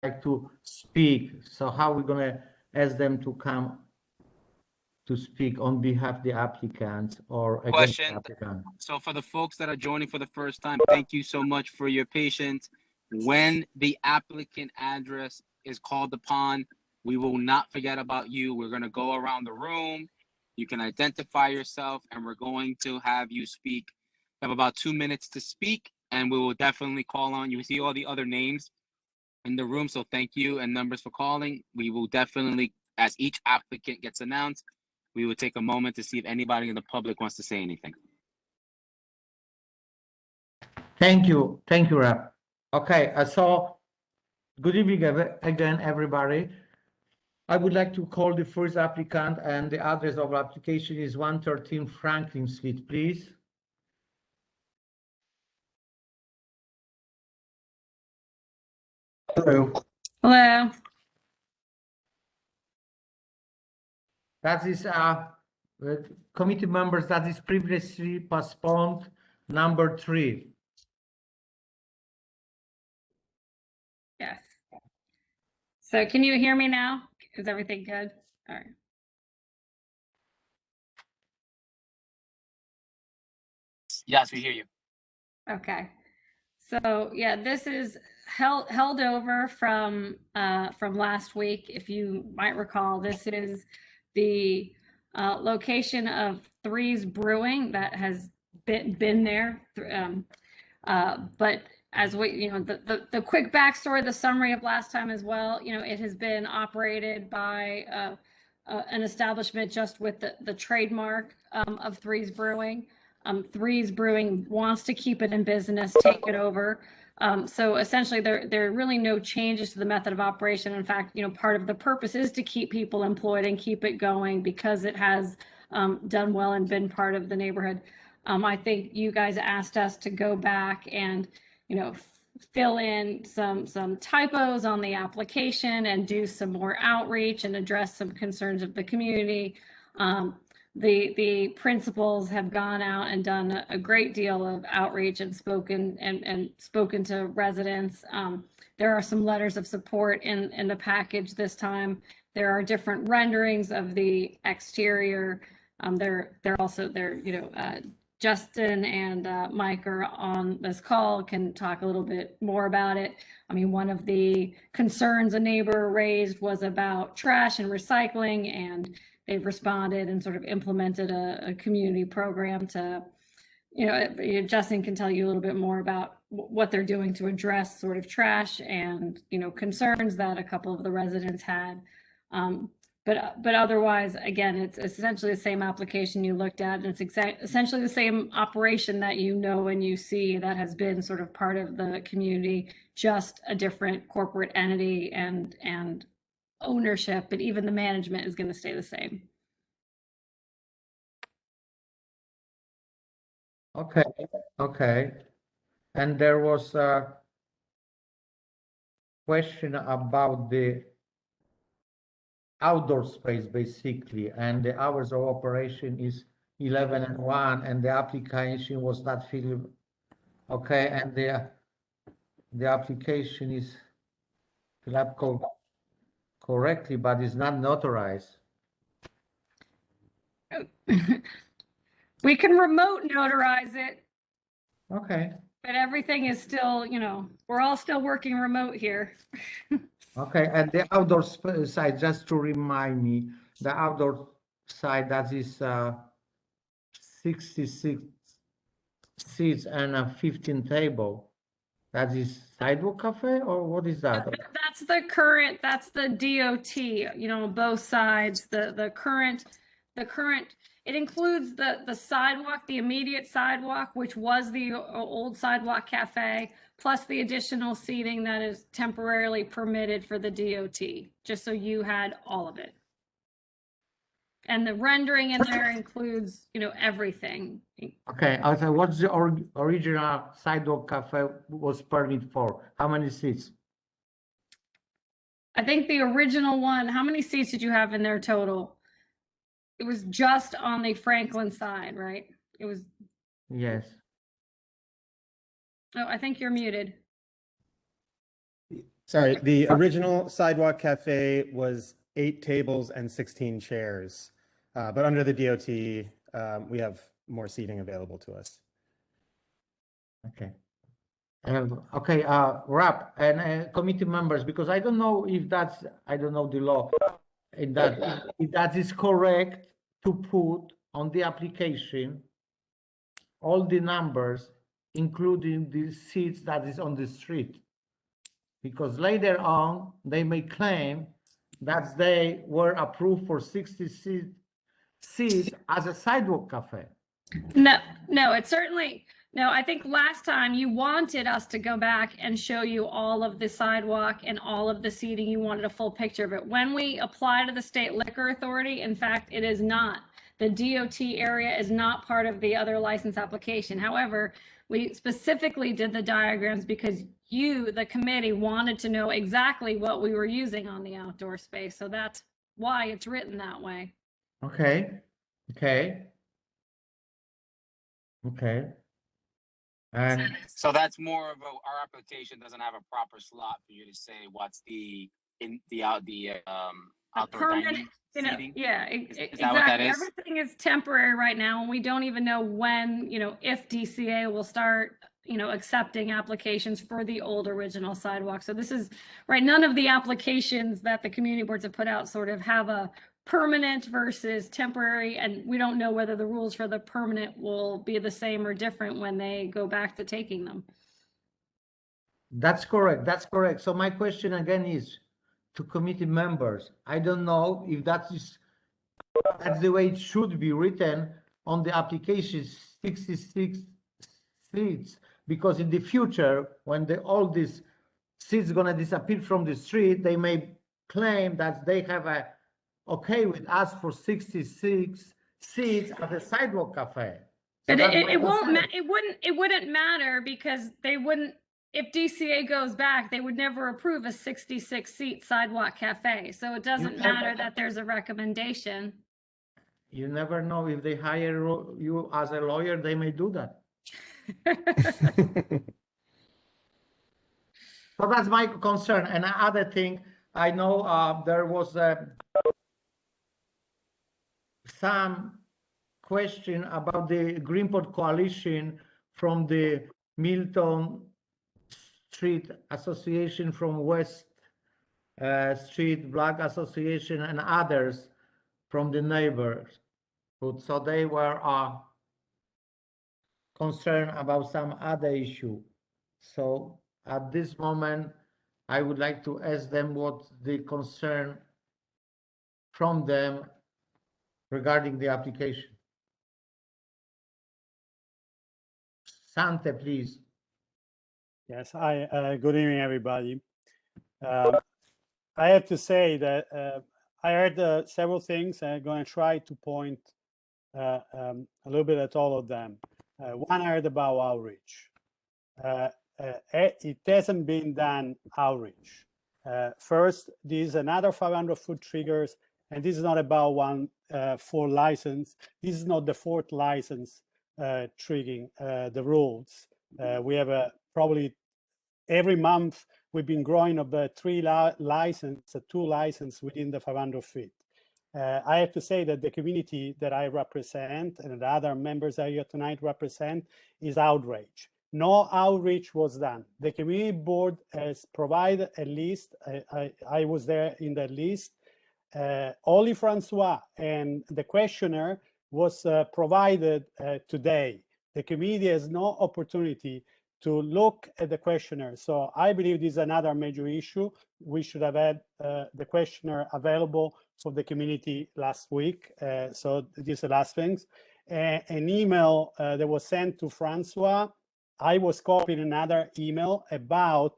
like to speak. So how are we going to ask them to come to speak on behalf of the applicants or against the applicant? So for the folks that are joining for the first time, thank you so much for your patience. When the applicant address is called upon, we will not forget about you. We're going to go around the room. You can identify yourself, and we're going to have you speak. We have about 2 minutes to speak, and we will definitely call on you. We see all the other names in the room, so thank you and numbers for calling. We will definitely, as each applicant gets announced, we will take a moment to see if anybody in the public wants to say anything. Thank you, Rep. Okay, so good evening again, everybody. I would like to call the first applicant, and the address of application is 113 Franklin Street, please. Hello. Hello. That is committee members, that is previously postponed, number 3. Yes. So can you hear me now? Is everything good? All right. Yes, we hear you. Okay. So yeah, this is held over from last week. If you might recall, this is the location of Threes Brewing that has been there. But as we, the quick backstory, the summary of last time as well, it has been operated by an establishment just with the trademark of Threes Brewing. Threes Brewing wants to keep it in business, take it over. So essentially there are really no changes to the method of operation. In fact, part of the purpose is to keep people employed and keep it going because it has done well and been part of the neighborhood. I think you guys asked us to go back and, fill in some typos on the application and do some more outreach and address some concerns of the community. The principals have gone out and done a great deal of outreach and spoken to residents. There are some letters of support in the package this time. There are different renderings of the exterior. Justin and Mike are on this call, can talk a little bit more about it. I mean, one of the concerns a neighbor raised was about trash and recycling, and they've responded and sort of implemented a community program to, Justin can tell you a little bit more about what they're doing to address sort of trash and, concerns that a couple of the residents had. But otherwise, again, it's essentially the same application you looked at, and it's essentially the same operation that and you see that has been sort of part of the community, just a different corporate entity and ownership, but even the management is going to stay the same. Okay. And there was a question about the outdoor space, basically, and the hours of operation is 11 and 1, and the application was not filled. Okay, and the application is filled up correctly, but it's not notarized. We can remote notarize it. Okay. But everything is still, we're all still working remote here. Okay, and the outdoor side, just to remind me, the outdoor side, that is 66 seats and a 15 table. That is sidewalk cafe, or what is that? That's the DOT, both sides, the current, it includes the sidewalk, the immediate sidewalk, which was the old sidewalk cafe, plus the additional seating that is temporarily permitted for the DOT, just so you had all of it. And the rendering in there includes, everything. Okay, so what's the original sidewalk cafe was permitted for? How many seats? I think the original one, how many seats did you have in there total? It was just on the Franklin side, right? It was. Yes. Oh, I think you're muted. Sorry, the original sidewalk cafe was 8 tables and 16 chairs. But under the DOT, we have more seating available to us. Okay. Okay, Rap and committee members, because I don't know if that's, I don't know the law, in that if that is correct to put on the application all the numbers, including the seats that is on the street. Because later on, they may claim that they were approved for 60 seats as a sidewalk cafe. No, it's certainly, no, I think last time you wanted us to go back and show you all of the sidewalk and all of the seating. You wanted a full picture of it. When we apply to the State Liquor Authority, in fact, it is not. The DOT area is not part of the other license application. However, we specifically did the diagrams because you, the committee, wanted to know exactly what we were using on the outdoor space. So that's why it's written that way. Okay, okay. Okay. And So that's more of our application doesn't have a proper slot for you to say what's the outdoor dining seating. Yeah, Is that exactly. what that is? Everything is temporary right now, and we don't even know when, if DCA will start, accepting applications for the old original sidewalk. So this is, right, none of the applications that the community boards have put out sort of have a permanent versus temporary, and we don't know whether the rules for the permanent will be the same or different when they go back to taking them. that's correct. That's correct. So my question again is to committee members. I don't know if that's the way it should be written on the application, 66 seats, because in the future, when all these seats gonna disappear from the street, they may claim that they have a okay with us for 66 seats at a sidewalk cafe. So But it concern. it wouldn't matter because they wouldn't, if DCA goes back, they would never approve a 66 seat sidewalk cafe. So it doesn't matter that there's a recommendation. You never know, if they hire you as a lawyer, they may do that. So that's my concern. And another thing, I know there was some question about the Greenport Coalition from the Milton Street Association, from West Street Black Association, and others from the neighbors. So they were concerned about some other issue. So at this moment, I would like to ask them what the concern from them regarding the application. Sante, please. Yes, good evening, everybody. I have to say that I heard several things. I'm going to try to point a little bit at all of them. One, I heard about outreach. It hasn't been done outreach. First, this is another 500-foot triggers, and this is not about one for license. This is not the fourth license triggering the rules. We have probably every month we've been growing of the 2 license within the 500 feet. I have to say that the community that I represent and the other members that are here tonight represent is outraged. No outreach was done. The community board has provided a list. I was there in the list. Only Francois and the questionnaire was provided today. The community has no opportunity to look at the questionnaire. So I believe this is another major issue. We should have had the questionnaire available for the community last week. So these are the last things. An email that was sent to Francois. I was copied another email about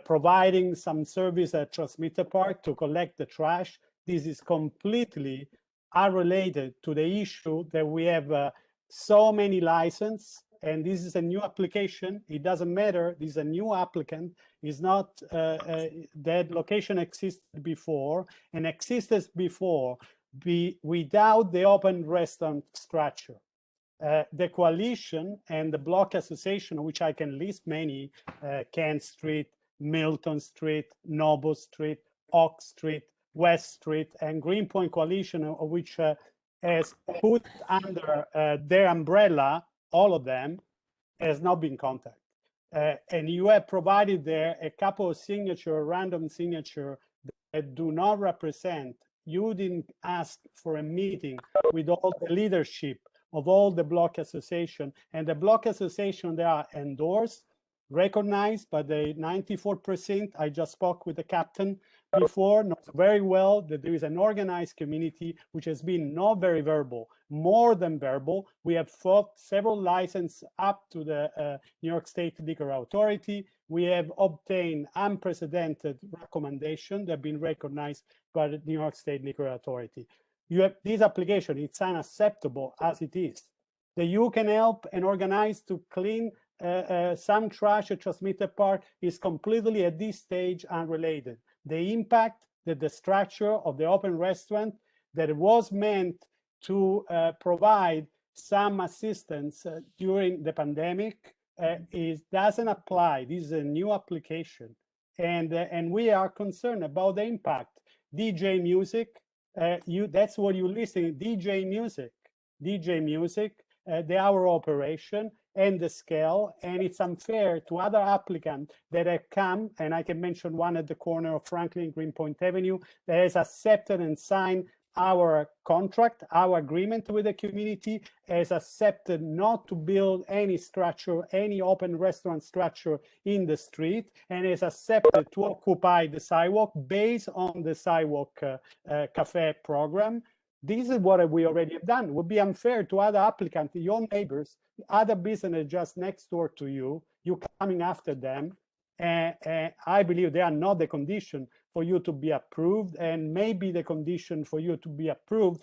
providing some service at Transmitter Park to collect the trash. This is completely unrelated to the issue that we have so many licenses, and this is a new application. It doesn't matter. This is a new applicant. It's not that location existed before and existed before without the open restaurant structure. The coalition and the block association, which I can list many, Kent Street, Milton Street, Noble Street, Oak Street, West Street, and Greenpoint Coalition, of which has put under their umbrella, all of them, has not been contacted. And you have provided there a couple of signature, random signature that do not represent. You didn't ask for a meeting with all the leadership of all the block association, and the block association, they are endorsed, recognized by the 94%. I just spoke with the captain before, knows very well that there is an organized community which has been not very verbal, more than verbal. We have fought several licenses up to the New York State Liquor Authority. We have obtained unprecedented recommendations that have been recognized by the New York State Liquor Authority. You have this application, it's unacceptable as it is. That you can help and organize to clean some trash at Transmitter Park is completely at this stage unrelated. The impact that the structure of the open restaurant that was meant to provide some assistance during the pandemic doesn't apply. This is a new application, and we are concerned about the impact. DJ music, that's what you listen. DJ music, the hour operation and the scale, and it's unfair to other applicants that have come, and I can mention one at the corner of Franklin Greenpoint Avenue that has accepted and signed our contract, our agreement with the community, has accepted not to build any structure, any open restaurant structure in the street, and has accepted to occupy the sidewalk based on the sidewalk cafe program. This is what we already have done. It would be unfair to other applicants, your neighbors, other business just next door to you, you coming after them. And I believe they are not the condition for you to be approved, and maybe the condition for you to be approved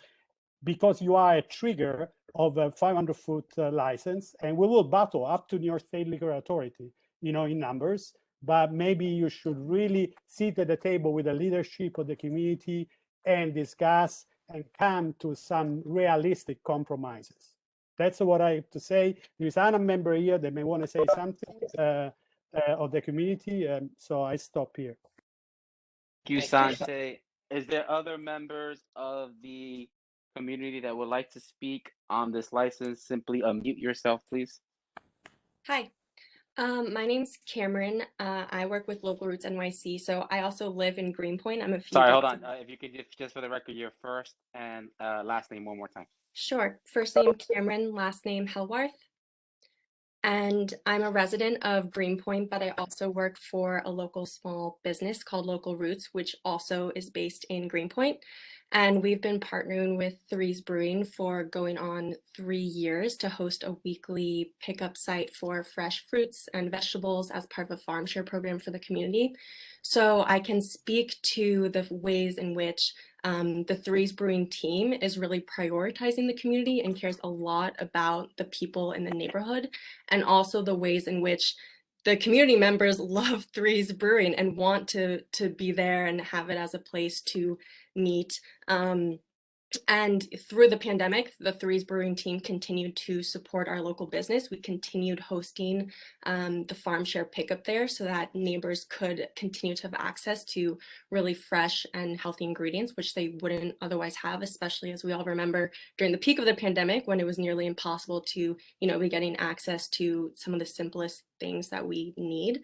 because you are a trigger of a 500-foot license, and we will battle up to New York State Liquor Authority, in numbers, but maybe you should really sit at the table with the leadership of the community and discuss and come to some realistic compromises. That's what I have to say. There's another member here that may want to say something of the community, so I stop here. Thank you, Sante. Is there other members of the community that would like to speak on this license? Simply unmute yourself, please. Hi, my name's Cameron. I work with Local Roots NYC, so I also live in Greenpoint. I'm a few. Sorry, hold on. If you could just for the record, your first and last name one more time. Sure. First name Cameron, last name Helwarth. And I'm a resident of Greenpoint, but I also work for a local small business called Local Roots, which also is based in Greenpoint. And we've been partnering with Threes Brewing for going on 3 years to host a weekly pickup site for fresh fruits and vegetables as part of a farm share program for the community. So I can speak to the ways in which the Threes Brewing team is really prioritizing the community and cares a lot about the people in the neighborhood, and also the ways in which the community members love Threes Brewing and want to be there and have it as a place to meet. And through the pandemic, the Threes Brewing team continued to support our local business. We continued hosting the farm share pickup there so that neighbors could continue to have access to really fresh and healthy ingredients, which they wouldn't otherwise have, especially as we all remember during the peak of the pandemic when it was nearly impossible to, be getting access to some of the simplest things that we need.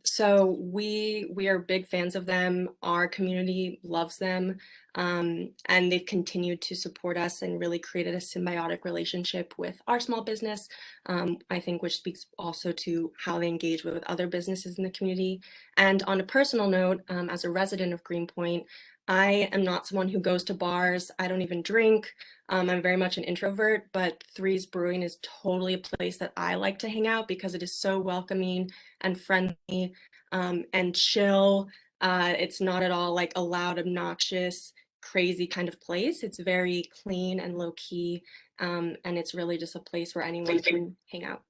So we are big fans of them. Our community loves them. And they've continued to support us and really created a symbiotic relationship with our small business, I think, which speaks also to how they engage with other businesses in the community. And on a personal note, as a resident of Greenpoint, I am not someone who goes to bars. I don't even drink. I'm very much an introvert, but Threes Brewing is totally a place that I like to hang out because it is so welcoming and friendly and chill. It's not at all like a loud, obnoxious, crazy kind of place. It's very clean and low key, and it's really just a place where anyone can hang out.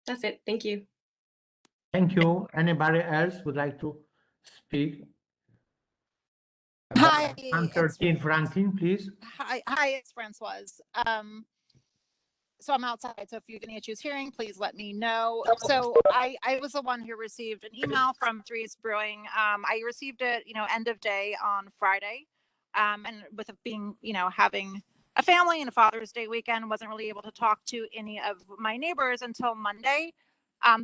That's it. Thank you. Thank you. Anybody else would like to speak? Hi, 113 Franklin, please. Hi, it's Francoise. so I'm outside. So if you have any issues hearing, please let me know. So I was the one who received an email from Threes Brewing. I received it, end of day on Friday. And with it being, having a family and a Father's Day weekend, wasn't really able to talk to any of my neighbors until Monday.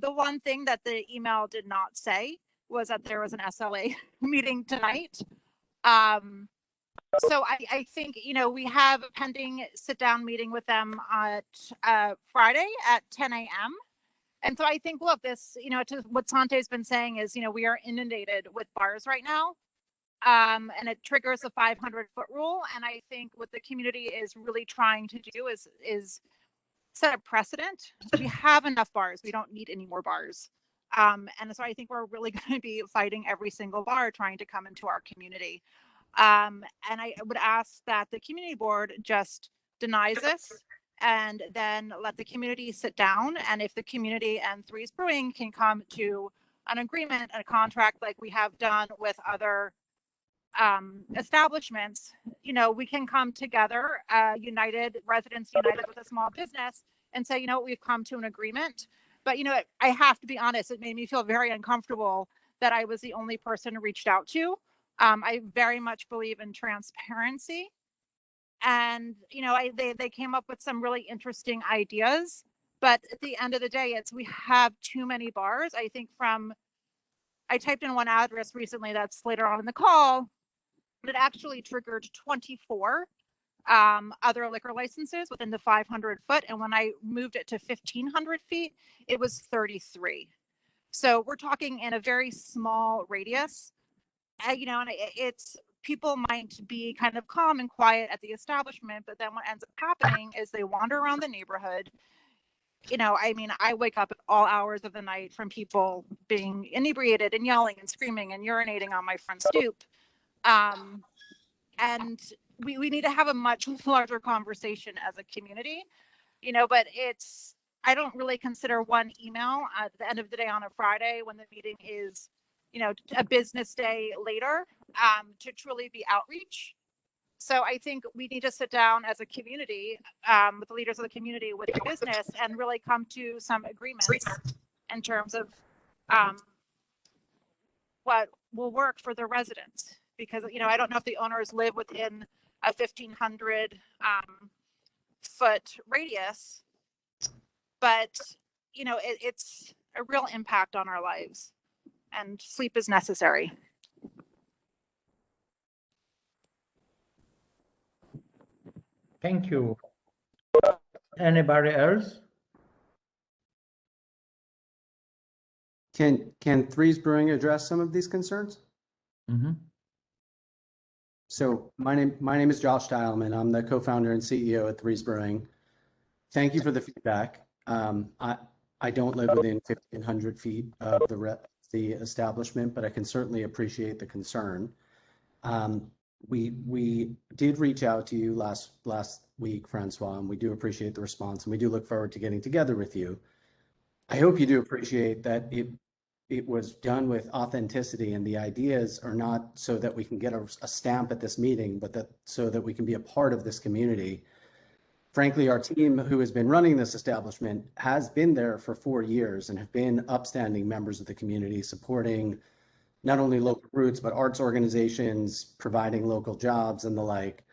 The one thing that the email did not say was that there was an SLA meeting tonight. So I think, we have a pending sit-down meeting with them at Friday at 10 a.m. And so I think, look, this, to what Sante's been saying is, we are inundated with bars right now. And it triggers the 500-foot rule. And I think what the community is really trying to do is set a precedent. We have enough bars. We don't need any more bars. And so I think we're really going to be fighting every single bar trying to come into our community. And I would ask that the community board just denies this and then let the community sit down. And if the community and Threes Brewing can come to an agreement and a contract like we have done with other establishments, we can come together, residents united with a small business, and say, we've come to an agreement. But, I have to be honest, it made me feel very uncomfortable that I was the only person reached out to. I very much believe in transparency. And, they came up with some really interesting ideas. But at the end of the day, we have too many bars. I think I typed in one address recently that's later on in the call, but it actually triggered 24 other liquor licenses within the 500 foot. And when I moved it to 1,500 feet, it was 33. So we're talking in a very small radius. And it's people might be kind of calm and quiet at the establishment, but then what ends up happening is they wander around the neighborhood. I wake up at all hours of the night from people being inebriated and yelling and screaming and urinating on my front stoop. And we need to have a much larger conversation as a community, but I don't really consider one email at the end of the day on a Friday when the meeting is, a business day later, to truly be outreach. So I think we need to sit down as a community, with the leaders of the community, with the business, and really come to some agreements in terms of what will work for the residents. Because, I don't know if the owners live within a 1,500 foot radius, but, it's a real impact on our lives, and sleep is necessary. Thank you. Anybody else? Can Threes Brewing address some of these concerns? Mm-hmm. So my name is Josh Dialman. I'm the co-founder and CEO at Threes Brewing. Thank you for the feedback. I don't live within 1,500 feet of the establishment, but I can certainly appreciate the concern. We did reach out to you last week, Francois, and we do appreciate the response, and we do look forward to getting together with you. I hope you do appreciate that it was done with authenticity, and the ideas are not so that we can get a stamp at this meeting, but so that we can be a part of this community. Frankly, our team who has been running this establishment has been there for 4 years and have been upstanding members of the community, supporting not only local roots, but arts organizations, providing local jobs and the like.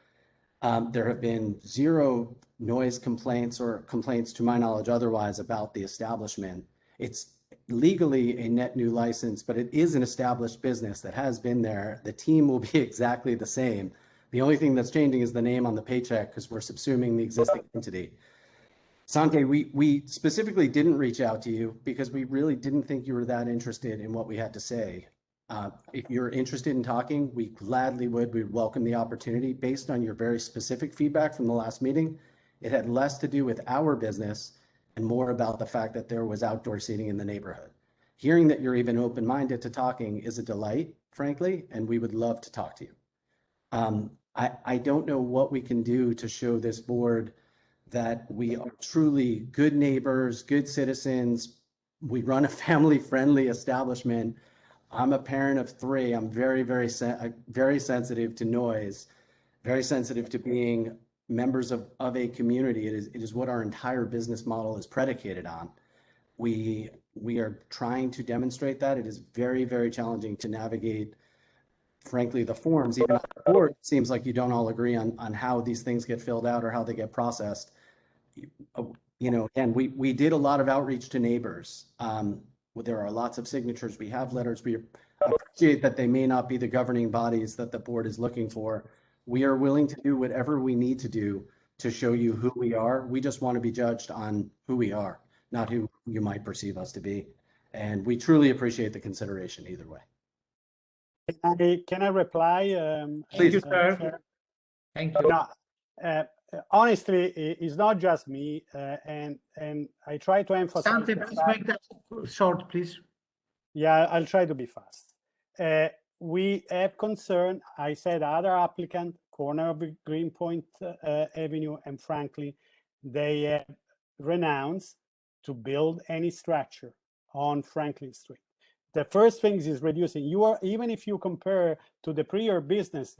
There have been zero noise complaints or complaints, to my knowledge, otherwise about the establishment. It's legally a net new license, but it is an established business that has been there. The team will be exactly the same. The only thing that's changing is the name on the paycheck, because we're subsuming the existing entity. Sante, we specifically didn't reach out to you because we really didn't think you were that interested in what we had to say. If you're interested in talking, we gladly would. We'd welcome the opportunity. Based on your very specific feedback from the last meeting, it had less to do with our business and more about the fact that there was outdoor seating in the neighborhood. Hearing that you're even open-minded to talking is a delight, frankly, and we would love to talk to you. I don't know what we can do to show this board that we are truly good neighbors, good citizens. We run a family-friendly establishment. I'm a parent of 3. I'm very sensitive to noise, very sensitive to being members of a community. It is what our entire business model is predicated on. We are trying to demonstrate that. It is very, very challenging to navigate, frankly, the forms. Even on the board, it seems like you don't all agree on how these things get filled out or how they get processed. You know, again, we did a lot of outreach to neighbors. There are lots of signatures. We have letters. We appreciate that they may not be the governing bodies that the board is looking for. We are willing to do whatever we need to do to show you who we are. We just want to be judged on who we are, not who you might perceive us to be. And we truly appreciate the consideration either way. Can I reply? Thank you, Chair? sir. Thank you. No, honestly, it's not just me, and I try to emphasize. Sante, please make that short, please. Yeah, I'll try to be fast. We have concern. I said other applicant, corner of Greenpoint Avenue and Franklin, they renounced to build any structure on Franklin Street. The first thing is reducing. Even if you compare to the prior business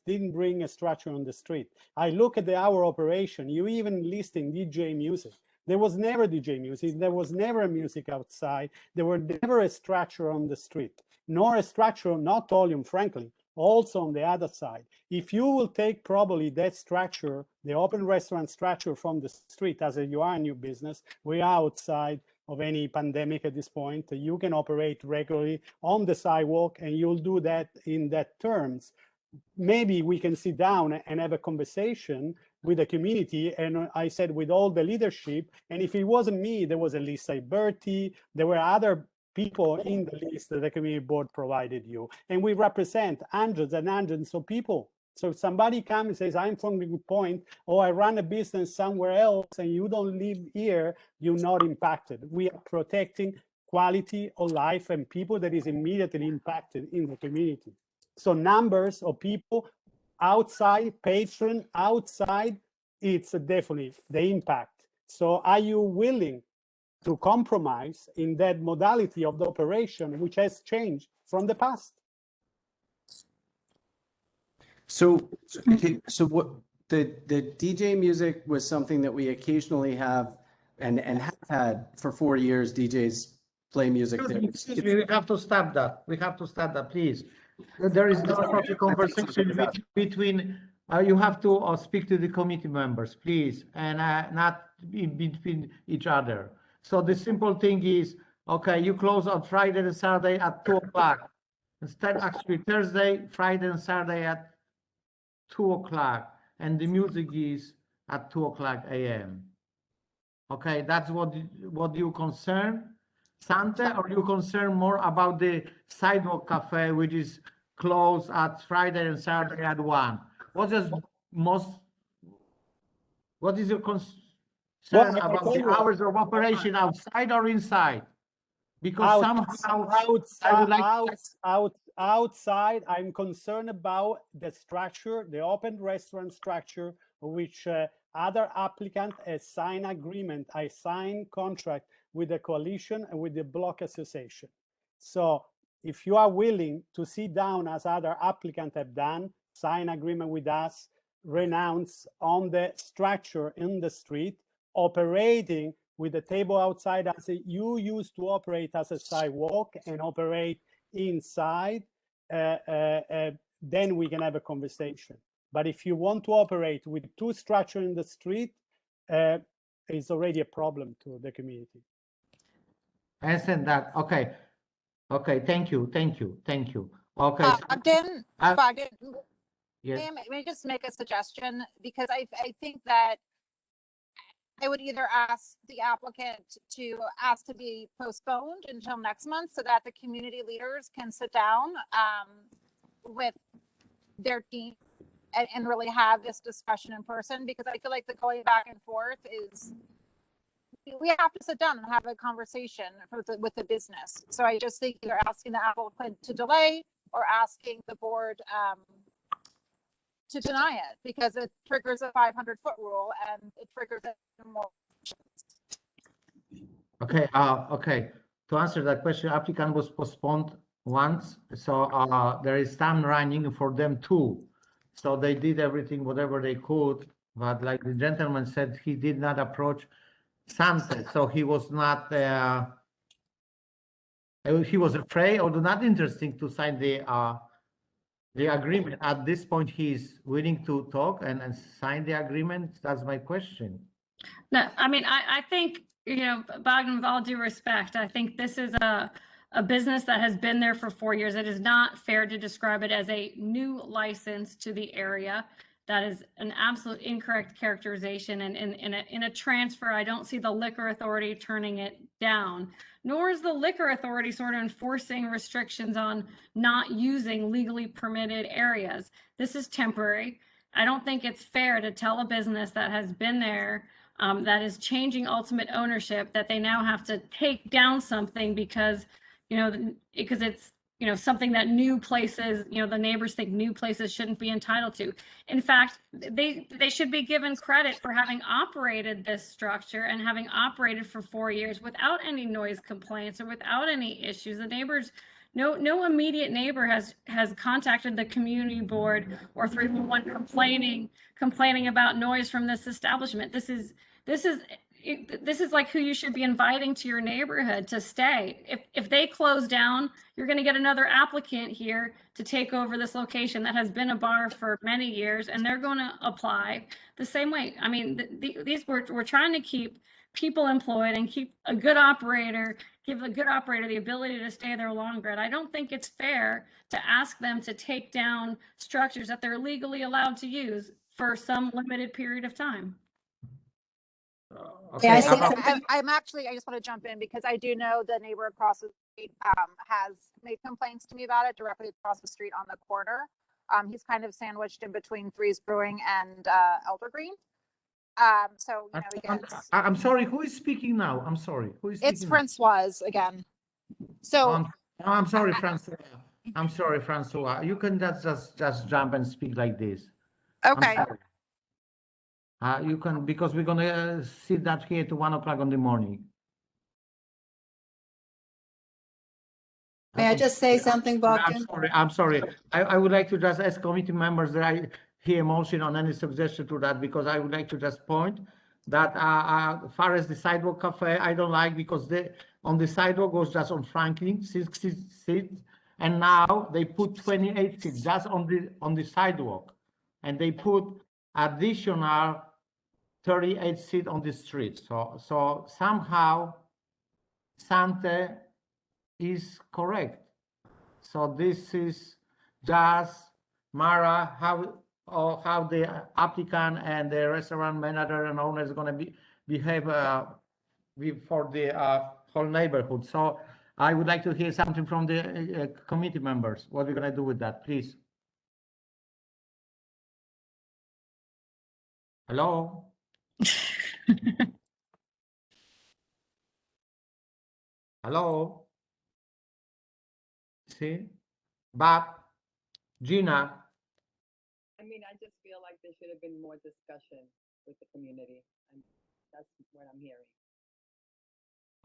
didn't bring a structure on the street. I look at our operation, you even listing DJ music. There was never DJ music. There was never music outside. There were never a structure on the street, nor a structure, not only on Franklin, also on the other side. If you will take probably that structure, the open restaurant structure from the street, as you are a new business, we are outside of any pandemic at this point, you can operate regularly on the sidewalk, and you'll do that in that terms. Maybe we can sit down and have a conversation with the community, and I said with all the leadership, and if it wasn't me, there was Elisa Berti, there were other people in the list that the community board provided you, and we represent hundreds and hundreds of people. So if somebody comes and says, I'm from Greenpoint, or I run a business somewhere else, and you don't live here, you're not impacted. We are protecting quality of life and people that is immediately impacted in the community. So numbers of people outside, patron outside, it's definitely the impact. So are you willing to compromise in that modality of the operation, which has changed from the past? So what the DJ music was something that we occasionally have and have had for 4 years. DJs play music. Excuse me, we have to stop that. We have to stop that, please. There is no such a conversation between, you have to speak to the committee members, please, and not in between each other. So the simple thing is, okay, you close on Friday and Saturday at 2 o'clock. Instead, actually Thursday, Friday and Saturday at 2 o'clock, and the music is at 2 o'clock a.m. Okay, that's what you concern, Sante, or you concern more about the sidewalk cafe, which is closed at Friday and Saturday at 1? What is your concern about the hours of operation, outside or inside? Because outside, I'm concerned about the structure, the open restaurant structure, which other applicant has signed agreement. I signed contract with the coalition and with the block association. So if you are willing to sit down as other applicants have done, sign agreement with us, renounce on the structure in the street, operating with the table outside as you used to operate as a sidewalk and operate inside, then we can have a conversation. But if you want to operate with two structures in the street, it's already a problem to the community. I understand that. Okay. Okay. Thank you. Okay. Yes. May I just make a suggestion? Because I think that I would either ask the applicant to ask to be postponed until next month so that the community leaders can sit down with their team and really have this discussion in person, because I feel like the going back and forth is, we have to sit down and have a conversation with the business. So I just think you're asking the applicant to delay or asking the board to deny it, because it triggers a 500-foot rule and it triggers more. Okay. Okay. To answer that question, applicant was postponed once, so there is time running for them too. So they did everything, whatever they could, but like the gentleman said, he did not approach sunset, so he was not, he was afraid or not interesting to sign the agreement. At this point, he's willing to talk and sign the agreement. That's my question. No, I mean, I think, Bogdan, with all due respect, I think this is a business that has been there for 4 years. It is not fair to describe it as a new license to the area. That is an absolute incorrect characterization. And in a transfer, I don't see the liquor authority turning it down, nor is the liquor authority sort of enforcing restrictions on not using legally permitted areas. This is temporary. I don't think it's fair to tell a business that has been there, that is changing ultimate ownership, that they now have to take down something because it's, something that new places, the neighbors think new places shouldn't be entitled to. In fact, they should be given credit for having operated this structure and having operated for 4 years without any noise complaints or without any issues. The neighbors, no immediate neighbor has contacted the community board or 311 complaining about noise from this establishment. This is like who you should be inviting to your neighborhood to stay. If they close down, you're going to get another applicant here to take over this location that has been a bar for many years, and they're going to apply the same way. I mean, we're trying to keep people employed and keep a good operator, give a good operator the ability to stay there longer. And I don't think it's fair to ask them to take down structures that they're legally allowed to use for some limited period of time. Okay. I just want to jump in because I do know the neighbor across the street has made complaints to me about it directly across the street on the corner. He's kind of sandwiched in between Threes Brewing and Elder Green. So I'm sorry, who is speaking now? I'm sorry, who is speaking? It's Francois again. So I'm sorry, Francois. I'm sorry, Francois. You can just jump and speak like this. okay. You can, because we're gonna sit that here to 1 o'clock in the morning. May I just say something, Bogdan? I'm sorry. I would like to just ask committee members that I hear motion on any suggestion to that, because I would like to just point that as far as the sidewalk cafe, I don't like, because on the sidewalk was just on Franklin, 60 seats, and now they put 28 seats just on the sidewalk, and they put additional 38 seats on the street. So somehow Sante is correct. So this is just Mara, how the applicant and the restaurant manager and owner is going to behave for the whole neighborhood. So I would like to hear something from the committee members. What are we going to do with that, please? Hello? Hello? See? Bob? Gina? I mean, I just feel like there should have been more discussion with the community. That's what I'm hearing.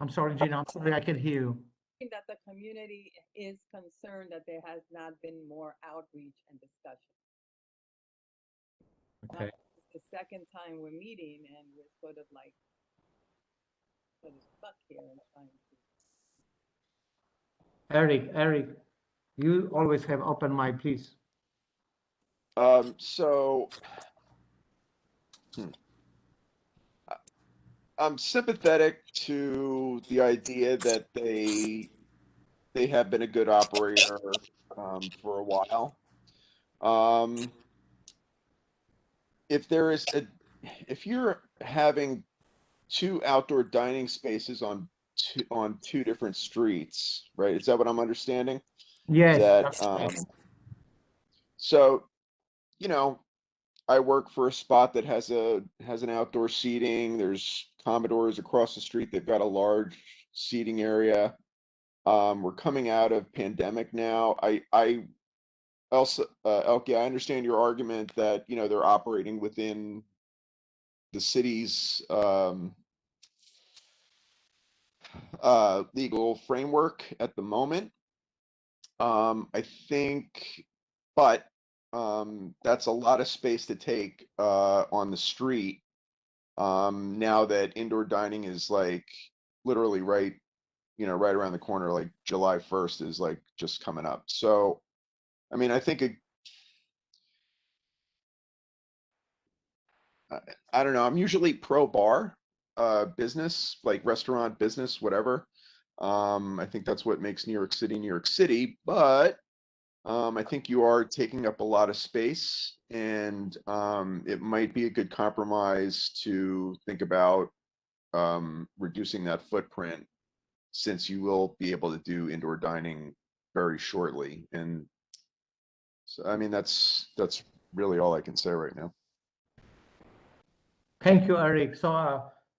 I'm sorry, Gina. I'm sorry, I can hear you. I think that the community is concerned that there has not been more outreach and discussion. Okay. It's the second time we're meeting and we're sort of stuck here and trying to. Eric, you always have open mic, please. I'm sympathetic to the idea that they have been a good operator for a while. If you're having 2 outdoor dining spaces on two different streets, right? Is that what I'm understanding? Yes. So, I work for a spot that has an outdoor seating. There's Commodores across the street. They've got a large seating area. We're coming out of pandemic now. I also, Elke, I understand your argument that, they're operating within the city's legal framework at the moment. I think, but that's a lot of space to take, on the street. Now that indoor dining is like literally right, right around the corner, like July 1st is like just coming up. So, I mean, I think I don't know. I'm usually pro bar, business, like restaurant business, whatever. I think that's what makes New York City, New York City. But I think you are taking up a lot of space, and it might be a good compromise to think about reducing that footprint, since you will be able to do indoor dining very shortly. And so, I mean, that's really all I can say right now. Thank you, Eric. So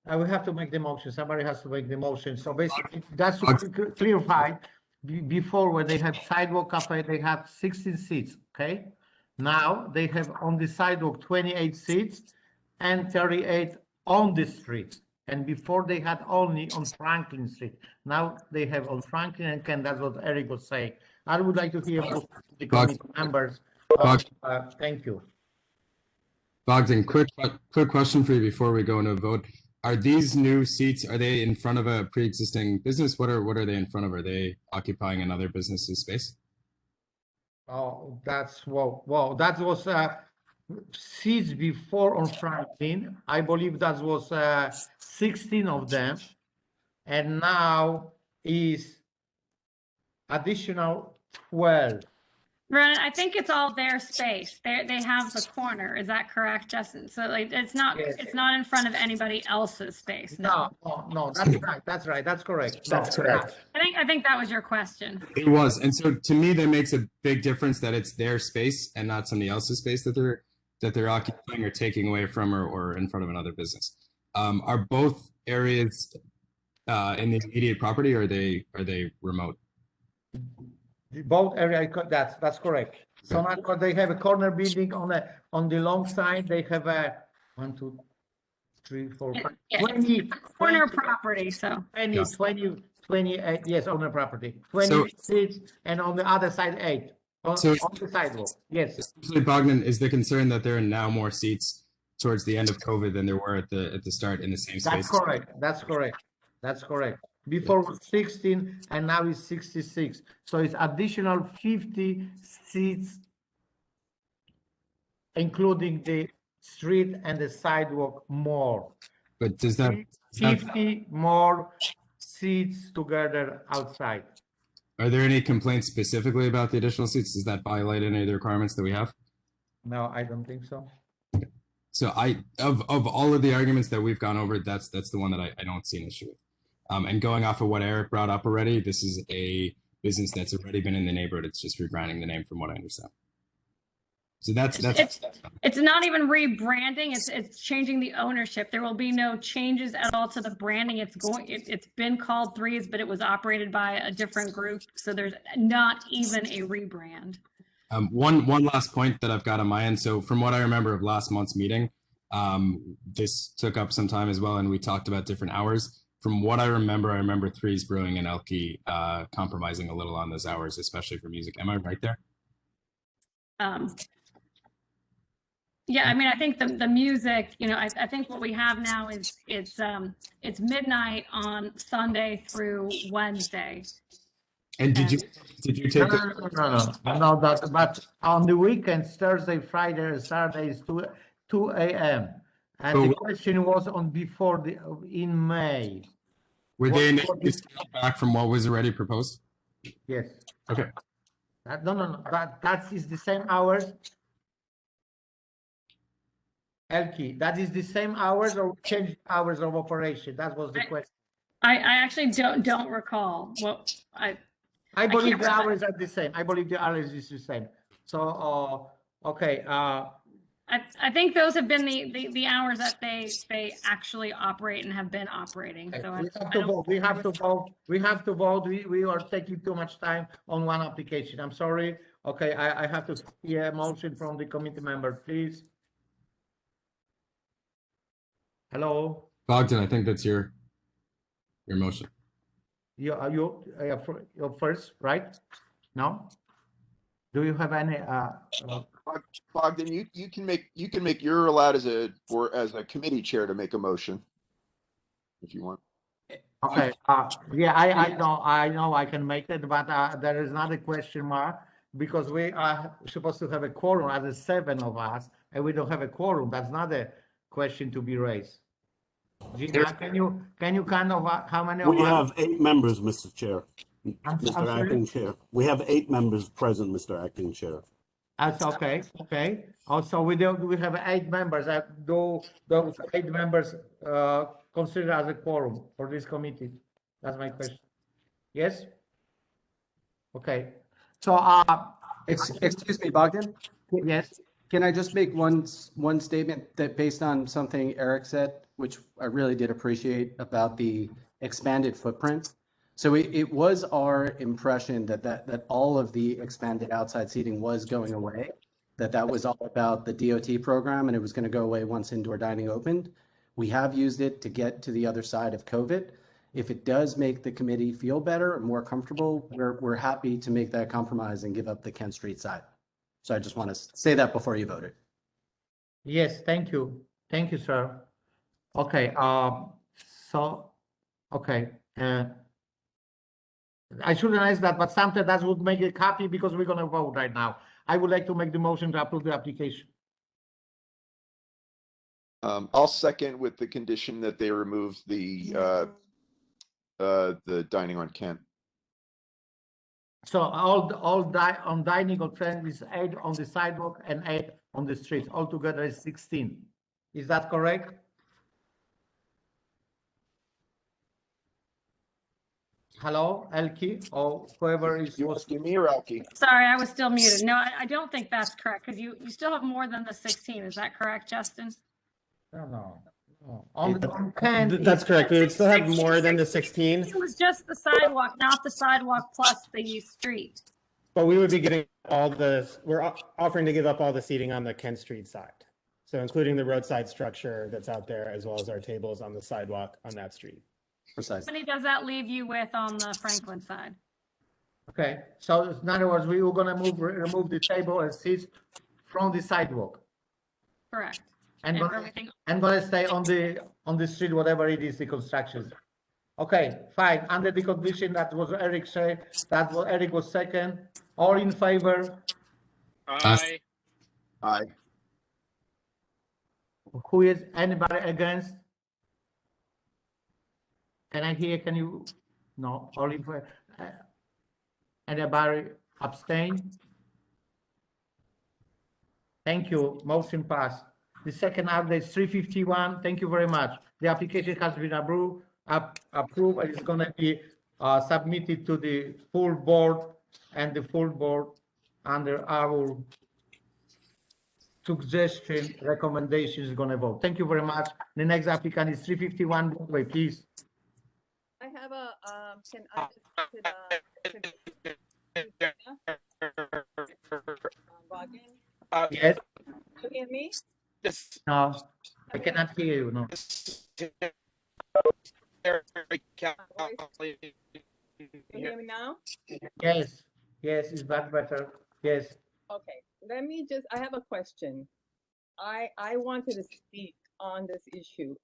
I will have to make the motion. Somebody has to make the motion. So basically, that's to clarify. Before, when they had sidewalk cafe, they had 16 seats. Okay. Now they have on the sidewalk 28 seats and 38 on the street. And before they had only on Franklin Street. Now they have on Franklin and Ken. That's what Eric was saying. I would like to hear from the committee members. Thank you. Bogdan, quick question for you before we go into a vote. Are these new seats, are they in front of a pre-existing business? What are they in front of? Are they occupying another business's space? Oh, that's well, that was seats before on Franklin. I believe that was 16 of them, and now is additional 12. Ron, I think it's all their space. They have the corner. Is that correct, Justin? So like it's not Yes. it's not in front of anybody else's space. No. No, that's right. That's right. That's correct. That's correct. I think that was your question. It was. And so to me, that makes a big difference that it's their space and not somebody else's space that they're occupying or taking away from or in front of another business. Are both areas in the immediate property, or are they remote? Both area, that's correct. So now they have a corner building on the long side. They have a 1, 2, 3, 4, 5, Yeah, 20 corner 20, property. So 28, yes, on the property. 20 seats, and on the other side 8 on the sidewalk. Yes. Essentially, Bogdan, is the concern that there are now more seats towards the end of COVID than there were at the start in the same space? That's correct. That's correct. That's correct. Before was 16 and now it's 66. So it's additional 50 seats, including the street and the sidewalk more. But does that 50 more seats together outside? Are there any complaints specifically about the additional seats? Does that violate any of the requirements that we have? No, I don't think so. So of all of the arguments that we've gone over, that's the one that I don't see an issue with. And going off of what Eric brought up already, this is a business that's already been in the neighborhood. It's just rebranding the name, from what I understand. So it's not even rebranding. It's changing the ownership. There will be no changes at all to the branding. It's been called Threes, but it was operated by a different group. So there's not even a rebrand. One last point that I've got on my end. So from what I remember of last month's meeting, this took up some time as well, and we talked about different hours. From what I remember Threes Brewing and Elke compromising a little on those hours, especially for music. Am I right there? Yeah, I mean, I think the music, I think what we have now is it's midnight on Sunday through Wednesday. And did you take no, but on the weekends, Thursday, Friday, and Saturday is 2 a.m. And the question was on before in May. Were they initially scaled back from what was already proposed? Yes. Okay. No. That is the same hours. Elke, that is the same hours or changed hours of operation? That was the question. I actually don't recall. Well, I believe the hours are the same. I believe the hours is the same. So okay. I think those have been the hours that they actually operate and have been operating. So we have to vote. We are taking too much time on one application. I'm sorry. Okay, I have to hear a motion from the committee member, please. Hello. Bogdan, I think that's your motion. You're first, right? No? Do you have any Bogdan, you're allowed as a committee chair to make a motion if you want. Okay, yeah, I know I can make it, but there is not a question mark because we are supposed to have a quorum as a 7 of us, and we don't have a quorum. That's not a question to be raised. Gina, can you kind of, how many of We us? have 8 members, Mr. Chair. I'm Mr. sorry? Acting Chair. We have 8 members present, Mr. Acting Chair. That's okay, okay. Also, we have 8 members. Do those 8 members consider as a quorum for this committee? That's my question. Yes? Okay. So, Excuse me, Bogdan? yes, Can I just make one statement that based on something Eric said, which I really did appreciate about the expanded footprint? So it was our impression that all of the expanded outside seating was going away, that was all about the DOT program and it was going to go away once indoor dining opened. We have used it to get to the other side of COVID. If it does make the committee feel better and more comfortable, we're happy to make that compromise and give up the Kent Street side. So I just want to say that before you voted. yes, thank you. Thank you, sir. Okay, so, okay. I shouldn't ask that, but sometimes that would make it copy because we're gonna vote right now. I would like to make the motion to approve the application. I'll second with the condition that they remove the dining on Kent. So on dining on Trent is 8 on the sidewalk and 8 on the streets. Altogether is 16. Is that correct? Hello, Elke, or whoever is. You want to give me or Elke? Sorry, I was still muted. No, I don't think that's correct because you still have more than the 16. Is that correct, Justin? No. On Kent. That's correct. We would still have more than the 16, It was just the sidewalk, not the sidewalk plus the street. but we would be getting we're offering to give up all the seating on the Kent Street side. So including the roadside structure that's out there, as well as our tables on the sidewalk on that street. Precisely. How many does that leave you with on the Franklin side? Okay, so in other words, we were gonna remove the table and seats from the sidewalk. Correct. And everything. gonna stay on the street, whatever it is, the construction. Okay, fine. Under the condition that was Eric said, Eric was second. All in favor? Aye. Aye. Who is anybody against? Can I hear? Can you? No. All in favor? Anybody abstain? Thank you. Motion passed. The second update is 351. Thank you very much. The application has been approved and it's going to be submitted to the full board, and the full board under our suggestion recommendation is going to vote. Thank you very much. The next applicant is 351 Broadway, please. I have a, can I just, Yes. you hear me? No, I cannot hear you. No. You hear me now? Yes. Yes, it's back better. Yes. Okay, I have a question. I wanted to speak on this issue.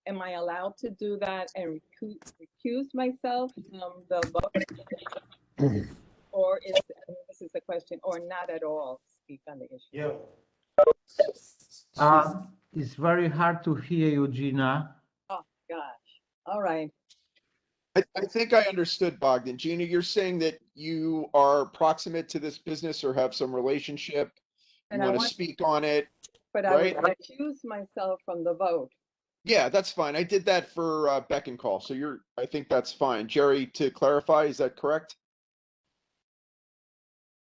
Am I allowed to do that and recuse myself from the vote? Or this is the question, or not at all speak on the issue? It's very hard to hear you, Gina. Oh, gosh. All right. I think I understood, Bogdan. Gina, you're saying that you are proximate to this business or have some relationship. You And I want to want- speak on it. But right? I would recuse myself from the vote. Yeah, that's fine. I did that for Beck and Call. So I think that's fine. Jerry, to clarify, is that correct?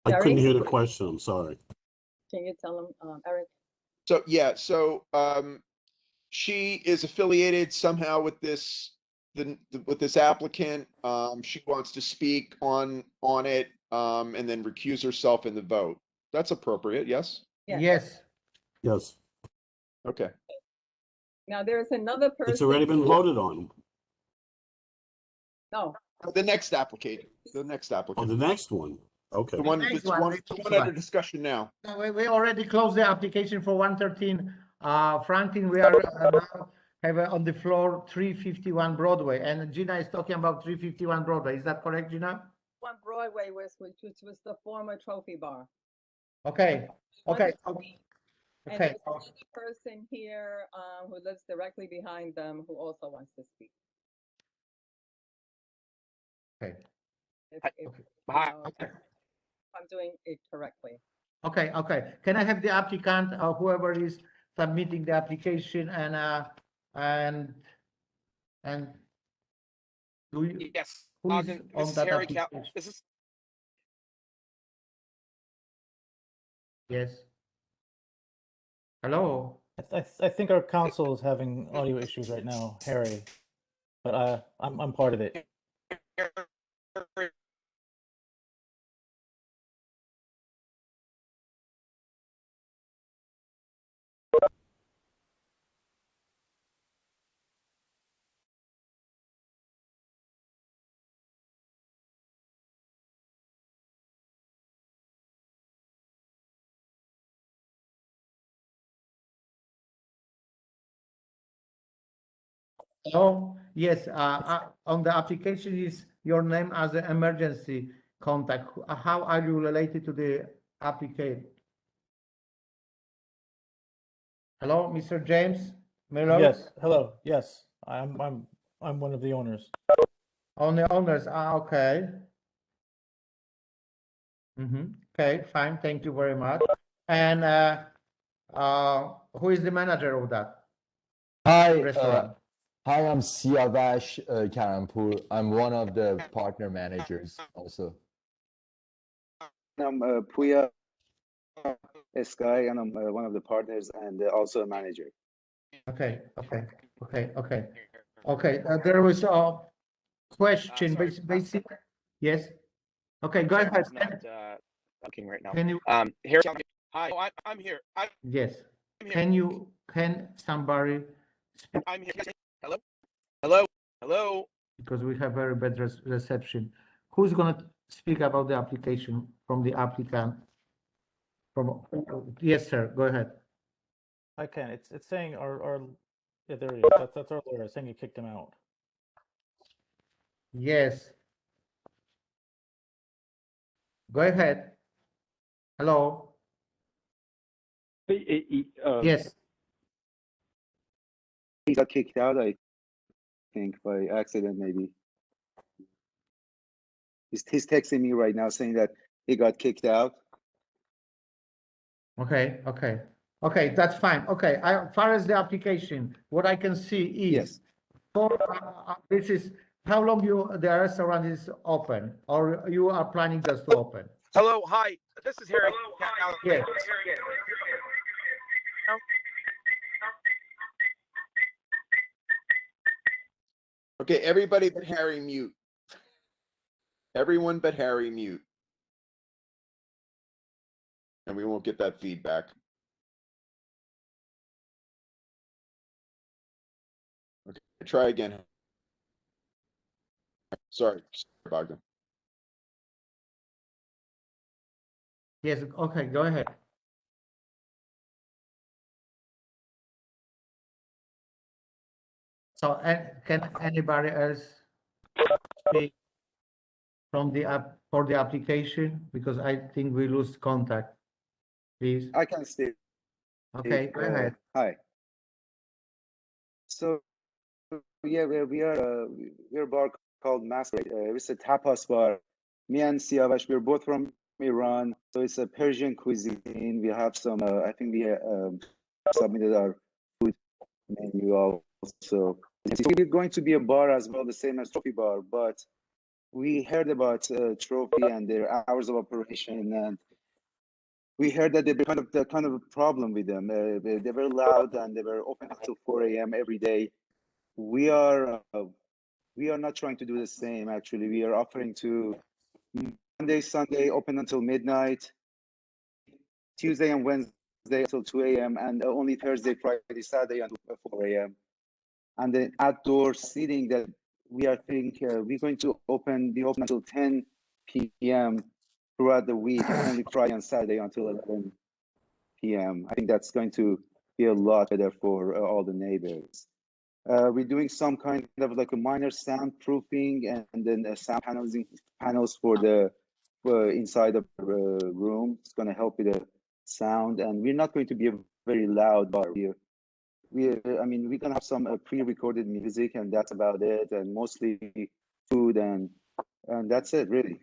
I couldn't Jerry? hear the question. I'm sorry. Can you tell him, Eric? So, yeah, she is affiliated somehow with this applicant. She wants to speak on it, and then recuse herself in the vote. That's appropriate, yes? Yeah. Yes. Yes, Okay. Now, there's another person. it's already been voted on. No, The next applicant. On the next one. Okay. The one, Next just one, one, next one under one. discussion now. No, we already closed the application for 113 Franklin. We are now have on the floor 351 Broadway, and Gina is talking about 351 Broadway. Is that correct, Gina? One Broadway which was the former Trophy Bar. Okay. Okay. And Okay. there's another person here who lives directly behind them who also wants to speak. Okay. If, Hi. if I'm doing it correctly. Okay. Okay. Can I have the applicant or whoever is submitting the application and do you, Yes. who is This on is that Harry Cal. application? This is Yes. Hello. I think our council is having audio issues right now, Harry, but I'm part of it. Oh, yes. On the application is your name as an emergency contact. How are you related to the applicant? Hello, Mr. James Miller. Yes, hello. Yes, I'm one of the owners. On the owners. Okay. Okay, fine. Thank you very much. And who is the manager of that restaurant? Hi, I'm Siavash Karampur. I'm one of the partner managers also. I'm Puya Sky, and I'm one of the partners and also a manager. Okay. There was a question, basic. Yes. Okay, go ahead. It's not looking right now. Can you? Harry. Hi. Oh, I'm here. Yes. I'm here. Can somebody speak? I'm here. Hello. Hello. Hello. Because we have very bad reception. Who's gonna speak about the application from the applicant? Yes, sir. Go ahead. I can. It's saying our yeah, there he is. That's our lawyer saying he kicked him out. Yes. Go ahead. Hello. Yes. He got kicked out, I think, by accident, maybe. He's texting me right now saying that he got kicked out. Okay. That's fine. Okay. As far as the application, what I can see is Yes. for this is how long the restaurant is open, or you are planning just to open? Hello. Hi. This is Harry. Yes. Okay, everybody but Harry mute. Everyone but Harry mute. And we won't get that feedback. Okay, try again. Sorry, Bogdan. Yes. Okay. Go ahead. So, can anybody else speak from the app for the application? Because I think we lose contact. Please. I can stay. Okay, go ahead. Hi. So yeah, we're a bar called Masquerade. It's a tapas bar. Me and Siavash, we're both from Iran, so it's a Persian cuisine. We have some. I think we submitted our food menu also. We're going to be a bar as well, the same as Trophy Bar, but we heard about Trophy and their hours of operation, and we heard that they were kind of a problem with them. They were loud and they were open until 4 a.m. every day. We are not trying to do the same. Actually, we are offering to Monday, Sunday open until midnight, Tuesday and Wednesday until 2 a.m., and only Thursday, Friday, Saturday until 4 a.m. And the outdoor seating that we are thinking we're going to be open until 10 p.m. throughout the week, only Friday and Saturday until 11 p.m. I think that's going to be a lot better for all the neighbors. We're doing some kind of like a minor soundproofing and then sound panels for the inside of the room. It's going to help with the sound, and we're not going to be a very loud bar. I mean, we're going to have some pre-recorded music, and that's about it, and mostly food, and that's it, really.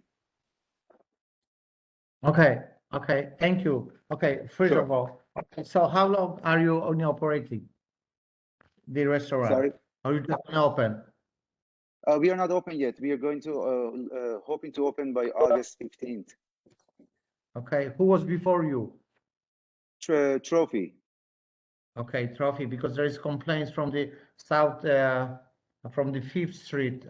Okay, okay, thank you. Okay, first Sure. of all, okay, so how long are you only operating the restaurant? Sorry? Are you just open? We are not open yet. We are going to hoping to open by August 15th. Okay, who was before you? Trophy. Okay, Trophy, because there is complaints from the south, from the 5th Street.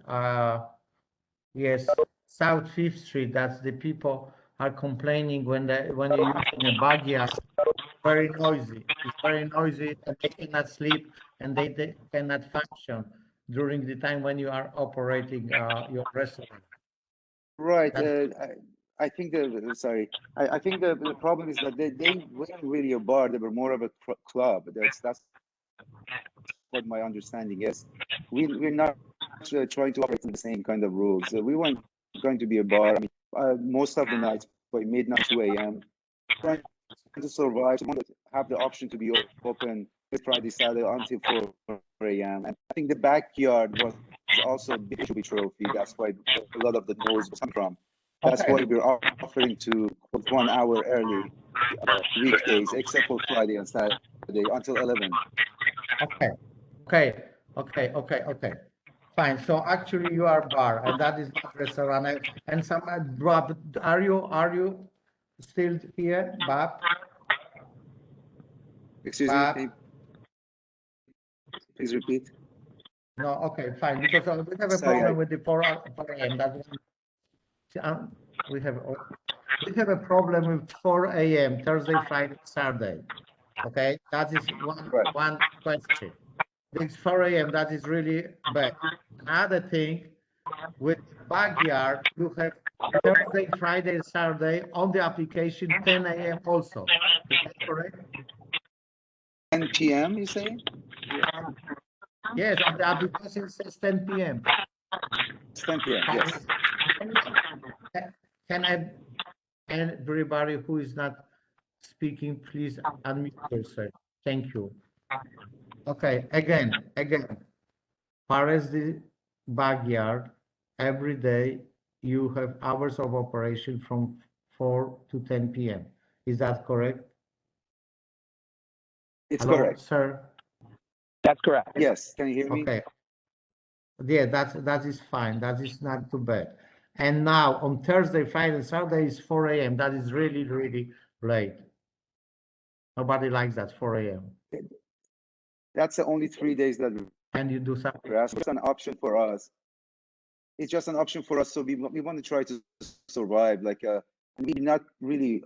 Yes, South 5th Street. That's the people are complaining when you're using a backyard. Very noisy. It's very noisy, and they cannot sleep, and they cannot function during the time when you are operating your restaurant. Right. I think sorry. I think the problem is that they weren't really a bar. They were more of a club. That's what my understanding is. We're not trying to operate in the same kind of rules. We weren't going to be a bar. I mean, most of the nights by midnight, 2 a.m. Trying to survive. We want to have the option to be open Friday, Saturday until 4 a.m. And I think the backyard was also a big issue with Trophy. That's why a lot of the noise was coming from. That's Okay. why we're offering to close 1 hour early weekdays, except for Friday and Saturday until 11. Okay. Fine. So actually, you are bar, and that is not restaurant. And some Bob, are you still here, Bob? Excuse Bob? me. Please repeat. No. Okay. Fine. Because we have a Sorry, problem with the 4 a.m. We have a problem with 4 a.m. Thursday, Friday, Saturday. Okay, that is one question. It's 4 a.m. That is really bad. Another thing, with backyard, you have Thursday, Friday, Saturday on the application 10 a.m. also. Is that correct? 10 p.m. you say? Yes, on the application says 10 p.m. It's 10 p.m. Yes. Can everybody who is not speaking, please unmute yourself. Thank you. Okay, again, far as the backyard, every day you have hours of operation from 4 to 10 p.m. Is that correct? It's Hello, correct. sir? That's correct. Yes. Can you hear me? Okay. Yeah, that is fine. That is not too bad. And now on Thursday, Friday, Saturday is 4 a.m. That is really, really late. Nobody likes that 4 a.m. That's the only 3 days that And you do something. it's just an option for us. It's just an option for us. So we want to try to survive. Like we're not really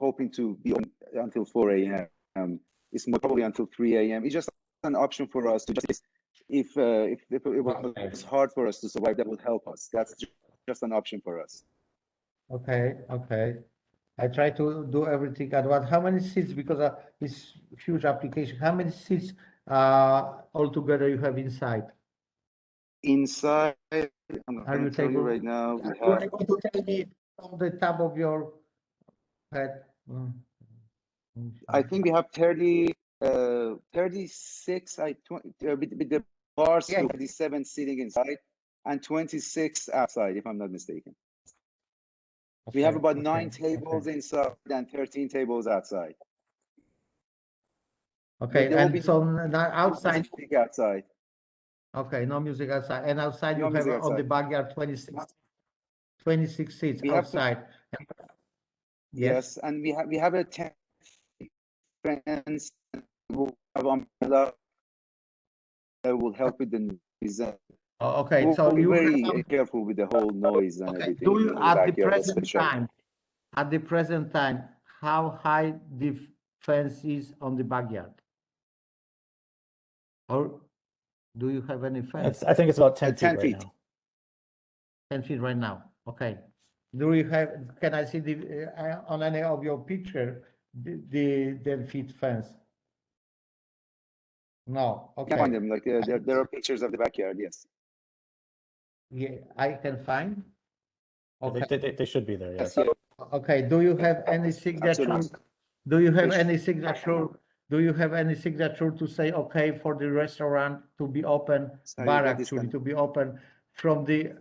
hoping to be on until 4 a.m. It's more probably until 3 a.m. It's just an option for us to just if it was hard for us to survive, that would help us. That's just an option for us. Okay. I try to do everything at once. How many seats? Because it's huge application. How many seats altogether you have inside? Inside, I'm Are going you to tell you able? right now. Are you able to tell me on the top of your head? I think we have 36. With the bars, 37 sitting inside and 26 outside, if I'm not mistaken. We have about 9 tables inside and 13 tables outside. Okay, There will and be so now outside. music outside. Okay, no music outside. And outside No you have music on the outside. backyard 26 seats We have outside. Yes, and we have a tent fence. We'll have umbrella that will help with the noise. Oh, okay, We'll so be you very have, careful with the whole noise and okay. everything Do you in the at the backyard, present especially. time? At the present time, how high the fence is on the backyard? Or do you have any fence? I think it's about 10 feet 10 right feet. now. 10 feet right now. Okay. Do you have, can I see the, on any of your picture, the feet fence? No, You can find okay. them, like there are pictures of the backyard, yes. Yeah, I can find? Okay. They should be there, Yes, yes. yeah, Okay, do you have any signature? absolutely. Do you have They any signature? Do you have any signature to say, okay, for the restaurant to be open, Sorry, bar got actually disconnected. to be open from the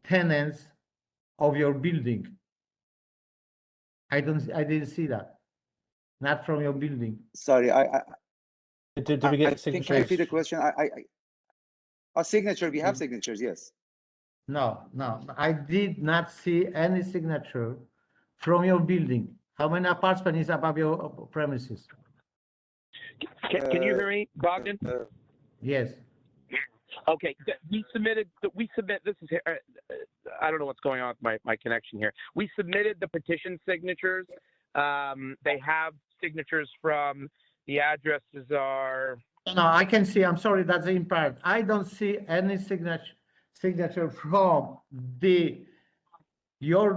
tenants of your building? I didn't see that. Not from your building. Sorry, Did we get can I repeat the signatures? question? A signature, we have Mm. signatures, yes. No, I did not see any signature from your building. How many apartments is above your premises? Can you hear me, Bogdan? Yes. Okay, we submit, this is, I don't know what's going on with my connection here. We submitted the petition signatures. They have signatures from, the addresses are. No, I can see, I'm sorry, that's the part. I don't see any signature from your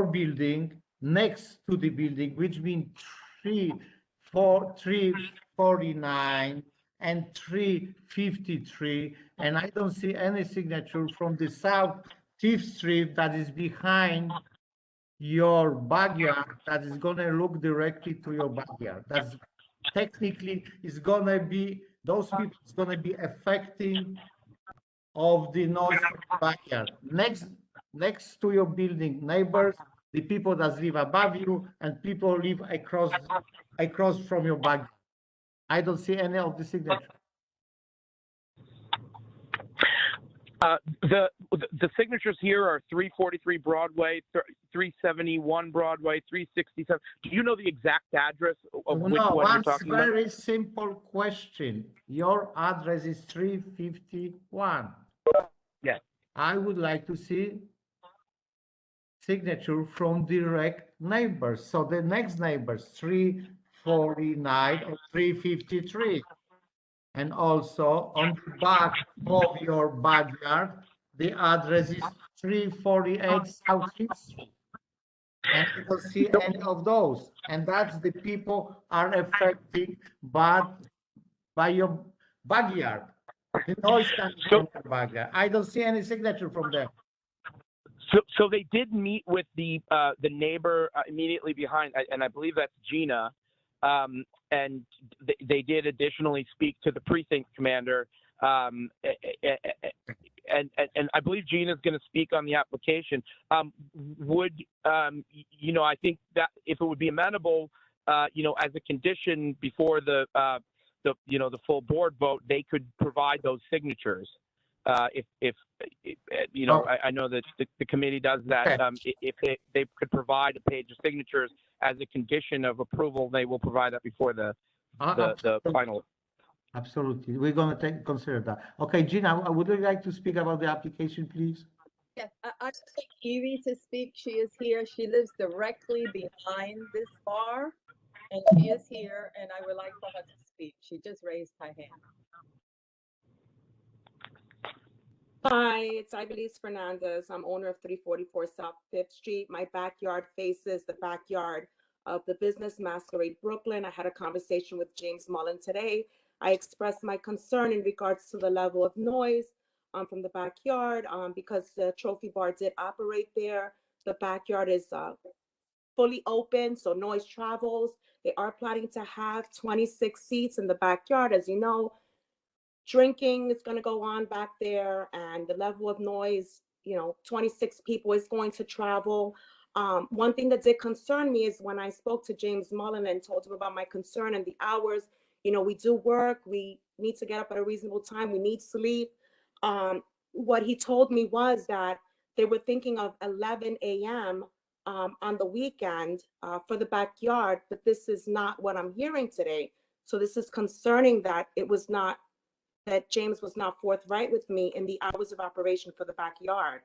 building next to the building, which means 349 and 353, and I don't see any signature from the South 5th Street that is behind your backyard, that is gonna look directly to your backyard. That's technically is gonna be, those people is gonna be affecting of the noise from the backyard. Next to your building, neighbors, the people that live above you, and people live across from your backyard. I don't see any of the signature. The signatures here are 343 Broadway, 371 Broadway, 367. Do you know the exact address of which one you're talking about? Very simple question. Your address is 351. Yes. I would like to see signature from direct neighbors. So the next neighbors, 349 or 353. And also on the back of your backyard, the address is 348 South 5th Street. And you don't see any of those. And that's the people are affected by your backyard. The noise comes from your backyard. I don't see any signature from them. So they did meet with the neighbor immediately behind, and I believe that's Gina, and they did additionally speak to the precinct commander, and I believe Gina is going to speak on the application. I think that if it would be amenable, as a condition before the full board vote, they could provide those signatures. If I know that the committee does that. If they could provide a page of signatures as a condition of approval, they will provide that before the final. Absolutely, we're going to consider that. Okay, Gina, would you like to speak about the application, please? Yes, I'd like Evie to speak. She is here. She lives directly behind this bar, and she is here, and I would like for her to speak. She just raised her hand. Hi, it's Ibelis Fernandez. I'm owner of 344 South 5th Street. My backyard faces the backyard of the Business Masquerade Brooklyn. I had a conversation with James Mullen today. I expressed my concern in regards to the level of noise from the backyard because the trophy bar did operate there. The backyard is fully open, so noise travels. They are planning to have 26 seats in the backyard. As you know, drinking is going to go on back there, and the level of noise, 26 people is going to travel. One thing that did concern me is when I spoke to James Mullen and told him about my concern and the hours. We do work, we need to get up at a reasonable time, we need sleep. What he told me was that they were thinking of 11 a.m. On the weekend for the backyard, but this is not what I'm hearing today. So this is concerning that that James was not forthright with me in the hours of operation for the backyard.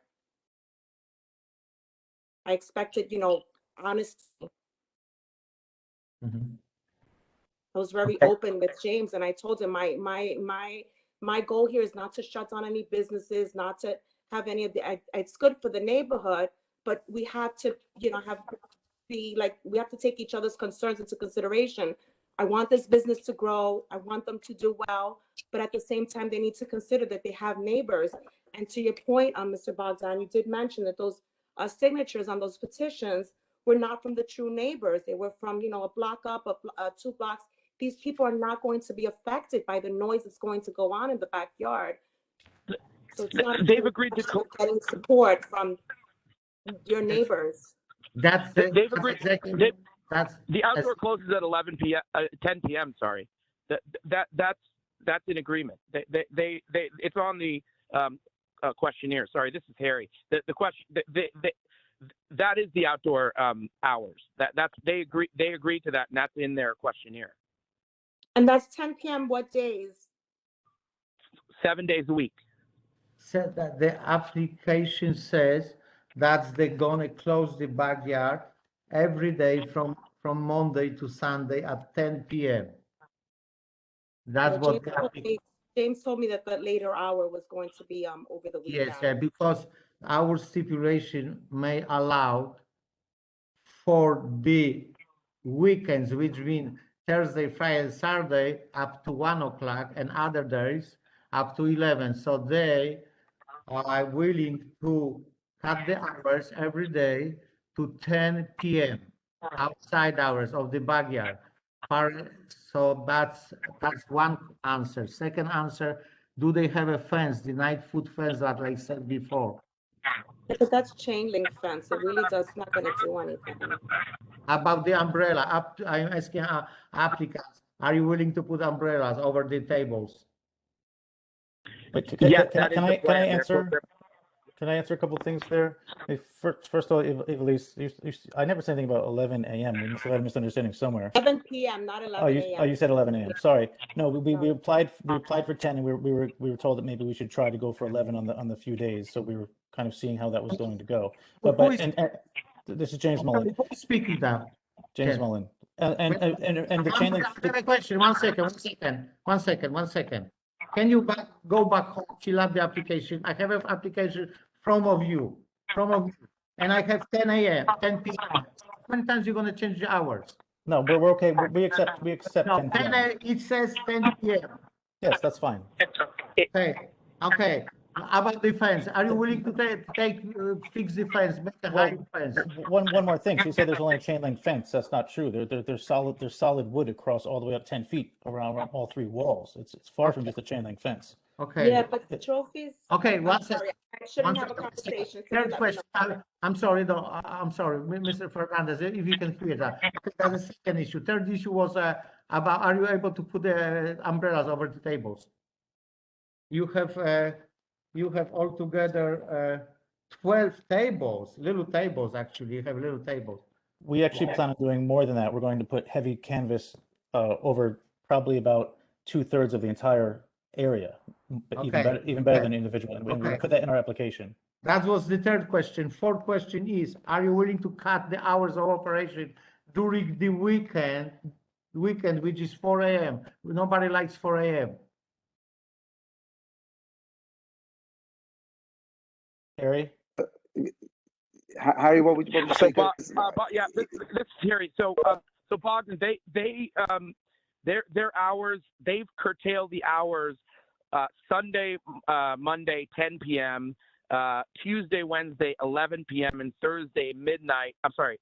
I expected, honesty. Mm-hmm. I was very open with James, and I told him my goal here is not to shut down any businesses, not to have any of the, it's good for the neighborhood, but we have to, you know, we have to take each other's concerns into consideration. I want this business to grow. I want them to do well, but at the same time, they need to consider that they have neighbors. And to your point, Mr. Bogdan, you did mention that those signatures on those petitions were not from the true neighbors. They were from, you know, a block up, 2 blocks. These people are not going to be affected by the noise that's going to go on in the backyard. So it's not They've agreed to getting support from your neighbors. That's they've agreed. exactly. That's the outdoor closes at 11 p.m. 10 p.m. Sorry, that's in agreement. They it's on the questionnaire. Sorry, this is Harry. The question that is the outdoor hours. That's they agree to that, and that's in their questionnaire. And that's 10 p.m. what days? 7 days a week. Said that the application says that they're gonna close the backyard every day from Monday to Sunday at 10 p.m. That's what James told me that the later hour was going to be over the weekend. Yes, because our stipulation may allow for the weekends, which mean Thursday, Friday, Saturday up to 1 o'clock and other days up to 11. So they are willing to cut the hours every day to 10 p.m. outside hours of the backyard. So that's one answer. Second answer, do they have a fence, the night food fence that I said before? But that's chain link fence. It really does not going to do anything. About the umbrella, I'm asking applicants, are you willing to put umbrellas over the tables? Can I answer? Can I answer a couple of things there? First of all, Ivelisse, I never said anything about 11 a.m. We must have had a misunderstanding somewhere. 11 p.m., not 11 a.m. You said 11 a.m. Sorry. No, we applied for 10, and we were told that maybe we should try to go for 11 on the few days. So we were kind of seeing how that was going to go. But this is James Mullen. Who's speaking now? James Mullen. And the chain link. I have a question. One second. Can you go back home, fill up the application? I have an application from you, and I have 10 a.m., 10 p.m. How many times are you going to change the hours? No, we're okay. We accept No, 10 p.m. It says 10 p.m. Yes, that's fine. Okay. About the fence, are you willing to fix the fence, make a high fence? One more thing. She said there's only a chain link fence. That's not true. There's solid wood across all the way up 10 feet around all 3 walls. It's far from just a chain link fence. Okay. Yeah, but the trophies. Okay, I shouldn't have a conversation. Third question. I'm sorry, Mr. Fernandez, if you can hear that. That's the second issue. Third issue was about, are you able to put the umbrellas over the tables? You have altogether 12 tables, little tables, actually. You have little tables. We actually plan on doing more than that. We're going to put heavy canvas over probably about 2/3 of the entire area, even better than individual. And we put that in our application. That was the third question. Fourth question is, are you willing to cut the hours of operation during the weekend, which is 4 a.m.? Nobody likes 4 a.m. Harry? Harry, what would you say? Yeah, this is Harry. So Bogdan, their hours, they've curtailed the hours Sunday, Monday, 10 p.m., Tuesday, Wednesday, 11 p.m., and Thursday, midnight. I'm sorry,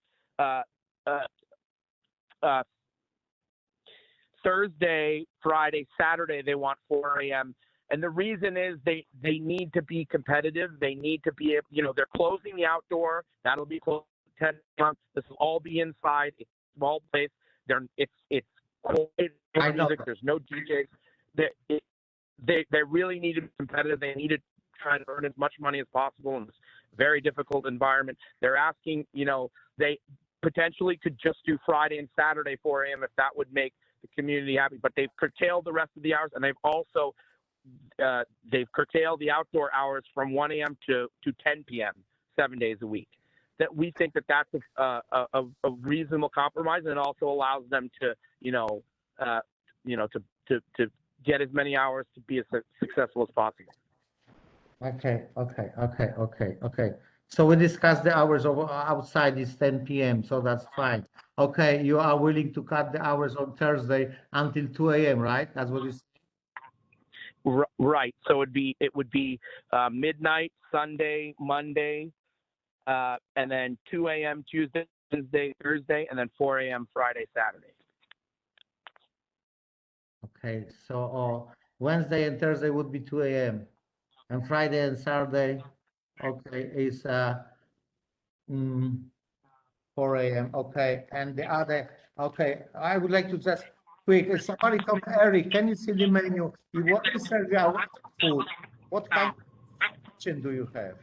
Thursday, Friday, Saturday, they want 4 a.m. And the reason is they need to be competitive. They need to be able, they're closing the outdoor. That'll be closed 10 months. This will all be inside. It's a small place. It's quiet music. There's no DJs. They really need to be competitive. They need to try to earn as much money as possible in this very difficult environment. They're asking, they potentially could just do Friday and Saturday 4 a.m. if that would make the community happy. But they've curtailed the rest of the hours, and they've also they've curtailed the outdoor hours from 1 a.m. to 10 p.m. 7 days a week. That we think that's a reasonable compromise, and it also allows them to to get as many hours to be as successful as possible. Okay, okay, okay, okay, okay. So we discussed the hours of outside is 10 p.m., so that's fine. Okay, you are willing to cut the hours on Thursday until 2 a.m., right? That's what you said? Right. So it would be midnight Sunday, Monday, and then 2 a.m. Tuesday, Wednesday, Thursday, and then 4 a.m. Friday, Saturday. Okay, so Wednesday and Thursday would be 2 a.m. and Friday and Saturday, okay, is 4 a.m. Okay, and the other, okay, I would like to just quick, if somebody come, Eric, can you see the menu? What is served? What food? What kind of kitchen do you have?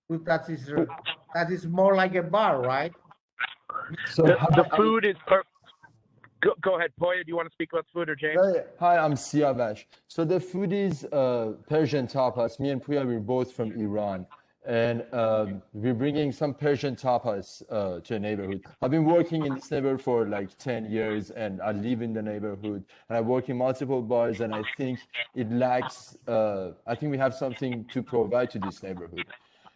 Food that is more like a bar, right? So The food is go ahead, Poya. Do you want to speak about food or James? Hi, I'm Siavash. So the food is Persian tapas. Me and Puya, we're both from Iran. And we're bringing some Persian tapas to a neighborhood. I've been working in this neighborhood for like 10 years, and I live in the neighborhood. And I work in multiple bars, and I think it lacks, I think we have something to provide to this neighborhood.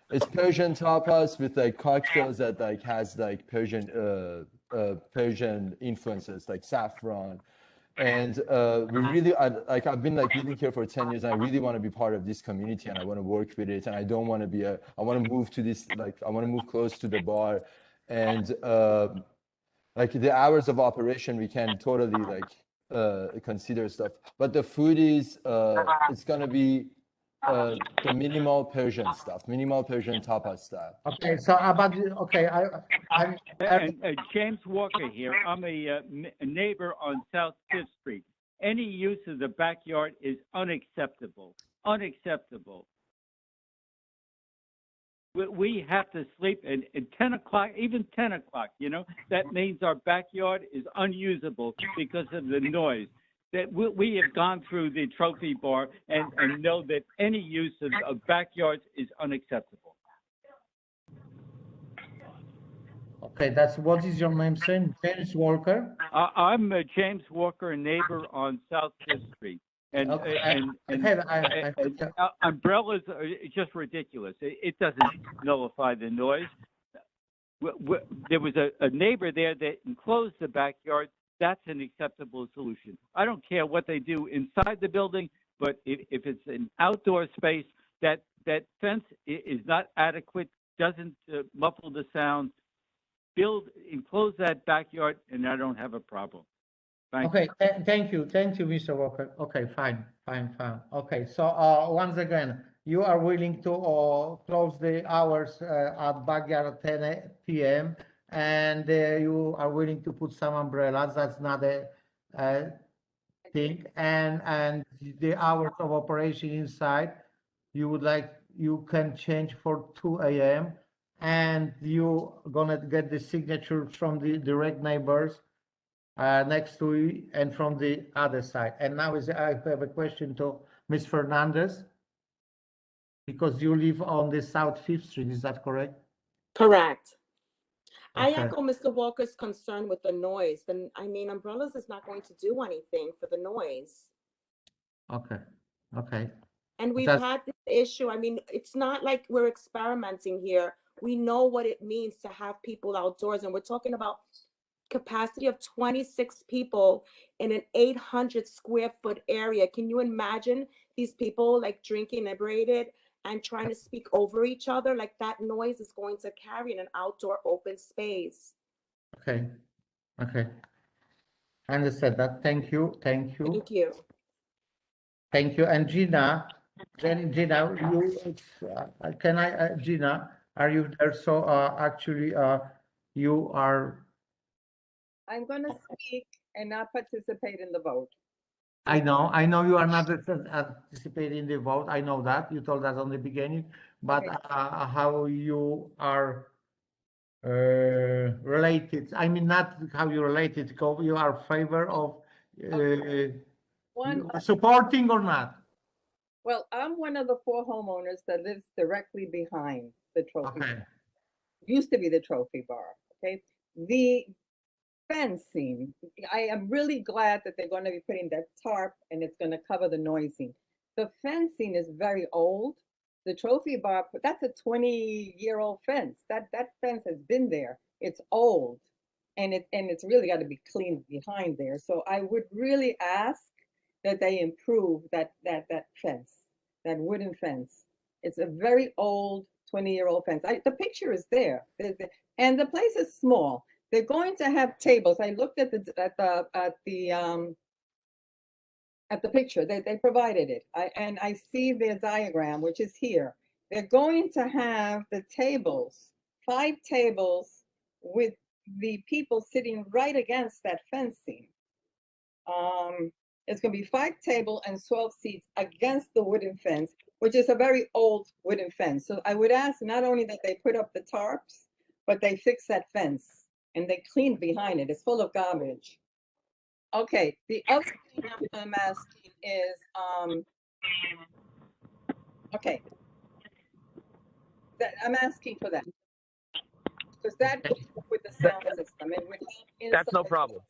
It's Persian tapas with like cocktails that like has like Persian influences like saffron, and we really I've been like living here for 10 years, and I really want to be part of this community, and I want to work with it, and I don't want to be I want to move to this, like I want to move close to the bar, and like the hours of operation we can totally like consider stuff, but the food is it's gonna be the minimal Persian stuff, minimal Persian tapas stuff. Okay, so about okay, I'm James Walker here. I'm a neighbor on South Fifth Street. Any use of the backyard is unacceptable. Unacceptable. We have to sleep at 10 o'clock, even 10 o'clock, you know. That means our backyard is unusable because of the noise. That we have gone through the trophy bar and know that any use of backyards is unacceptable. okay. That's what is your name, sir? James Walker. I'm James Walker, a neighbor on South Fifth Street, and umbrellas are just ridiculous. It doesn't nullify the noise. There was a neighbor there that enclosed the backyard. That's an acceptable solution. I don't care what they do inside the building, but if it's an outdoor space, that fence is not adequate, doesn't muffle the sound. Enclose that backyard, and I don't have a problem. Thank you. Thank you, Mr. Walker. Okay, fine. Okay, so once again, you are willing to close the hours at backyard at 10 p.m. and you are willing to put some umbrellas. That's not a thing. And the hours of operation inside, you can change for 2 a.m. and you gonna get the signature from the direct neighbors next to you and from the other side. And now I have a question to Ms. Fernandez, because you live on the South Fifth Street, is that correct? Correct. Okay. I echo Mr. Walker's concern with the noise. I mean, umbrellas is not going to do anything for the noise. Okay. And we've had this issue. I mean, it's not like we're experimenting here. We know what it means to have people outdoors, and we're talking about capacity of 26 people in an 800 square foot area. Can you imagine these people like drinking inebriated and trying to speak over each other? Like that noise is going to carry in an outdoor open space. Okay. I understand that. Thank you. Thank you. And Gina, Gina, are you there? So actually, you are. I'm going to speak and not participate in the vote. I know you are not participating in the vote. I know that. You told us on the beginning, but how you are related, I mean, not how you related, you are favor of supporting or not? Well, I'm one of the 4 homeowners that lives directly behind the trophy bar. Used to be the trophy bar, okay? The fencing, I am really glad that they're going to be putting that tarp and it's going to cover the noising. The fencing is very old. the trophy bar, that's a 20-year-old fence. That fence has been there. It's old, and it's really got to be cleaned behind there. So I would really ask that they improve that fence, that wooden fence. It's a very old 20-year-old fence. The picture is there, and the place is small. They're going to have tables. I looked at the picture. They provided it. And I see their diagram, which is here. They're going to have the tables, 5 tables with the people sitting right against that fencing. It's going to be 5 tables and 12 seats against the wooden fence, which is a very old wooden fence. So I would ask not only that they put up the tarps, but they fix that fence and they clean behind it. It's full of garbage. Okay, the other thing I'm asking is, okay, I'm asking for that. Because that goes with the sound system. It would help. That's no problem.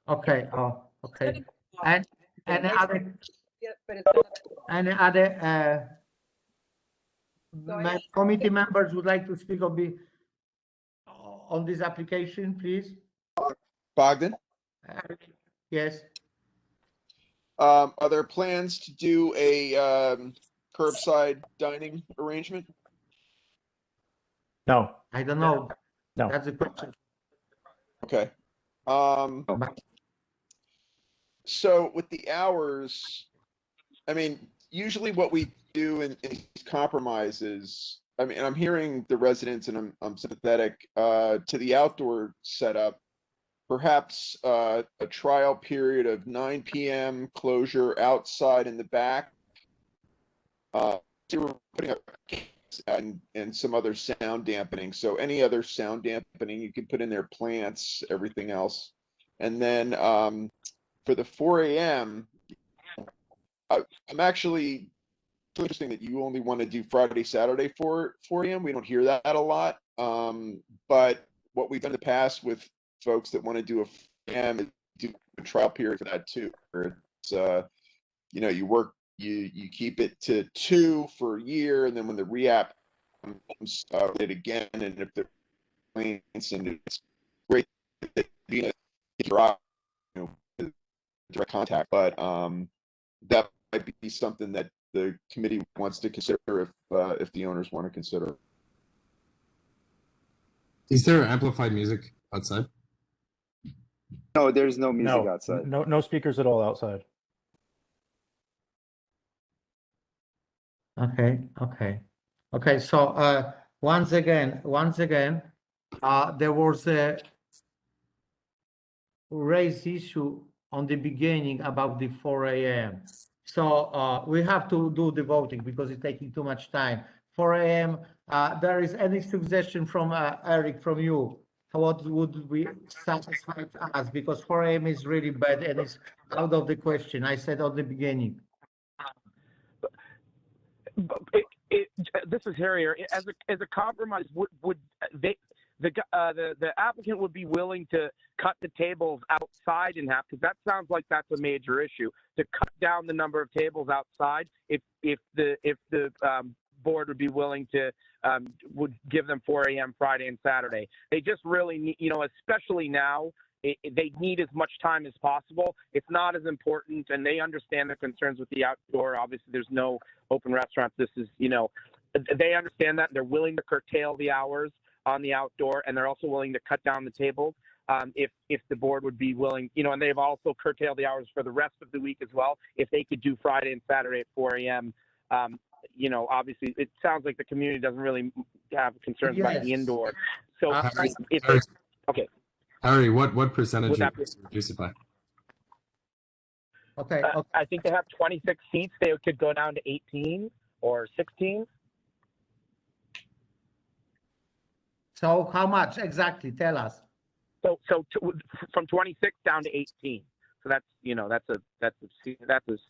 Okay, okay. And any other committee members would like to speak on this application, please? Bogdan? Yes. Are there plans to do a curbside dining arrangement? No. I don't know. No. That's a question. Okay. So with the hours, I mean, usually what we do in compromises, I mean, I'm hearing the residents and I'm sympathetic to the outdoor setup. Perhaps a trial period of 9 p.m. closure outside in the back. We're putting up and some other sound dampening. So any other sound dampening, you can put in their plants, everything else. And then for the 4 a.m., I'm actually interesting that you only want to do Friday, Saturday 4 a.m. We don't hear that a lot. But what we've done in the past with folks that want to do a 4 a.m. is do a trial period for that too. Where it's you know, you keep it to 2 for a year, and then when the re-app comes it again, and if the plants and it's great that you know, direct contact, but that might be something that the committee wants to consider if the owners want to consider. Is there amplified music outside? No, there's no music outside. No speakers at all outside. Okay. So once again, there was a raised issue on the beginning about the 4 a.m. So we have to do the voting because it's taking too much time. 4 a.m. There is any suggestion from Eric, from you? What would we satisfy us? Because 4 a.m. is really bad and it's out of the question. I said at the beginning. This is Harrier. As a compromise, would they, the applicant would be willing to cut the tables outside in half? Because that sounds like that's a major issue. To cut down the number of tables outside, if the board would be willing to would give them 4 a.m. Friday and Saturday. They just really need, you know, especially now. They need as much time as possible. It's not as important, and they understand the concerns with the outdoor. Obviously, there's no open restaurants. This is, you know, they understand that. They're willing to curtail the hours on the outdoor, and they're also willing to cut down the tables if the board would be willing, you know, and they've also curtailed the hours for the rest of the week as well. If they could do Friday and Saturday at 4 a.m., you know, obviously, it sounds like the community doesn't really have concerns about the indoor. So, okay. Harry, what percentage would you reduce it by? Okay. I think they have 26 seats. They could go down to 18 or 16. So how much exactly? Tell us. So from 26 down to 18. So that's, you know, that's a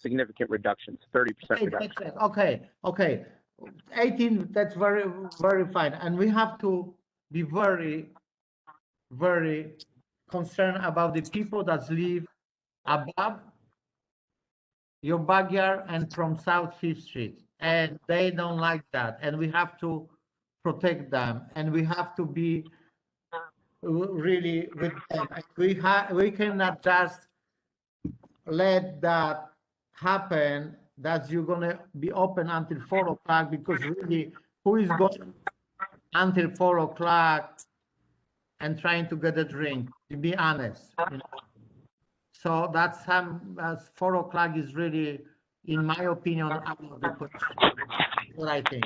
significant reduction. It's 30% reduction. Okay. 18. That's very, very fine. And we have to be very, very concerned about the people that live above your backyard and from South Fifth Street, and they don't like that, and we have to protect them, and we have to be really with them. We cannot just let that happen, that you're gonna be open until 4 o'clock, because really, who is going until 4 o'clock and trying to get a drink, to be honest, you know? So that's 4 o'clock is really, in my opinion, out of the question. What I think.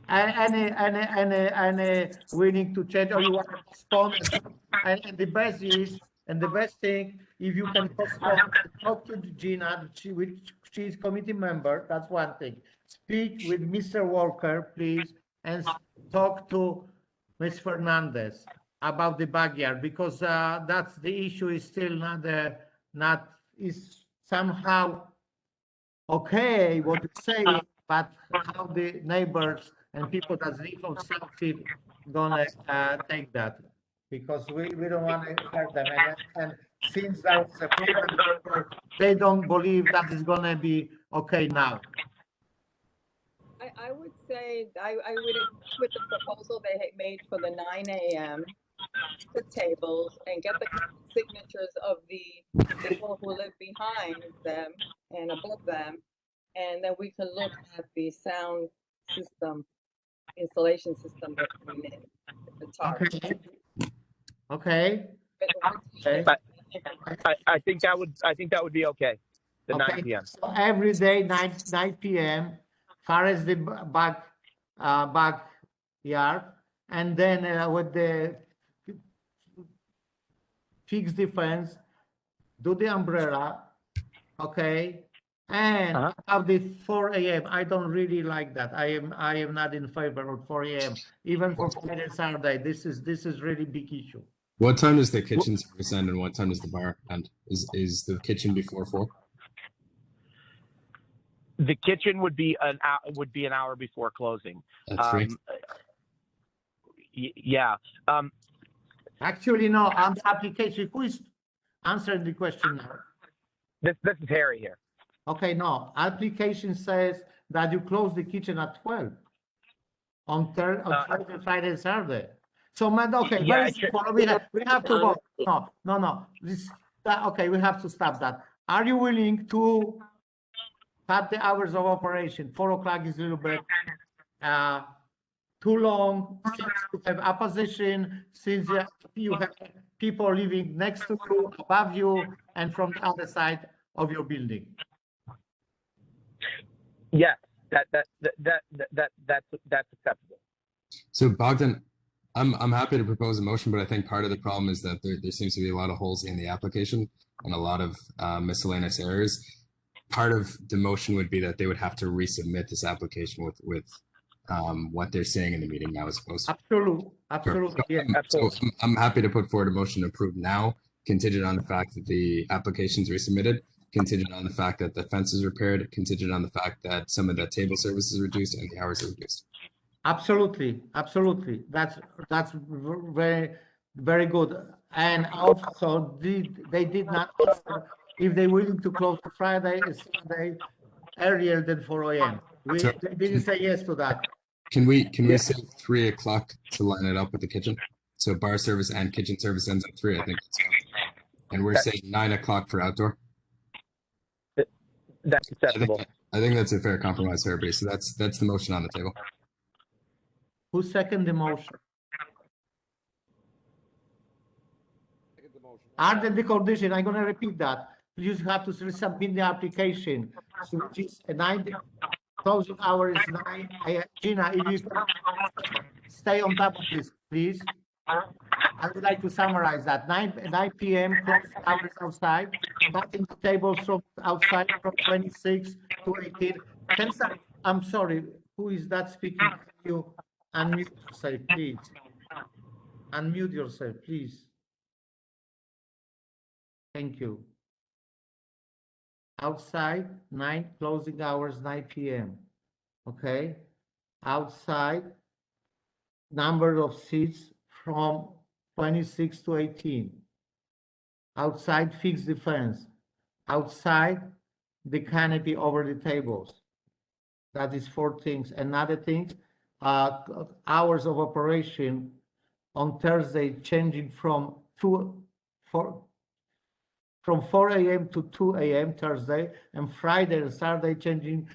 Any willing to change, or you want to postpone? And the best is, and the best thing, if you can postpone, talk to Gina, she's committee member. That's one thing. Speak with Mr. Walker, please, and talk to Ms. Fernandez about the backyard, because that's the issue. Is still not is somehow okay what you say, but how the neighbors and people that live on South Fifth gonna take that, because we don't want to hurt them. And since there was a problem, they don't believe that is gonna be okay now. I would say I would with the proposal they had made for the 9 a.m. the tables and get the signatures of the people who live behind them and above them, and then we can look at the sound system installation system that we need. Okay. I think that would be okay. The 9 p.m. So every day 9 p.m. far as the backyard, and then with the fix the fence, do the umbrella, okay, and about the 4 a.m. I don't really like that. I am not in favor of 4 a.m. even for Friday and Saturday. This is really big issue. What time does the kitchen service end, and what time does the bar end? Is the kitchen before 4? The kitchen would be an hour before closing. At 3. Yeah. Actually, no. On the application, who is answering the question now? This is Harry here. Okay, no. Application says that you close the kitchen at 12 on Thursday, Friday, and Saturday. So, man, okay, Yeah, very simple. We have to go. No. Okay, we have to stop that. Are you willing to cut the hours of operation? 4 o'clock is a little bit too long, since you have opposition, since you have people living next to you, above you, and from the other side of your building. Yes, that's acceptable. So Bogdan, I'm happy to propose a motion, but I think part of the problem is that there seems to be a lot of holes in the application and a lot of miscellaneous errors. Part of the motion would be that they would have to resubmit this application with what they're saying in the meeting now as opposed to. Absolutely. Yeah. So I'm happy to put forward a motion to approve now, contingent on the fact that the application's resubmitted, contingent on the fact that the fence is repaired, contingent on the fact that some of the table service is reduced and the hours are reduced. Absolutely. That's very, very good. And also, they did not answer if they're willing to close on Friday and Saturday earlier than 4 a.m. They didn't say yes to that. Can we say 3 o'clock to line it up with the kitchen? So bar service and kitchen service ends at 3, I think. And we're saying 9 o'clock for outdoor. That's acceptable. I think that's a fair compromise for everybody. So that's the motion on the table. Who seconded the motion? Under the condition, I'm going to repeat that. You have to resubmit the application, which is 9. Closing hour is 9. Gina, if you stay on top of this, please. I would like to summarize that. 9 p.m. closing hours outside, cutting the tables from outside from 26 to 18. I'm sorry, who is that speaking? Can you unmute yourself, please? Unmute yourself, please. Thank you. Outside, 9, closing hours, 9 p.m. Okay. Outside, number of seats from 26 to 18. Outside, fix the fence. Outside, the canopy over the tables. That is 4 things. Another thing, hours of operation on Thursday changing from 4 a.m. to 2 a.m. Thursday, and Friday and Saturday changing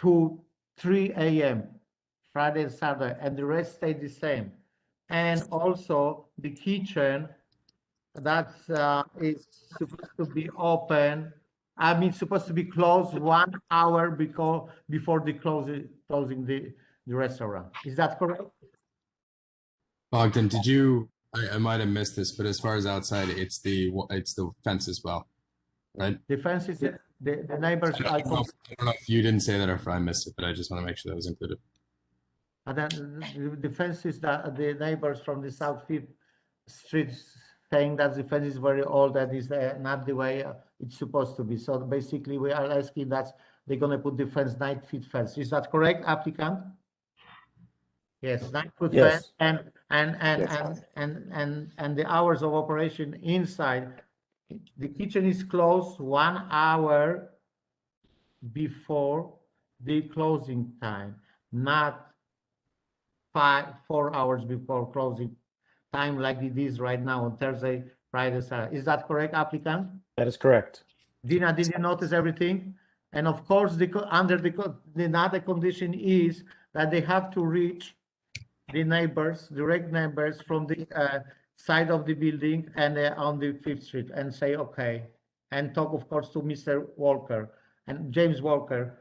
to 3 a.m. Friday and Saturday, and the rest stay the same. And also the kitchen that is supposed to be open. I mean, supposed to be closed 1 hour before the closing the restaurant. Is that correct? Bogdan, I might have missed this, but as far as outside, it's the fence as well, right? The fence is the neighbors. I don't know if you didn't say that or if I missed it, but I just want to make sure that was included. And then the fence is that the neighbors from the South Fifth Street saying that the fence is very old, that is not the way it's supposed to be. So basically, we are asking that they're going to put the fence 9-foot fence. Is that correct, applicant? Yes, 9-foot fence, and the hours of operation inside. The kitchen is closed 1 hour before the closing time, not 4 hours before closing time like it is right now on Thursday, Friday, Saturday. Is that correct, applicant? That is correct. Dina, did you notice everything? And of course, another condition is that they have to reach the neighbors, direct neighbors from the side of the building and on the 5th Street and say, okay, and talk, of course, to Mr. Walker and James Walker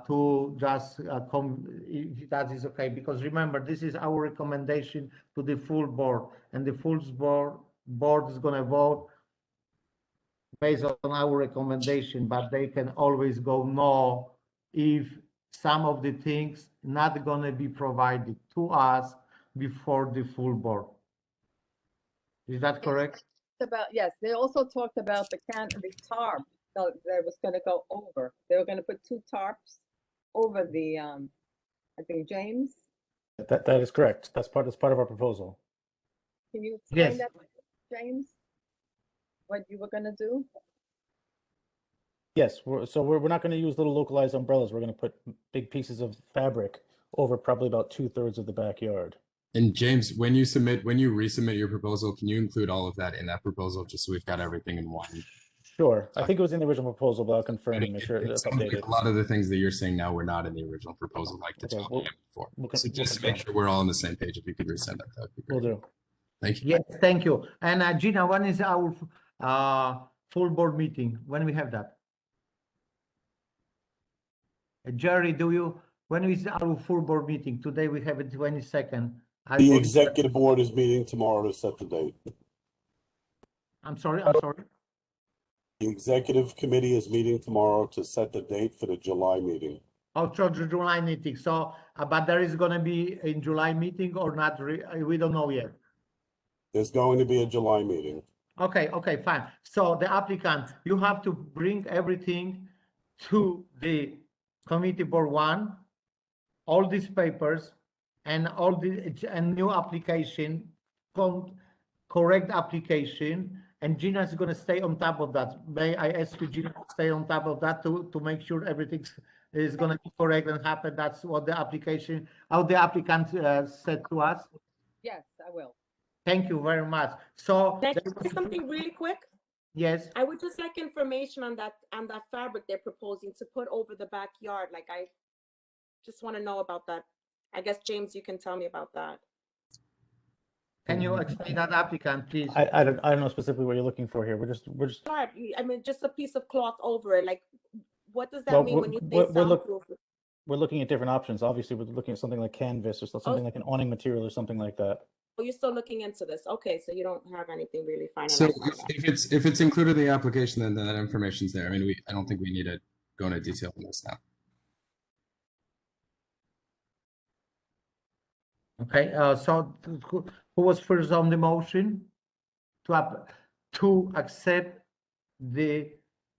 to just come, if that is okay. Because remember, this is our recommendation to the full board, and the full board is going to vote based on our recommendation, but they can always go no if some of the things not going to be provided to us before the full board. Is that correct? Yes, they also talked about the tarp that was going to go over. They were going to put 2 tarps over the, I think, James? That is correct. That's part of our proposal. Can you explain that, James? What you were going to do? Yes, we're not going to use little localized umbrellas. We're going to put big pieces of fabric over probably about 2/3 of the backyard. And James, when you resubmit your proposal, can you include all of that in that proposal, just so we've got everything in one? Sure. I think it was in the original proposal, but I'll confirm and make sure it's updated. A lot of the things that you're saying now were not in the original proposal, like the 12 a.m. before. So just to make sure we're all on the same page, if you could resend that, that'd be great. Will do. Thank you. Yes, thank you. And Gina, when is our full board meeting? When we have that? Jerry, when is our full board meeting? Today we have it 22nd. The executive board is meeting tomorrow to set the date. I'm sorry. The executive committee is meeting tomorrow to set the date for the July meeting. Oh, so the July meeting. So, but there is going to be a July meeting or not? We don't know yet. There's going to be a July meeting. Okay, fine. So the applicant, you have to bring everything to the committee board 1, all these papers and new application, correct application, and Gina is going to stay on top of that. May I ask you, Gina, to stay on top of that to make sure everything is going to be correct and happen? That's what the applicant said to us. Yes, I will. Thank you very much. So can I say something really quick? Yes. I would just like information on that fabric they're proposing to put over the backyard. Like, I just want to know about that. I guess, James, you can tell me about that. Can you explain that, applicant, please? I don't know specifically what you're looking for here. We're just. I mean, just a piece of cloth over it. Like, what does that mean when you say soundproof? We're looking at different options. Obviously, we're looking at something like canvas or something like an awning material or something like that. Oh, you're still looking into this. Okay, so you don't have anything really finalized. So if it's included in the application, then that information's there. I mean, I don't think we need to go into detail on this now. Okay, so who was first on the motion to accept the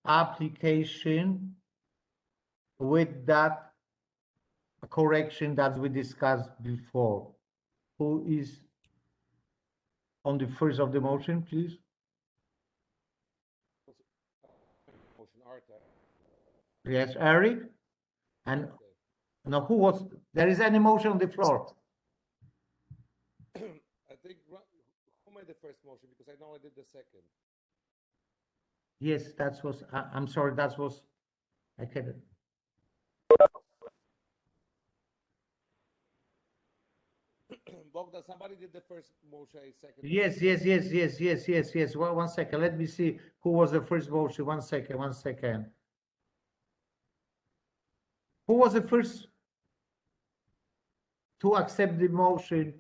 application with that correction that we discussed before? Who is on the first of the motion, please? Motion Arthur. Yes, Eric. And no, who was, there is any motion on the floor? I think, who made the first motion? Because I know I did the second. Yes, that was, I'm sorry, that was, I can't. Bogdan, somebody did the first motion, I second. Yes. One second, let me see who was the first motion. One second. Who was the first to accept the motion?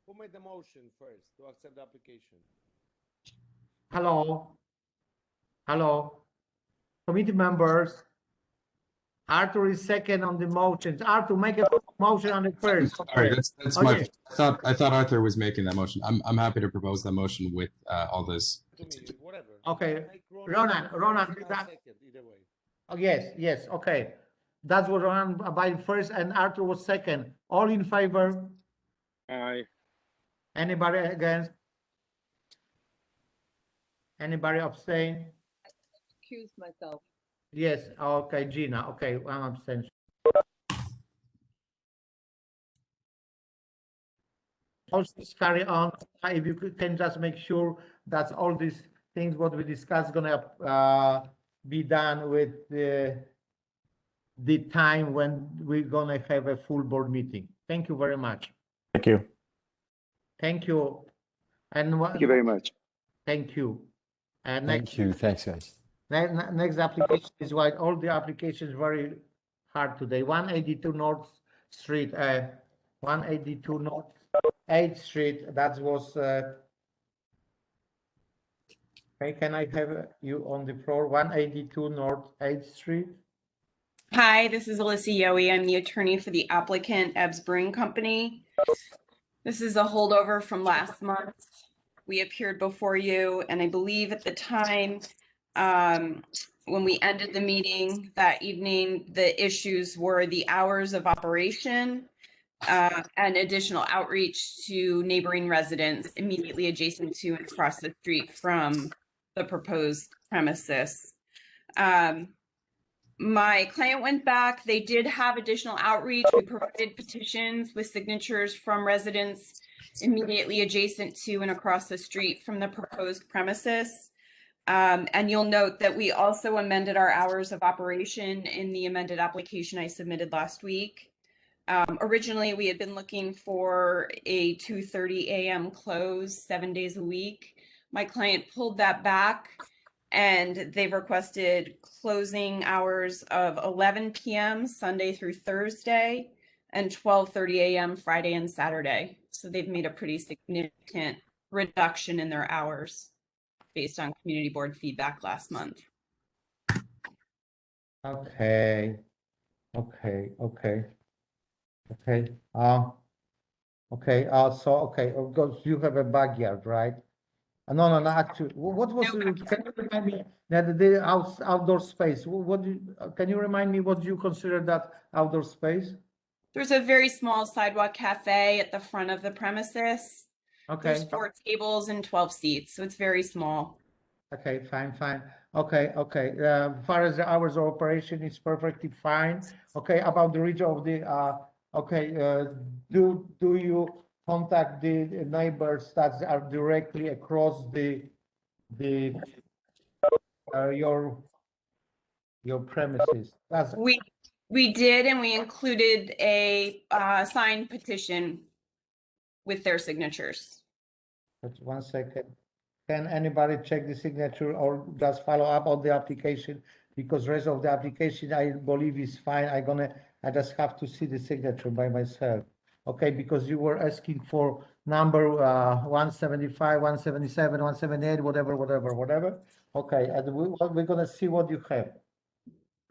Who made the motion first to accept the application? Hello? Committee members. Arthur is second on the motions. Arthur, make a motion on the first. Sorry, that's Oh, my. yeah. I thought Arthur was making that motion. I'm happy to propose that motion with all this. Whatever. Okay, Ronan, that, either way. oh, yes, okay. That's what Ronan by first and Arthur was second. All in favor? Aye. Anybody against? Anybody abstain? Excuse myself. Yes, okay, Gina, okay, one abstention. Also, carry on. If you can just make sure that all these things what we discussed gonna be done with the time when we're gonna have a full board meeting. Thank you very much. Thank you. Thank you. And Thank you very much. Thank you. And Thank you. Thanks, guys. next application is why all the applications very hard today. 182 North Street, 182 North 8th Street. That was. Okay, can I have you on the floor? 182 North 8th Street. Hi, this is Alyssa Yowie. I'm the attorney for the applicant, Ebbs Brewing Company. This is a holdover from last month. We appeared before you, and I believe at the time when we ended the meeting that evening, the issues were the hours of operation and additional outreach to neighboring residents immediately adjacent to and across the street from the proposed premises. My client went back. They did have additional outreach. We provided petitions with signatures from residents immediately adjacent to and across the street from the proposed premises. And you'll note that we also amended our hours of operation in the amended application I submitted last week. Originally, we had been looking for a 2:30 a.m. close 7 days a week. My client pulled that back, and they've requested closing hours of 11 p.m. Sunday through Thursday and 12:30 a.m. Friday and Saturday. So they've made a pretty significant reduction in their hours based on community board feedback last month. Okay. Because you have a backyard, right? No, actually, what was it? Can you remind me that the outdoor space? Can you remind me what you consider that outdoor space? There's a very small sidewalk cafe at the front of the premises. Okay. There's 4 tables and 12 seats, so it's very small. Okay, fine. Okay. As far as the hours of operation is perfectly fine. Okay, about the region of the do you contact the neighbors that are directly across your premises? We did, and we included a signed petition with their signatures. Just 1 second. Can anybody check the signature or just follow up on the application? Because rest of the application, I believe is fine. I just have to see the signature by myself. Okay, because you were asking for number 175, 177, 178, whatever. Okay, and we're gonna see what you have.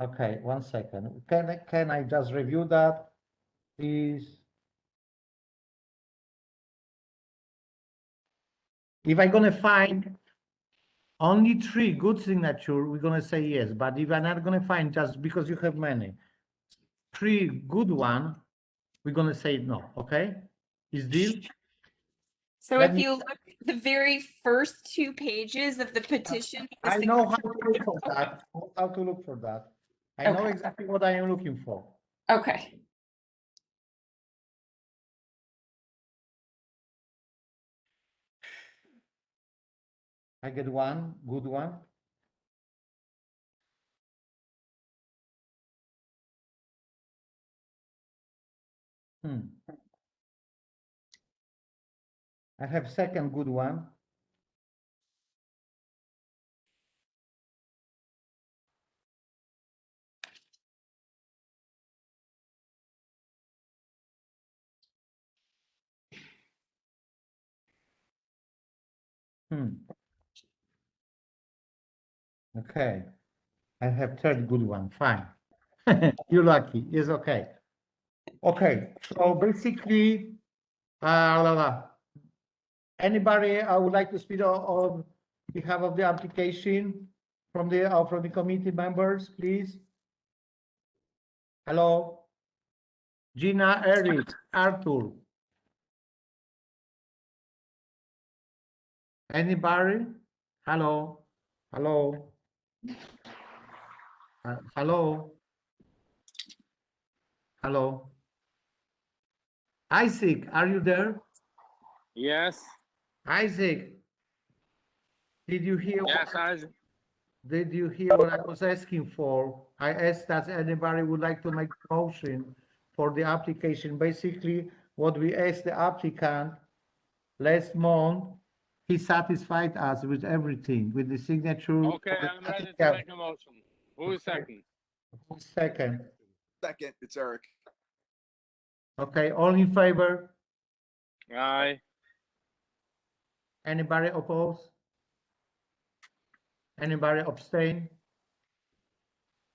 Okay, 1 second. Can I just review that, please? If I'm gonna find only 3 good signature, we're gonna say yes. But if I'm not gonna find, just because you have many, 3 good one, we're gonna say no. Okay. Is deal? So Let if me- you look at the very first 2 pages of the petition. the I know how signature- to look for that. I know how to look for that. I know Okay. exactly what I am looking for. Okay. I get one, good one. I have second good one. Okay. I have third good one. Fine. You're lucky. It's okay. Okay. So basically, anybody would like to speak on behalf of the application from the committee members, please? Hello? Gina, Eric, Arthur. Anybody? Hello? Hello? Hello? Hello? Isaac, are you there? Yes. Isaac, did you hear? Yes, Isaac. Did you hear what I was asking for? I asked that anybody would like to make a motion for the application. Basically, what we asked the applicant last month, he satisfied us with everything, with the signature. Okay, I'm ready to make a motion. Who is second? Who's second? Second, it's Eric. Okay, all in favor? Aye. Anybody oppose? Anybody abstain?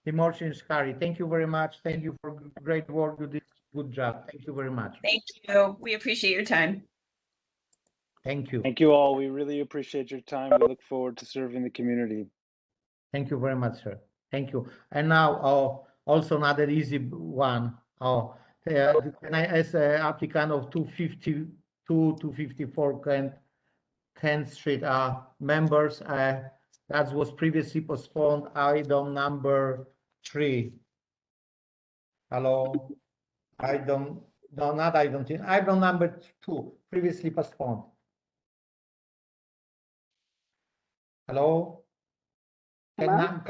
The motion is carried. Thank you very much. Thank you for great work. You did a good job. Thank you very much. Thank you. We appreciate your time. Thank you. Thank you all. We really appreciate your time. We look forward to serving the community. Thank you very much, sir. Thank you. And now, also another easy one. Can I ask applicant of 252, 254 Kent Street members? That was previously postponed. Item number 3. Hello. Item number 2, previously postponed. Hello. Hello?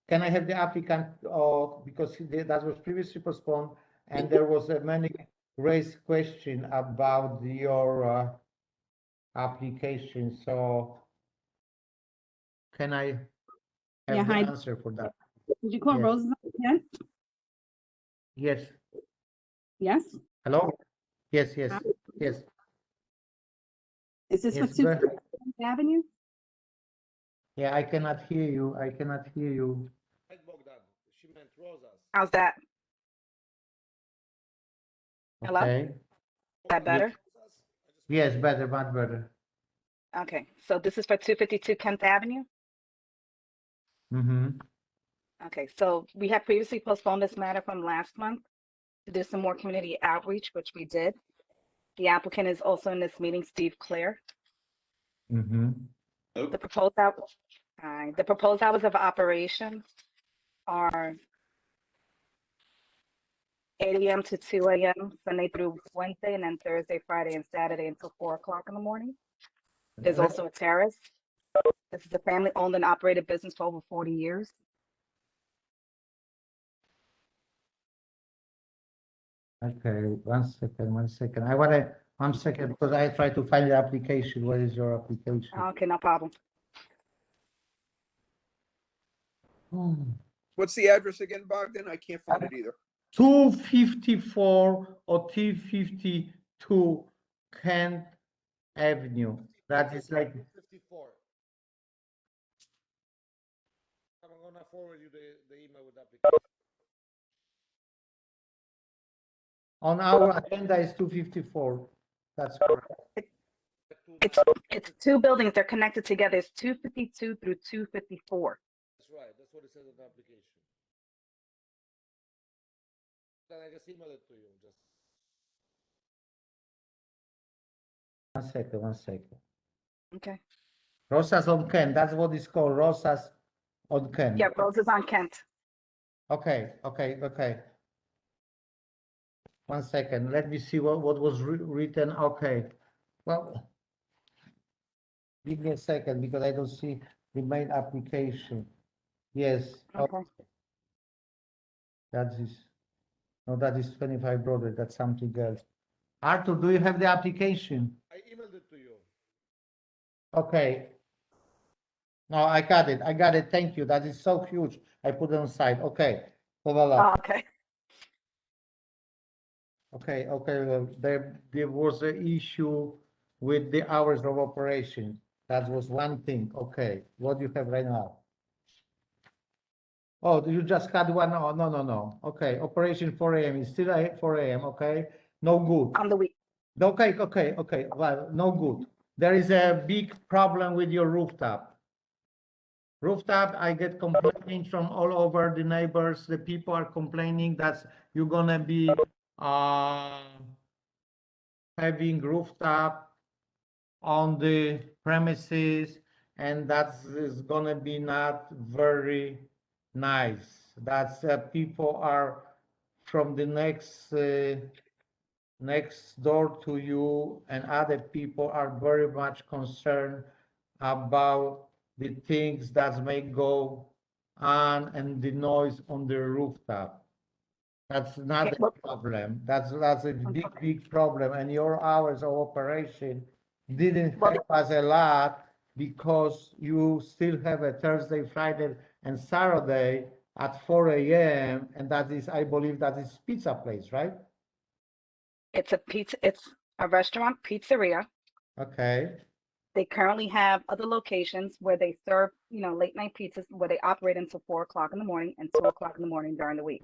Can I have the applicant, because that was previously postponed, and there was a many raised question about your application. So can I have Yeah, the hi. answer for that? Did you call Yes. Roosevelt again? Yes. Yes? Hello? Yes, yes, Hi. yes. Is this for Yes, 250 Avenue? Yeah, I cannot hear you. I cannot hear you. How's that? Hello? Okay. Is that better? Yes, better, much better. Okay, so this is for 252 10th Avenue? Mm-hmm. Okay, so we had previously postponed this matter from last month to do some more community outreach, which we did. The applicant is also in this meeting, Steve Clare. Mm-hmm. The proposed hours of operation are 8 a.m. to 2 a.m. Sunday through Wednesday, and then Thursday, Friday, and Saturday until 4 o'clock in the morning. There's also a terrace. This is a family-owned and operated business for over 40 years. Okay, one second. I want to, 1 second, because I try to find the application. What is your application? Okay, no problem. What's the address again, Bogdan? I can't find it either. 254 or 252 Kent Avenue. That is like 54. I'm gonna forward you the email with application. on our agenda is 254. That's correct. It's two buildings. They're connected together. It's 252 through 254. That's right. That's what it says in the application. Then I just email it to you. Just One second. Okay. Rosas on Kent, that's what it's called, Rosas on Kent. Yeah, Roses on Kent. Okay. One second, let me see what was written. Okay, well, give me a second because I don't see the main application. Yes. Okay. That is, no, that is 25 Broadway, that's something else. Arthur, do you have the application? I emailed it to you. Okay. No, I got it, thank you, that is so huge. I put it on side, okay. Oh, okay. Okay, well, there was an issue with the hours of operation. That was one thing. Okay, what do you have right now? Oh, you just had one? Oh, no. Okay, operation 4 a.m. is still 4 a.m. Okay, no good. On the week. Okay. Well, no good. There is a big problem with your rooftop. I get complaints from all over the neighbors. The people are complaining that you're gonna be having rooftop on the premises, and that is gonna be not very nice. That's people are from the next door to you, and other people are very much concerned about the things that may go on and the noise on the rooftop. That's not a problem. That's a big problem. And your hours of operation didn't help us a lot because you still have a Thursday, Friday, and Saturday at 4 a.m. And that is, I believe, that is pizza place, right? It's a restaurant pizzeria. Okay. They currently have other locations where they serve, late night pizzas where they operate until 4 o'clock in the morning and 2 o'clock in the morning during the week.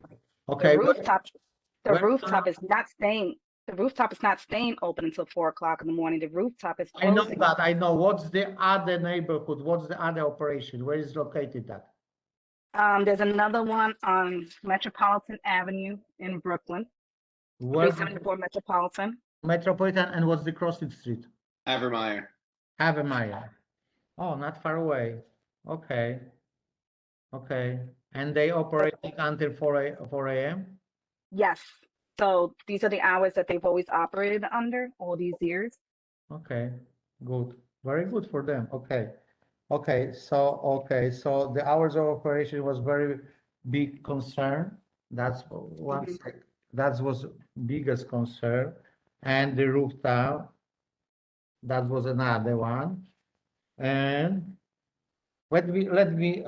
Okay. The rooftop is not staying. The rooftop is not staying open until 4 o'clock in the morning. The rooftop is I know closing. that. I know. What's the other neighborhood? What's the other operation? Where is located that? There's another one on Metropolitan Avenue in Brooklyn. Where? 374 Metropolitan. Metropolitan, and what's the crossing street? Havermeyer. Oh, not far away. Okay. And they operating until 4 a.m.? Yes. So these are the hours that they've always operated under all these years. Okay, good. Very good for them. Okay. So the hours of operation was very big concern. That's one sec. That was biggest concern. And the rooftop, that was another one. And let me,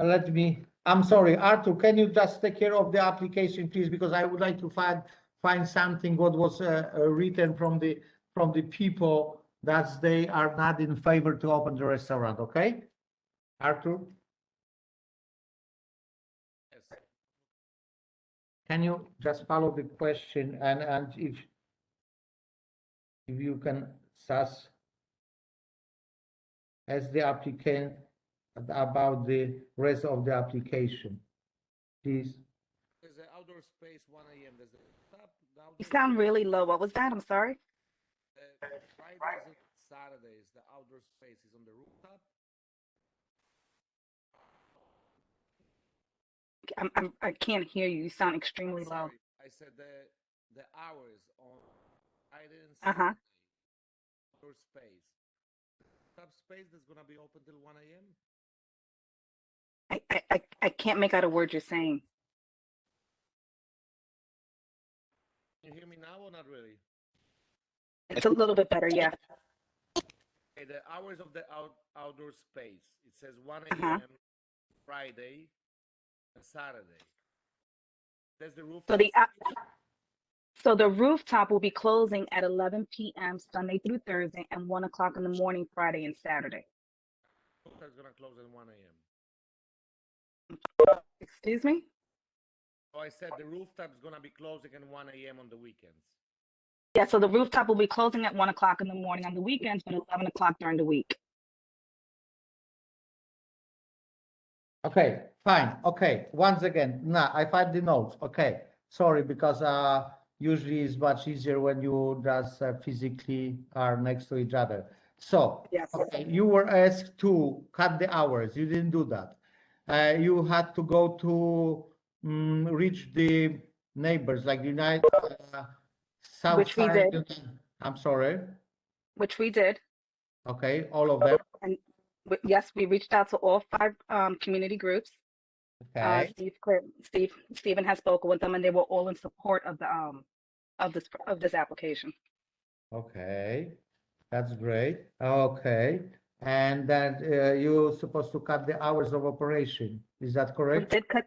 I'm sorry, Arthur, can you just take care of the application, please? Because I would like to find something what was written from the people that they are not in favor to open the restaurant, okay? Arthur? Yes. Can you just follow the question and if you can ask as the applicant about the rest of the application, please. There's an outdoor space 1 a.m. There's You sound really low. What was that? I'm sorry. Fridays and Saturdays, the outdoor space is on the rooftop. I can't hear you. You sound extremely low. I said the hours on Friday and Uh-huh. Saturday, outdoor space. Top space that's gonna be open till 1 a.m. I can't make out a word you're saying. Can you hear me now or not really? It's a little bit better, yeah. Okay, the hours of the outdoor space. It says 1 Uh-huh. a.m. Friday and Saturday. There's the rooftop. So the rooftop will be closing at 11 p.m. Sunday through Thursday and 1 o'clock in the morning Friday and Saturday. Rooftops gonna close at 1 a.m. Excuse me? Oh, I said the rooftop's gonna be closing at 1 a.m. on the weekends. Yeah, so the rooftop will be closing at 1 o'clock in the morning on the weekends, but 11 o'clock during the week. Okay, fine. Okay, once again, now I find the notes. Okay, sorry, because usually it's much easier when you just physically are next to each other. So, Yes. okay, you were asked to cut the hours. You didn't do that. You had to go to reach the neighbors, like the United South Which we Side. did. I'm sorry. Which we did. Okay, all of them. And yes, we reached out to all 5 community groups. Okay. Stephen has spoken with them, and they were all in support of the of this application. Okay, that's great. Okay, and then you're supposed to cut the hours of operation. Is that We correct? did cut,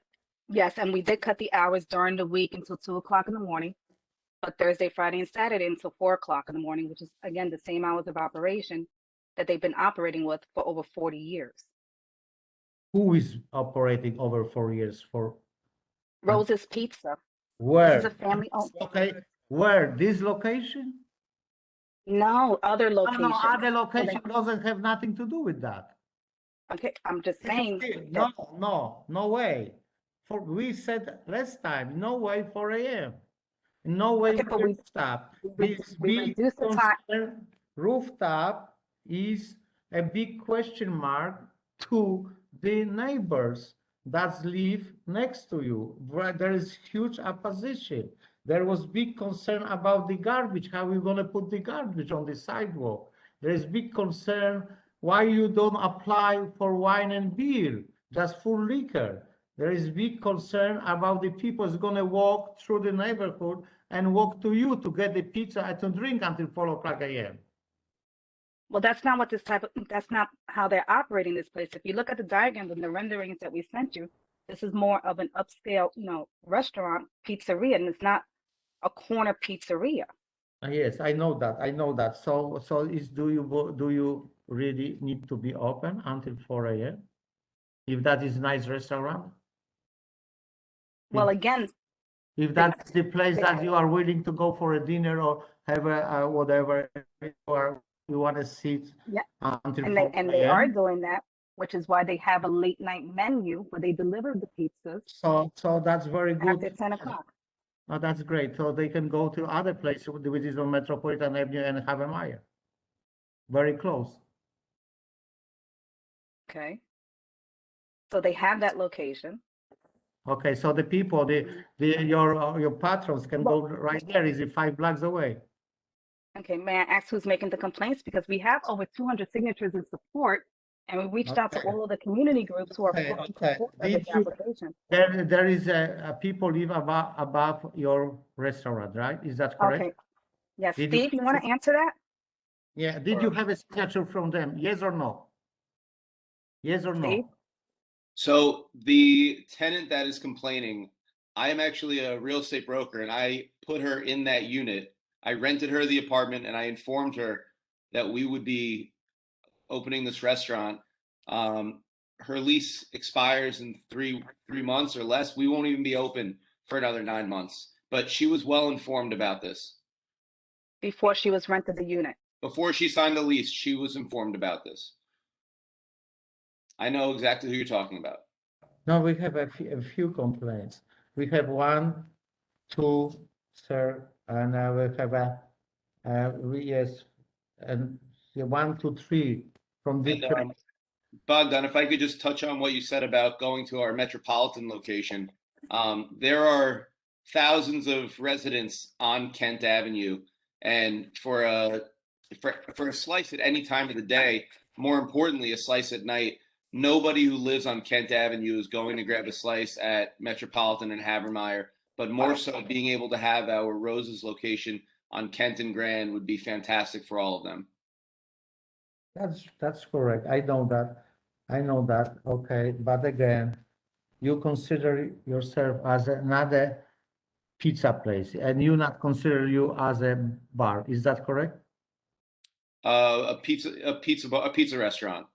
yes, and we did cut the hours during the week until 2 o'clock in the morning, but Thursday, Friday, and Saturday until 4 o'clock in the morning, which is again the same hours of operation that they've been operating with for over 40 years. Who is operating over 4 years for? Rose's Pizza. Where? This is a family owned. Okay, where? This location? No, other No, locations. other location doesn't have nothing to do with that. Okay, I'm just saying. No way. We said last time, no way 4 a.m. No way rooftop. This big concern, rooftop is a big question mark to the neighbors that live next to you. Where there is huge opposition. There was big concern about the garbage, how we're going to put the garbage on the sidewalk. There is big concern why you don't apply for wine and beer, just full liquor. There is big concern about the people who's going to walk through the neighborhood and walk to you to get the pizza and to drink until 4 o'clock a.m. Well, that's not what that's not how they're operating this place. If you look at the diagrams and the renderings that we sent you, this is more of an upscale, restaurant, pizzeria, and it's not a corner pizzeria. Yes, I know that. I know that. So do you really need to be open until 4 a.m. if that is nice restaurant? Well, again, if that's the place that you are willing to go for a dinner or have a whatever you want to sit until 4 and they are a.m. doing that, which is why they have a late night menu where they deliver the pizzas. So that's very good. After 10 o'clock. Oh, that's great. So they can go to other places, which is on Metropolitan Avenue and have a Meyer. Very close. Okay. So they have that location. Okay, so the people, your patrons can go right there. Is it 5 blocks away? Okay, may I ask who's making the complaints? Because we have over 200 signatures in support, and we reached out to all of the community groups who are in support of this application. There is a people live above your restaurant, right? Is that correct? Okay. Yes, Steve, you want to answer that? Yeah. Did you have a signature from them? Yes or no? Yes or no? Steve? So the tenant that is complaining, I am actually a real estate broker, and I put her in that unit. I rented her the apartment, and I informed her that we would be opening this restaurant. Her lease expires in three months or less. We won't even be open for another 9 months. But she was well informed about this. Before she was rented the unit. Before she signed the lease, she was informed about this. I know exactly who you're talking about. No, we have a few complaints. We have 1, 2, sir, and we have yes, and 1, 2, 3 from different. Bogdan, if I could just touch on what you said about going to our metropolitan location. There are thousands of residents on Kent Avenue, and for a slice at any time of the day, more importantly, a slice at night, nobody who lives on Kent Avenue is going to grab a slice at Metropolitan and Havermeyer, but more so being able to have our Rose's location on Kent and Grand would be fantastic for all of them. That's correct. I know that. Okay, but again, you consider yourself as another pizza place, and you not consider you as a bar. Is that correct? A pizza restaurant.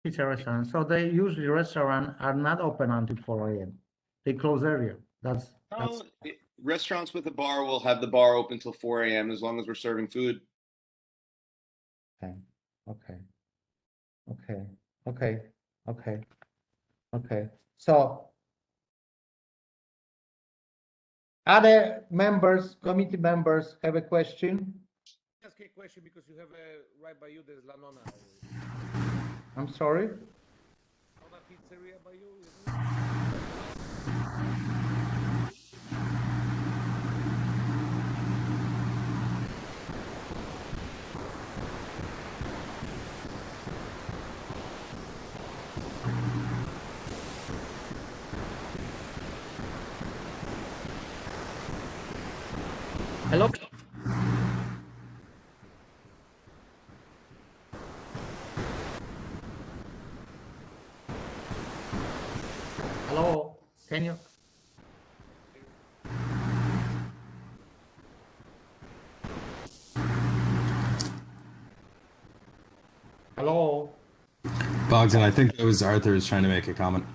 Pizza restaurant. So they usually restaurants are not open until 4 a.m. They close earlier. That's Restaurants with a bar will have the bar open till 4 a.m. as long as we're serving food. Okay. So Other members, committee members have a question? Ask a question because you have right by you, there's La Nonna. I'm sorry? Nonna Pizzeria by you, isn't it? Hello? Hello? Can you? Hello? Bogdan, I think that was Arthur is trying to make a comment.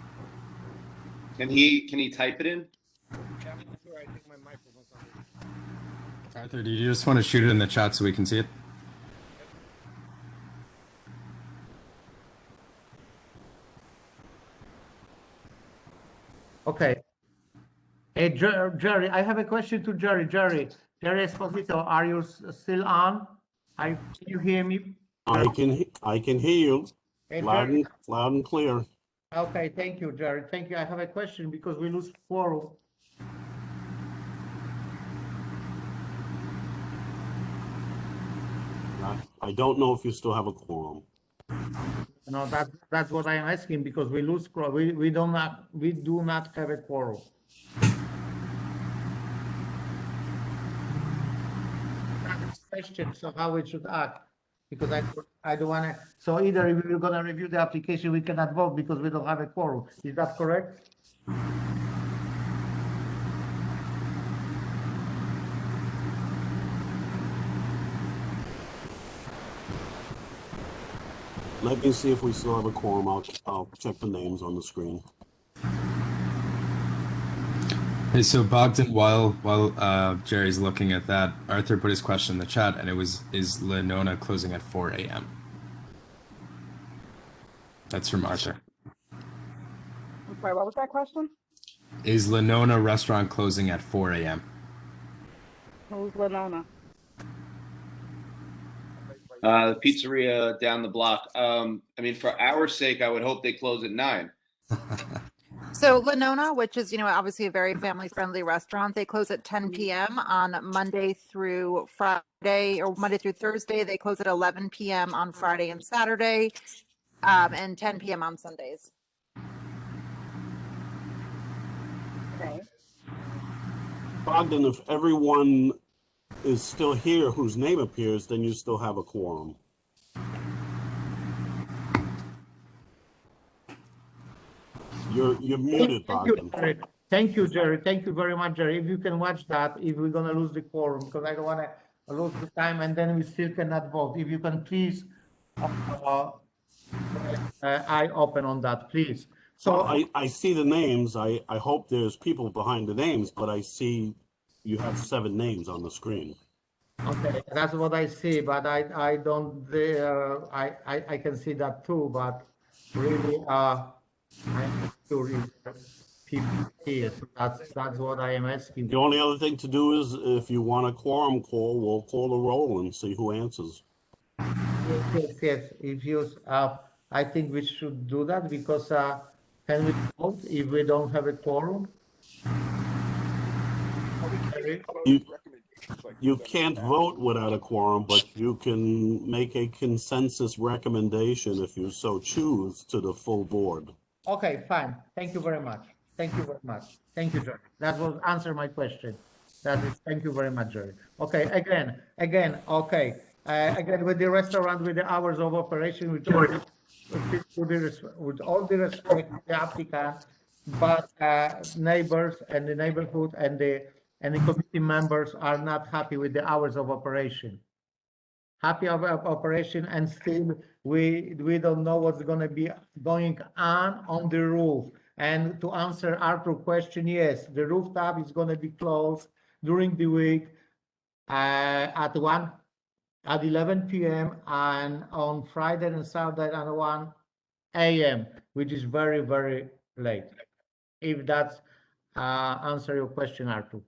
Can he type it in? Yeah, I'm not sure. I think my microphone's on. Arthur, do you just want to shoot it in the chat so we can see it? Okay. Hey, Jerry, I have a question to Jerry. Jerry Esposito, are you still on? Can you hear me? I can hear you Hey, loud Jerry. and clear. Okay, thank you, Jerry. Thank you. I have a question because we lose quorum. I don't know if you still have a quorum. No, that's what I'm asking because we lose quorum. We do not have a quorum. Question, so how we should act, because I don't want to, so either if we're going to review the application, we cannot vote because we don't have a quorum. Is that correct? Let me see if we still have a quorum. I'll check the names on the screen. Hey, so Bogdan, while Jerry's looking at that, Arthur put his question in the chat, and it was, is La Nonna closing at 4 a.m.? That's from Arthur. I'm sorry, what was that question? Is La Nonna restaurant closing at 4 a.m.? Who's Lenona? The pizzeria down the block. I mean, for our sake, I would hope they close at 9. So Lenona, which is, obviously a very family-friendly restaurant, they close at 10 p.m. on Monday through Friday, or Monday through Thursday. They close at 11 p.m. on Friday and Saturday, and 10 p.m. on Sundays. Okay. Bogdan, if everyone is still here whose name appears, then you still have a quorum. You're muted, Bogdan. Thank you, Jerry. Thank you very much, Jerry. If you can watch that, if we're going to lose the quorum, because I don't want to lose the time and then we still cannot vote. If you can please, I open on that, please. So well, I see the names. I hope there's people behind the names, but I see you have 7 names on the screen. Okay, that's what I see, but I don't, I can see that too, but really, I'm sure people here, so that's what I am asking. The only other thing to do is if you want a quorum call, we'll call the roll and see who answers. Yes. If you, I think we should do that because can we vote if we don't have a quorum? You can't vote without a quorum, but you can make a consensus recommendation if you so choose to the full board. Okay, fine. Thank you very much. Thank you very much. Thank you, Jerry. That will answer my question. That is, thank you very much, Jerry. Okay, again, okay. Again, with the restaurant, with the hours of operation, with all the respect to the applicant, but neighbors and the neighborhood and the committee members are not happy with the hours of operation. Happy of operation, and still we don't know what's going to be going on the roof. And to answer Arthur's question, yes, the rooftop is going to be closed during the week at 11 p.m. and on Friday and Saturday at 1 a.m., which is very, very late. If that's answer your question, Arthur.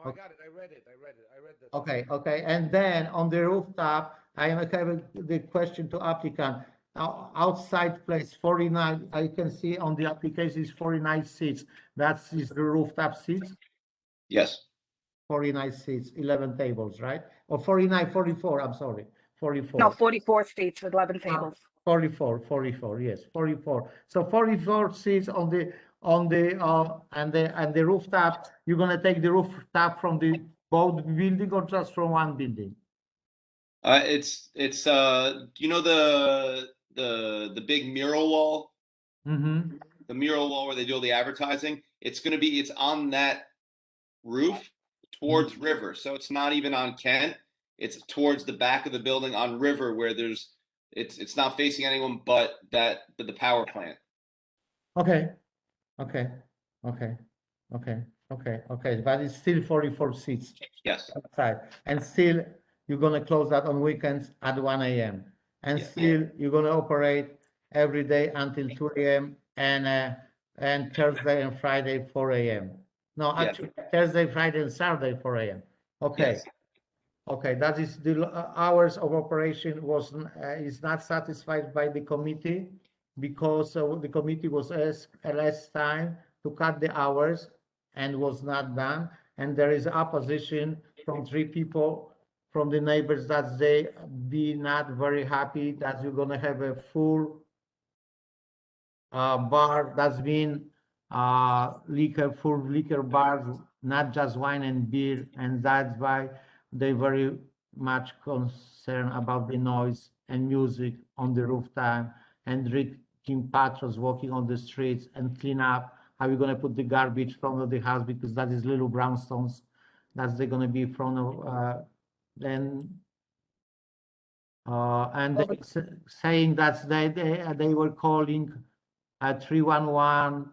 No, I got it. I read it. I read the. Okay, okay. And then on the rooftop, I am having the question to applicant. Outside place 49, I can see on the application is 49 seats. That's is the rooftop seats, Yes. 49 seats, 11 tables, right? Or 49, 44, I'm sorry, No, 44. 44 seats with 11 tables. 44, yes, 44. So 44 seats on the and the rooftop. You're gonna take the rooftop from the both building or just from one building? It's you know the big mural wall, Mm-hmm. the mural wall where they do all the advertising. It's on that roof towards River, so it's not even on Kent. It's towards the back of the building on River where it's not facing anyone but the power plant. Okay, okay, okay, okay, okay. But it's still 44 seats. Yes. Outside, and still you're gonna close that on weekends at 1 a.m. and still you're gonna operate every day until 2 a.m. and Thursday and Friday 4 a.m. No, Yes. actually Thursday, Friday, and Saturday 4 a.m. Okay. Yes. Okay, that is the hours of operation is not satisfied by the committee because the committee was asked less time to cut the hours and was not done. And there is opposition from 3 people from the neighbors that they be not very happy that you're gonna have a full bar. That's been full liquor bars, not just wine and beer, and that's why they very much concerned about the noise and music on the rooftop and drinking patrols walking on the streets and clean up. How you gonna put the garbage from the house because that is little brownstones. That's they're gonna be from then. And they saying that they were calling 311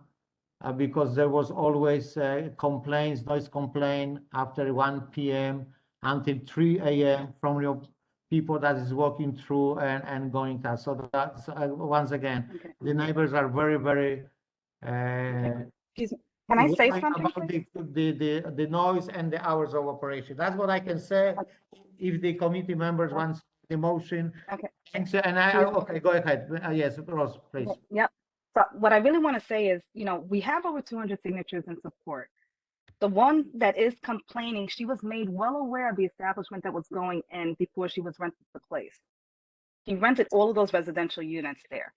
because there was always complaints, noise complaint after 1 p.m. until 3 a.m. from your people that is walking through and going out. So that's once again, the neighbors are very, very Can I say something, about the noise and the hours of operation. That's what I can say. If the committee members want the motion, okay. Okay, go ahead. Yes, Rose, please. Yep. So what I really want to say is, we have over 200 signatures in support. The one that is complaining, she was made well aware of the establishment that was going in before she was rented the place. She rented all of those residential units there.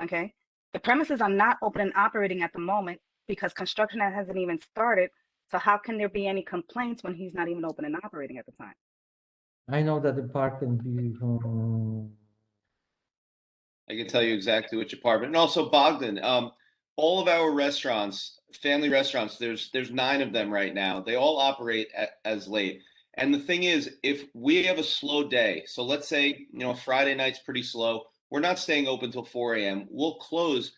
Okay. The premises are not open and operating at the moment because construction hasn't even started. So how can there be any complaints when he's not even open and operating at the time? I know that the park can be. I can tell you exactly which apartment. And also Bogdan, all of our restaurants, family restaurants, there's 9 of them right now. They all operate as late. And the thing is, if we have a slow day, so let's say, Friday night's pretty slow, we're not staying open till 4 a.m. We'll close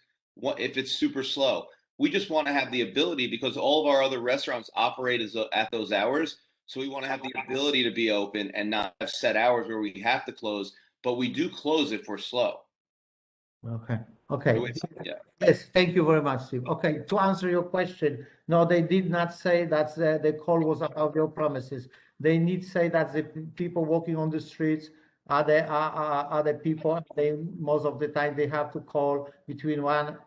if it's super slow. We just want to have the ability because all of our other restaurants operate at those hours. So we want to have the ability to be open and not have set hours where we have to close, but we do close if we're slow. Okay. Okay. So yeah. Yes, thank you very much, Steve. Okay, to answer your question, no, they did not say that the call was about your promises. They need to say that the people walking on the streets are the people. They most of the time they have to call between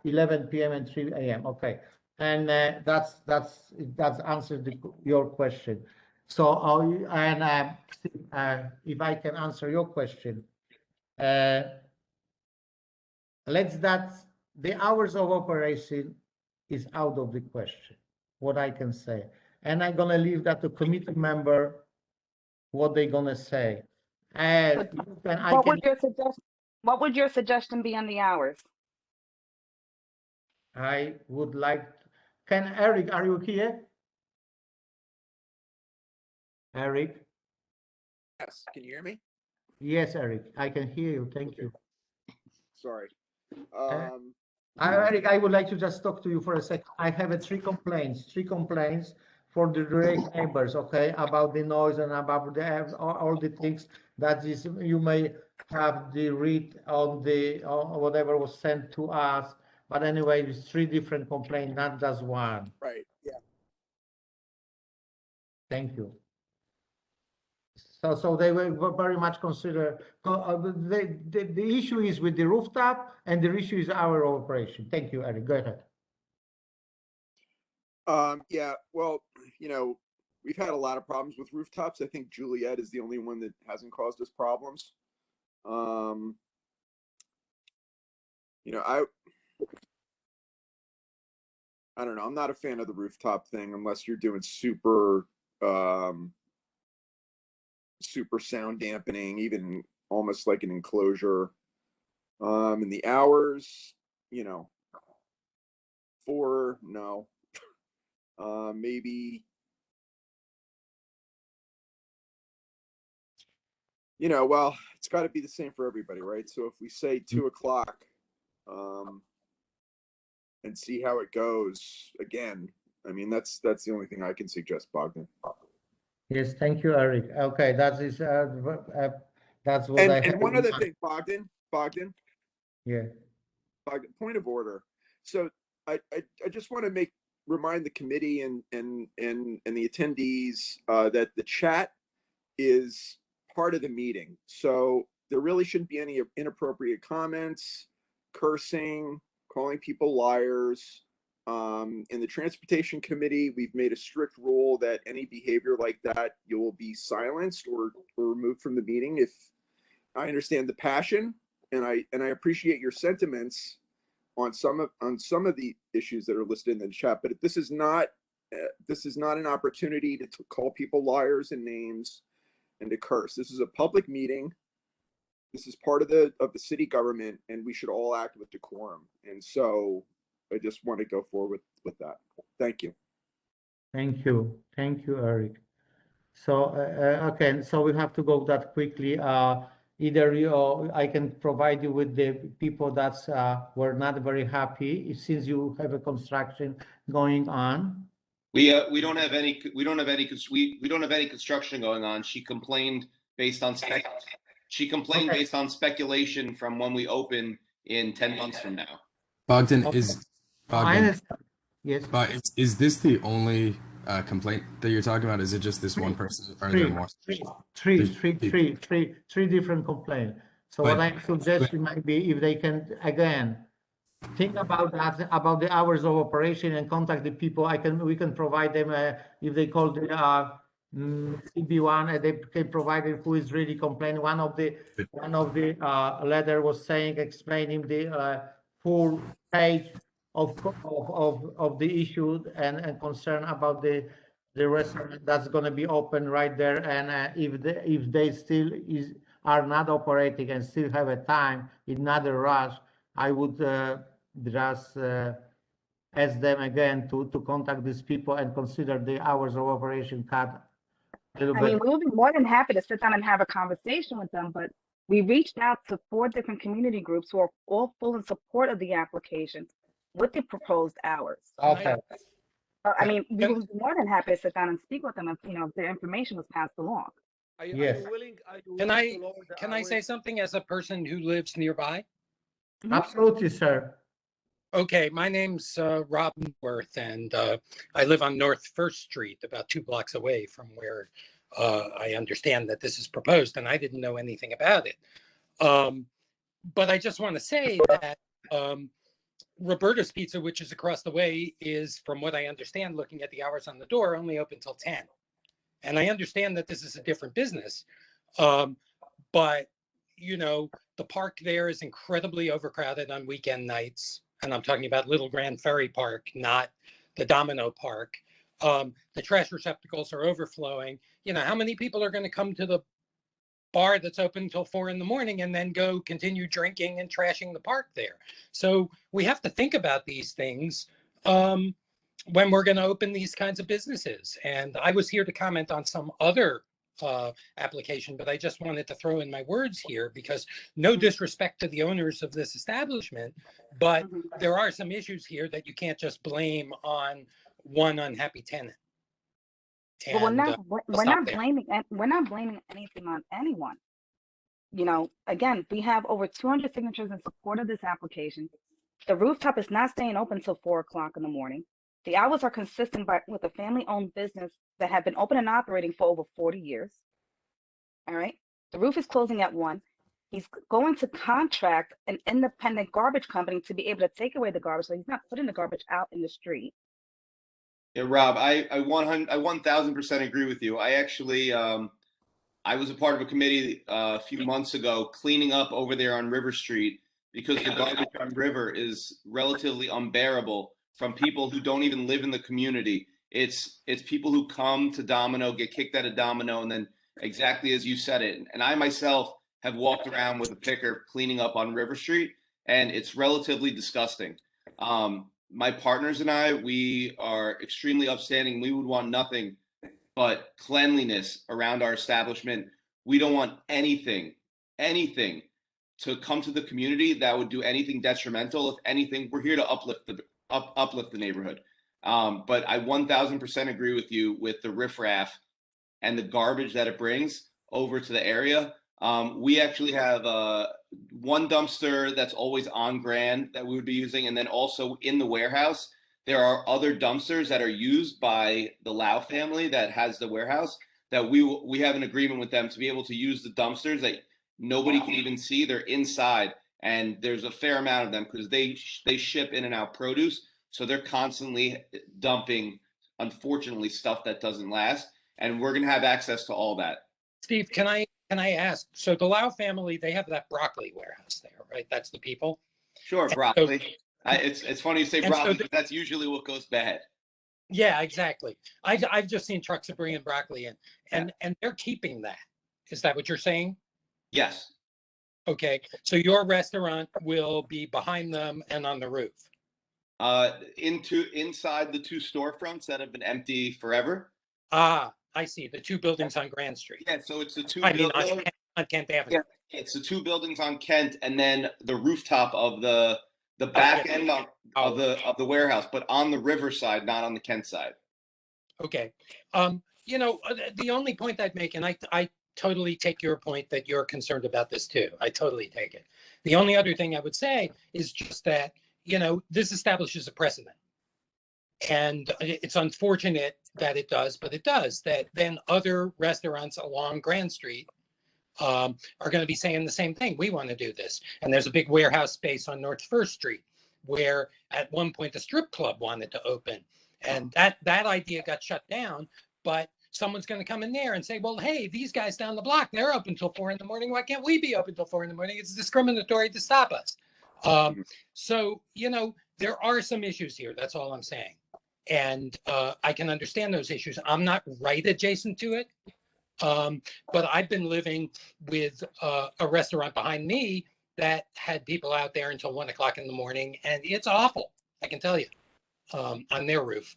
11 p.m. and 3 a.m. Okay, and that's answered your question. So if I can answer your question. The hours of operation is out of the question, what I can say. And I'm gonna leave that to committee member, what they're gonna say. What would your suggestion be on the hours? I would like, Eric, are you here? Eric? Yes, can you hear me? Yes, Eric, I can hear you, thank you. Sorry. Eric, I would like to just talk to you for a second. I have 3 complaints for the direct neighbors, okay, about the noise and about all the things that is you may have the read on the whatever was sent to us. But anyway, it's 3 different complaints, not just one. Right. Yeah. Thank you. So they will very much consider, the issue is with the rooftop and the issue is our operation. Thank you, Eric. Go ahead. Yeah, well, we've had a lot of problems with rooftops. I think Juliet is the only one that hasn't caused us problems. I don't know. I'm not a fan of the rooftop thing unless you're doing super sound dampening, even almost like an enclosure. And the hours, 4, no. Maybe, well, it's got to be the same for everybody, right? So if we say 2 o'clock, and see how it goes again, I mean, that's the only thing I can suggest, Bogdan. Yes, thank you, Eric. Okay, that's what I have. And one other thing, Bogdan. Yeah. Point of order. So I just want to remind the committee and the attendees that the chat is part of the meeting. So there really shouldn't be any inappropriate comments, cursing, calling people liars. In the transportation committee, we've made a strict rule that any behavior like that, you will be silenced or removed from the meeting. If I understand the passion and I appreciate your sentiments on some of the issues that are listed in the chat, but this is not an opportunity to call people liars and names and to curse. This is a public meeting. This is part of the city government, and we should all act with decorum. And so I just want to go forward with that. Thank you. Thank you, Eric. So okay, so we have to go that quickly. Either I can provide you with the people that were not very happy since you have a construction going on. We don't have any construction going on. She complained based on speculation from when we open in 10 months from now. Bogdan, yes. But is this the only complaint that you're talking about? Is it just this one person? Are there more? Three different complaints. So what I'm suggesting might be if they can again think about that, about the hours of operation and contact the people. We can provide them if they call the CB1, they can provide it who is really complaining. One of the letter was explaining the full page of the issue and concern about the restaurant that's going to be open right there, and if they still are not operating and still have a time, in not a rush, I would just ask them again to contact these people and consider the hours of operation cut a little bit. I mean, we'll be more than happy to sit down and have a conversation with them, but we reached out to 4 different community groups who are all full in support of the application with the proposed hours. Okay. I mean, we would be more than happy to sit down and speak with them if, if their information was passed along. Yes. Can I say something as a person who lives nearby? Absolutely, sir. Okay, my name's Rob Worth, and I live on North 1st Street, about 2 blocks away from where I understand that this is proposed, and I didn't know anything about it. But I just want to say that Roberta's Pizza, which is across the way, is, from what I understand, looking at the hours on the door, only open till 10. And I understand that this is a different business, but, the park there is incredibly overcrowded on weekend nights. And I'm talking about Little Grand Ferry Park, not the Domino Park. The trash receptacles are overflowing. How many people are going to come to the bar that's open until 4 in the morning and then go continue drinking and trashing the park there? So we have to think about these things when we're going to open these kinds of businesses. And I was here to comment on some other application, but I just wanted to throw in my words here because no disrespect to the owners of this establishment, but there are some issues here that you can't just blame on one unhappy tenant. But we're not blaming anything on anyone. Again, we have over 200 signatures in support of this application. The rooftop is not staying open till 4 o'clock in the morning. The hours are consistent with a family-owned business that have been open and operating for over 40 years. All right. The roof is closing at 1. He's going to contract an independent garbage company to be able to take away the garbage, so he's not putting the garbage out in the street. Yeah, Rob, I 1000% agree with you. I actually I was a part of a committee a few months ago cleaning up over there on River Street because the garbage on River is relatively unbearable from people who don't even live in the community. It's people who come to Domino, get kicked out of Domino, and then exactly as you said it. And I myself have walked around with a picker cleaning up on River Street, and it's relatively disgusting. My partners and I, we are extremely upstanding. We would want nothing but cleanliness around our establishment. We don't want anything to come to the community that would do anything detrimental. If anything, we're here to uplift the neighborhood. But I 1000% agree with you with the riffraff and the garbage that it brings over to the area. We actually have one dumpster that's always on Grand that we would be using, and then also in the warehouse, there are other dumpsters that are used by the Lau family that has the warehouse that we have an agreement with them to be able to use the dumpsters that nobody can even see. They're inside, and there's a fair amount of them because they ship in and out produce, so they're constantly dumping, unfortunately, stuff that doesn't last, and we're gonna have access to all that. Steve, can I ask? So the Lau family, they have that broccoli warehouse there, right? That's the people. Sure, broccoli. It's funny you say broccoli, so because that's usually what goes bad. Yeah, exactly. I've just seen trucks that bring in broccoli in, and they're keeping that. Is that what you're saying? Yes. Okay, so your restaurant will be behind them and on the roof. Inside the 2 storefronts that have been empty forever. Ah, I see. The 2 buildings on Grand Street. Yeah, so it's the 2 I mean, buildings on Kent Avenue. Yeah, it's the 2 buildings on Kent, and then the rooftop of the back end of the warehouse, but on the river side, not on the Kent side. Okay. You know, the only point I'd make, and I totally take your point that you're concerned about this too. I totally take it. The only other thing I would say is just that, you know, this establishes a precedent. And it's unfortunate that it does, but it does, that then other restaurants along Grand Street are going to be saying the same thing. We want to do this. And there's a big warehouse space on North First Street where at one point the strip club wanted to open. And that idea got shut down, but someone's going to come in there and say, well, hey, these guys down the block, they're open till 4 a.m. Why can't we be open till 4 a.m? It's discriminatory to stop us. So, you know, there are some issues here. That's all I'm saying. And I can understand those issues. I'm not right adjacent to it. But I've been living with a restaurant behind me that had people out there until 1 o'clock in the morning, and it's awful, I can tell you, on their roof.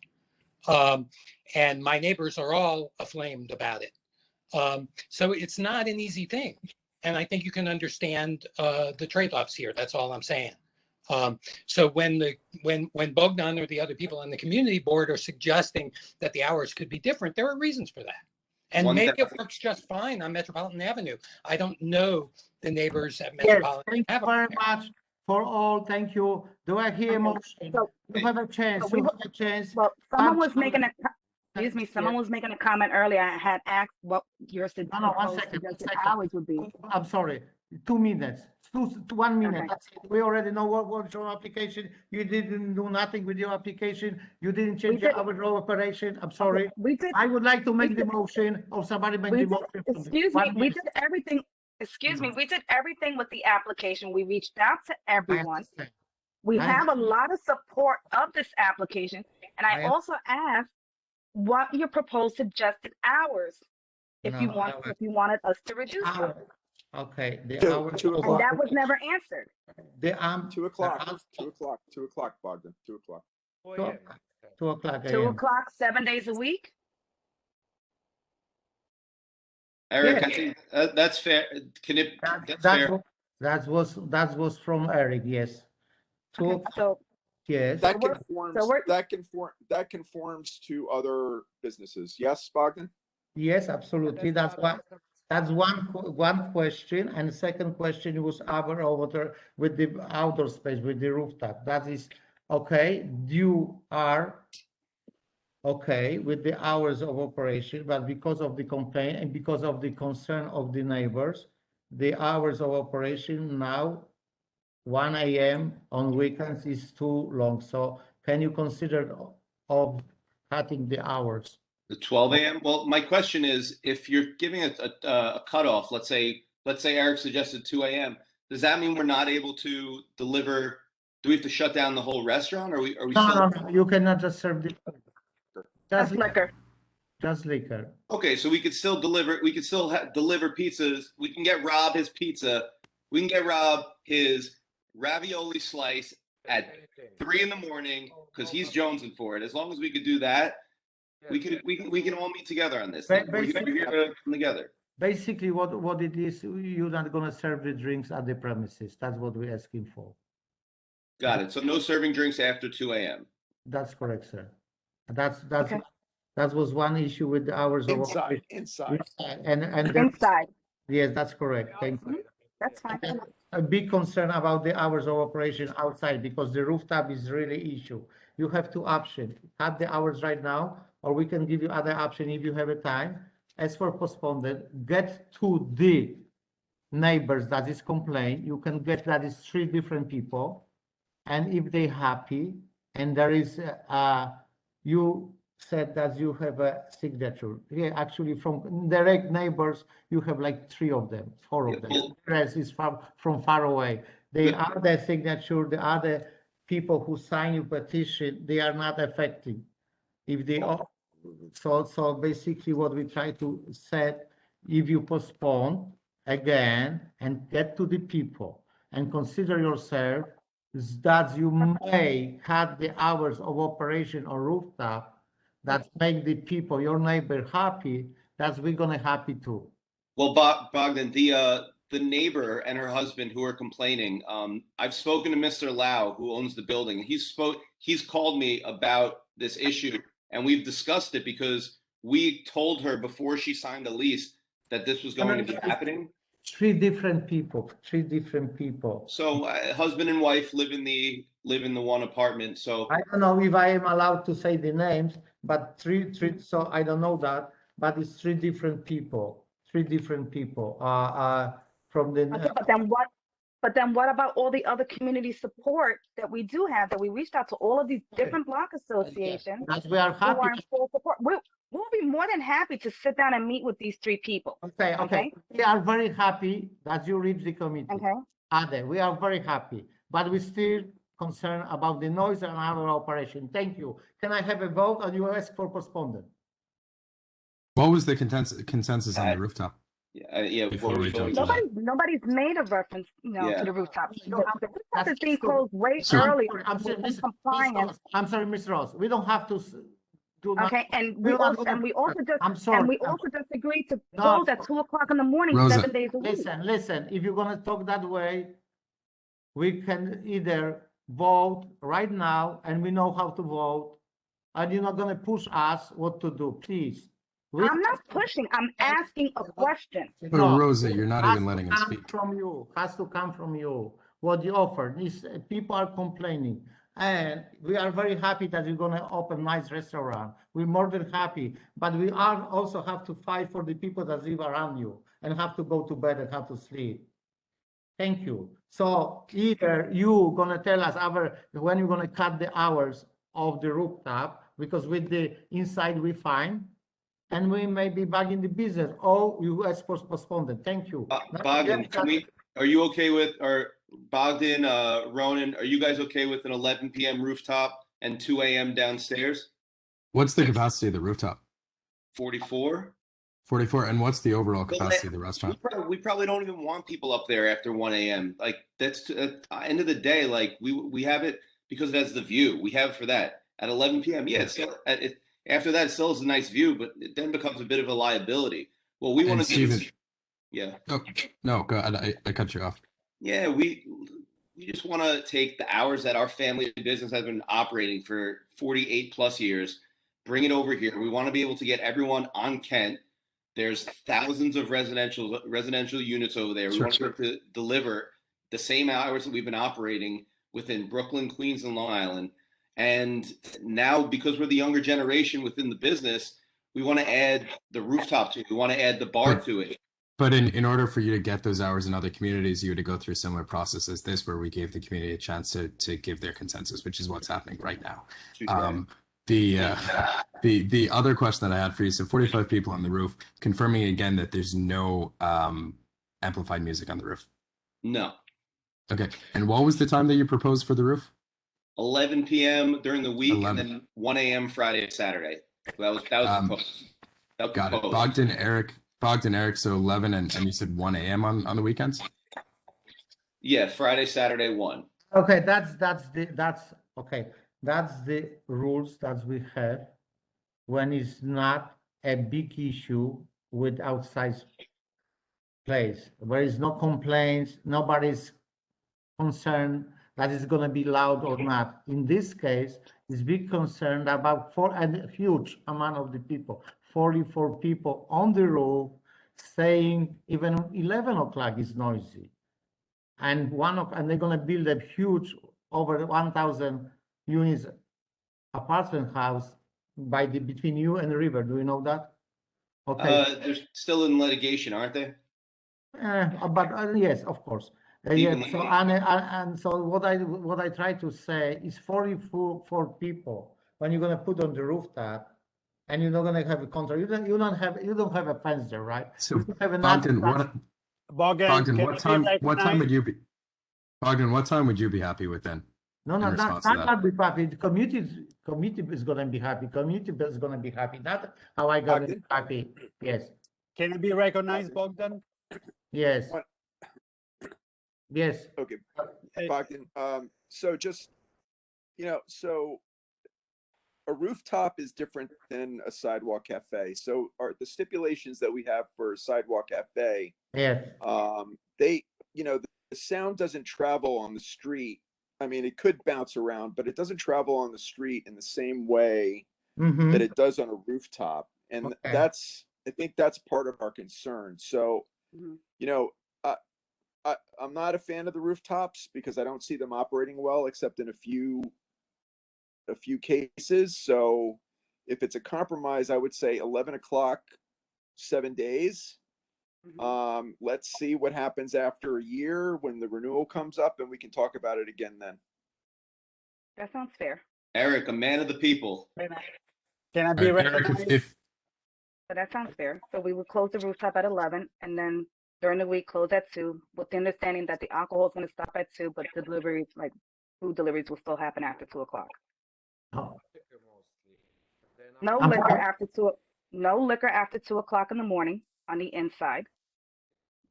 And my neighbors are all aflamed about it. So it's not an easy thing. And I think you can understand the trade-offs here. That's all I'm saying. So when Bogdan or the other people on the community board are suggesting that the hours could be different, there are reasons for that. And maybe it works just fine on Metropolitan Avenue. I don't know the neighbors at Metropolitan Avenue. Thank you very much for all. Thank you. Do I hear motion? You have a chance. You have a chance. Well, someone was making a, excuse me, someone was making a comment earlier. I had asked what your suggested hours would be. I'm sorry. 2 minutes. 1 minute. Okay. That's it. We already know what's your application. You didn't do nothing with your application. You didn't change your hours of operation. I'm sorry. Okay. I would like to make the motion, or somebody make the motion. Excuse me. We did everything. Excuse me. We did everything with the application. We reached out to everyone. We have a lot of support of this application. And I also asked what your proposed suggested hours, if you wanted us to reduce them. Okay, the Two- hour. 2 And o'clock. that was never answered. The 2 o'clock. 2 o'clock. 2 o'clock, Bogdan. 2 o'clock. 2 o'clock. 2 o'clock, 7 days a week. Eric, Yeah. I think that's fair. Can it? That's That fair. was from Eric. Yes. 2 Okay, o'clock. so Yes. That we're- conforms. That conforms to other businesses. Yes, Bogdan. Yes, absolutely. That's one question, and the second question was hour over there with the outdoor space with the rooftop. That is okay. You are okay, with the hours of operation, but because of the complaint and because of the concern of the neighbors, the hours of operation now, 1 a.m. on weekends is too long. So can you consider of cutting the hours? The 12 a.m. Well, my question is, if you're giving a cutoff, let's say Eric suggested 2 a.m. Does that mean we're not able to deliver? Do we have to shut down the whole restaurant? Or are we No, still? no, no, you cannot just serve the That's liquor. just liquor. Okay, so we could still deliver. We could still deliver pizzas. We can get Rob his pizza. We can get Rob his ravioli slice at 3 in the morning because he's jonesing for it. As long as we could do that, we can all meet together on this. We're here to come together. Basically, what it is, you're not gonna serve the drinks at the premises. That's what we're asking for. Got it. So no serving drinks after 2 a.m. That's correct, sir. That was one issue with the hours of operation. Inside. And Inside. yes, that's correct. Thank you. That's fine. A big concern about the hours of operation outside because the rooftop is really issue. You have two options: cut the hours right now, or we can give you other option if you have a time. As for postponed, get to the neighbors that is complaint. You can get that is 3 different people, and if they happy, and there is you said that you have a signature. Yeah, actually from direct neighbors, you have like 3 of them, 4 of them. The rest is from far away. They are the signature, the other people who sign your petition, they are not affected. If they are, so basically what we try to set, if you postpone again and get to the people and consider yourself that you may cut the hours of operation on rooftop that make the people, your neighbor happy, that's we're gonna happy too. Well, Bogdan, the neighbor and her husband who are complaining, I've spoken to Mr. Lau, who owns the building. He's called me about this issue, and we've discussed it because we told her before she signed the lease that this was going to be happening. 3 different people. So husband and wife live in the one apartment. So I don't know if I am allowed to say the names, but three. So I don't know that, but it's 3 different people. 3 different people. From the. Okay, but then what about all the other community support that we do have? That we reached out to all of these different block associations. That we are happy. Who are in full support. We'll be more than happy to sit down and meet with these 3 people. Okay. We are very happy that you reached the committee. Okay. We are very happy, but we still concerned about the noise and our operation. Thank you. Can I have a vote or you ask for postponement? What was the consensus on the rooftop? Yeah. Before we jump to that. Nobody's made a reference, to the rooftop. The rooftop is being closed way So- early. I'm sorry, with compliance. I'm sorry, Ms. Ross. We don't have to do not. Okay, and we also just I'm sorry. and we also just agreed to No. close at 2:00 in the morning, Rosa. 7 days a week. Listen, if you're gonna talk that way, we can either vote right now and we know how to vote, and you're not gonna push us what to do, please. I'm not pushing. I'm asking a question. But Rosa, you're not even letting him speak. Has to come from you. What you offer. These people are complaining. And we are very happy that you're gonna open nice restaurant. We're more than happy, but we are also have to fight for the people that live around you and have to go to bed and have to sleep. Thank you. So either you gonna tell us when you're gonna cut the hours of the rooftop, because with the inside we fine, and we may be back in the business, or you ask for postponement. Thank you. Bogdan, are you okay with, or Bogdan, Ronan, are you guys okay with an 11 p.m. rooftop and 2 a.m. downstairs? What's the capacity of the rooftop? 44. 44. And what's the overall capacity of the restaurant? We probably don't even want people up there after 1 a.m. Like that's at the end of the day, like we have it because that's the view we have for that at 11 p.m. Yeah, after that, it still is a nice view, but it then becomes a bit of a liability. What we want to do is, yeah. Oh, no, go ahead. I cut you off. Yeah, we just want to take the hours that our family business has been operating for 48 plus years, bring it over here. We want to be able to get everyone on Kent. There's thousands of residential units over there. We want to be able to deliver the same hours that we've been operating within Brooklyn, Queens, and Long Island. And now, because we're the younger generation within the business, we want to add the rooftop to it. We want to add the bar to it. But in order for you to get those hours in other communities, you had to go through a similar process as this, where we gave the community a chance to give their consensus, which is what's happening right now. The other question that I had for you, so 45 people on the roof, confirming again that there's no amplified music on the roof. No. Okay. And what was the time that you proposed for the roof? 11 p.m. during the week, 11. and then 1 a.m. Friday and Saturday. That was proposed. That was Got proposed. it. Bogdan, Eric, so 11 and you said 1 a.m. on the weekends? Yeah, Friday, Saturday, 1. Okay, that's okay. That's the rules that we have when it's not a big issue with outside place. There is no complaints, nobody's concerned that it's going to be loud or not. In this case, it's big concern about a huge amount of the people, 44 people on the roof, saying even 11 o'clock is noisy. And they're going to build a huge, over 1,000 units apartment house between you and the river. Do you know that? Okay. They're still in litigation, aren't they? But yes, of course. Yeah, so and so what I try to say is 44 people when you're going to put on the rooftop, and you're not going to have a contract. You don't have a fence there, right? So you have Bogdan, Bogdan, what time would you be? Bogdan, what time would you be happy with then? No, not be happy. The community is going to be happy. Community is going to be happy. That's how I got to be happy. Yes. Can it be recognized, Bogdan? Yes. Yes. Okay, Bogdan. So just, so a rooftop is different than a sidewalk cafe. So the stipulations that we have for a sidewalk cafe, yes, the sound doesn't travel on the street. I mean, it could bounce around, but it doesn't travel on the street in the same way that it does on a rooftop. And I think that's part of our concern. So, I'm not a fan of the rooftops because I don't see them operating well, except in a few cases. So if it's a compromise, I would say 11 o'clock, 7 days. Let's see what happens after a year when the renewal comes up, and we can talk about it again then. That sounds fair. Eric, a man of the people. Can I be recognized? So that sounds fair. So we would close the rooftop at 11, and then during the week close at 2, with the understanding that the alcohol is going to stop at 2, but the deliveries, like food deliveries, will still happen after 2 o'clock. No liquor after 2. No liquor after 2 o'clock in the morning on the inside,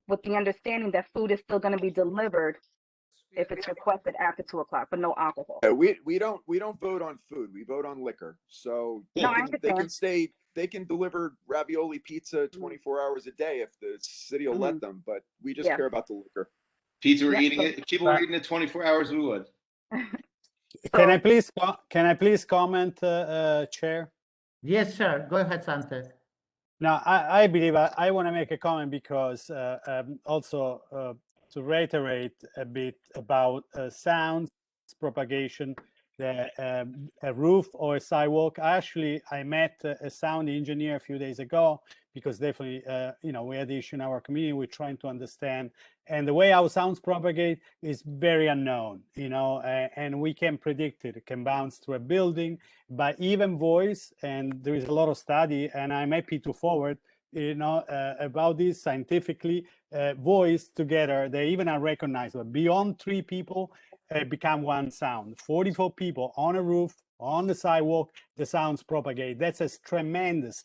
with the understanding that food is still going to be delivered if it's requested after 2 o'clock, but no alcohol. We don't vote on food. We vote on liquor. So they can deliver ravioli pizza 24 hours a day if the city will let them, but we just care about the liquor. Pizza, we're eating it. If people were eating it 24 hours, we would. Can I please comment, Chair? Yes, sir. Go ahead, Sante. Now, I believe I want to make a comment because also to reiterate a bit about sound propagation, a roof or a sidewalk. I met a sound engineer a few days ago because definitely, we had the issue in our community. We're trying to understand, and the way our sounds propagate is very unknown, and we can predict it. It can bounce through a building, but even voice, and there is a lot of study, and I'm happy to forward, about this scientifically. Voice together, they even are recognizable. Beyond 3 people, become one sound. 44 people on a roof, on the sidewalk, the sounds propagate. That's a tremendous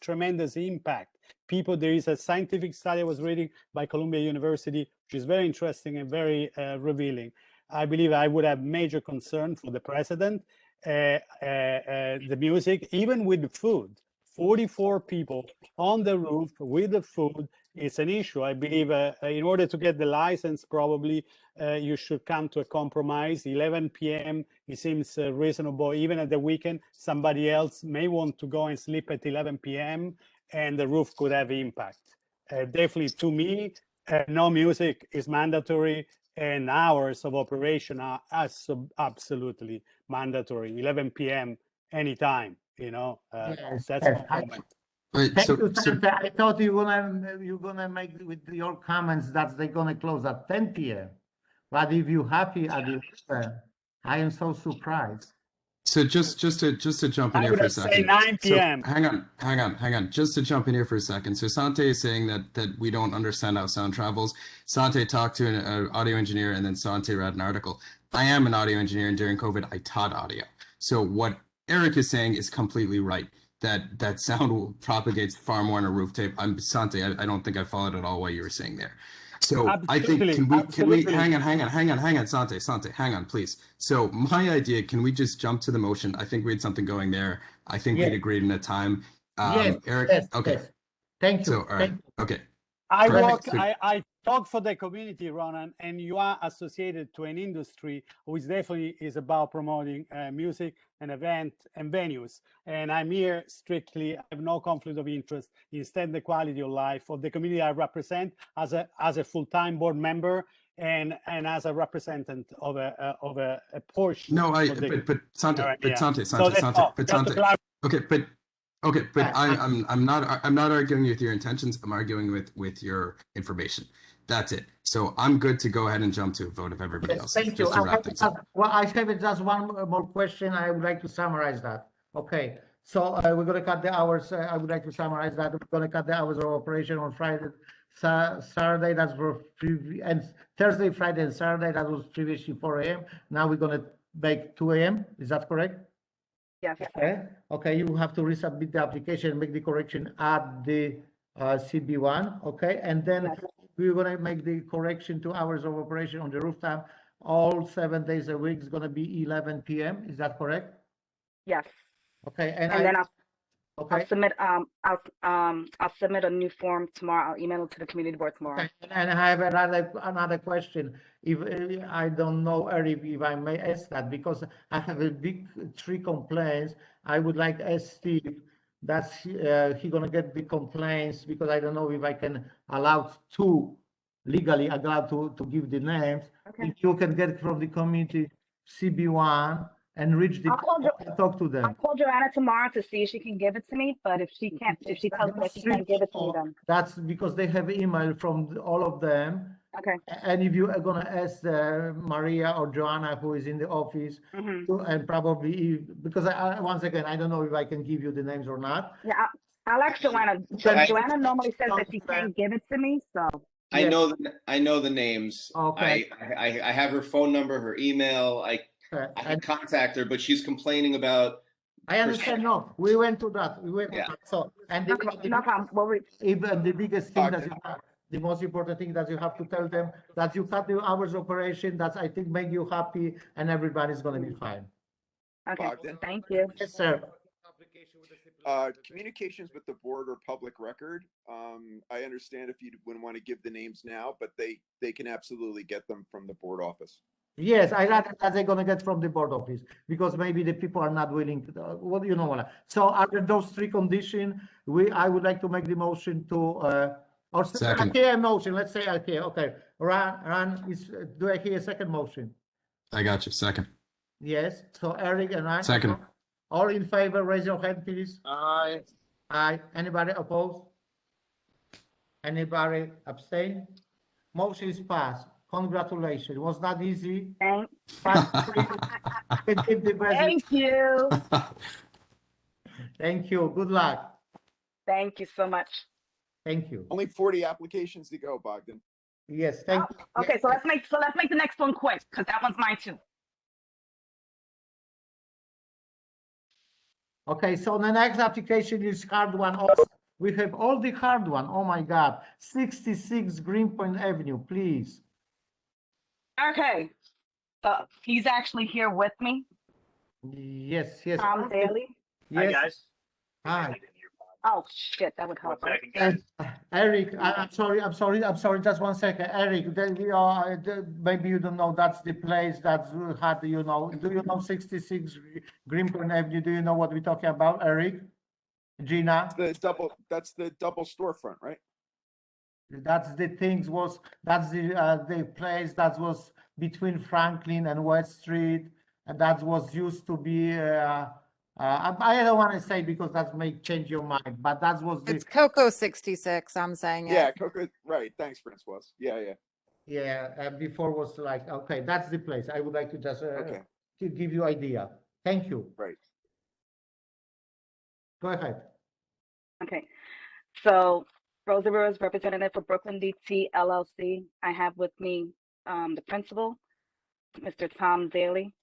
impact. There is a scientific study I was reading by Columbia University, which is very interesting and very revealing. I believe I would have major concern for the president, the music, even with the food. 44 people on the roof with the food, it's an issue. I believe in order to get the license, probably you should come to a compromise. 11 p.m. it seems reasonable. Even at the weekend, somebody else may want to go and sleep at 11 p.m. and the roof could have impact. Definitely, to me, no music is mandatory. and hours of operation are absolutely mandatory. 11 p.m. anytime. Yes, That's yes. my comment. Wait, Thank so you, Santa. I thought you're gonna make with your comments that they're gonna close at 10 p.m. But if you're happy at 11, I am so surprised. So just to jump in I here would for a have said second. 9 So p.m. hang on. Just to jump in here for a second. So Sante is saying that we don't understand how sound travels. Sante talked to an audio engineer, and then Sante read an article. I am an audio engineer, and during COVID, I taught audio. So what Eric is saying is completely right. That sound propagates far more on a roof tape. I'm Sante. I don't think I followed at all what you were saying there. So I think can we hang on, Sante, hang on, please. So my idea, can we just jump to the motion? I think we had something going there. I think we'd agreed in a time. Yes, Eric, yes, okay. yes. Thank you. So all right, Thank you. okay. I Perfect. work. I talk for the community, Ronan, and you are associated to an industry which definitely is about promoting music and event and venues. And I'm here strictly. I have no conflict of interest. Instead, the quality of life of the community I represent as a full-time board member and as a representative of a portion. No, but Sante, okay, but I'm not arguing with your intentions. I'm arguing with your information. That's it. So I'm good to go ahead and jump to a vote if everybody else is. Thank you. Just to wrap things up. Well, I have just one more question. I would like to summarize that. Okay, so we're going to cut the hours. I would like to summarize that. We're going to cut the hours of operation on Friday, Saturday. That's for and Thursday, Friday, and Saturday. That was previously 4 a.m. Now we're going to make 2 a.m. Is that correct? Yes. Okay. Okay. You have to resubmit the application, make the correction at the CB1. Okay, and then we're going to make the correction to hours of operation on the rooftop. All 7 days a week is going to be 11 p.m. Is that correct? Yes. Okay. And then I'll submit I'll submit a new form tomorrow. I'll email it to the community board tomorrow. Okay. And I have another question. If I don't know, Eric, if I may ask that, because I have a big 3 complaints. I would like to ask Steve that's he gonna get the complaints, because I don't know if I can allow legally allowed to give the names. Okay. If you can get from the community CB1 and reach the talk to them. I'll call Joanna tomorrow to see if she can give it to me. But if she can't, if she tells me that she can't give it to me, then that's because they have email from all of them. Okay. And if you are gonna ask Maria or Joanna, who is in the office, and probably because once again, I don't know if I can give you the names or not. Yeah, I'll ask Joanna. Joanna normally says that she can't give it to me, so. I know the names. Okay. I have her phone number, her email. I can contact her, but she's complaining about. I understand. No, we went to that. We went to that. So, and no problem. Even the biggest thing that you have, the most important thing that you have to tell them that you cut the hours operation. That's, I think, make you happy, and everybody's going to be fine. Okay. Bogdan? Thank you. Yes, sir. Communications with the board are public record. I understand if you wouldn't want to give the names now, but they can absolutely get them from the board office. Yes, I rather that they're gonna get from the board office, because maybe the people are not willing to. What you know what? So under those 3 conditions, I would like to make the motion to or Second. okay, a motion. Let's say okay. Okay, Ran is. Do I hear a second motion? I got you. Second. Yes. So Eric and Ran. Second. All in favor? Raise your hand, please. Aye. Aye. Anybody opposed? Anybody abstain? Motion is passed. Congratulations. It was not easy. Thank you. Thank you. Good luck. Thank you so much. Thank you. Only 40 applications to go, Bogdan. Yes, thank you. Okay, so let's make the next one quick, because that one's mine too. Okay, so the next application is hard one. Also, we have all the hard one. Oh my God, 66 Greenpoint Avenue, please. Okay, he's actually here with me. Yes. Tom Daly. Yes. Hi guys. Hi. Oh shit, that would help. Eric, I'm sorry. Just 1 second, Eric. Maybe you don't know. That's the place that's hard. Do you know 66 Greenpoint Avenue? Do you know what we're talking about, Eric? Gina. That's the double storefront, right? That's the things was, that's the place that was between Franklin and West Street, and that was used to be, I don't want to say because that may change your mind, but that was the, It's Coco 66, I'm saying it. Yeah, Coco, right. Thanks, Francois. Yeah. yeah, before was like, okay, that's the place. I would like to just Okay, to give you idea. Thank you. right. Go ahead. Okay. So Rosa Rose, representative for Brooklyn DT LLC. I have with me the principal, Mr. Tom Daly.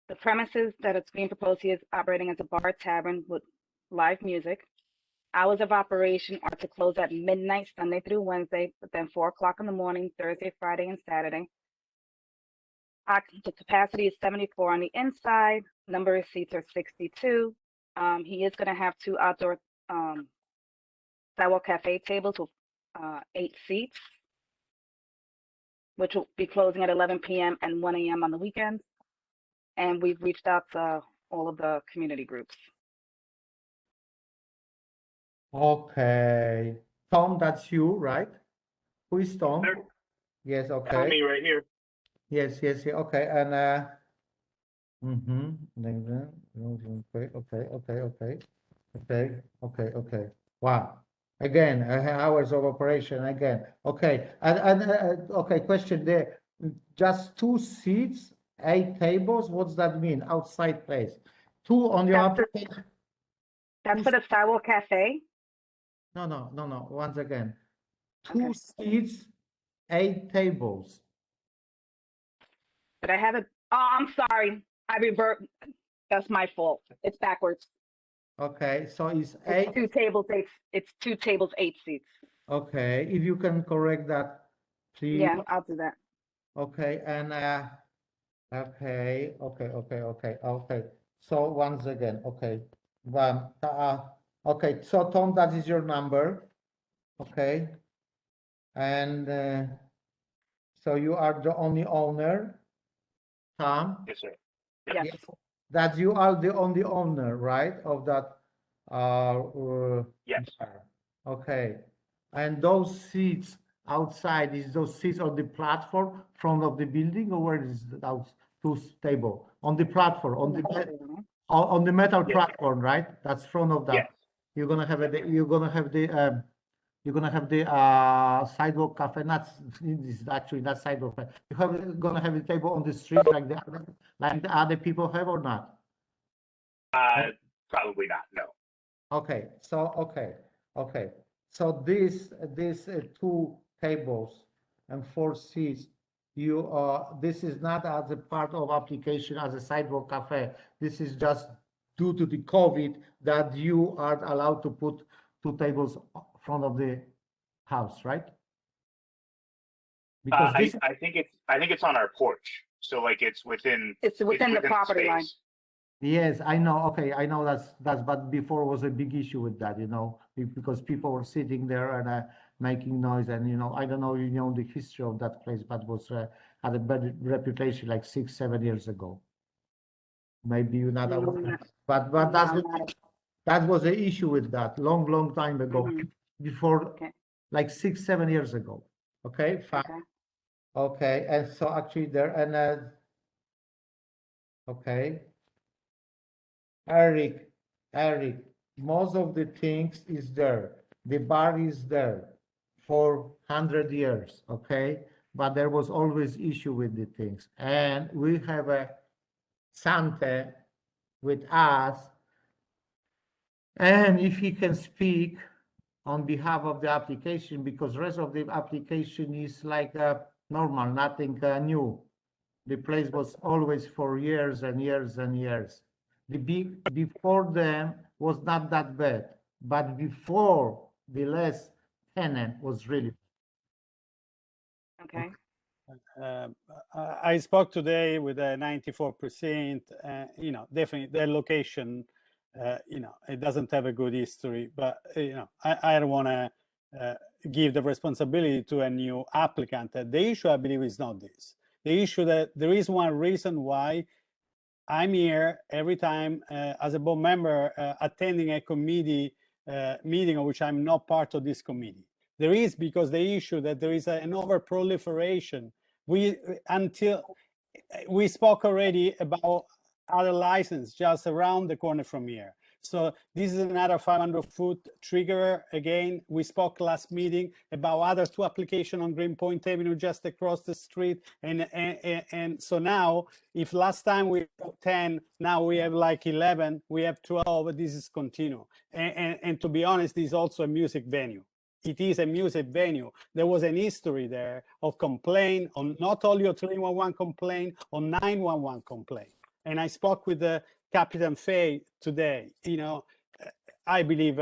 The premises that it's being proposed here is operating as a bar tavern with live music. Hours of operation are to close at midnight, Sunday through Wednesday, but then 4 o'clock in the morning, Thursday, Friday, and Saturday. The capacity is 74 on the inside. Number of seats are 62. He is going to have 2 outdoor sidewalk cafe tables with 8 seats, which will be closing at 11 p.m. and 1 a.m. on the weekends. And we've reached out to all of the community groups. Okay. Tom, that's you, right? Who is Tom? Yes, okay. Me right here. Yes, okay. And okay. Wow. Again, hours of operation again. Okay. And okay, question there. Just 2 seats, 8 tables. What's that mean? Outside place. 2 on your application. That's for the sidewalk cafe. No. Once again. 2 seats, 8 tables. But I have it. Oh, I'm sorry. I revert. That's my fault. It's backwards. Okay, so it's 8. It's 2 tables, 8. It's 2 tables, 8 seats. Okay, if you can correct that, please. Yeah, I'll do that. Okay, and okay. So once again, okay, okay. So Tom, that is your number. Okay, and so you are the only owner, Tom. Yes, sir. Yes. That you are the only owner, right, of that Yes. bar. Okay, and those seats outside, is those seats on the platform front of the building, or where is the table on the platform on the metal platform, right? That's front of that. Yes. You're gonna have the sidewalk cafe. Not this is actually not sidewalk cafe. Gonna have a table on the street like the other people have, or not? Probably not. No. Okay. So this 2 tables and 4 seats. This is not as a part of application as a sidewalk cafe. This is just due to the COVID that you are allowed to put 2 tables in front of the house, right? Because I think it's on our porch. So like it's within the property line. Yes, I know. Okay, I know that's but before was a big issue with that, because people were sitting there and making noise, and I don't know, the history of that place, but was had a bad reputation like 6-7 years ago. Maybe you're not aware, but that was the issue with that long time ago, before like 6-7 years ago. Okay, fine. Okay, and so actually there and okay. Eric, most of the things is there. The bar is there for 100 years, okay? But there was always issue with the things. And we have a Sante with us. And if he can speak on behalf of the application, because rest of the application is like normal, nothing new. The place was always for years and years and years. Before them was not that bad, but before the last tenant was really. Okay. I spoke today with a 94%. Definitely their location. It doesn't have a good history, but I don't want to give the responsibility to a new applicant. The issue, I believe, is not this. The issue that there is one reason why I'm here every time as a board member attending a committee meeting of which I'm not part of this committee. There is, because the issue that there is an over proliferation. We spoke already about other license just around the corner from here. So this is another 500-foot trigger. Again, we spoke last meeting about other 2 applications on Greenpoint Avenue just across the street. And so now, if last time we had 10, now we have like 11, we have 12, this is continue. And to be honest, this is also a music venue. It is a music venue. There was an history there of complaint on not only a 311 complaint, on 911 complaint. And I spoke with the Captain Fay today. You know, I believe,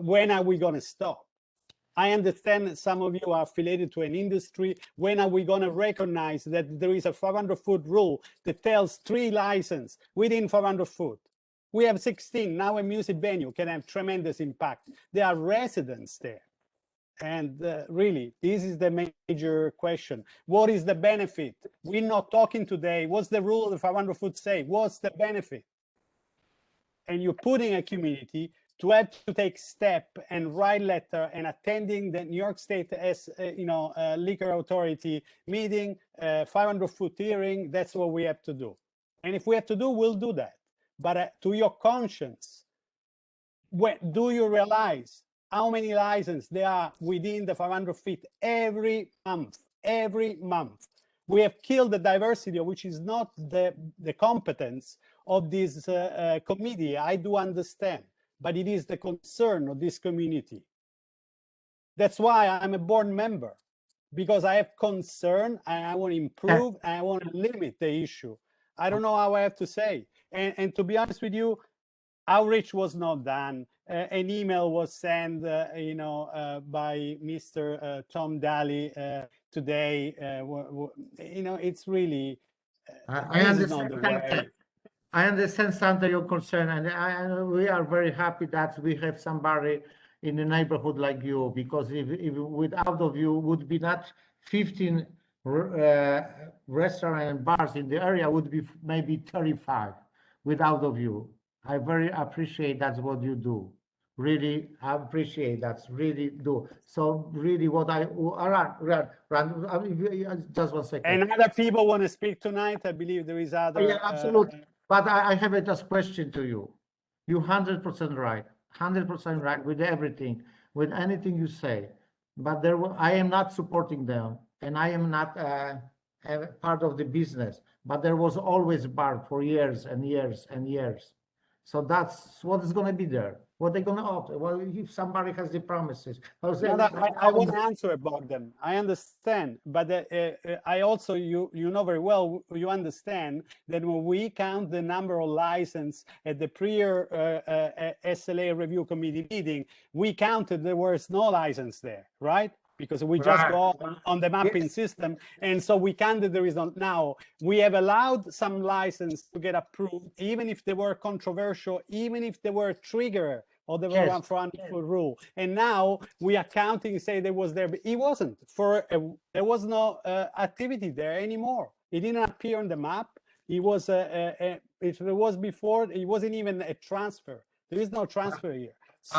when are we going to stop? I understand that some of you are affiliated to an industry. When are we going to recognize that there is a 500-foot rule that tells 3 licenses within 500 foot? We have 16. Now a music venue can have tremendous impact. There are residents there. And really, this is the major question. What is the benefit? We're not talking today. What's the rule of the 500-foot say? What's the benefit? And you're putting a community to have to take step and write letter and attending the New York State Liquor Authority meeting, 500-foot hearing. That's what we have to do. And if we have to do, we'll do that. But to your conscience, do you realize how many licenses there are within the 500 feet every month? Every month. We have killed the diversity, which is not the competence of this committee. I do understand, but it is the concern of this community. That's why I'm a board member, because I have concern and I want to improve and I want to limit the issue. I don't know how I have to say. And to be honest with you, outreach was not done. An email was sent, by Mr. Tom Daly today. It's really, I this is understand, not the way. I understand, Sandra, your concern, and we are very happy that we have somebody in the neighborhood like you, because if without of you would be not 15 restaurants and bars in the area, would be maybe 35 without of you. I very appreciate that's what you do. Really, I appreciate that. Really do. So really, what just 1 second. And other people want to speak tonight. I believe there is other. Yeah, absolutely. But I have a just question to you. You're 100% right. 100% right with everything, with anything you say. But I am not supporting them, and I am not a part of the business. But there was always bar for years and years and years. So that's what is going to be there. What they're going to offer. Well, if somebody has the promises. I want to answer about them. I understand, but I also, you know very well, you understand that when we count the number of license at the prior SLA review committee meeting, we counted there was no license there, right? Because we just go on the mapping system, and so we counted there is not. Now we have allowed some license to get approved, even if they were controversial, even if they were trigger of the 400-foot rule. And now we are counting, say there was there, but it wasn't. There was no activity there anymore. It didn't appear on the map. It was if it was before, it wasn't even a transfer. There is no transfer here. So,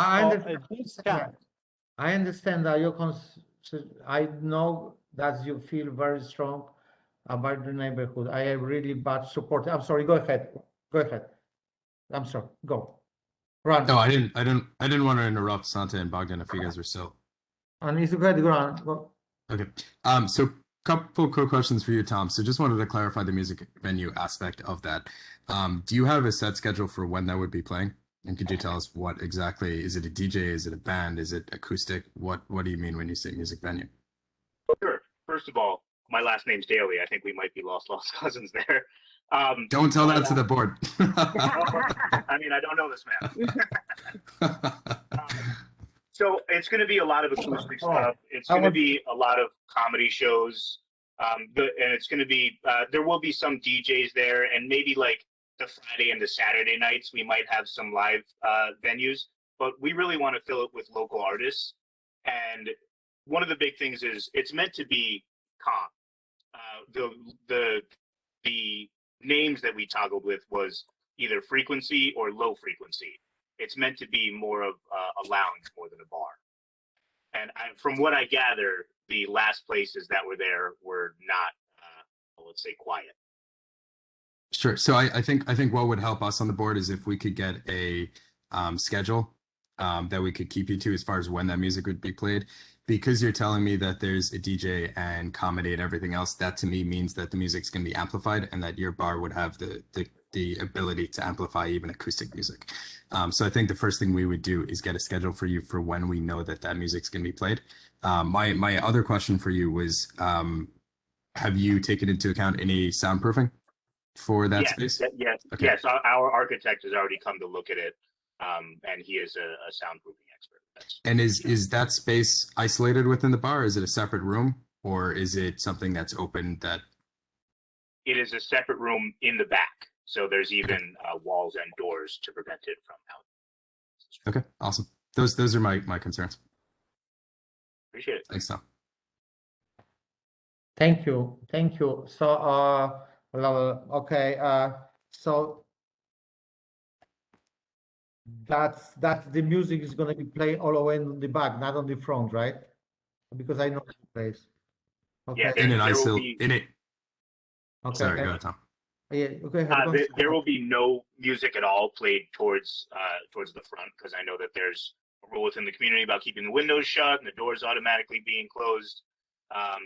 I understand that I know that you feel very strong about the neighborhood. I have really bad support. I'm sorry. Go ahead. Go ahead. I'm sorry. Go. Run. No, I didn't want to interrupt Sante and Bogdan if you guys were still. And it's good. Go on. Go. Okay. So couple quick questions for you, Tom. So just wanted to clarify the music venue aspect of that. Do you have a set schedule for when that would be playing? And could you tell us what exactly, is it a DJ, is it a band, is it acoustic? What do you mean when you say music venue? Sure. First of all, my last name's Daly. I think we might be lost cousins there. Don't tell that to the board. I mean, I don't know this man. So it's going to be a lot of acoustic stuff. It's going to be a lot of comedy shows. And it's going to be, there will be some DJs there, and maybe like the Friday and the Saturday nights, we might have some live venues, but we really want to fill it with local artists. And one of the big things is it's meant to be calm. The names that we toggled with was either frequency or low frequency. It's meant to be more of a lounge more than a bar. And from what I gather, the last places that were there were not, let's say, quiet. Sure. So I think what would help us on the board is if we could get a schedule that we could keep you to as far as when that music would be played. Because you're telling me that there's a DJ and comedy and everything else, that to me means that the music's going to be amplified and that your bar would have the ability to amplify even acoustic music. So I think the first thing we would do is get a schedule for you for when we know that that music's going to be played. My other question for you was, have you taken into account any soundproofing for that space? Yes, Okay. yes. Our architect has already come to look at it, and he is a soundproofing expert. And is that space isolated within the bar? Is it a separate room, or is it something that's open that? It is a separate room in the back, so there's even walls and doors to prevent it from out. Okay, awesome. Those are my concerns. Appreciate it. Thanks, Tom. Thank you. So, okay. So that's the music is going to be played all the way in the back, not on the front, right? Because I know the place. Okay. Yeah, Okay. Sorry, go ahead, Tom. Yeah. Okay. There will be no music at all played towards the front, because I know that there's a rule within the community about keeping the windows shut and the doors automatically being closed.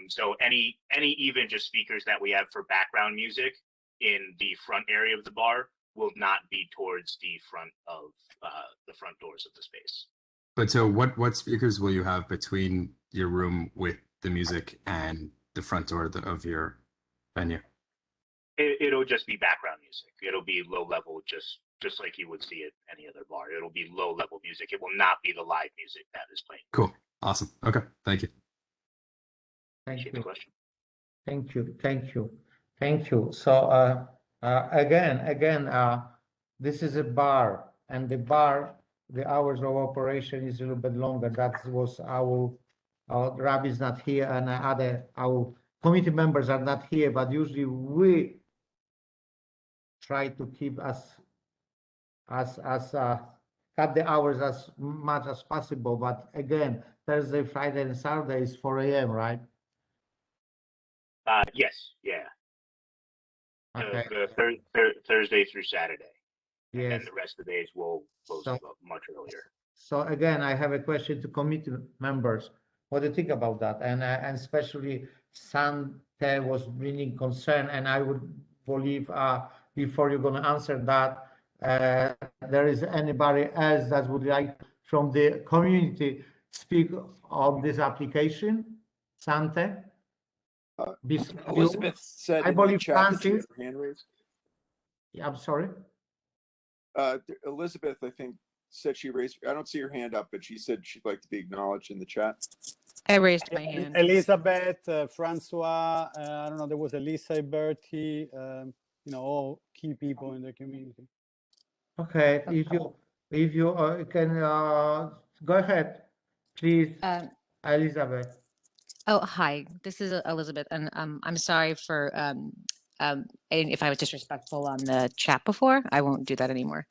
So any even just speakers that we have for background music in the front area of the bar will not be towards the front doors of the space. But so what speakers will you have between your room with the music and the front door of your venue? It'll just be background music. It'll be low level, just like you would see at any other bar. It'll be low level music. It will not be the live music that is playing. Cool. Awesome. Okay. Thank you. Thank you. The question. Thank you. So again, this is a bar, and the hours of operation is a little bit longer. That was our Rabbi is not here, and our committee members are not here. But usually we try to keep cut the hours as much as possible. But again, Thursday, Friday, and Saturday is 4 a.m. right? Yes, yeah. Okay. Thursday through Saturday. And Yes. then the rest of the days will close much earlier. So again, I have a question to committee members. What do you think about that? And especially Sante was bringing concern, and I would believe before you're going to answer that, there is anybody else that would like from the community speak on this application? Sante? Elizabeth said I in the believe chat that she had Francis. her hand raised. Yeah, I'm sorry. Elizabeth, I think, said she raised. I don't see her hand up, but she said she'd like to be acknowledged in the chat. I raised my hand. Elizabeth, Francois, I don't know, there was Elisa, Bertie, all key people in the community. Okay, if you can go ahead, please, Elizabeth. Oh, hi. This is Elizabeth, and I'm sorry for and if I was disrespectful on the chat before. I won't do that anymore.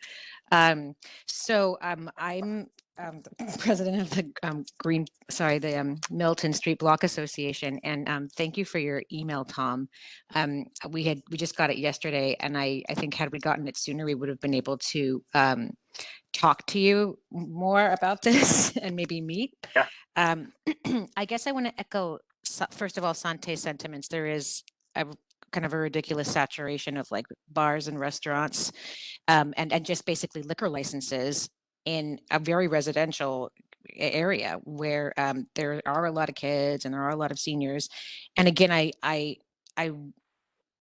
I'm the president of the Milton Street Block Association, and thank you for your email, Tom. We just got it yesterday, and I think had we gotten it sooner, we would have been able to talk to you more about this and maybe meet. Yeah. I guess I want to echo, first of all, Sante's sentiments. There is kind of a ridiculous saturation of like bars and restaurants and just basically liquor licenses in a very residential area where there are a lot of kids and there are a lot of seniors. And again, I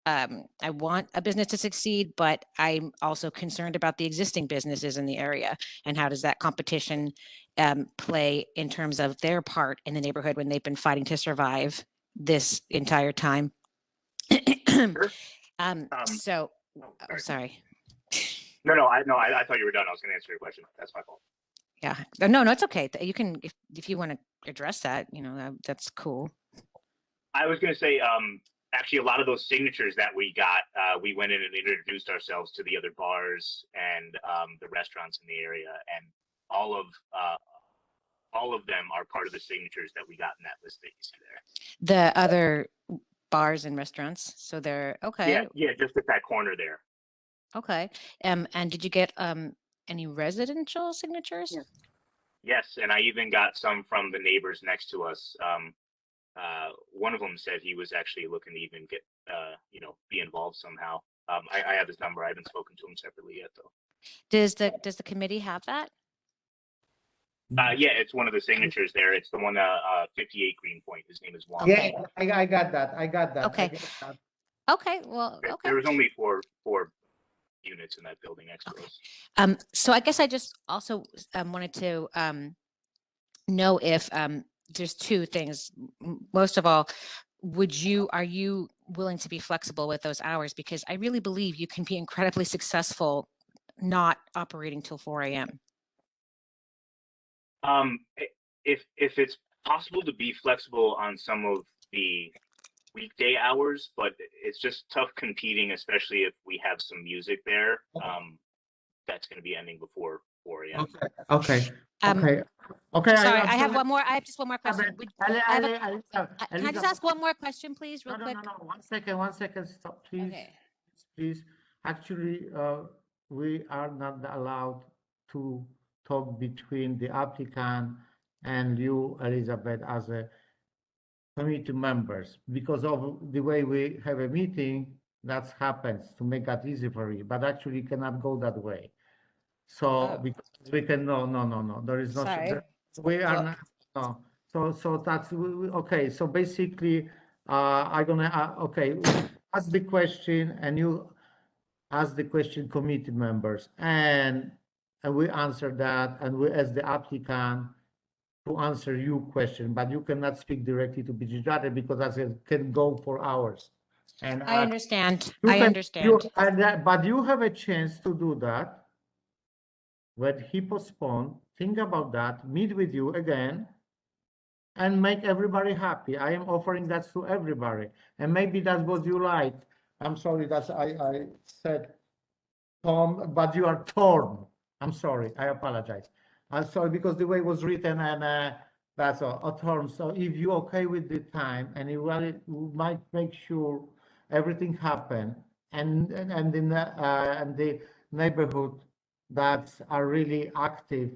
want a business to succeed, but I'm also concerned about the existing businesses in the area and how does that competition play in terms of their part in the neighborhood when they've been fighting to survive this entire time. Sorry. No, I thought you were done. I was going to answer your question. That's my fault. Yeah. No, it's okay. You can, if you want to address that, that's cool. I was going to say, actually, a lot of those signatures that we got, we went in and introduced ourselves to the other bars and the restaurants in the area, and all of all of them are part of the signatures that we got in that list that you see there. The other bars and restaurants. So they're okay. Yeah, just at that corner there. Okay. And did you get any residential signatures? Yes, and I even got some from the neighbors next to us. One of them said he was actually looking to even get, be involved somehow. I have his number. I haven't spoken to him separately yet, though. Does the committee have that? Yeah, it's one of the signatures there. It's the one 58 Greenpoint. His name is Juan. Yeah, I got that. I got that. Okay. Okay. Well, okay. There was only four units in that building next to us. So I guess I just also wanted to know if there's two things. Most of all, are you willing to be flexible with those hours? Because I really believe you can be incredibly successful not operating till 4 a.m. If it's possible to be flexible on some of the weekday hours, but it's just tough competing, especially if we have some music there. That's going to be ending before 4 a.m. Okay. Sorry, I have one more. I have just one more question. Can I just ask one more question, please, real quick? No. 1 second. Stop, please. Okay. Please. Actually, we are not allowed to talk between the applicant and you, Elizabeth, as a committee members, because of the way we have a meeting. That happens to make that easy for you, but actually you cannot go that way. So because we can no. There is no. Sorry. We are not. No. So that's okay. So basically, I'm gonna ask the question, and you ask the question, committee members, and we answer that, and we ask the applicant to answer your question, but you cannot speak directly to BGJ because that can go for hours. And I understand. But you have a chance to do that. When he postponed, think about that, meet with you again, and make everybody happy. I am offering that to everybody, and maybe that's what you like. I'm sorry, that's I said Tom, but you are torn. I'm sorry, I apologize. I'm sorry because the way it was written, and that's a term. So if you're okay with the time, and you really might make sure everything happen, and the neighborhood that are really active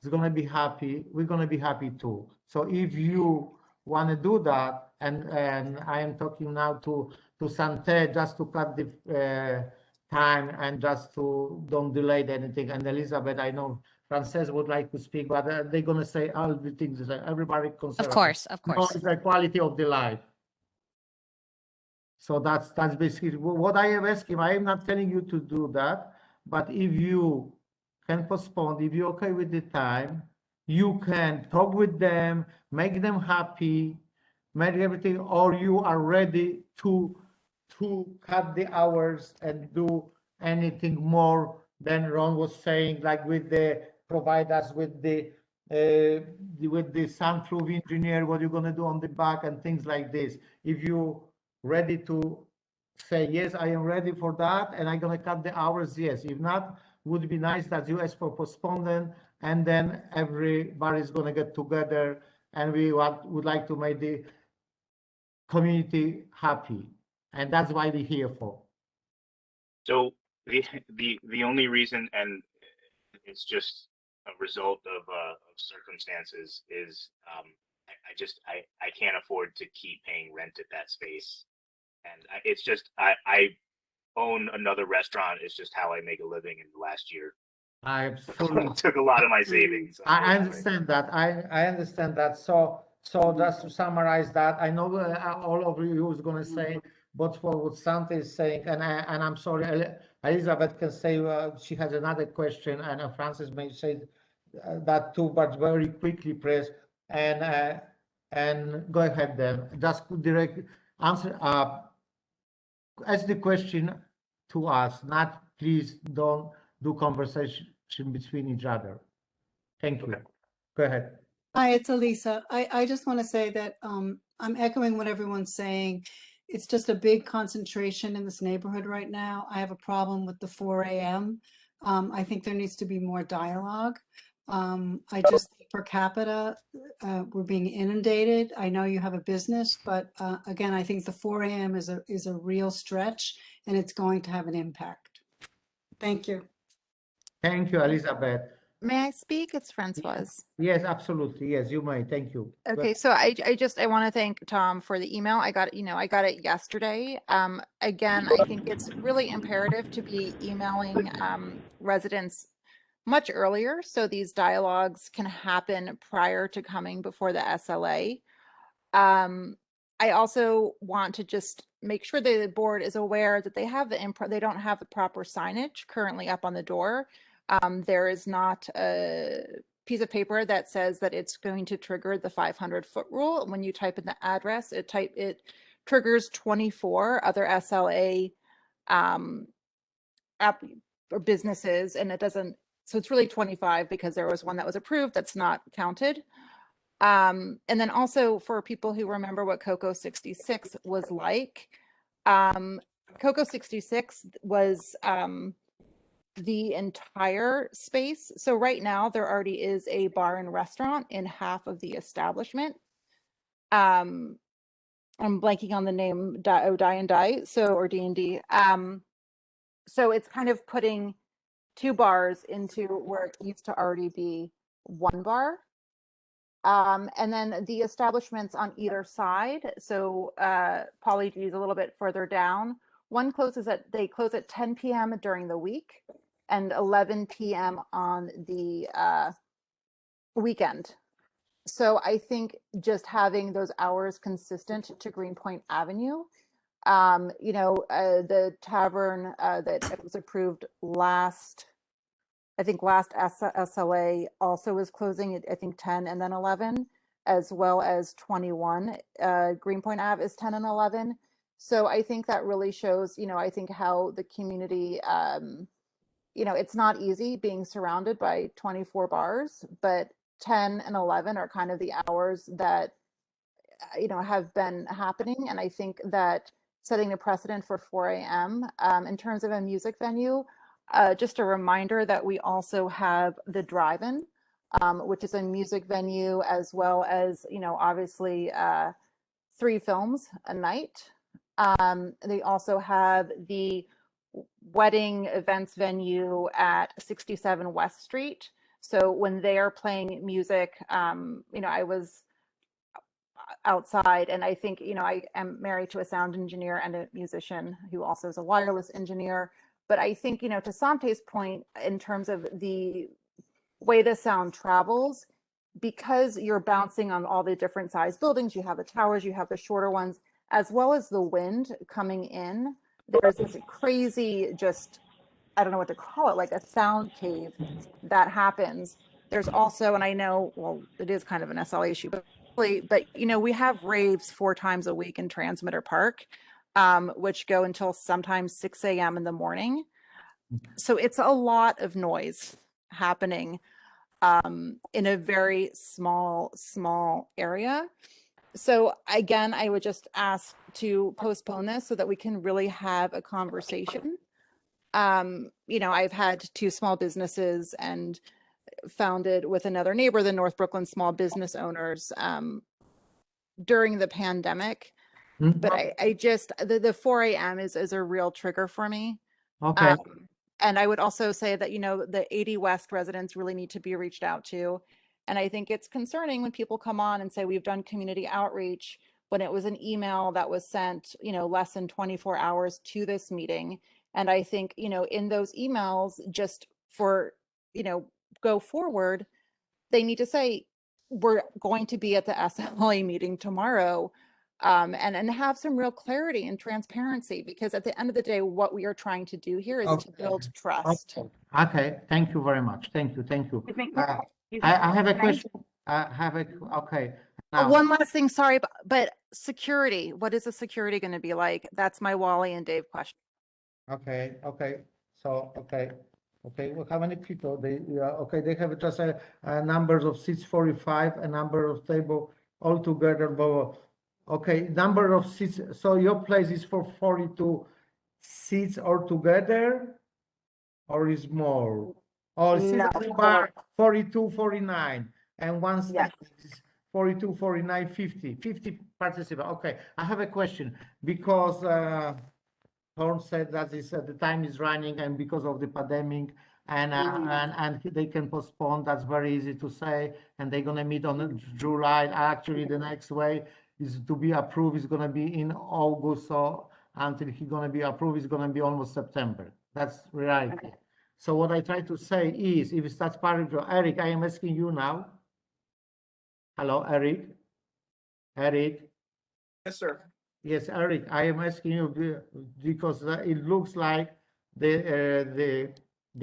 is going to be happy. We're going to be happy too. So if you want to do that, and I am talking now to Sante just to cut the time and just to don't delay anything. And Elizabeth, I know Frances would like to speak, but they're going to say all the things that everybody concerned. Of course. No, it's the quality of the life. So that's basically what I am asking. I am not telling you to do that, but if you can postpone, if you're okay with the time, you can talk with them, make them happy, make everything, or you are ready to cut the hours and do anything more than Ron was saying, like with the provide us with the soundproof engineer, what you're gonna do on the back and things like this. If you ready to say yes, I am ready for that, and I'm gonna cut the hours, yes. If not, would be nice that you ask for postponement, and then everybody's gonna get together, and we would like to make the community happy, and that's why we're here for. So the only reason, and it's just a result of circumstances, is I can't afford to keep paying rent at that space, and it's just I own another restaurant. It's just how I make a living in the last year. I absolutely took a lot of my savings. I understand that. I understand that. So just to summarize that, I know all of you is going to say, but for what Santa is saying, and I'm sorry, Elizabeth can say she has another question, and Francis may say that too, but very quickly, please, and go ahead then. Just direct answer. Ask the question to us, not please don't do conversation between each other. Thank you. Go ahead. Hi, it's Elisa. I just want to say that I'm echoing what everyone's saying. It's just a big concentration in this neighborhood right now. I have a problem with the 4 a.m. I think there needs to be more dialogue. I just think per capita, we're being inundated. I know you have a business, but again, I think the 4 a.m. is a real stretch, and it's going to have an impact. Thank you. Thank you, Elizabeth. May I speak? It's Francoise. Yes, absolutely. Yes, you may. Thank you. Okay, so I want to thank Tom for the email. I got it yesterday. Again, I think it's really imperative to be emailing residents much earlier so these dialogues can happen prior to coming before the SLA. I also want to just make sure that the board is aware that they have they don't have the proper signage currently up on the door. There is not a piece of paper that says that it's going to trigger the 500-foot rule. When you type in the address, it triggers 24 other SLA or businesses, and it doesn't. So it's really 25 because there was one that was approved that's not counted. And then also for people who remember what Cocoa 66 was like, Cocoa 66 was the entire space. So right now there already is a bar and restaurant in half of the establishment. I'm blanking on the name, Die and Die, or D&D. So it's kind of putting 2 bars into where it used to already be 1 bar. And then the establishments on either side. So Poly G is a little bit further down. They close at 10 p.m. during the week and 11 p.m. on the weekend. So I think just having those hours consistent to Greenpoint Avenue, the tavern that was approved last SLA also is closing at, I think, 10 and then 11, as well as 21. Greenpoint Ave is 10 and 11. So I think that really shows, I think how the community, it's not easy being surrounded by 24 bars, but 10 and 11 are kind of the hours that, have been happening. And I think that setting a precedent for 4 a.m. In terms of a music venue, just a reminder that we also have the Drive-In, which is a music venue, as well as, obviously 3 films a night. They also have the wedding events venue at 67 West Street. So when they are playing music, I was outside, and I think, I am married to a sound engineer and a musician who also is a wireless engineer. But I think, to Sante's point, in terms of the way the sound travels, because you're bouncing on all the different size buildings, you have the towers, you have the shorter ones, as well as the wind coming in, there's this crazy, I don't know what to call it, like a sound cave that happens. There's also, and I know, well, it is kind of an SLA issue, but we have raves 4 times a week in Transmitter Park, which go until sometimes 6 a.m. in the morning. So it's a lot of noise happening in a very small area. So again, I would just ask to postpone this so that we can really have a conversation. I've had 2 small businesses and founded with another neighbor, the North Brooklyn Small Business Owners, during the pandemic. But I just, the 4 a.m. is a real trigger for me. Okay. And I would also say that, the 80 West residents really need to be reached out to. And I think it's concerning when people come on and say, we've done community outreach, when it was an email that was sent, less than 24 hours to this meeting. And I think, in those emails, just for, go forward, they need to say, we're going to be at the SLA meeting tomorrow, and have some real clarity and transparency, because at the end of the day, what we are trying to do here is to build trust. Okay, thank you very much. Thank you. I have a question. Okay. Now, one last thing, sorry, but security, what is the security going to be like? That's my Wally and Dave question. Okay. So, okay. Well, how many people? They have just a numbers of seats 45, a number of table altogether. Okay, number of seats. So your place is for 42 seats altogether, or is more? Oh, No, Citizen so Bar 42, 49, and one yes. stand is 42, 49, 50. 50 participants. Okay, I have a question because Horn said that the time is running and because of the pandemic and they can postpone. That's very easy to say. And they're gonna meet on July. Actually, the next way is to be approved. Is gonna be in August. So until he's gonna be approved, it's gonna be almost September. That's reality. So what I try to say is, if it starts part of Eric, I am asking you now. Hello, Eric. Eric. Yes, sir. Yes, Eric, I am asking you because it looks like the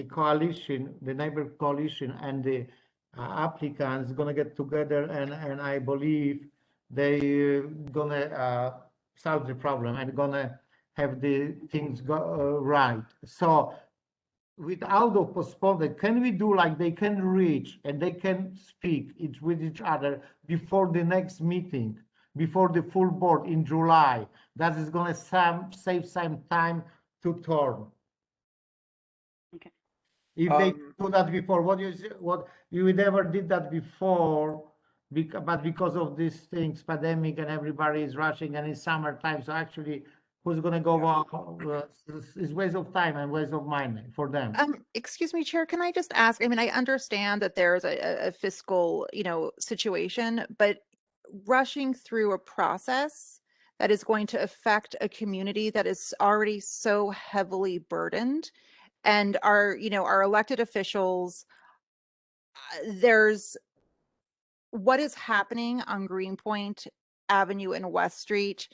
coalition, the neighbor coalition, and the applicants gonna get together, and I believe they gonna solve the problem and gonna have the things go right. So without of postponement, can we do like they can reach and they can speak with each other before the next meeting, before the full board in July? That is going to save some time to turn. Okay. If they do that before, what you never did that before, but because of these things, pandemic, and everybody is rushing, and it's summertime, so actually, who's going to go? It's waste of time and waste of money for them. Excuse me, Chair, can I just ask, I mean, I understand that there's a fiscal, situation, but rushing through a process that is going to affect a community that is already so heavily burdened, and our elected officials, there's what is happening on Greenpoint Avenue and West Street.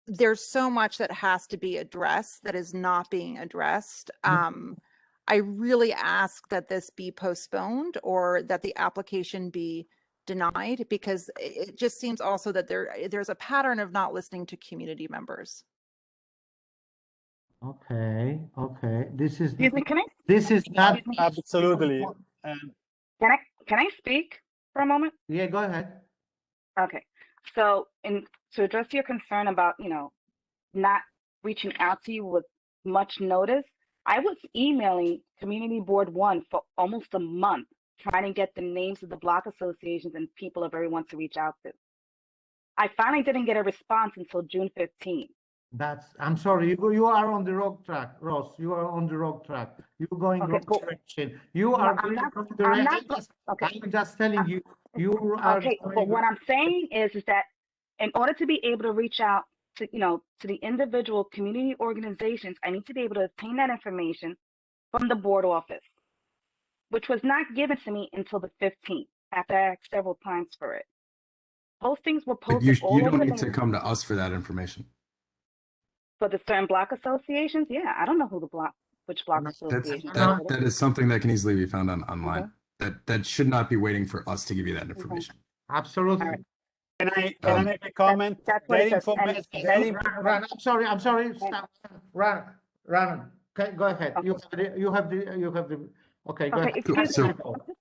There's so much that has to be addressed that is not being addressed. I really ask that this be postponed or that the application be denied, because it just seems also that there's a pattern of not listening to community members. Okay. This is Excuse me, can I? this is not Excuse me. Absolutely. Can I speak for a moment? Yeah, go ahead. Okay. So to address your concern about, not reaching out to you with much notice, I was emailing Community Board 1 for almost a month, trying to get the names of the block associations and people of everyone to reach out to. I finally didn't get a response until June 15th. I'm sorry, you are on the wrong track, Ross. You are on the wrong track. You're going wrong direction. You are going wrong direction. I'm just telling you, you are. Okay, but what I'm saying is that in order to be able to reach out to, to the individual community organizations, I need to be able to obtain that information from the board office, which was not given to me until the 15th, after I asked several times for it. Postings were But posted all you over don't the need to come to us for that information. For the certain block associations, yeah, I don't know which block associations. That is something that can easily be found online. That should not be waiting for us to give you that information. Absolutely. Can I make a comment? That's what it says. Ron, I'm sorry. Stop. Ron. Okay, go ahead. Okay. You have the. Okay, go ahead. Excuse me.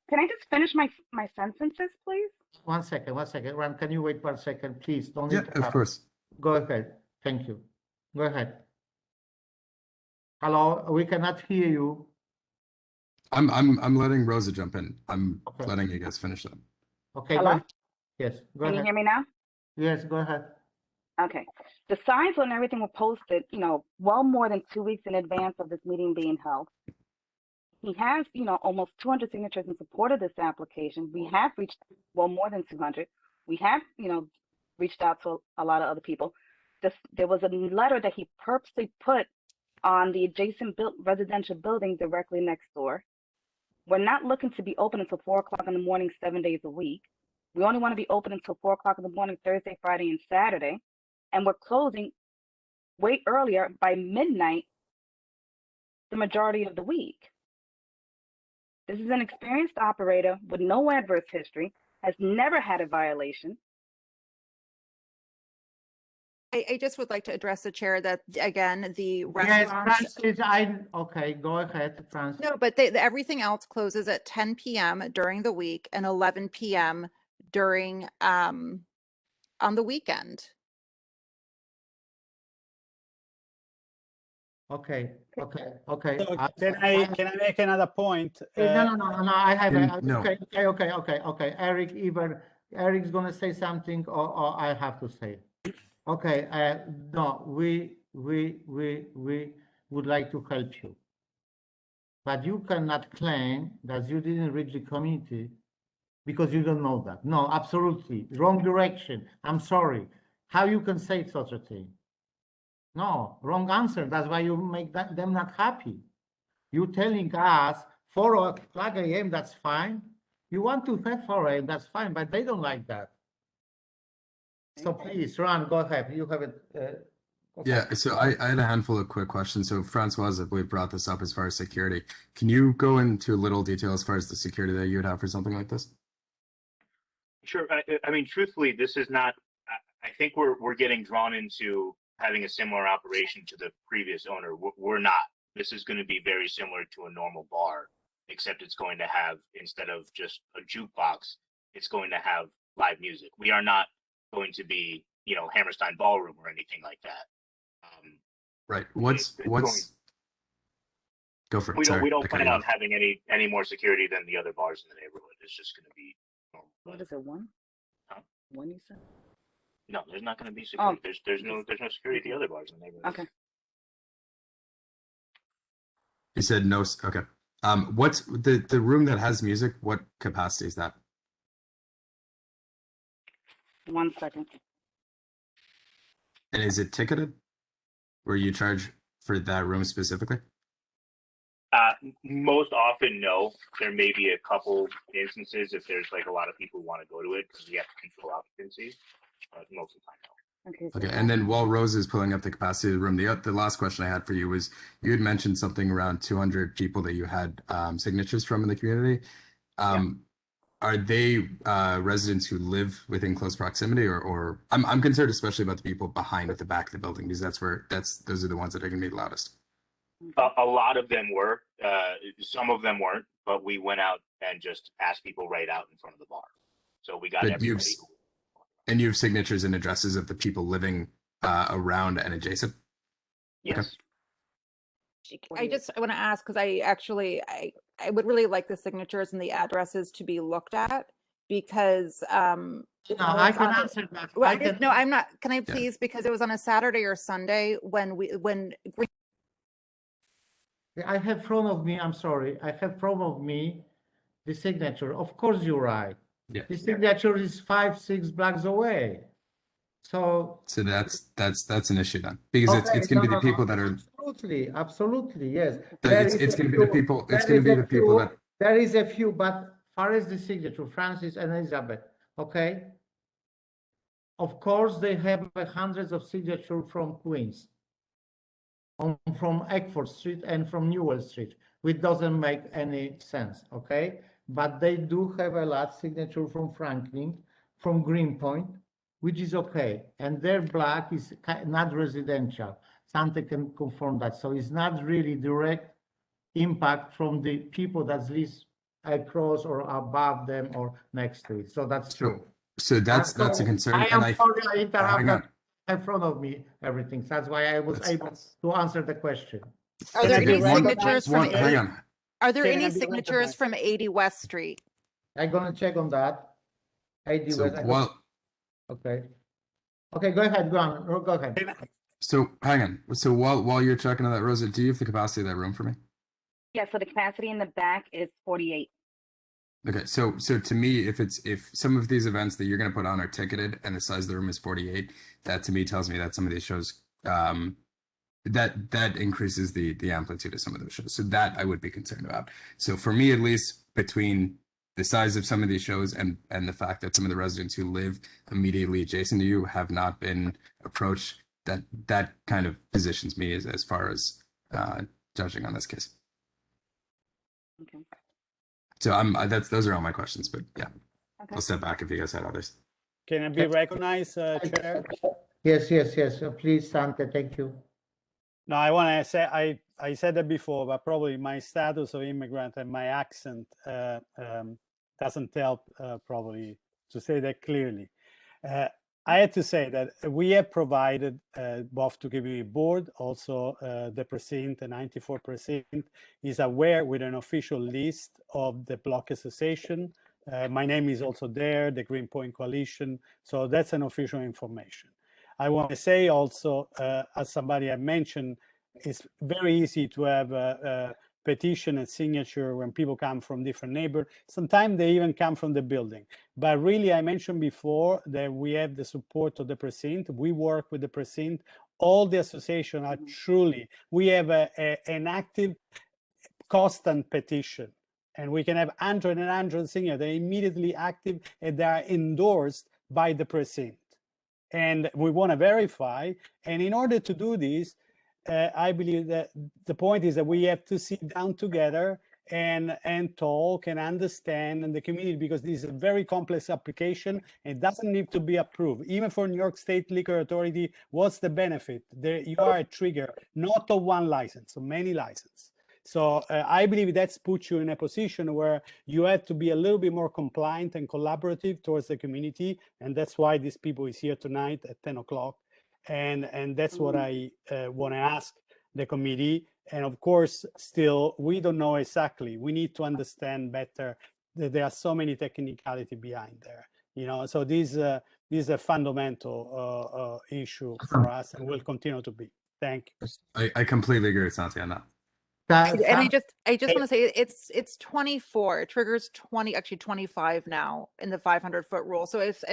Can I just finish my sentences, please? One second. Ron, can you wait 1 second, please? Don't Yeah, interrupt. of course. Go ahead. Thank you. Go ahead. Hello, we cannot hear you. I'm letting Rosa jump in. I'm letting you guys finish up. Okay, Hello? go ahead. Yes, go ahead. Can you hear me now? Yes, go ahead. Okay. The signs and everything were posted, well more than 2 weeks in advance of this meeting being held. He has, almost 200 signatures in support of this application. We have reached, more than 200. We have, reached out to a lot of other people. There was a letter that he purposely put on the adjacent residential building directly next door. We're not looking to be open until 4 o'clock in the morning, 7 days a week. We only want to be open until 4 o'clock in the morning, Thursday, Friday, and Saturday. And we're closing way earlier by midnight the majority of the week. This is an experienced operator with no adverse history, has never had a violation. I just would like to address the chair that, again, the Yes, restaurants. Francis, okay, go ahead, Francis. No, but everything else closes at 10 p.m. during the week and 11 p.m. during on the weekend. Okay. So can I make another point? No. I have No. Okay. Eric's gonna say something, or I have to say. Okay. No, we would like to help you, but you cannot claim that you didn't reach the community because you don't know that. No, absolutely wrong direction. I'm sorry. How you can say such a thing? No, wrong answer. That's why you make them not happy. You telling us 4 o'clock a.m. that's fine. You want to have 4 a.m. that's fine, but they don't like that. So please, Ron, go ahead. You have it. Yeah, so I had a handful of quick questions. So Francois, I believe, brought this up as far as security. Can you go into a little detail as far as the security that you would have for something like this? Sure. I mean, truthfully, this is not. I think we're getting drawn into having a similar operation to the previous owner. We're not. This is going to be very similar to a normal bar, except it's going to have, instead of just a jukebox, it's going to have live music. We are not going to be, Hammerstein Ballroom or anything like that. Right. What's go for it. We don't plan on having any more security than the other bars in the neighborhood. It's just going to be normal. What is it, one? Huh? One, you said? No, there's not going to be security. There's no security at the other bars in the neighborhood. Okay. You said no. Okay. What's the room that has music? What capacity is that? 1 second. And is it ticketed? Where you charge for that room specifically? Most often, no. There may be a couple instances if there's like a lot of people who want to go to it because we have to control occupancy. But most of the time, no. Okay, and then while Rose is pulling up the capacity of the room, the last question I had for you was, you had mentioned something around 200 people that you had signatures from in the community. Are they residents who live within close proximity, or I'm concerned especially about the people behind at the back of the building, because those are the ones that are going to be the loudest. A lot of them were. Some of them weren't, but we went out and just asked people right out in front of the bar. So we got everybody. And you have signatures and addresses of the people living around and adjacent? Yes. Okay. I want to ask, because I would really like the signatures and the addresses to be looked at, because I can answer that. No, I'm not. Can I please? Because it was on a Saturday or Sunday when I have front of me. I'm sorry. I have front of me the signature. Of course, you're right. Yeah. The signature is 5-6 blocks away. So that's an issue then, because it's going to be the people that are absolutely yes. It's going to be the people. It's going to be the people that. There is a few, but far as the signature, Francis and Elizabeth. Okay. Of course, they have hundreds of signatures from Queens, from Eckford Street and from Newell Street, which doesn't make any sense. Okay, but they do have a lot signature from Franklin, from Greenpoint, which is okay, and their block is not residential. Santa can confirm that, so it's not really direct impact from the people that live across or above them or next to it. So that's true. So that's a concern. I am sorry I interrupted in front of me everything. That's why I was able to answer the question. Are there any signatures from hang on. Are there any signatures from 80 West Street? I'm gonna check on that. 80 So West. Okay. Okay, go ahead. Go on. Go ahead. So hang on. So while you're checking on that, Rosa, do you have the capacity of that room for me? Yeah, so the capacity in the back is 48. Okay, so to me, if some of these events that you're going to put on are ticketed and the size of the room is 48, that to me tells me that some of these shows that increases the amplitude of some of those shows. So that I would be concerned about. So for me, at least, between the size of some of these shows and the fact that some of the residents who live immediately adjacent to you have not been approached, that kind of positions me as far as judging on this case. Okay. So those are all my questions, but yeah, okay. I'll step back if you guys had others. Can I be recognized, Chair? Yes. Please, Santa, thank you. No, I want to say, I said that before, but probably my status of immigrant and my accent doesn't help probably to say that clearly. I had to say that we have provided both to community board, also the precinct, the 94% is aware with an official list of the block association. My name is also there, the Greenpoint Coalition. So that's an official information. I want to say also, as somebody I mentioned, it's very easy to have a petition and signature when people come from different neighborhoods. Sometimes they even come from the building. But really, I mentioned before that we have the support of the precinct. We work with the precinct. All the associations are truly, we have an active, constant petition. And we can have 100 and 100 signatures. They're immediately active and they are endorsed by the precinct. And we want to verify. And in order to do this, I believe that the point is that we have to sit down together and talk and understand in the community, because this is a very complex application and it doesn't need to be approved. Even for New York State Liquor Authority, what's the benefit? There, you are a trigger, not of one license, of many licenses. So I believe that's put you in a position where you have to be a little bit more compliant and collaborative towards the community. And that's why these people is here tonight at 10 o'clock. And that's what I want to ask the committee. And of course, still, we don't know exactly. We need to understand better that there are so many technicality behind there. You know, so this is a fundamental issue for us and will continue to be. Thank you. I completely agree with Santi on that. And I just want to say it's 24. It triggers 20, actually 25 now in the 500-foot rule. So as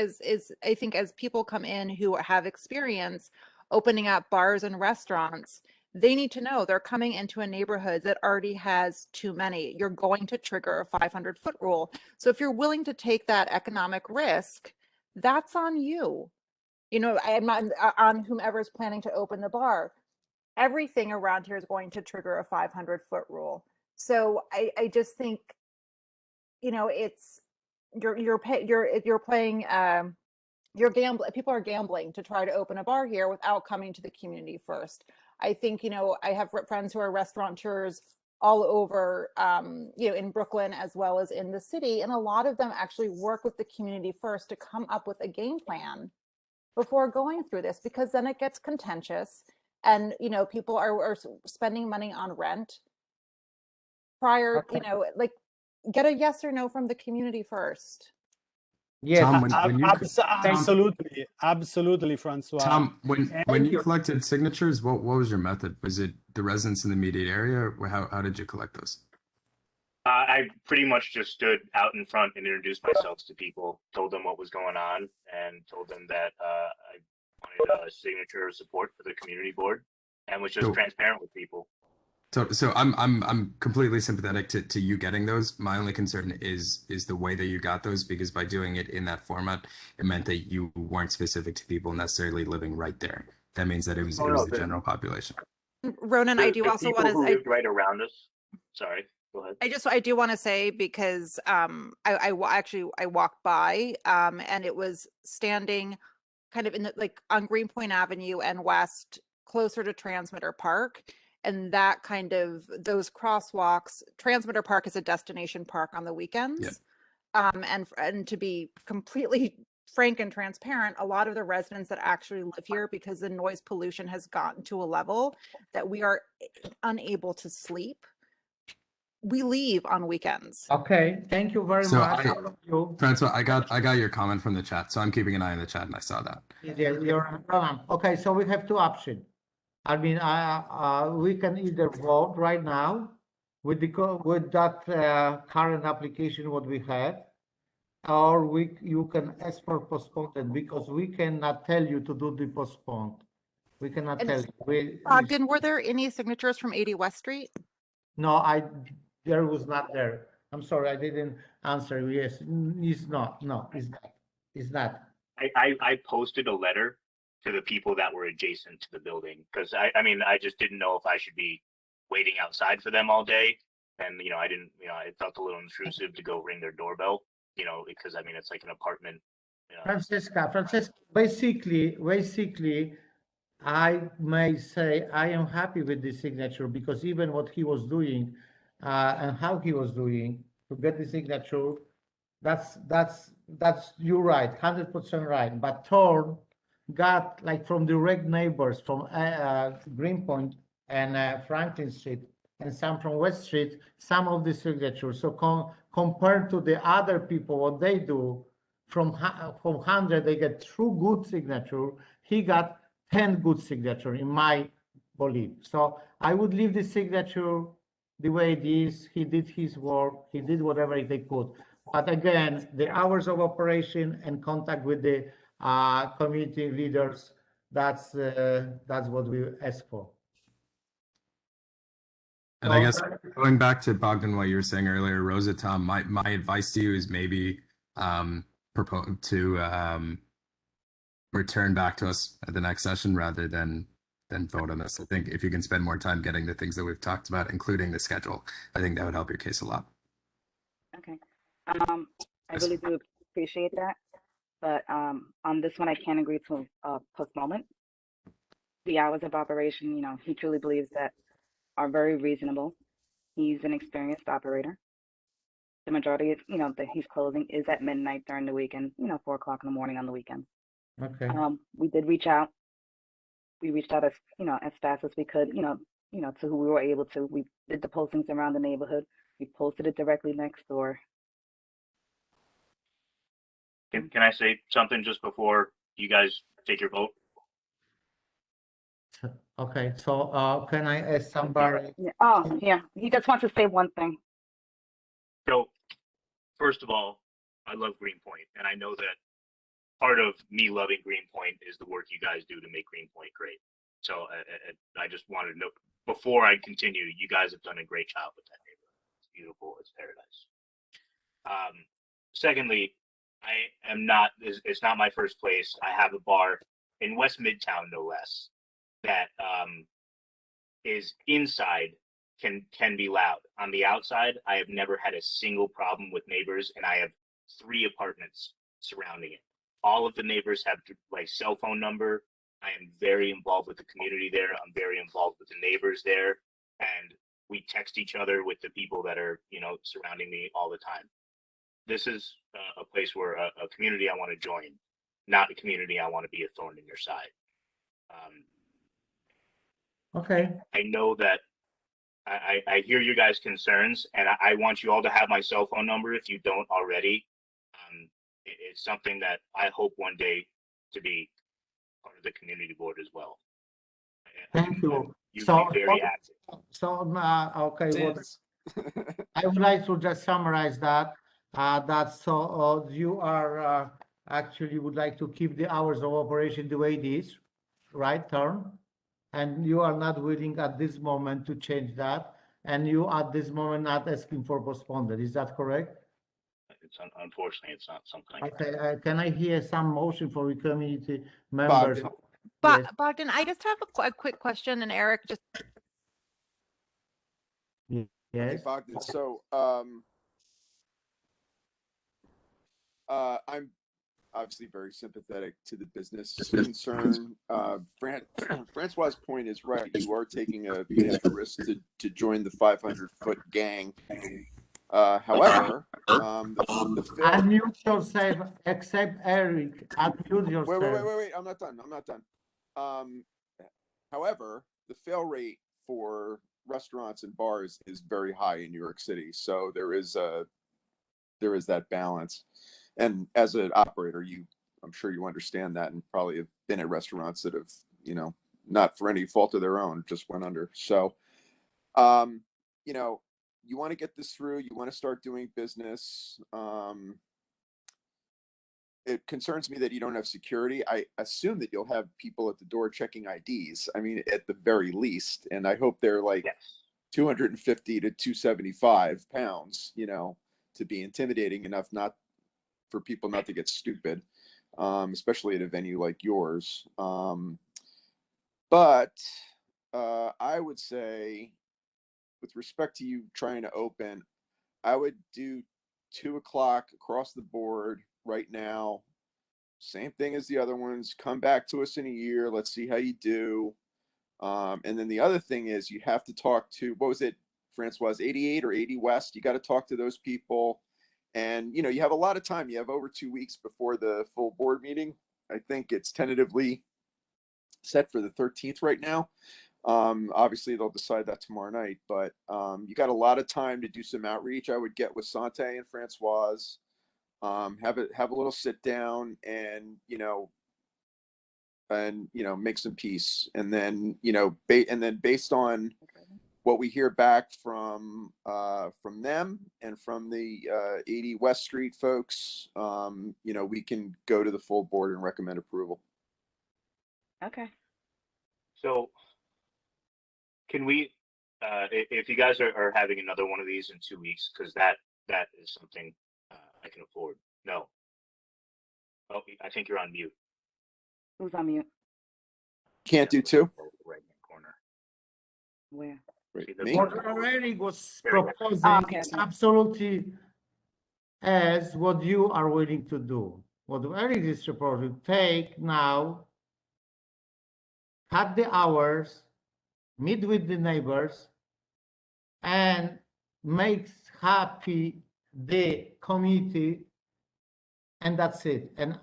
I think as people come in who have experience opening up bars and restaurants, they need to know they're coming into a neighborhood that already has too many. You're going to trigger a 500-foot rule. So if you're willing to take that economic risk, that's on you. You know, I'm not on whomever's planning to open the bar. Everything around here is going to trigger a 500-foot rule. So I just think, you know, it's you're playing you're gambling. People are gambling to try to open a bar here without coming to the community first. I think, you know, I have friends who are restaurateurs all over, you know, in Brooklyn as well as in the city, and a lot of them actually work with the community first to come up with a game plan before going through this, because then it gets contentious. And, you know, people are spending money on rent prior, you know, like get a yes or no from the community first. Yes, Tom, absolutely, Francois. Tom, when you collected signatures, what was your method? Was it the residents in the immediate area, or how did you collect those? I pretty much just stood out in front and introduced myself to people, told them what was going on, and told them that I wanted a signature support for the community board, and was just transparent with people. So I'm completely sympathetic to you getting those. My only concern is the way that you got those, because by doing it in that format, it meant that you weren't specific to people necessarily living right there. That means that it was the general population. Ronan, I do also want to say right around us. Sorry. Go ahead. I do want to say, because I walked by and it was standing kind of in the, like on Greenpoint Avenue and West, closer to Transmitter Park, and that kind of those crosswalks. Transmitter Park is a destination park on the weekends. Yeah. And to be completely frank and transparent, a lot of the residents that actually live here, because the noise pollution has gotten to a level that we are unable to sleep, we leave on weekends. Okay, thank you very much. Francois, I got your comment from the chat, so I'm keeping an eye on the chat, and I saw that. Yeah, okay, so we have two options. I mean, we can either vote right now with that current application what we have, or you can ask for postponement, because we cannot tell you to do the postpone. We cannot tell you. Ogden, were there any signatures from 80 West Street? No, there was not there. I'm sorry, I didn't answer. Yes, it's not. No, it's not. It's not. I posted a letter to the people that were adjacent to the building, because I mean, I just didn't know if I should be waiting outside for them all day. And, you know, I didn't, you know, it felt a little intrusive to go ring their doorbell, you know, because I mean, it's like an apartment. You know. Francesca, basically, I may say I am happy with this signature, because even what he was doing and how he was doing to get the signature, that's that's you're right, 100% right. But Thorn got like from direct neighbors from Greenpoint and Franklin Street and some from West Street, some of the signatures. So compared to the other people, what they do from 100, they get 2 good signature. He got 10 good signature in my belief. So I would leave the signature the way it is. He did his work. He did whatever they could. But again, the hours of operation and contact with the community leaders, that's what we ask for. And I guess going back to Bogdan, what you were saying earlier, Rosa, Tom, my advice to you is maybe propose to return back to us at the next session rather than vote on this. I think if you can spend more time getting the things that we've talked about, including the schedule, I think that would help your case a lot. Okay. I really do appreciate that, but on this one, I can't agree to postponement. The hours of operation, he truly believes that are very reasonable. He's an experienced operator. The majority of, that he's closing is at midnight during the weekend, 4 o'clock in the morning on the weekend. Okay. We did reach out. We reached out as, as fast as we could, to who we were able to. We did the postings around the neighborhood. We posted it directly next door. Can I say something just before you guys take your vote? Okay, so can I ask somebody? Yeah. Oh, yeah. He just wants to say one thing. So, first of all, I love Greenpoint, and I know that part of me loving Greenpoint is the work you guys do to make Greenpoint great. So I just wanted to know, before I continue, you guys have done a great job with that neighborhood. It's beautiful. It's paradise. Secondly, I am not, it's not my first place. I have a bar in West Midtown, no less, that is inside can be loud. On the outside, I have never had a single problem with neighbors, and I have 3 apartments surrounding it. All of the neighbors have my cell phone number. I am very involved with the community there. I'm very involved with the neighbors there, and we text each other with the people that are, surrounding me all the time. This is a place where a community I want to join, not a community I want to be a thorn in your side. Okay. I know that I hear you guys' concerns, and I want you all to have my cell phone number if you don't already. It's something that I hope one day to be part of the community board as well. Thank you. You've been very active. Okay, what I would like to just summarize that. You are actually would like to keep the hours of operation the way it is, right, Turn? And you are not willing at this moment to change that, and you at this moment not asking for postponement. Is that correct? It's unfortunately, it's not something. Okay, can I hear some motion for the community members? But Bogdan, I just have a quick question, and Eric just. Yes. Okay, Bogdan. So I'm obviously very sympathetic to the business concern. Francois' point is right. You are taking a risk to join the 500-foot gang. However, unmute yourself, except Eric. Unmute yourself. Wait. I'm not done. However, the fail rate for restaurants and bars is very high in New York City. So there is that balance. And as an operator, I'm sure you understand that, and probably have been at restaurants that have, not for any fault of their own, just went under. So, you want to get this through. You want to start doing business. It concerns me that you don't have security. I assume that you'll have people at the door checking IDs. I mean, at the very least, and I hope they're like 250 to 275 pounds, to be intimidating enough for people not to get stupid, especially at a venue like yours. But I would say, with respect to you trying to open, I would do 2 o'clock across the board right now. Same thing as the other ones. Come back to us in a year. Let's see how you do. And then the other thing is you have to talk to, what was it, Francois, 88 or 80 West? You got to talk to those people And, you know, you have a lot of time. You have over 2 weeks before the full board meeting. I think it's tentatively set for the 13th right now. Obviously they'll decide that tomorrow night, but you got a lot of time to do some outreach. I would get with Sante and Francoise, have a little sit down and, make some peace. And then, based on what we hear back from them and from the 80 West Street folks, we can go to the full board and recommend approval. Okay. So can we, if you guys are having another one of these in 2 weeks, because that is something I can afford. No. Oh, I think you're on mute. Who's on mute? Can't do two? Right hand corner. Where? What Eric was There we go. proposing Okay, is okay. absolutely as what you are willing to do. What Eric is proposing, take now, cut the hours, meet with the neighbors, and make happy the community, and that's it. And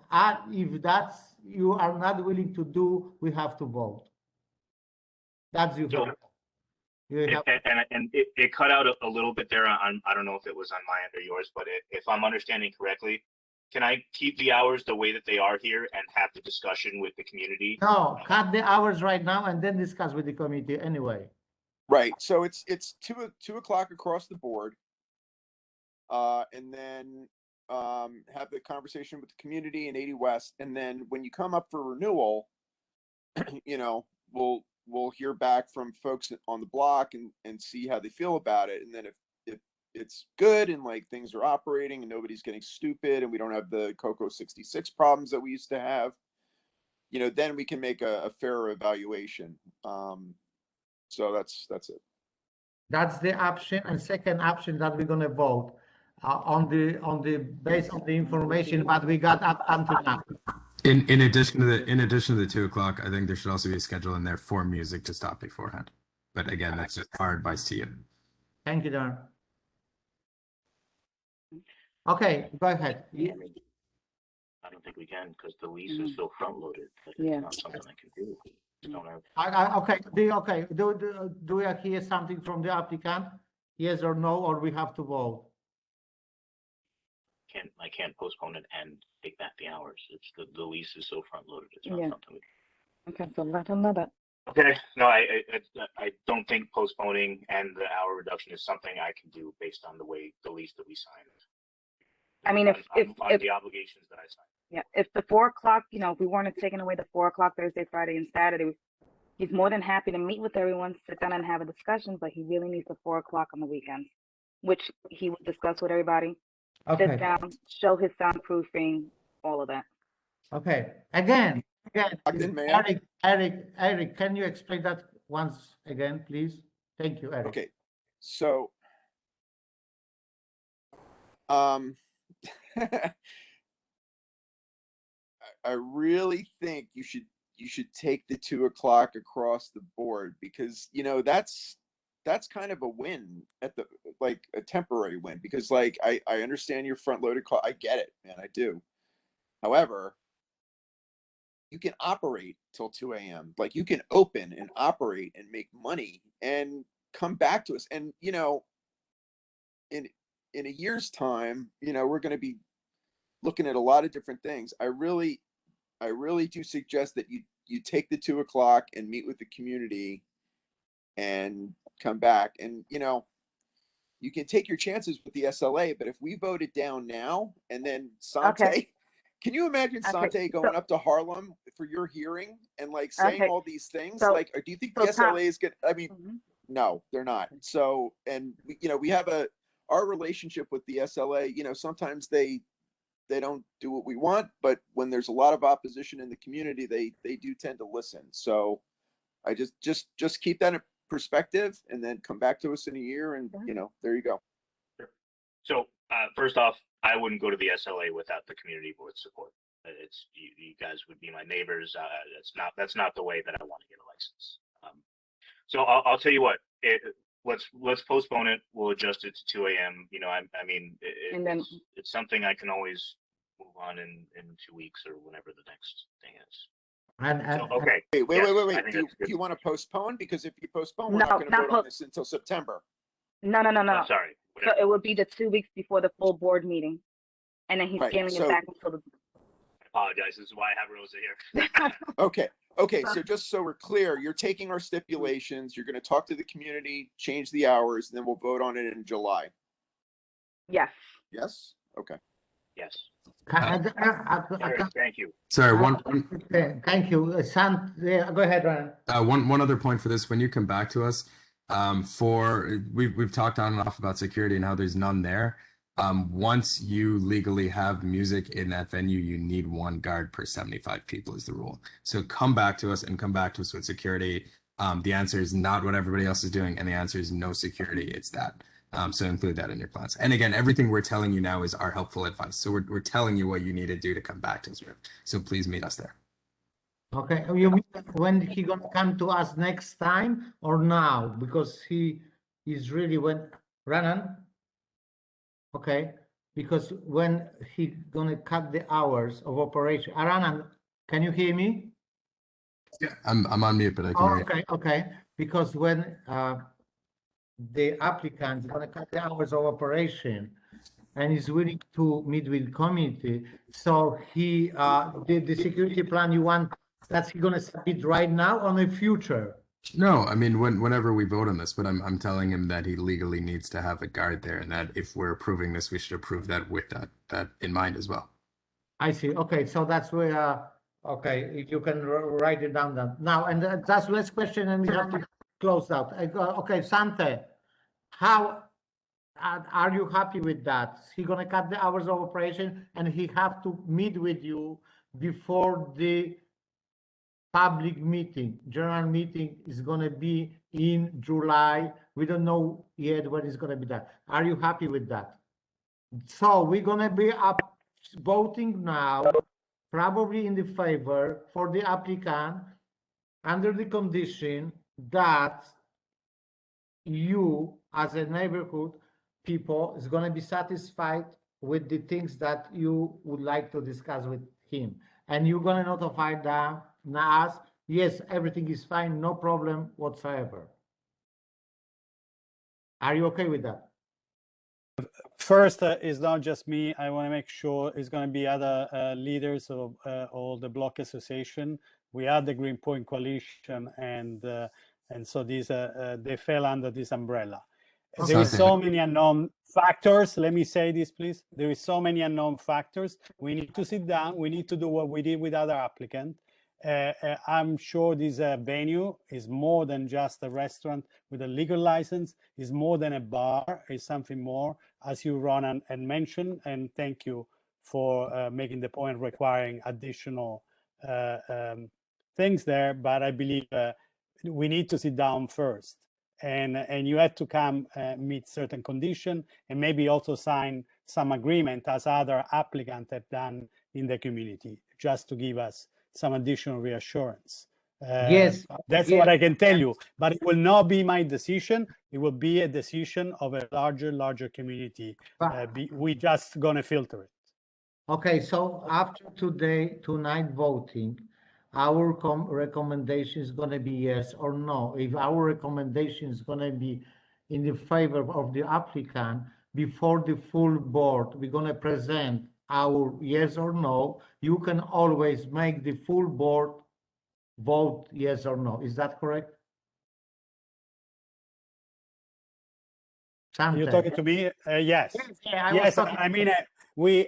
if that's you are not willing to do, we have to vote. That's you. So, and it cut out a little bit there on, I don't know if it was on my end or yours, but if I'm understanding correctly, can I keep the hours the way that they are here and have the discussion with the community? No, cut the hours right now and then discuss with the committee anyway. Right. So it's 2 o'clock across the board. And then have the conversation with the community in 80 West. And then when you come up for renewal, we'll hear back from folks on the block and see how they feel about it. And then if it's good and like things are operating and nobody's getting stupid and we don't have the Coco 66 problems that we used to have, then we can make a fairer evaluation. So that's it. That's the option. And second option that we're gonna vote on the base of the information that we got up until now. In addition to the 2 o'clock, I think there should also be a schedule in there for music to stop beforehand. But again, that's just our advice to you. Thank you, Darren. Okay, go ahead. I don't think we can because the lease is so front loaded that Yeah. it's not something I can do. I don't have. Okay. Do we hear something from the applicant? Yes or no, or we have to vote? I can't postpone it and take back the hours. It's the lease is so front loaded. It's not Yeah. something. Okay, so let them know that. Okay. No, I don't think postponing and the hour reduction is something I can do based on the lease that we signed. I mean, if the obligations that I signed. yeah, if the 4 o'clock, if we weren't taking away the 4 o'clock Thursday, Friday, and Saturday, he's more than happy to meet with everyone, sit down and have a discussion, but he really needs the 4 o'clock on the weekends, which he would discuss with everybody. Okay. Sit down, show his soundproofing, all of that. Okay. Again, Eric, can you explain that once again, please? Thank you, Eric. Okay. So, I really think you should take the 2 o'clock across the board because that's kind of a win a temporary win because I understand your front loaded call. I get it, man. I do. However, you can operate till 2 a.m. Like you can open and operate and make money and come back to us. And in a year's time, we're going to be looking at a lot of different things. I really do suggest that you take the 2 o'clock and meet with the community and come back. And you can take your chances with the SLA, but if we vote it down now and then Sante, can you imagine Sante going up to Harlem for your hearing and saying all these things? Do you think the SLA is good? I mean, no, they're not. So, and we have our relationship with the SLA, sometimes they don't do what we want, but when there's a lot of opposition in the community, they do tend to listen. So I just keep that in perspective and then come back to us in a year and there you go. So first off, I wouldn't go to the SLA without the community board support. It's you guys would be my neighbors. That's not the way that I want to get a license. So I'll tell you what. Let's postpone it. We'll adjust it to 2 a.m. it's something I can always move on in 2 weeks or whenever the next thing is. So, okay. Wait, yes, I wait. think Do that's good. you want to postpone? Because if you postpone, we're No, not going to not vote on po- this until September. No, no, no, no. Oh, sorry. So it would be the 2 weeks before the full board meeting. And then he's Right, scaling so- it back until the. I apologize. This is why I have Rosa here. Okay, so just so we're clear, you're taking our stipulations, you're going to talk to the community, change the hours, and then we'll vote on it in July. Yes. Yes? Okay. Yes. Thank you. Sorry, Thank you. Go ahead, Ryan. one other point for this. When you come back to us, we've talked on and off about security and how there's none there. Once you legally have music in that venue, you need 1 guard per 75 people is the rule. So come back to us with security. The answer is not what everybody else is doing, and the answer is no security. It's that. So include that in your plans. And again, everything we're telling you now is our helpful advice. So we're telling you what you need to do to come back to us with. So please meet us there. Okay, you mean when he gonna come to us next time or now? Because he is really Ranan. Okay, because when he gonna cut the hours of operation. Ranan, can you hear me? Yeah, I'm on mute, but I can hear you. Okay. Because when the applicant is gonna cut the hours of operation and is willing to meet with community, so he the security plan you want, that's he gonna submit right now or in the future? No, I mean whenever we vote on this, but I'm telling him that he legally needs to have a guard there, and that if we're approving this, we should approve that with that in mind as well. I see. Okay, so that's where okay, you can write it down then. Now, and that's last question, and we have to close out. Okay, Sante, how are you happy with that? He gonna cut the hours of operation, and he have to meet with you before the public meeting, general meeting is gonna be in July. We don't know yet when it's gonna be done. Are you happy with that? So we're gonna be up voting now, probably in the favor for the applicant under the condition that you as a neighborhood people is gonna be satisfied with the things that you would like to discuss with him. And you're gonna notify us, yes, everything is fine, no problem whatsoever. Are you okay with that? First, it's not just me. I want to make sure it's going to be other leaders of all the block association. We are the Greenpoint Coalition, and so these they fell under this umbrella. There is so many unknown factors. Let me say this, please. There is so many unknown factors. We need to sit down. We need to do what we did with other applicants. I'm sure this venue is more than just a restaurant with a legal license, is more than a bar, is something more, as you, Ronan, and mentioned, and thank you for making the point requiring additional things there, but I believe we need to sit down first, and you had to come meet certain conditions and maybe also sign some agreement as other applicants have done in the community, just to give us some additional reassurance. Yes, that's what I can tell you, but it will not be my decision. It will be a decision of a larger community. We just gonna filter it. Okay, so after tonight voting, our recommendation is gonna be yes or no. If our recommendation is gonna be in the favor of the applicant, before the full board, we're gonna present our yes or no. You can always make the full board vote yes or no. Is that correct? Sante. You're talking to me? Yes. Yes, I mean,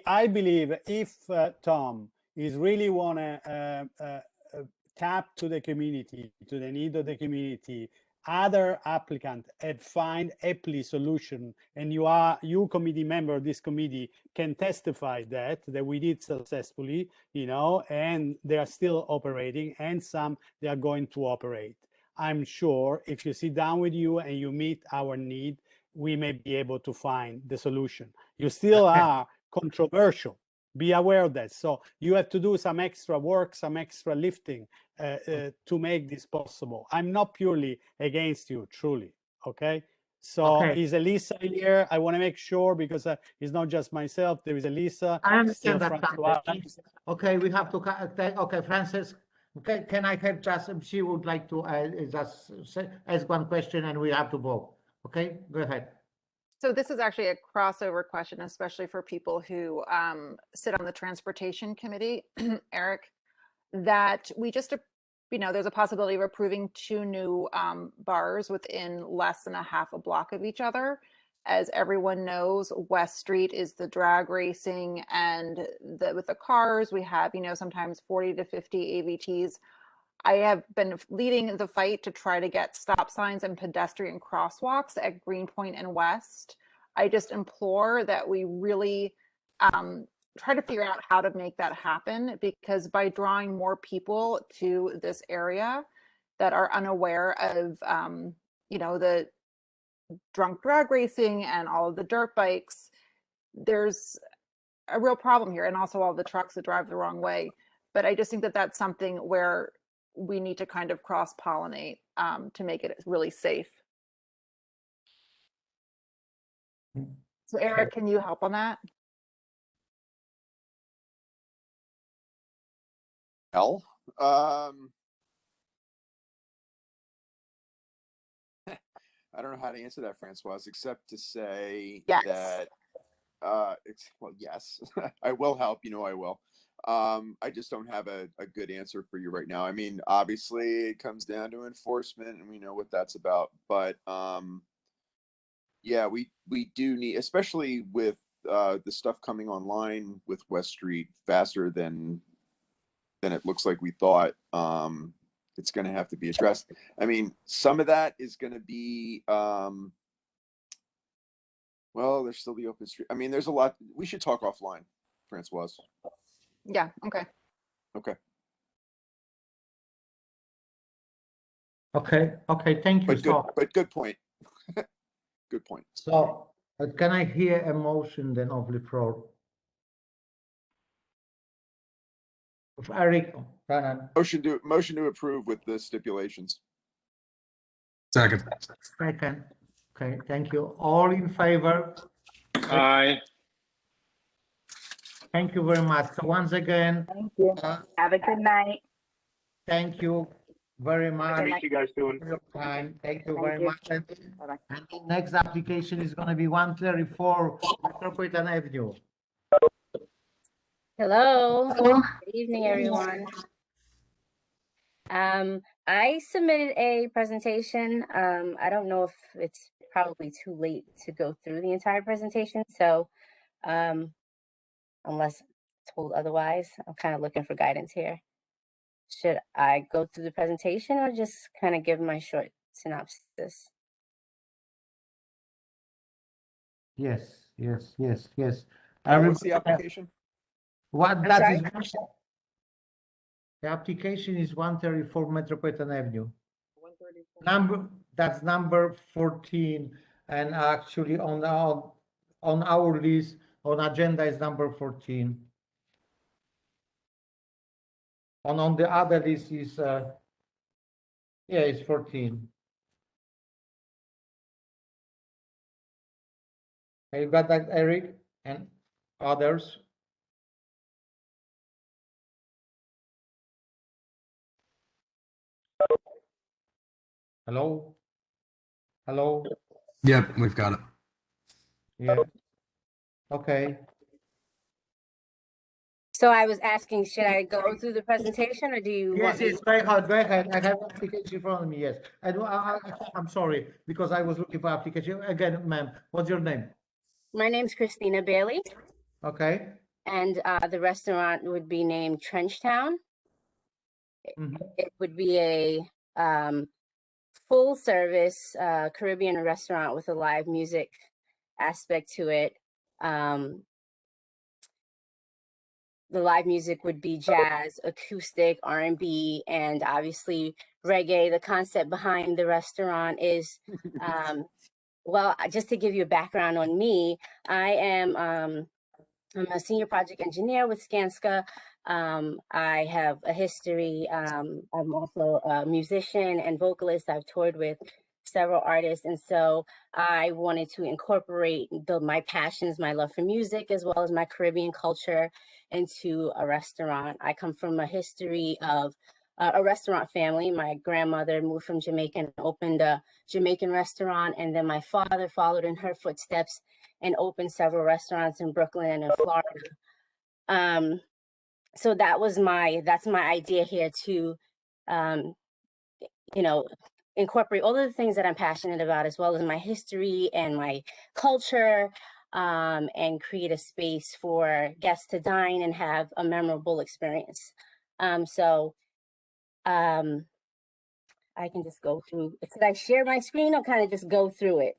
I believe if Tom is really want to tap to the community, to the need of the community, other applicant and find a solution, and you committee member of this committee can testify that we did successfully, and they are still operating, and some they are going to operate. I'm sure if you sit down with you and you meet our need, we may be able to find the solution. You still are controversial. Be aware of that. So you have to do some extra work, some extra lifting to make this possible. I'm not purely against you, truly. Okay. So Okay. is Elisa here? I want to make sure because it's not just myself. There is Elisa. I understand still that. Francois. Okay, we have to. Okay, Francis. Okay, can I have just? She would like to just ask one question, and we have to vote. Okay, go ahead. So this is actually a crossover question, especially for people who sit on the transportation committee, Eric, that we just, there's a possibility of approving 2 new bars within less than a half a block of each other. As everyone knows, West Street is the drag racing, and with the cars, we have, sometimes 40 to 50 AVTs. I have been leading the fight to try to get stop signs and pedestrian crosswalks at Greenpoint and West. I just implore that we really try to figure out how to make that happen, because by drawing more people to this area that are unaware of, the drunk drag racing and all of the dirt bikes, there's a real problem here, and also all the trucks that drive the wrong way. But I just think that that's something where we need to kind of cross-pollinate to make it really safe. So Eric, can you help on that? Well, I don't know how to answer that, Francois, except to say that yes, I will help. I will. I just don't have a good answer for you right now. I mean, obviously it comes down to enforcement, and we know what that's about. But yeah, we do need, especially with the stuff coming online with West Street faster than it looks like we thought. It's going to have to be addressed. I mean, some of that is going to be well, there's still the open street. I mean, there's a lot. We should talk offline, Francois. Yeah. Okay. Okay. Okay. Thank you. But good point. Good point. So, can I hear a motion then of the floor? Of Eric, Motion to approve with the stipulations. Second. Second. Okay, thank you. All in favor? Aye. Thank you very much. So once again, Thank you. Have a good night. thank you very much. How you guys doing? For your time. Thank you Thank very you. much. And Bye-bye. the next application is going to be 134 Metropolitan Avenue. Hello. Good evening, everyone. I submitted a presentation. I don't know if it's probably too late to go through the entire presentation. So unless told otherwise, I'm kind of looking for guidance here. Should I go through the presentation or just kind of give my short synopsis? Yes. What's the application? What I'm that sorry? is? The application is 134 Metropolitan Avenue. That's number 14, and actually on our list on agenda is number 14. On the other list is it's 14. You got that, Eric, and others? Hello? Yep, we've got it. Yeah. Okay. So I was asking, should I go through the presentation or do you want me? Yes, go ahead. I have application in front of me, yes. I'm sorry, because I was looking for application. Again, ma'am, what's your name? My name's Christina Bailey. Okay. And the restaurant would be named Trenchtown. It would be a full service Caribbean restaurant with a live music aspect to it. The live music would be jazz, acoustic, R&B, and obviously reggae. The concept behind the restaurant is, well, just to give you a background on me, I'm a senior project engineer with Skanska. I have a history. I'm also a musician and vocalist. I've toured with several artists. And so I wanted to incorporate my passions, my love for music, as well as my Caribbean culture into a restaurant. I come from a history of a restaurant family. My grandmother moved from Jamaica and opened a Jamaican restaurant. And then my father followed in her footsteps and opened several restaurants in Brooklyn and in Florida. So that's my idea here to, you know, incorporate all of the things that I'm passionate about, as well as my history and my culture, and create a space for guests to dine and have a memorable experience. I can just go through. Should I share my screen or kind of just go through it?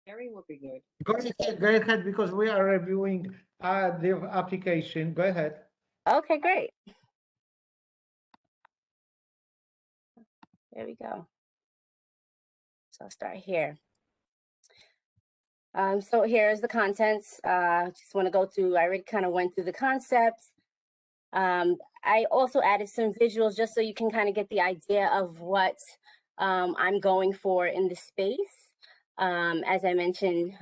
Gary will be good. Go ahead, because we are reviewing the application. Go ahead. Okay, great. There we go. So I'll start here. So here's the contents. Just want to go through. I already kind of went through the concept. I also added some visuals just so you can kind of get the idea of what I'm going for in the space. As I mentioned,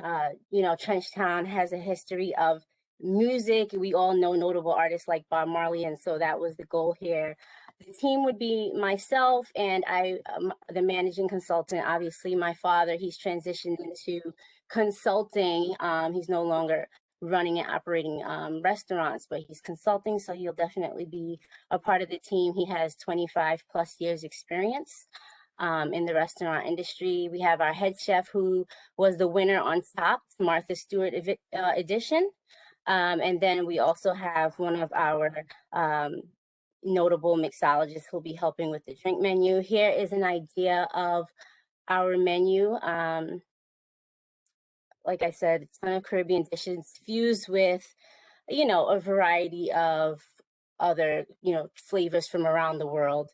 you know, Trenchtown has a history of music. We all know notable artists like Bob Marley, and so that was the goal here. The team would be myself and the managing consultant. Obviously, my father, he's transitioned into consulting. He's no longer running and operating restaurants, but he's consulting, so he'll definitely be a part of the team. He has 25 plus years experience in the restaurant industry. We have our head chef, who was the winner on Top, Martha Stewart edition. And then we also have one of our notable mixologists who'll be helping with the drink menu. Here is an idea of our menu. Like I said, a ton of Caribbean dishes fused with, you know, a variety of other, you know, flavors from around the world.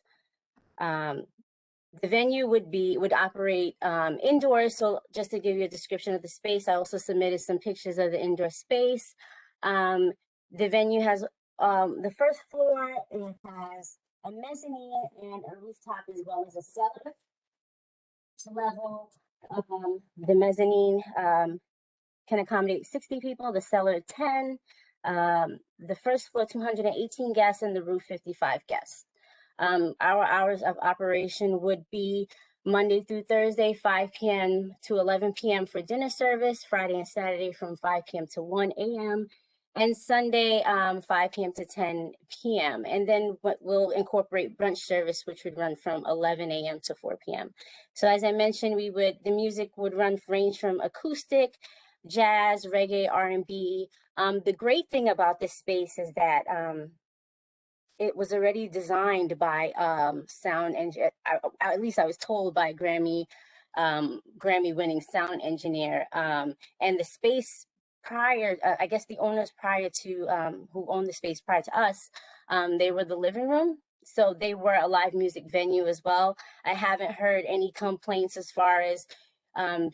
The venue would operate indoors. So just to give you a description of the space, I also submitted some pictures of the indoor space. The venue has the first floor, it has a mezzanine and a rooftop, as well as a cellar level. The mezzanine can accommodate 60 people, the cellar 10, the first floor 218 guests, and the roof 55 guests. Our hours of operation would be Monday through Thursday, 5 p.m. to 11 p.m. for dinner service, Friday and Saturday from 5 p.m. to 1 a.m., and Sunday, 5 p.m. to 10 p.m. And then we'll incorporate brunch service, which would run from 11 a.m. to 4 p.m. So as I mentioned, the music would range from acoustic, jazz, reggae, R&B. The great thing about this space is that it was already designed by sound engineer. At least I was told by Grammy-winning sound engineer. And the space prior, I guess the owners prior to who owned the space prior to us, they were the living room. So they were a live music venue as well. I haven't heard any complaints as far as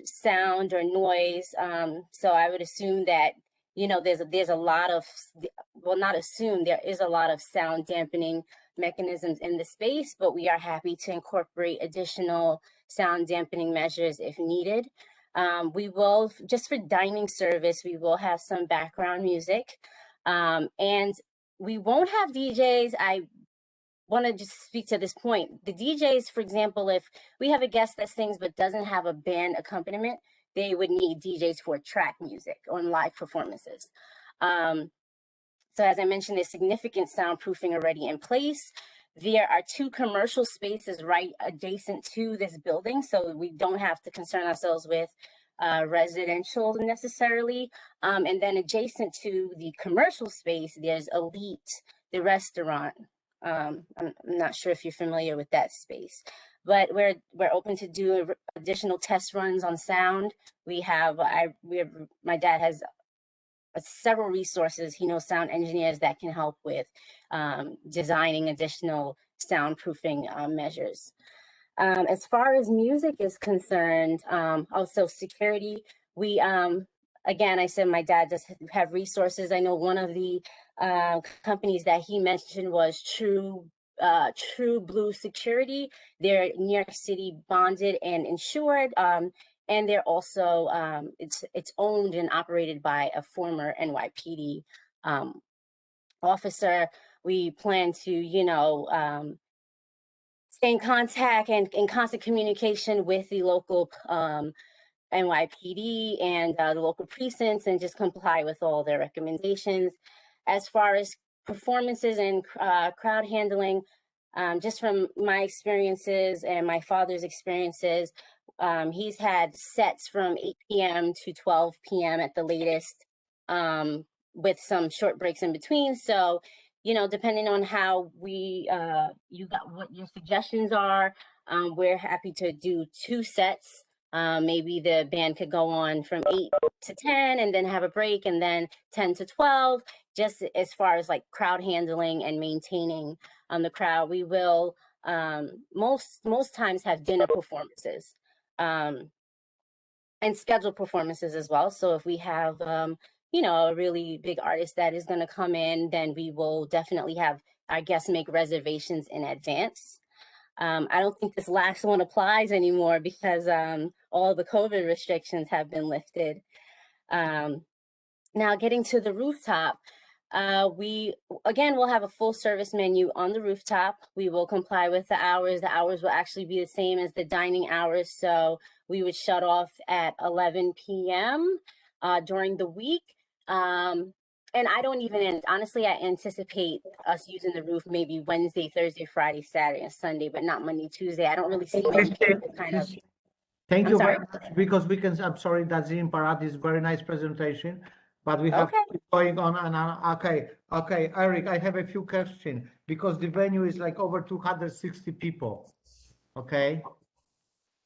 sound or noise. So I would assume that, you know, there's a lot of, well, not assume, there is a lot of sound dampening mechanisms in the space, but we are happy to incorporate additional sound dampening measures if needed. We will, just for dining service, we will have some background music, and we won't have DJs. I want to just speak to this point. The DJs, for example, if we have a guest that sings but doesn't have a band accompaniment, they would need DJs for track music on live performances. So as I mentioned, there's significant soundproofing already in place. There are 2 commercial spaces right adjacent to this building, so we don't have to concern ourselves with residential necessarily. And then adjacent to the commercial space, there's Elite, the restaurant. I'm not sure if you're familiar with that space, but we're open to do additional test runs on sound. My dad has several resources. He knows sound engineers that can help with designing additional soundproofing measures. As far as music is concerned, also security, we, again, I said my dad does have resources. I know one of the companies that he mentioned was True true blue security. They're New York City bonded and insured. And they're also, it's owned and operated by a former NYPD officer. We plan to, you know, stay in contact and in constant communication with the local NYPD and the local precincts and just comply with all their recommendations. As far as performances and crowd handling, just from my experiences and my father's experiences, he's had sets from 8 p.m. to 12 p.m. at the latest, with some short breaks in between. So, you know, depending on how you got what your suggestions are, we're happy to do 2 sets. Maybe the band could go on from 8 to 10 and then have a break, and then 10 to 12, just as far as like crowd handling and maintaining the crowd. We will most times have dinner performances and scheduled performances as well. So if we have you know, a really big artist that is going to come in, then we will definitely have our guests make reservations in advance. I don't think this last one applies anymore because all the COVID restrictions have been lifted. Now getting to the rooftop, we'll have a full service menu on the rooftop. We will comply with the hours. The hours will actually be the same as the dining hours. So we would shut off at 11 p.m. During the week. And I don't even, honestly, I anticipate us using the roof maybe Wednesday, Thursday, Friday, Saturday, and Sunday, but not Monday, Tuesday. I don't really see many people kind of. Thank I'm you sorry? very much, because we can, I'm sorry, that's Parat is very nice presentation, but we have to keep going on and on. Okay, Eric, I have a few questions because the venue is like over 260 people. Okay.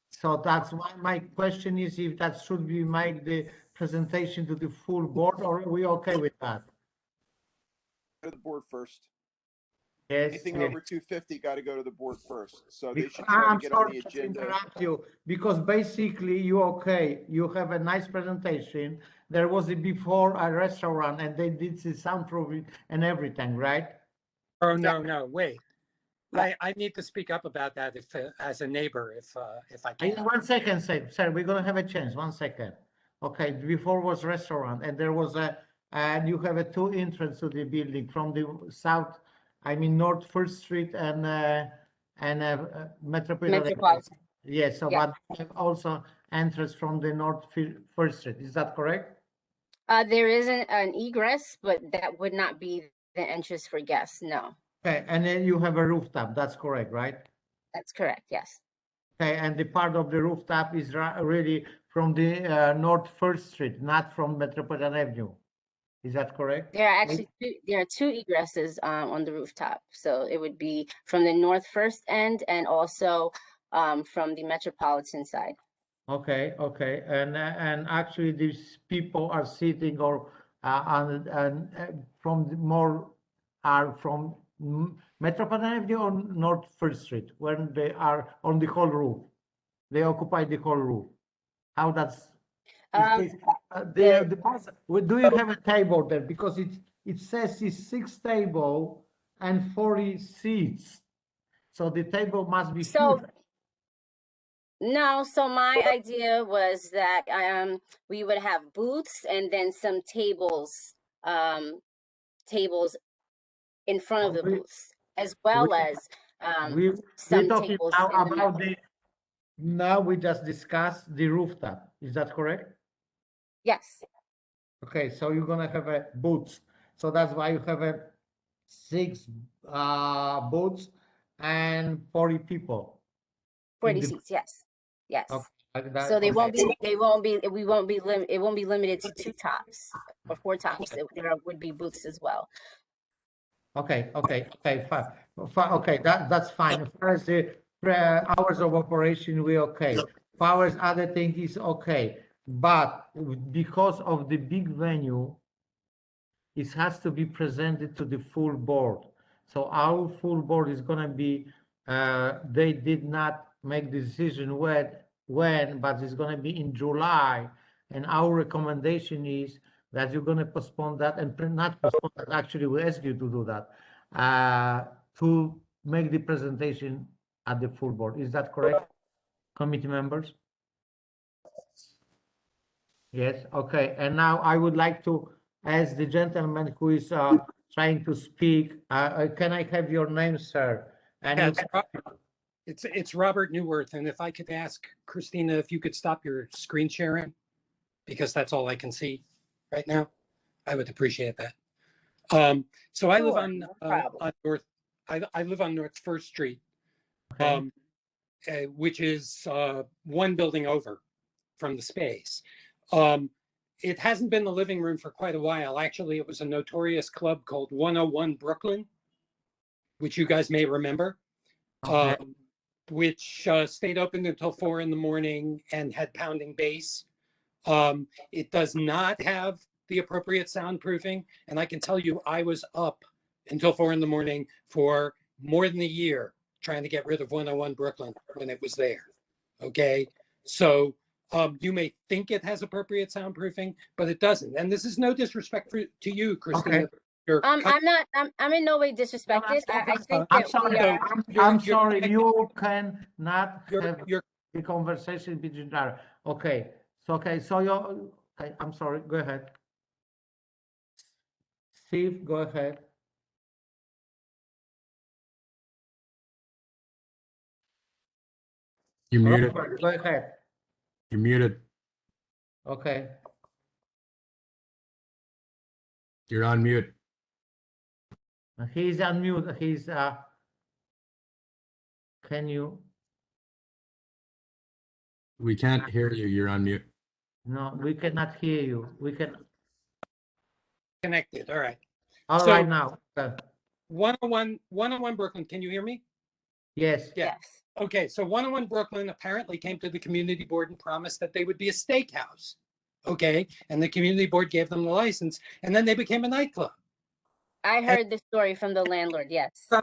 So that's why my question is if that should we make the presentation to the full board, or are we okay with that? To the board first. Yes. Anything yes. over 250 got to go to the board first. So they Because, should try to I'm get on sorry the to agenda. interrupt you, because basically you have a nice presentation. There was a before a restaurant and they did the soundproofing and everything, right? Oh, no, wait. I need to speak up about that if as a neighbor, if I can. 1 second, sir, we're gonna have a chance. 1 second. Okay, before was restaurant and there was and you have a 2 entrance to the building from the south, I mean North First Street and Metropolitan. Yes, so Yeah. but you have also entrance from the North First Street. Is that correct? There isn't an egress, but that would not be the entrance for guests. No. Okay, and then you have a rooftop. That's correct, right? That's correct. Yes. Okay, and the part of the rooftop is really from the North First Street, not from Metropolitan Avenue. Is that correct? There are actually there are 2 egresses on the rooftop. So it would be from the North First end and also from the Metropolitan side. Okay, and actually these people are sitting or from the more are from Metropolitan Avenue or North First Street when they are on the whole roof. They occupy the whole roof. How that's do you have a table there? Because it says it's 6 table and 40 seats. So the table must be huge. No, so my idea was that we would have booths and then some tables in front of the booths, as well as some talking tables now in the about middle. now we just discussed the rooftop. Is that correct? Yes. Okay, so you're gonna have a booths. So that's why you have a 6 booths and 40 people. 40 seats, yes. Yes. Okay, So it won't be limited to 2 tops or 4 tops. There would be booths as well. Okay, fine. Okay, that's fine. As far as the hours of operation, we okay. As far as other thing is okay, but because of the big venue, it has to be presented to the full board. So our full board is going to be. They did not make the decision when, but it's going to be in July, and our recommendation is that you're going to postpone that and not postpone that. Actually, we ask you to do that to make the presentation at the full board. Is that correct, committee members? Yes, okay. And now I would like to ask the gentleman who is trying to speak, can I have your name, sir? And Yeah, you it's Robert Newworth, and if I could ask Christina if you could stop your screen sharing, because that's all I can see right now, I would appreciate that. So I live Sure, on, no problem. on North, I live on North First Street, Okay. which is one building over from the space. It hasn't been the living room for quite a while. Actually, it was a notorious club called 101 Brooklyn, which you guys may remember. Okay. Which stayed open until 4 in the morning and had pounding bass. It does not have the appropriate soundproofing. And I can tell you, I was up until 4 in the morning for more than a year trying to get rid of 101 Brooklyn when it was there. Okay. So you may think it has appropriate soundproofing, but it doesn't. And this is no disrespect to you, Christina. Okay. I'm in no way disrespected. I think I'm that sorry, we are. I'm sorry, you cannot have the conversation between there. Okay, so you're, okay, I'm sorry, go ahead. Steve, go ahead. You're muted. Robert, go ahead. You're muted. Okay. You're on mute. He's on mute. He's can you? We can't hear you. You're on mute. No, we cannot hear you. We can. Connected. All right. All right now. 101 Brooklyn. Can you hear me? Yes. Yeah. Okay. So 101 Brooklyn apparently came to the community board and promised that they would be a steakhouse. Okay. And the community board gave them the license, and then they became a nightclub. I heard the story from the landlord. Yes. The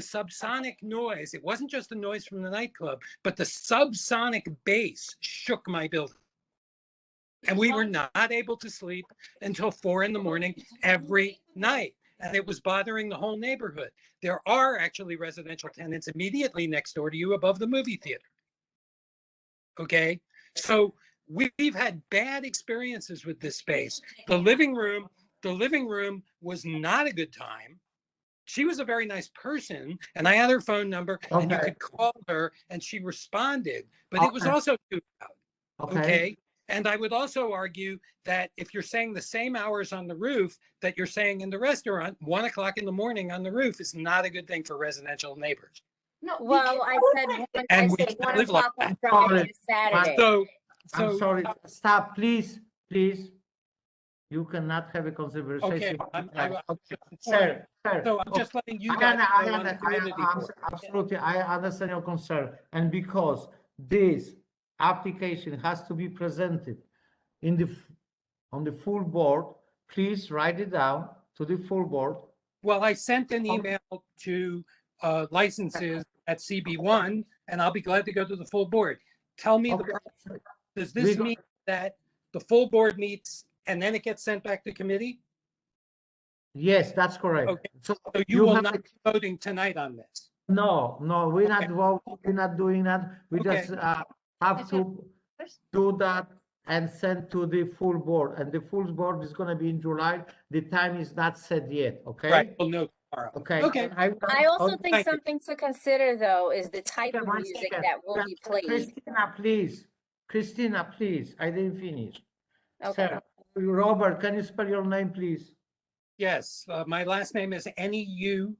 subsonic noise. It wasn't just the noise from the nightclub, but the subsonic bass shook my building. And we were not able to sleep until 4 in the morning every night. And it was bothering the whole neighborhood. There are actually residential tenants immediately next door to you above the movie theater. Okay. So we've had bad experiences with this space. The living room was not a good time. She was a very nice person, and I had her phone number, and you could call her, and she responded. But it was also too loud. Okay. And I would also argue that if you're saying the same hours on the roof that you're saying in the restaurant, 1 o'clock in the morning on the roof is not a good thing for residential neighbors. No, well, I said And we 1 live like o'clock on that. Friday to Saturday. I'm sorry. Stop, please, please. You cannot have a conversation. Okay, Sir. So I'm just letting you guys know on the community board. Absolutely, I understand your concern. And because this application has to be presented on the full board, please write it down to the full board. Well, I sent an email to licenses at CB1, and I'll be glad to go to the full board. Tell me the process. Does this mean that the full board meets and then it gets sent back to committee? Yes, that's correct. Okay. So you will not be voting tonight on this? No, we're not voting. We're not doing that. We just have to do that and send to the full board. And the full board is going to be in July. The time is not set yet. Okay. Right. We'll know tomorrow. Okay. Okay. I also think something to consider, though, is the type of music that will be played. Christina, please. I didn't finish. Okay. Sir, Robert, can you spell your name, please? Yes. My last name is Neuwirth.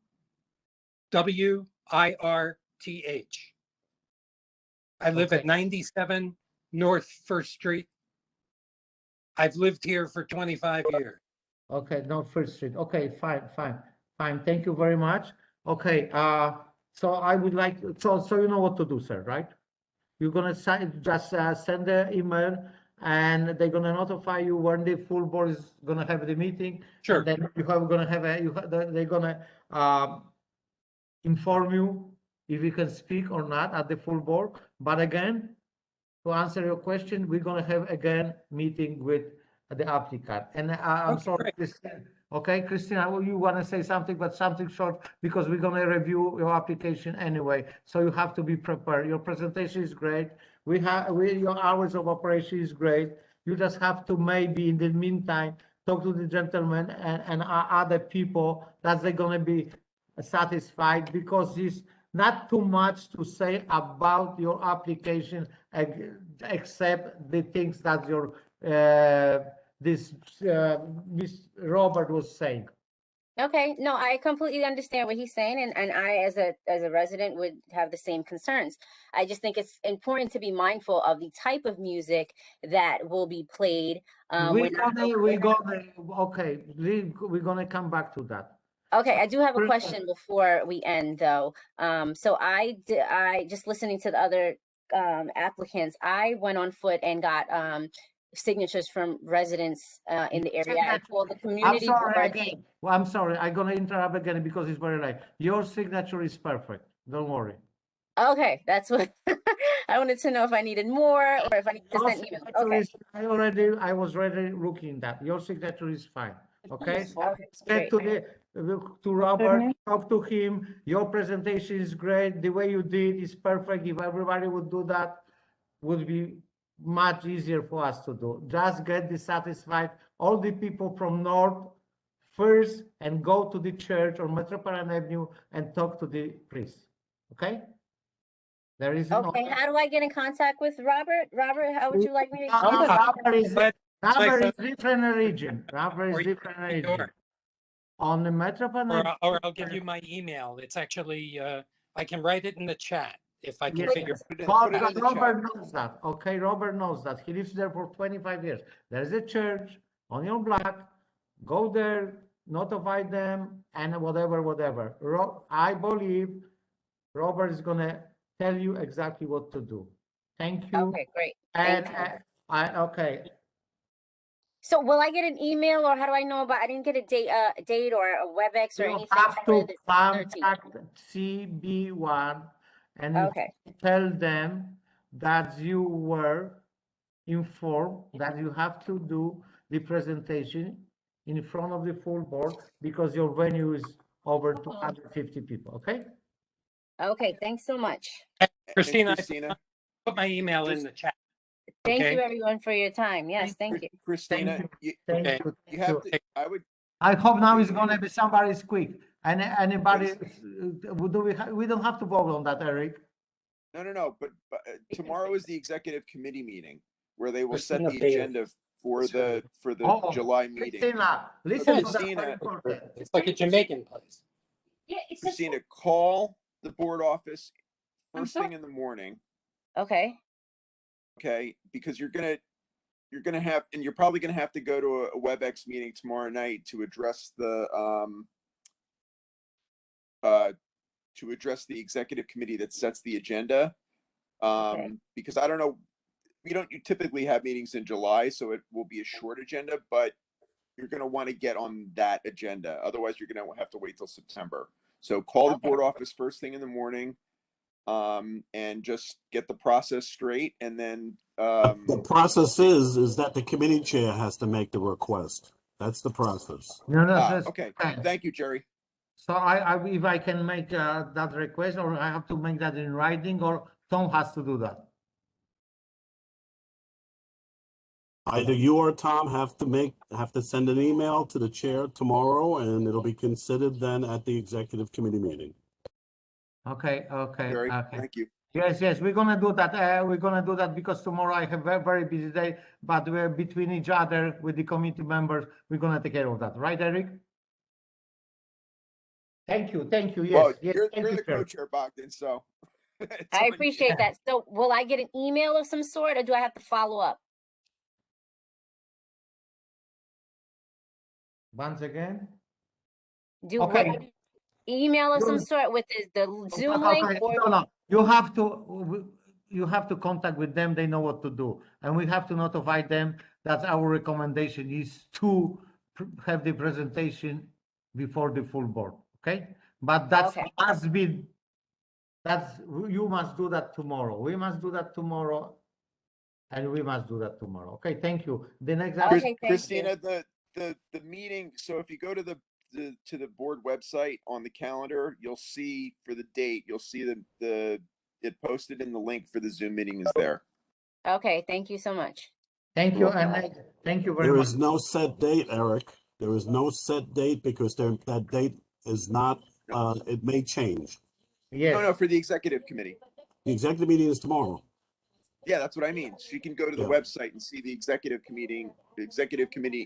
I live at 97 North First Street. I've lived here for 25 years. Okay, North First Street. Okay, fine. Thank you very much. Okay, so I would like, so you know what to do, sir, right? You're gonna just send the email, and they're gonna notify you when the full board is gonna have the meeting. Sure. And then they're gonna inform you if you can speak or not at the full board. But again, to answer your question, we're gonna have again meeting with the applicant. And I'm sorry, Christine. Okay, Christina, you want to say something, but something short, because we're going to review your application anyway. So you have to be prepared. Your presentation is great. Your hours of operation is great. You just have to maybe in the meantime talk to the gentleman and other people that they're going to be satisfied, because it's not too much to say about your application except the things that your Miss Robert was saying. Okay, no, I completely understand what he's saying, and I, as a resident, would have the same concerns. I just think it's important to be mindful of the type of music that will be played. We're gonna come back to that. Okay, I do have a question before we end, though. So I just listening to the other applicants, I went on foot and got signatures from residents in the area. I called the community board. I'm sorry, I'm gonna interrupt again because it's very late. Your signature is perfect. Don't worry. Okay, that's what I wanted to know, if I needed more or if I need to send email. Okay. I was already looking that. Your signature is fine. Okay. Okay, To Robert, talk to him. Your presentation is great. The way you did is perfect. If everybody would do that, would be much easier for us to do. Just get dissatisfied. All the people from North first and go to the church or Metropolitan Avenue and talk to the priest. Okay? There is okay, how do I get in contact with Robert? Robert, how would you like me to? Robert is different region. Robert is different region. On the Metropolitan. Or I'll give you my email. It's actually I can write it in the chat if I can figure it out. Robert knows that. Okay, Robert knows that. He lives there for 25 years. There's a church on your block. Go there, notify them, and whatever. I believe Robert is gonna tell you exactly what to do. Thank you. Okay, great. And Thank you. okay. So will I get an email, or how do I know about? I didn't get a date or a WebEx or You anything. have to contact CB1 and tell them that you were informed that you have to do the presentation in front of the full board because your venue is over 250 people. Okay. Okay. Thanks so much. Christina, put my email in the chat. Thank you, everyone, for your time. Yes, thank you. Christina, you have to. I hope now is going to be somebody's quick. And anybody, we don't have to vote on that, Eric. No. But tomorrow is the executive committee meeting where they will set the agenda for the July meeting. Christina, listen to Christina, it's like a Jamaican place. Yeah, Christina, call the board office first thing in the morning. Okay. Okay, because you're gonna have, and you're probably gonna have to go to a WebEx meeting tomorrow night to address the executive committee that sets the agenda. Because I don't know, we don't typically have meetings in July, so it will be a short agenda, but you're gonna want to get on that agenda. Otherwise, you're gonna have to wait till September. So call the board office first thing in the morning. And just get the process straight, and then the process is that the committee chair has to make the request. That's the process. Okay. Thank you, Jerry. So if I can make that request, or I have to make that in writing, or Tom has to do that. Either you or Tom have to send an email to the chair tomorrow, and it'll be considered then at the executive committee meeting. Okay. Jerry, thank you. Yes, we're gonna do that. We're gonna do that because tomorrow I have a very busy day. But we're between each other with the committee members. We're gonna take care of that, right, Eric? Thank you. Yes, well, yes. You're the co-chair, Bogdan. So I appreciate that. So will I get an email of some sort, or do I have to follow up? Once again. Email of some sort with the Zoom link, or no. You have to contact with them. They know what to do, and we have to notify them that our recommendation is to have the presentation before the full board. Okay, but you must do that tomorrow. We must do that tomorrow, and we must do that tomorrow. Okay, thank you. The next. Christina, the meeting, so if you go to the board website on the calendar, you'll see for the date, you'll see it posted in the link for the Zoom meeting is there. Okay, thank you so much. Thank you, and thank you very There much. is no set date, Eric. There is no set date because that date is not, it may change. Yes. No, for the executive committee. The executive meeting is tomorrow. Yeah, that's what I mean. She can go to the Yeah. website and see the executive committee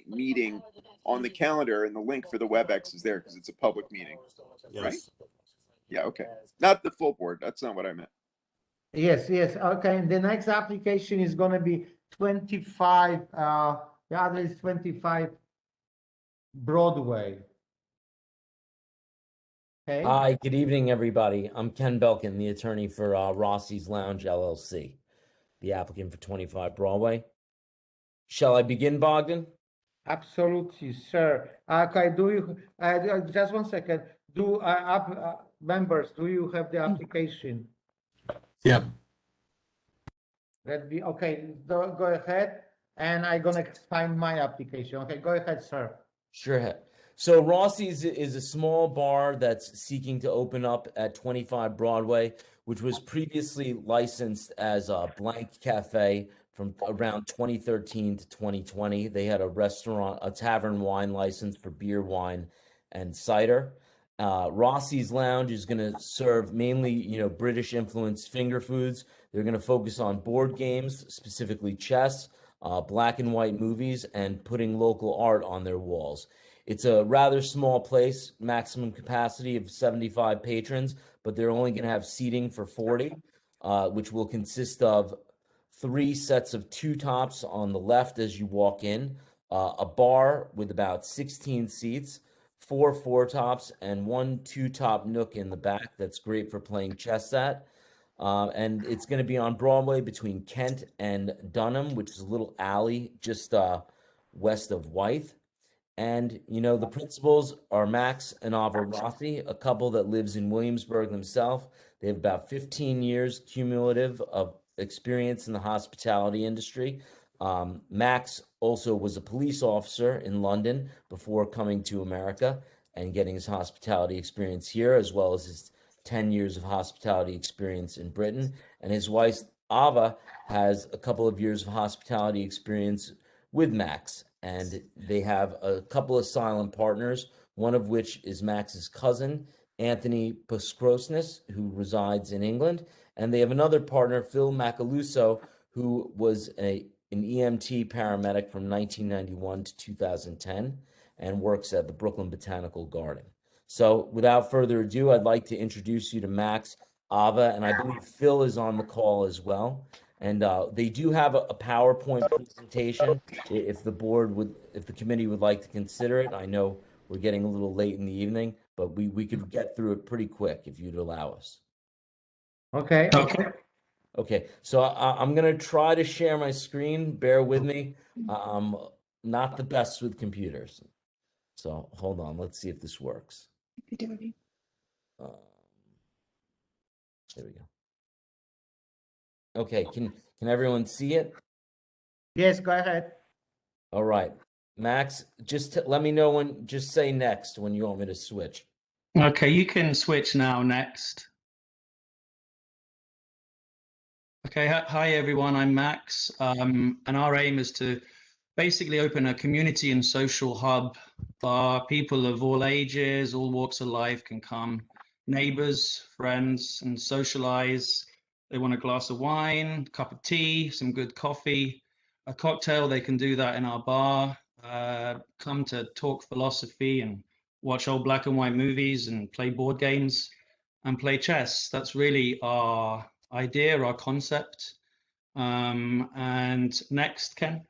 meeting on the calendar, and the link for the WebEx is there because it's a public meeting. Yes. Right? Yeah, okay. Not the full board. That's not what I meant. Yes, okay. And the next application is going to be 25, the address is 25 Broadway. Okay. Hi, good evening, everybody. I'm Ken Belkin, the attorney for Rossi's Lounge LLC, the applicant for 25 Broadway. Shall I begin, Bogdan? Absolutely, sir. Okay, do you, just 1 second, members, do you have the application? Yep. Okay, go ahead, and I'm gonna find my application. Okay, go ahead, sir. Sure. So Rossi's is a small bar that's seeking to open up at 25 Broadway, which was previously licensed as a Blank Cafe from around 2013 to 2020. They had a tavern wine license for beer, wine, and cider. Rossi's Lounge is going to serve mainly, British influenced finger foods. They're going to focus on board games, specifically chess, black and white movies, and putting local art on their walls. It's a rather small place, maximum capacity of 75 patrons, but they're only going to have seating for 40, which will consist of 3 sets of 2 tops on the left as you walk in, a bar with about 16 seats, 4 4-tops, and 1 2-top nook in the back that's great for playing chess at. And it's going to be on Broadway between Kent and Dunham, which is a little alley just west of Wythe. And, the principals are Max and Ava Rossi, a couple that lives in Williamsburg themselves. They have about 15 years cumulative of experience in the hospitality industry. Max also was a police officer in London before coming to America and getting his hospitality experience here, as well as his 10 years of hospitality experience in Britain. And his wife, Ava, has a couple of years of hospitality experience with Max. And they have a couple of silent partners, one of which is Max's cousin, Anthony Poskrosnis, who resides in England. And they have another partner, Phil Macaluso, who was an EMT paramedic from 1991 to 2010 and works at the Brooklyn Botanical Garden. So without further ado, I'd like to introduce you to Max, Ava, and I believe Phil is on the call as well. And they do have a PowerPoint presentation if the committee would like to consider it. I know we're getting a little late in the evening, but we could get through it pretty quick if you'd allow us. Okay. Okay, so I'm going to try to share my screen. Bear with me. Not the best with computers. So hold on. Let's see if this works. There we go. Okay, can everyone see it? Yes, go ahead. All right. Max, just let me know just say next when you want me to switch. Okay, you can switch now, next. Okay, hi everyone, I'm Max, and our aim is to basically open a community and social hub. People of all ages, all walks of life can come, neighbors, friends, and socialize. They want a glass of wine, cup of tea, some good coffee, a cocktail, they can do that in our bar. Come to talk philosophy and watch old black and white movies and play board games and play chess. That's really our idea, our concept. And next, Ken.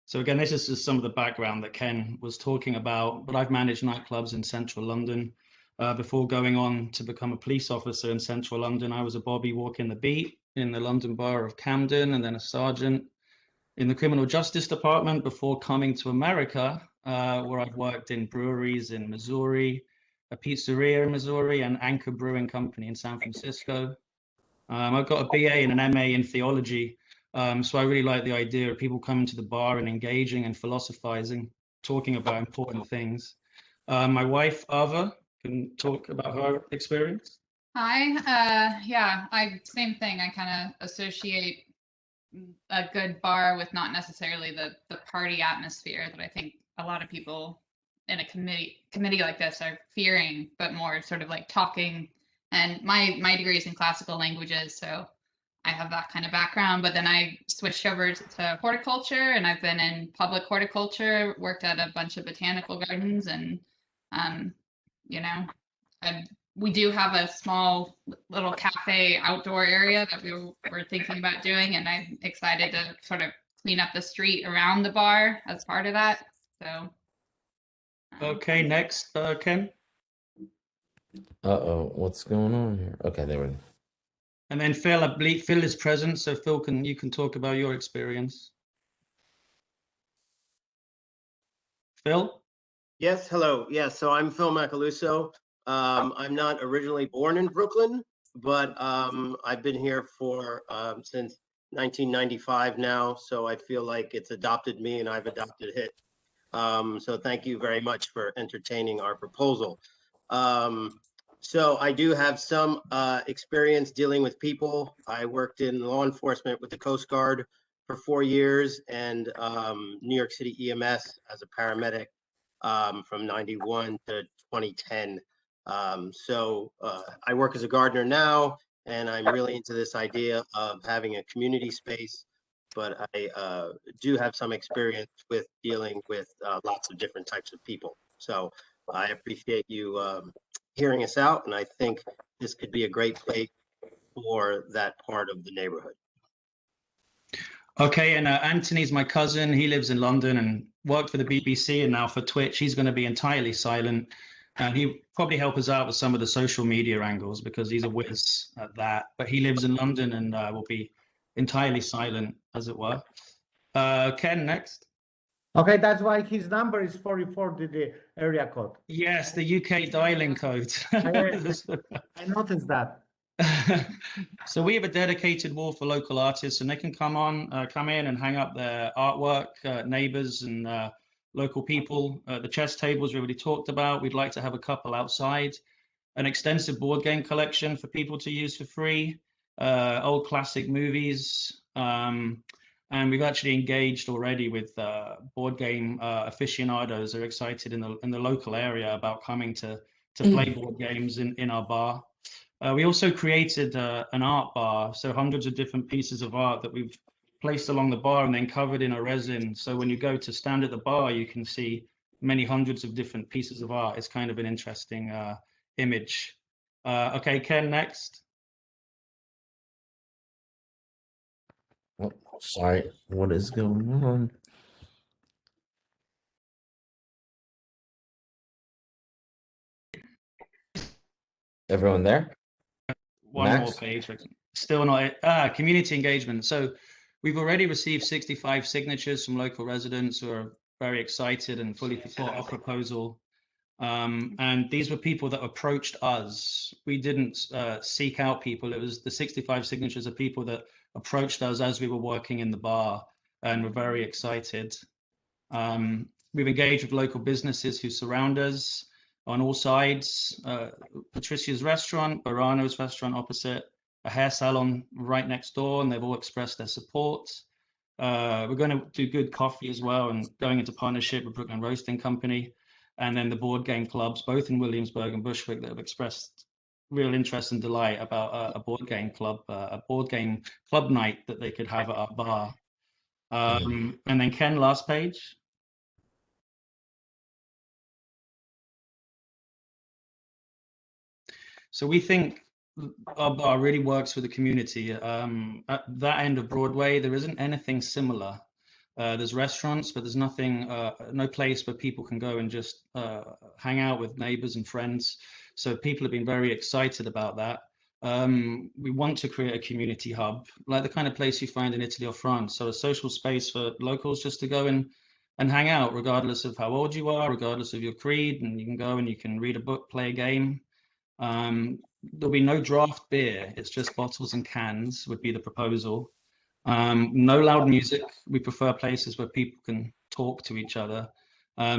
So again, this is just some of the background that Ken was talking about, but I've managed nightclubs in central London. Before going on to become a police officer in central London, I was a Bobby walking the beat in the London Borough of Camden, and then a sergeant in the Criminal Justice Department before coming to America, where I've worked in breweries in Missouri, a pizzeria in Missouri, and Anchor Brewing Company in San Francisco. I've got a BA and an MA in theology So I really like the idea of people coming to the bar and engaging and philosophizing, talking about important things. My wife, Ava, can talk about her experience. Hi. Yeah, same thing. I kind of associate a good bar with not necessarily the party atmosphere that I think a lot of people in a committee like this are fearing, but more sort of like talking. And my degree is in classical languages, so I have that kind of background. But then I switched over to horticulture, and I've been in public horticulture, worked at a bunch of botanical gardens, and you know, and we do have a small little cafe outdoor area that we were thinking about doing, and I'm excited to sort of clean up the street around the bar as part of that. So. Okay, next, Ken. Uh-oh, what's going on here? Okay, there we go. And then Phil, I believe Phil is present, so Phil, you can talk about your experience. Phil? Yes, hello. Yes, so I'm Phil Macaluso. I'm not originally born in Brooklyn, but I've been here for since 1995 now, so I feel like it's adopted me and I've adopted it. So thank you very much for entertaining our proposal. So I do have some experience dealing with people. I worked in law enforcement with the Coast Guard for 4 years and New York City EMS as a paramedic from 91 to 2010. So I work as a gardener now, and I'm really into this idea of having a community space, but I do have some experience with dealing with lots of different types of people. So I appreciate you hearing us out, and I think this could be a great place for that part of the neighborhood. Okay, and Anthony's my cousin. He lives in London and worked for the BBC and now for Twitch. He's going to be entirely silent, and he'll probably help us out with some of the social media angles because he's a whiz at that. But he lives in London and will be entirely silent, as it were. Ken, next. Okay, that's why his number is 44, the area code. Yes, the UK dialing code. I noticed that. So we have a dedicated wall for local artists, and they can come in and hang up their artwork, neighbors and local people. The chess tables we already talked about. We'd like to have a couple outside, an extensive board game collection for people to use for free, old classic movies, and we've actually engaged already with board game aficionados. They're excited in the local area about coming to play board games in our bar. We also created an art bar, so hundreds of different pieces of art that we've placed along the bar and then covered in a resin. So when you go to stand at the bar, you can see many hundreds of different pieces of art. It's kind of an interesting image. Okay, Ken, next. Oh, sorry, what is going on? Everyone there? One more Max? page. Still not. Community engagement. So we've already received 65 signatures from local residents who are very excited and fully support our proposal. And these were people that approached us. We didn't seek out people. It was the 65 signatures of people that approached us as we were working in the bar and were very excited. We've engaged with local businesses who surround us on all sides. Patricia's restaurant, Barano's restaurant opposite, a hair salon right next door, and they've all expressed their support. We're going to do good coffee as well and going into partnership with Brooklyn Roasting Company. And then the board game clubs, both in Williamsburg and Bushwick, that have expressed real interest and delight about a board game club night that they could have at our bar. And then Ken, last page. So we think our bar really works for the community. At that end of Broadway, there isn't anything similar. There's restaurants, but there's nothing, no place where people can go and just hang out with neighbors and friends. So people have been very excited about that. We want to create a community hub, like the kind of place you find in Italy or France. So a social space for locals just to go and hang out, regardless of how old you are, regardless of your creed. And you can go and you can read a book, play a game. There'll be no draft beer. It's just bottles and cans would be the proposal. No loud music. We prefer places where people can talk to each other.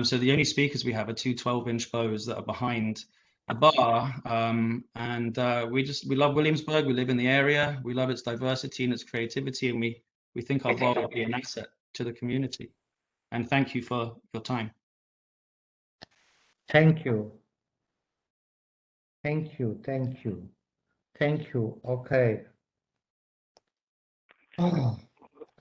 So the only speakers we have are two 12-inch bows that are behind the bar. We love Williamsburg. We live in the area. We love its diversity and its creativity, and we think our bar will be an asset to the community. And thank you for your time. Thank you. Thank you. Thank you. Thank you. Okay. Oh,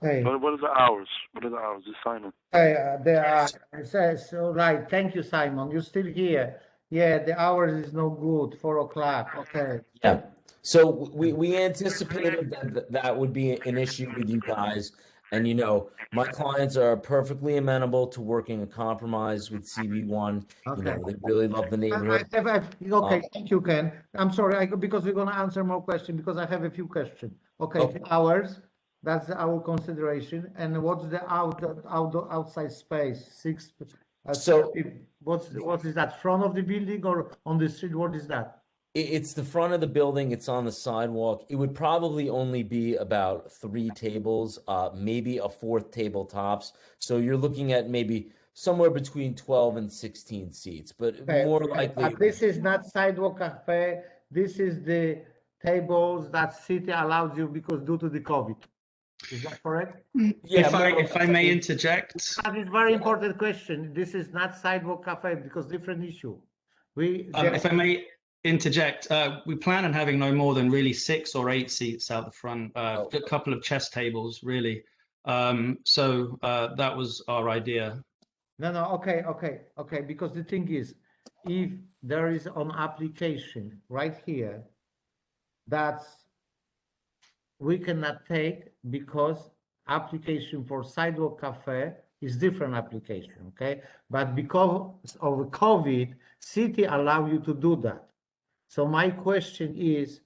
okay. What are the hours? What are the hours? Is Simon? There are, it says, all right. Thank you, Simon. You're still here. Yeah, the hours is no good. 4 o'clock. Okay. Yeah. So we anticipated that would be an issue with you guys. And, you know, my clients are perfectly amenable to working a compromise with CB1. You know, they really love the neighborhood. Okay, thank you, Ken. I'm sorry, because we're going to answer more questions because I have a few questions. Okay, the hours, that's our consideration. And what's the outside space? What is that? Front of the building or on the street? What is that? It's the front of the building. It's on the sidewalk. It would probably only be about 3 tables, maybe a 4th table tops. So you're looking at maybe somewhere between 12 and 16 seats, but more likely. But this is not sidewalk cafe. This is the tables that city allows you because due to the COVID. Is that correct? Yeah. If I may interject. That is very important question. This is not sidewalk cafe because different issue. If I may interject, we plan on having no more than really 6 or 8 seats out the front, a couple of chess tables, really. So that was our idea. No, okay. Because the thing is, if there is an application right here, that's we cannot take because application for sidewalk cafe is different application, okay? But because of COVID, city allow you to do that. So my question is,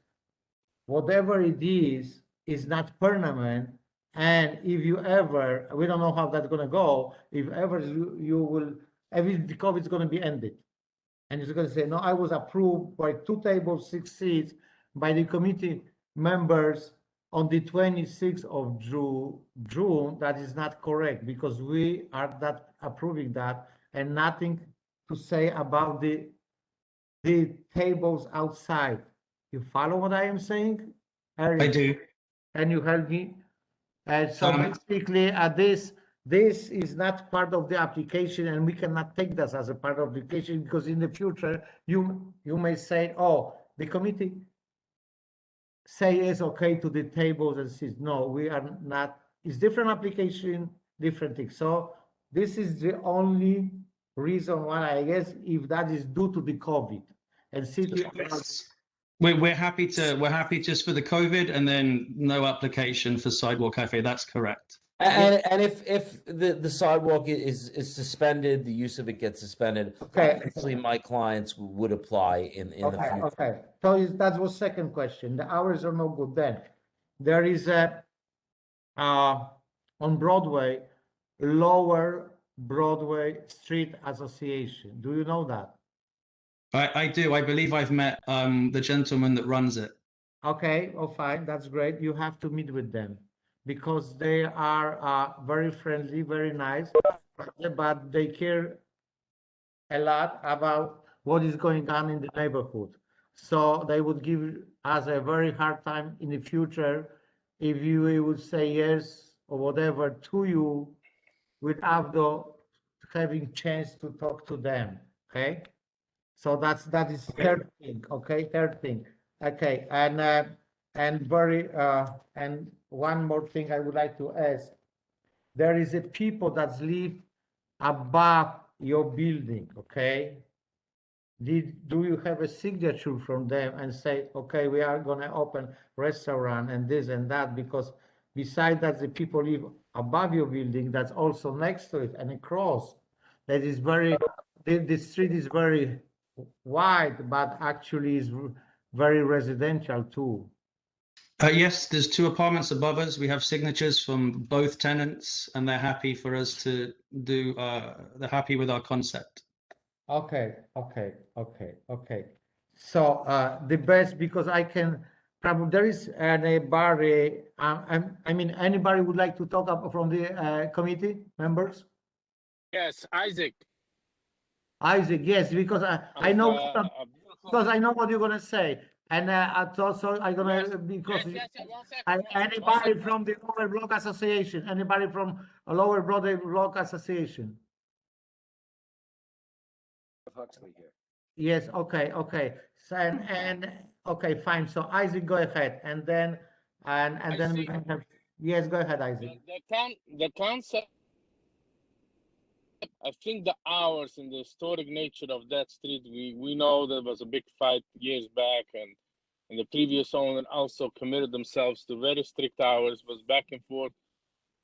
whatever it is not permanent. And if you ever, we don't know how that's going to go, if ever you will, the COVID is going to be ended. And you're going to say, no, I was approved by 2 tables, 6 seats by the committee members on the 26th of June. That is not correct because we are not approving that and nothing to say about the tables outside. You follow what I am saying? Eric, I do. Can you help me? So basically, this is not part of the application, and we cannot take this as a part of the application because in the future you may say, oh, the committee say yes, okay to the tables and says no, we are not. It's different application, different things. So this is the only reason why I guess if that is due to the COVID and city. We're happy just for the COVID and then no application for sidewalk cafe. That's correct. And if the sidewalk is suspended, the use of it gets suspended. Obviously, my clients would apply in the future. Okay. So that was second question. The hours are no good. Then there is a on Broadway, Lower Broadway Street Association. Do you know that? I do. I believe I've met the gentleman that runs it. Okay, fine. That's great. You have to meet with them because they are very friendly, very nice, but they care a lot about what is going on in the neighborhood. So they would give us a very hard time in the future if you would say yes or whatever to you without having chance to talk to them. Okay. So that is third thing, okay? Third thing, okay, and one more thing I would like to ask: there is a people that live above your building, okay? Do you have a signature from them and say, okay, we are going to open restaurant and this and that? Because besides that, the people live above your building, that's also next to it and across. That is the street is very wide, but actually is very residential too. Yes, there's 2 apartments above us. We have signatures from both tenants, and they're happy for us to do. They're happy with our concept. Okay. So the best, because I can Probably there is anybody, I mean, anybody would like to talk up from the committee members? Yes, Isaac. Isaac, yes, because I Of, know beautiful. I know what you're gonna say, and also I'm gonna Yes, because yes, yes, 1 second. anybody from the Lower Block Association, anybody from a Lower Block Association? Huxley here. Yes, okay. So, and okay, fine. So Isaac, go ahead, and then I then we see. can have. Yes, go ahead, Isaac. The concept, I think the hours and the historic nature of that street, we know there was a big fight years back, and the previous owner also committed themselves to very strict hours, was back and forth.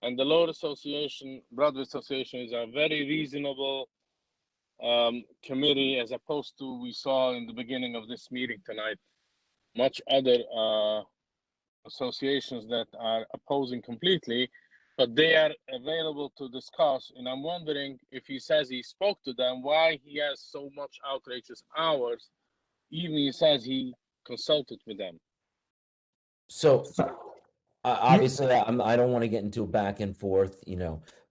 And the Lower Association, Broadway Association, is a very reasonable committee, as opposed to we saw in the beginning of this meeting tonight, much other associations that are opposing completely, but they are available to discuss. And I'm wondering, if he says he spoke to them, why he has so much outrageous hours, even he says he consulted with them. So obviously, I don't want to get into a back and forth,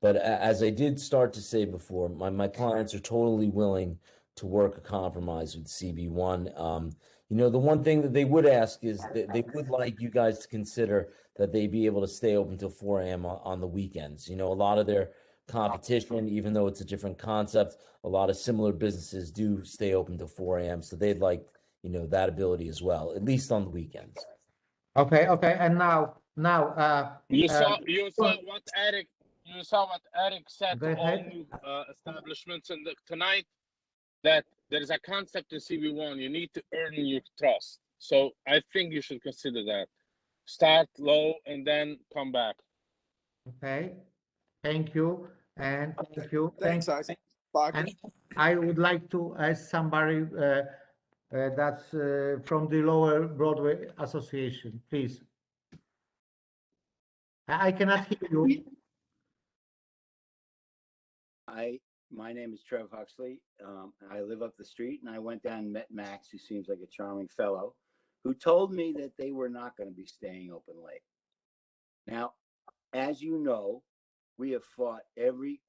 but as I did start to say before, my clients are totally willing to work a compromise with CB1. The one thing that they would ask is that they would like you guys to consider that they be able to stay open till 4 a.m. on the weekends. A lot of their competition, even though it's a different concept, a lot of similar businesses do stay open till 4 a.m. So they'd like, that ability as well, at least on the weekends. Okay, and now You saw what Eric said go to all ahead. new establishments tonight, that there is a concept in CB1, you need to earn your trust. So I think you should consider that. Start low and then come back. Okay, thank you, and thank you. Thanks, Isaac. And I would like to ask somebody that's from the Lower Broadway Association, please. I cannot hear you. My name is Trev Huxley. I live up the street, and I went down and met Max, who seems like a charming fellow, who told me that they were not going to be staying open late. Now, as you know, we have fought every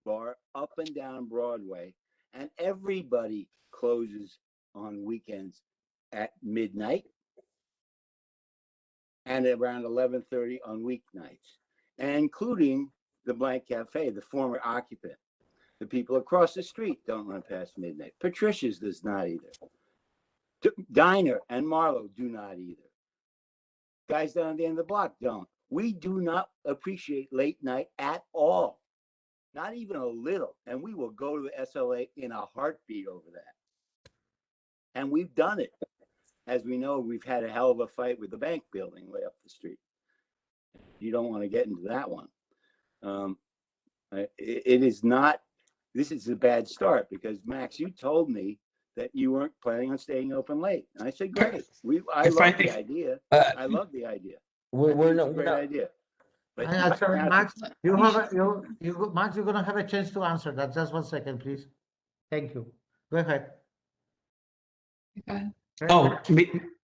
bar up and down Broadway, and everybody closes on weekends at midnight and around 11:30 on weeknights, and including the Blank Cafe, the former occupant. The people across the street don't run past midnight. Patricia's does not either. Diner and Marlowe do not either. Guys down at the end of the block don't. We do not appreciate late night at all. Not even a little. And we will go to the SLA in a heartbeat over that. And we've done it. As we know, we've had a hell of a fight with the bank building way up the street. You don't want to get into that one. It is not, this is a bad start, because Max, you told me that you weren't planning on staying open late. And I said, great. I love the idea. I love the idea. We're It's a great idea. But Sorry, now- Max, Max, you're gonna have a chance to answer that. Just 1 second, please. Thank you. Go ahead. Oh,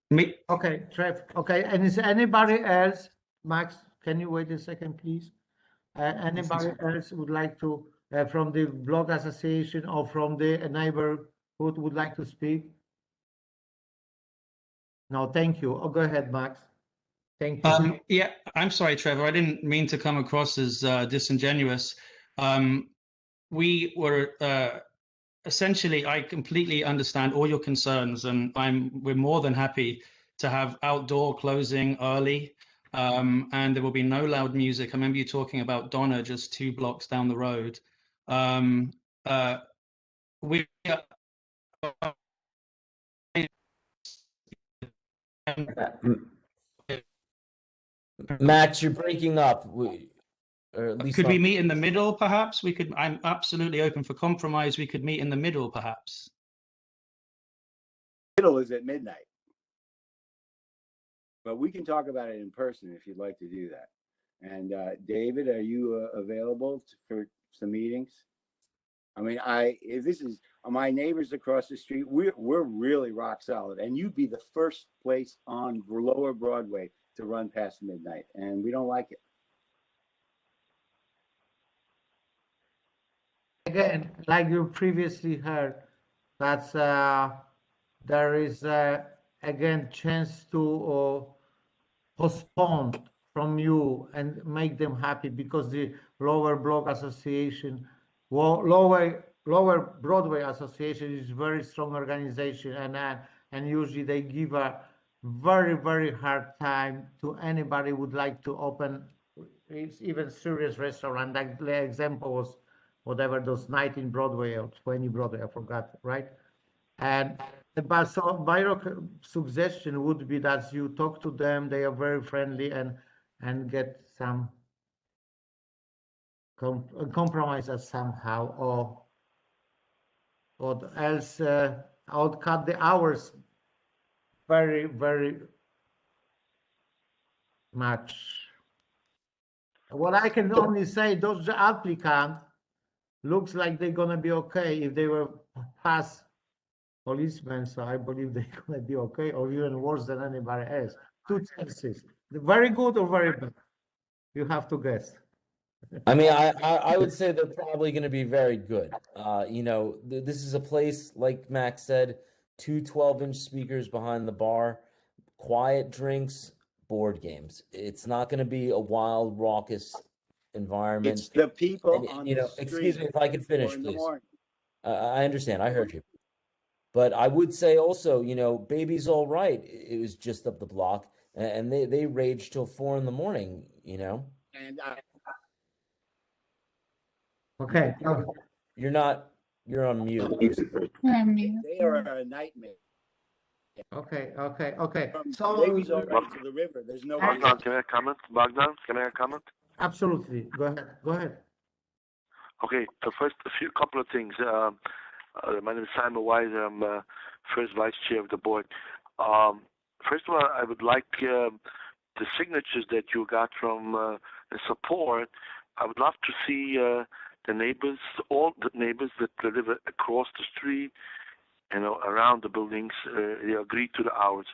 me. Okay, Trev. Okay, and is anybody else? Max, can you wait a second, please? Anybody else would like to, from the Block Association or from the neighborhood, would like to speak? No, thank you. Oh, go ahead, Max. Thank you. Yeah, I'm sorry, Trevor. I didn't mean to come across as disingenuous. We were essentially, I completely understand all your concerns, and we're more than happy to have outdoor closing early, and there will be no loud music. I remember you talking about Donna just 2 blocks down the road. We Max, you're breaking up. Or at least could we meet in the middle, perhaps? I'm absolutely open for compromise. We could meet in the middle, perhaps. Middle is at midnight. But we can talk about it in person if you'd like to do that. And David, are you available for some meetings? I mean, if this is my neighbors across the street, we're really rock solid, and you'd be the first place on Lower Broadway to run past midnight, and we don't like it. Again, like you previously heard, that's there is again chance to postpone from you and make them happy, because the Lower Block Association, Lower Broadway Association is very strong organization, and usually they give a very hard time to anybody who would like to open even serious restaurant. Like the example was whatever those 19 Broadway or 20 Broadway, I forgot, right? And but so my suggestion would be that you talk to them, they are very friendly, and get some compromises somehow, or else I would cut the hours very much. What I can only say, those applicants looks like they're gonna be okay if they were past policemen, so I believe they're gonna be okay, or even worse than anybody else. Two chances, very good or very bad. You have to guess. I mean, I would say they're probably going to be very good. You know, this is a place, like Max said, two 12-inch speakers behind the bar, quiet drinks, board games. It's not going to be a wild, raucous environment. It's the people And, on you the know, street. excuse me if I could finish, 4 in the please. morning. I understand. I heard you. But I would say also, you know, Baby's All Right. It was just up the block, and they raged till 4 in the morning, you know? And Okay. You're on mute. they are a nightmare. Okay. From So Baby's All Right to the river, there's no. Bogdan, can I comment? Bogdan, can I comment? Absolutely. Go ahead. Okay, first, couple of things. My name is Simon Weiser. I'm first vice chair of the board. First of all, I would like the signatures that you got from the support. I would love to see the neighbors, all the neighbors that live across the street, you know, around the buildings, they agreed to the hours.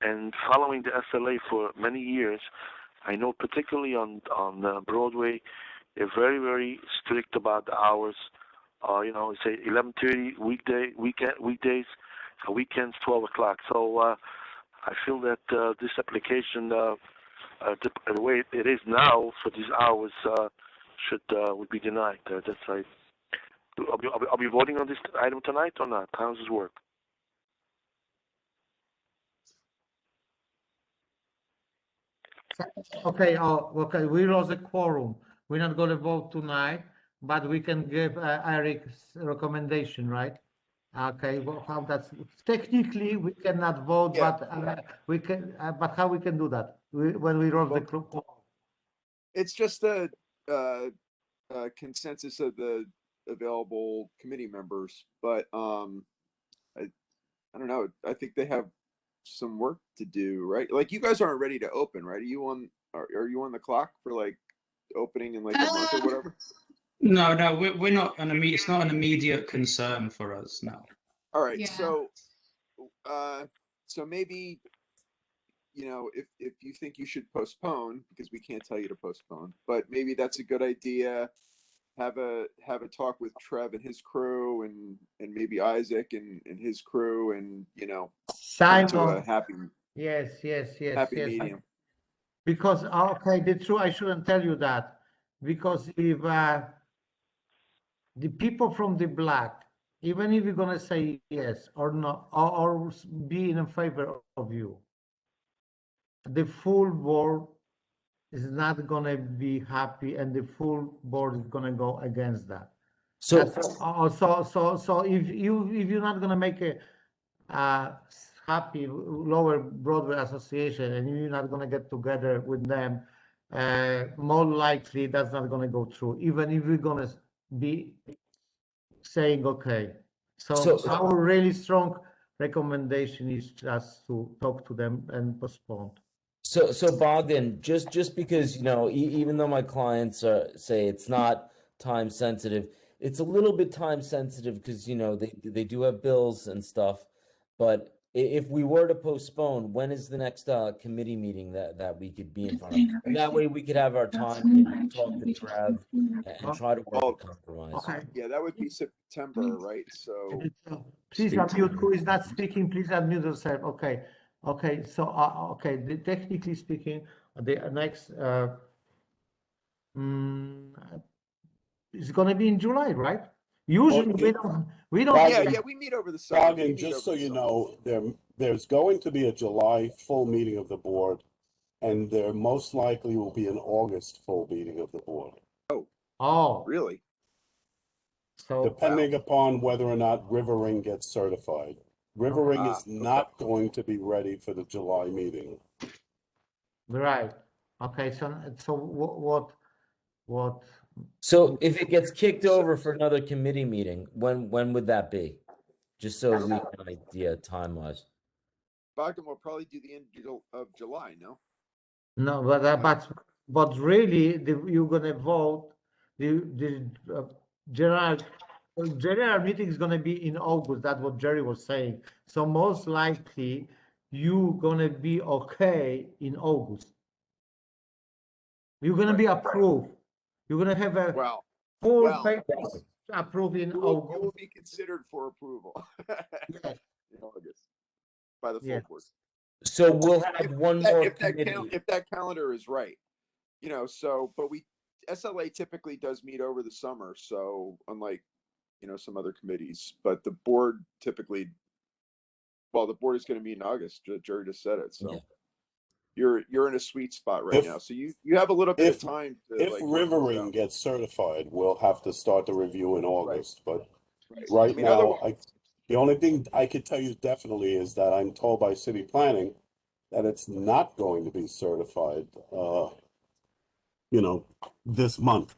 And following the SLA for many years, I know particularly on Broadway, they're very strict about the hours. You know, say 11:30 weekdays, weekends 12 o'clock. So I feel that this application, the way it is now for these hours, would be denied. That's right. Are we voting on this item tonight or not? How does this work? Okay. Okay. We lost a quorum. We're not going to vote tonight, but we can give Eric's recommendation, right? Okay. Well, how that's technically we cannot vote, Yeah. but we can. But how we can do that? When we lost the quorum. It's just a consensus of the available committee members, but I don't know. I think they have some work to do, right? Like, you guys aren't ready to open, right? Are you on the clock for like opening in like a month or whatever? No, we're not it's not an immediate concern for us now. All right, Yeah. so maybe, you know, if you think you should postpone, because we can't tell you to postpone, but maybe that's a good idea. Have a talk with Trev and his crew, and maybe Isaac and his crew, and, you know, come to a happy Yes. medium. Because okay, the truth, I shouldn't tell you that, because if the people from the block, even if you're gonna say yes or no, or be in favor of you, the full board is not gonna be happy, and the full board is gonna go against that. So if you're not gonna make a happy Lower Broadway Association, and you're not gonna get together with them, more likely that's not gonna go through, even if we're gonna be saying okay. So our really strong recommendation is just to talk to them and postpone. So Bogdan, just because, you know, even though my clients say it's not time sensitive, it's a little bit time sensitive because, you know, they do have bills and stuff. But if we were to postpone, when is the next committee meeting that we could be in front of? And that way we could have our time to talk to Trev and try to work a compromise. Okay. Yeah, that would be September, right? So Please stay unmute. tuned. Who is not speaking? Please unmute yourself. Okay. Okay. So, okay. Technically speaking, the next it's going to be in July, right? Usually we don't. Yeah, we meet over the summer. We And meet just over so the you summer. know, there's going to be a July full meeting of the board, and there most likely will be an August full meeting of the board. Oh, really? So Depending upon whether or not Rivering gets certified. Rivering is not going to be ready for the July meeting. Right. Okay. So what? So if it gets kicked over for another committee meeting, when would that be? Just so we have an idea time-wise. Bogdan will probably do the end of July, no? No, but really, you're gonna vote. The general meeting is gonna be in August. That's what Jerry was saying. So most likely, you're gonna be okay in August. You're gonna be approved. You're gonna have a full papers approved in you August. will be considered for approval Yes. in August by the full Yes. board. So we'll have one more committee. If that calendar is right, you know. So, but SLA typically does meet over the summer. So unlike, you know, some other committees, but the board typically, well, the board is going to meet in August. Jerry just said it. So you're in a sweet spot right now. So you have a little bit of time to If Rivering gets certified, we'll have to start the review in August. But right I mean, now, the only thing I could tell you definitely is that I'm told by city planning that it's not going to be certified, you know, this month.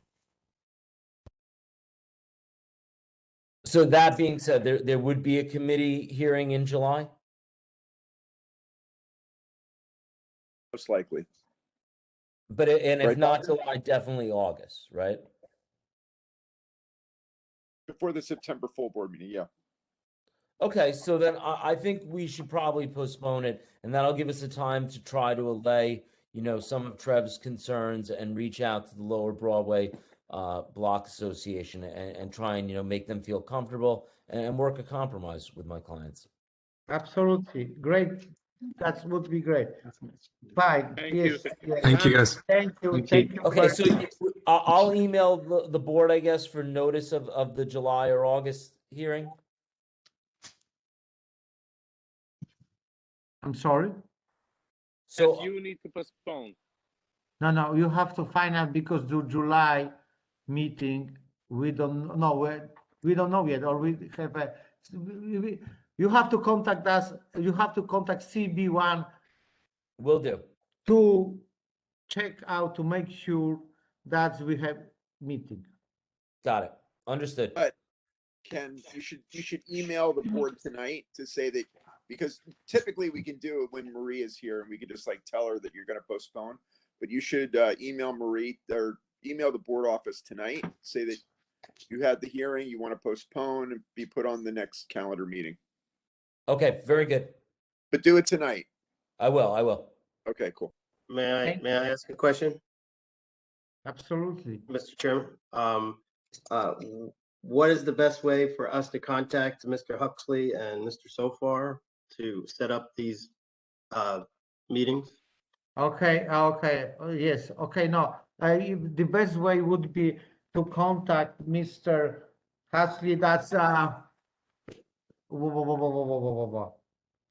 So that being said, there would be a committee hearing in July? Most likely. But if Right, not Bogdan? July, definitely August, right? Before the September full board meeting, yeah. Okay, so then I think we should probably postpone it, and that'll give us the time to try to allay, you know, some of Trev's concerns and reach out to the Lower Broadway Block Association and try and, you know, make them feel comfortable and work a compromise with my clients. Absolutely. Great. That would be great. Bye. Yes. Thank you, guys. Thank you. Thank you. Okay, so I'll email the board, I guess, for notice of the July or August hearing. I'm sorry. So you need to postpone. No, you have to find out because the July meeting, we don't know. We don't know yet, or we have a. You have to contact us. You have to contact CB1. Will do. To check out to make sure that we have meeting. Got it. Understood. But Ken, you should email the board tonight to say that, because typically we can do it when Marie is here and we can just like tell her that you're going to postpone. But you should email Marie or email the board office tonight. Say that you had the hearing, you want to postpone and be put on the next calendar meeting. Okay, very good. But do it tonight. I will. Okay, cool. May I ask a question? Absolutely. Mr. Chairman, what is the best way for us to contact Mr. Huxley and Mr. Sofar to set up these meetings? Okay. Yes. Okay. No. The best way would be to contact Mr. Huxley. That's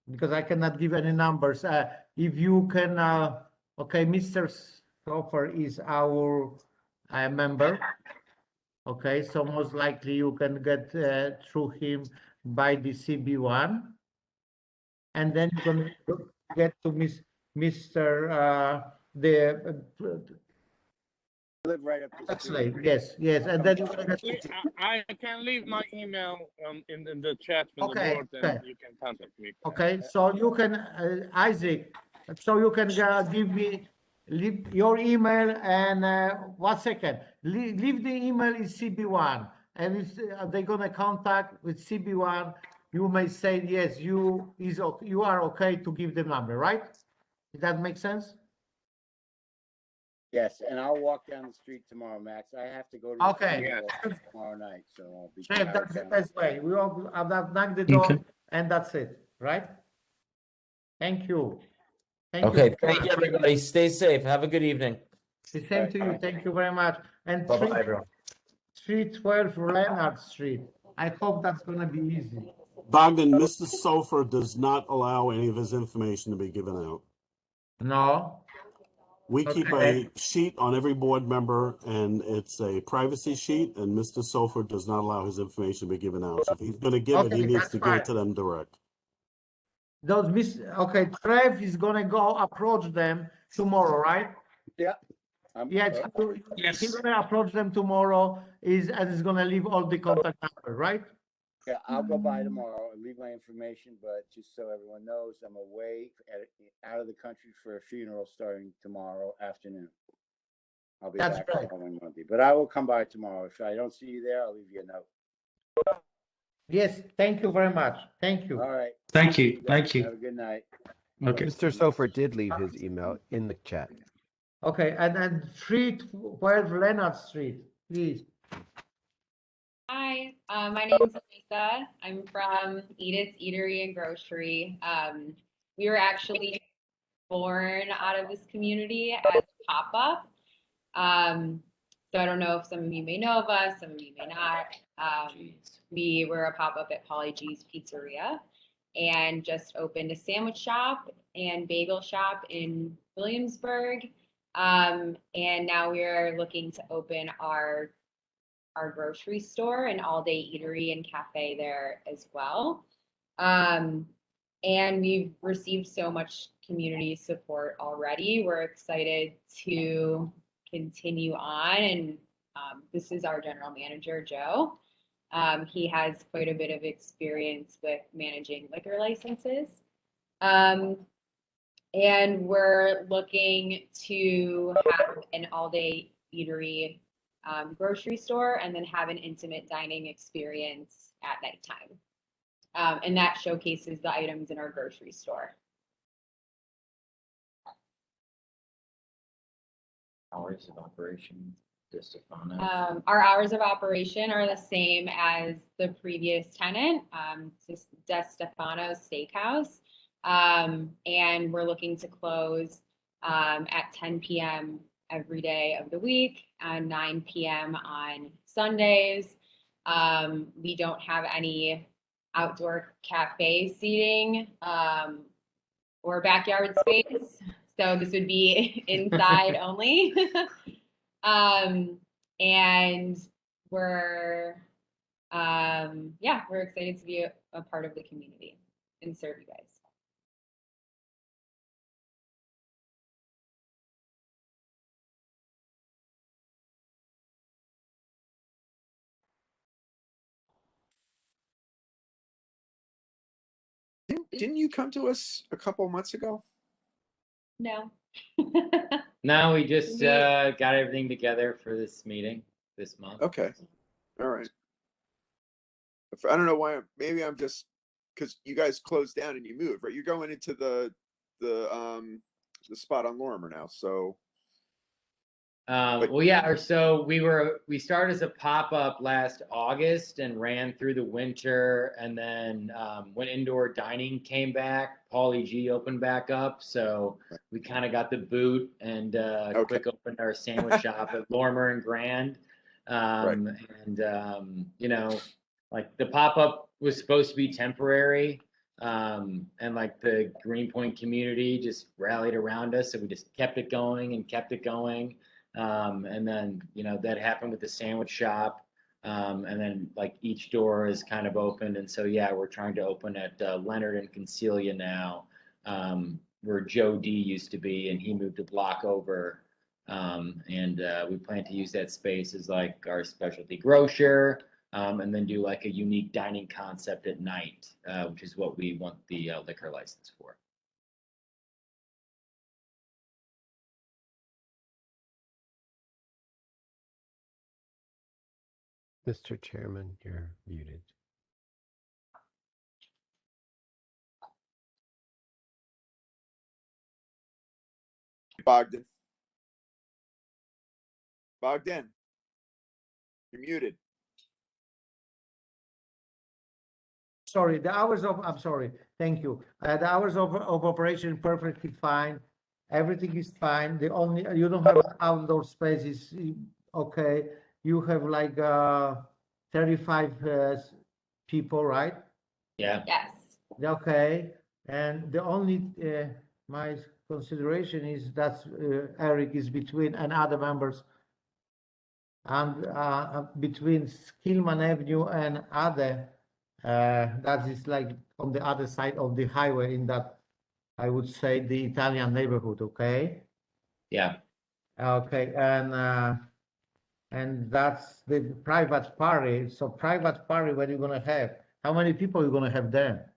because I cannot give any numbers. If you can, okay, Mr. Sofar is our member. Okay, so most likely you can get through him by the CB1, and then you can get to Mr. Live right up the street. Yes, and then you're gonna get. I can leave my email in the chat from the board, and you can contact me. Okay, so you can, Isaac. So you can leave your email and 1 second. Leave the email in CB1, and they're gonna contact with CB1. You may say yes, you are okay to give the number, right? Does that make sense? Yes, and I'll walk down the street tomorrow, Max. I have to go to Okay. the tomorrow night, so I'll be Chef, out that's of the town. best way. We all have that, knock the door, Okay. and that's it, right? Thank you. Thank Okay, you very thank you, much. everybody. Stay safe. Have a good evening. The same to you. Thank you very much. And Bye-bye, everyone. 312 Leonard Street. I hope that's gonna be easy. Bogdan, Mr. Sofer does not allow any of his information to be given out. No. We keep Okay. a sheet on every board member, and it's a privacy sheet, and Mr. Sofer does not allow his information to be given out. So if he's going to give it, he Okay, needs that's to give fine. it to them direct. Okay, Trev is gonna go approach them tomorrow, right? Yeah. Yes, he's gonna approach them tomorrow, and he's gonna leave all the contact number, right? Yeah, I'll go by tomorrow and leave my information, but just so everyone knows, I'm away out of the country for a funeral starting tomorrow afternoon. I'll be That's back right. following Monday, but I will come by tomorrow. If I don't see you there, I'll leave you a note. Yes, thank you very much. Thank you. All right. Thank you. Thank Have you. a good night. Okay. Mr. Sofer did leave his email in the chat. Okay, and 312 Leonard Street, please. Hi, my name is Lisa. I'm from Edith's Eatery and Grocery. We were actually born out of this community as a pop-up. So I don't know if some of you may know of us, some of you may not. We were a pop-up at Polly G's Pizzeria and just opened a sandwich shop and bagel shop in Williamsburg. And now we're looking to open our grocery store and all-day eatery and cafe there as well. And we've received so much community support already. We're excited to continue on. And this is our general manager, Joe. He has quite a bit of experience with managing liquor licenses. And we're looking to have an all-day eatery grocery store and then have an intimate dining experience at nighttime. And that showcases the items in our grocery store. Hours of operation, DeStefano. Our hours of operation are the same as the previous tenant, DeStefano's Steakhouse. And we're looking to close at 10 p.m. every day of the week and 9 p.m. on Sundays. We don't have any outdoor cafe seating or backyard space. So this would be inside only. And we're excited to be a part of the community and serve you guys. Didn't you come to us a couple months ago? No. No, we just got everything together for this meeting this month. Okay. All right. I don't know why. Maybe I'm just because you guys closed down and you moved, right? You're going into the spot on Lorimer now. So. Well, yeah. So we started as a pop-up last August and ran through the winter, and then when indoor dining came back, Pauly G opened back up. So we kind of got the boot and quick opened our sandwich shop at Lorimer and Grand. And you know, like the pop-up was supposed to be temporary. And like the Greenpoint community just rallied around us, so we just kept it going and kept it going. And then, you know, that happened with the sandwich shop. And then like each door is kind of opened. And so, yeah, we're trying to open at Leonard and Concelia now, where Joe D used to be, and he moved a block over. And we plan to use that space as like our specialty grocer, and then do like a unique dining concept at night, which is what we want the liquor license for. Mr. Chairman, you're muted. Bogdan. Bogdan, you're muted. Sorry, I'm sorry, thank you. The hours of operation perfectly fine. Everything is fine. You don't have outdoor spaces, okay. You have like 35 people, right? Yeah. Yes. Okay, and the only my consideration is that Eric is between and other members, and between Skillman Avenue and other, that is like on the other side of the highway in that, I would say, the Italian neighborhood. Okay. Yeah. Okay, and that's the private party. So private party, what are you gonna have? How many people are you gonna have there?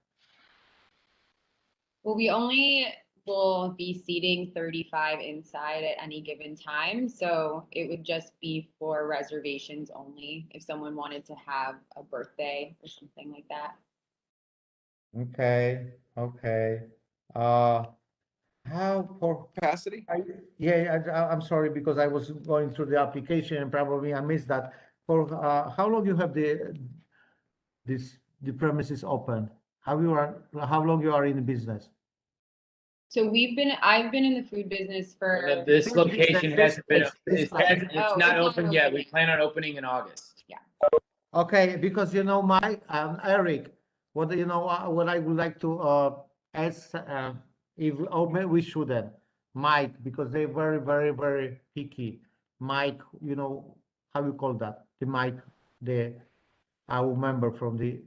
Well, we only will be seating 35 inside at any given time. So it would just be for reservations only if someone wanted to have a birthday or something like that. Okay, okay. How for capacity? I'm sorry because I was going through the application and probably I missed that. For how long you have the premises open? How long you are in the business? So I've been in the food business for This location hasn't been, it's Oh, not it's open yet. We plan on opening in August. Yeah. Okay, because Mike Eric, what what I would like to ask, if maybe we shouldn't, Mike, because they're very, very, very picky. Mike, how you call that? The Mike, our member from the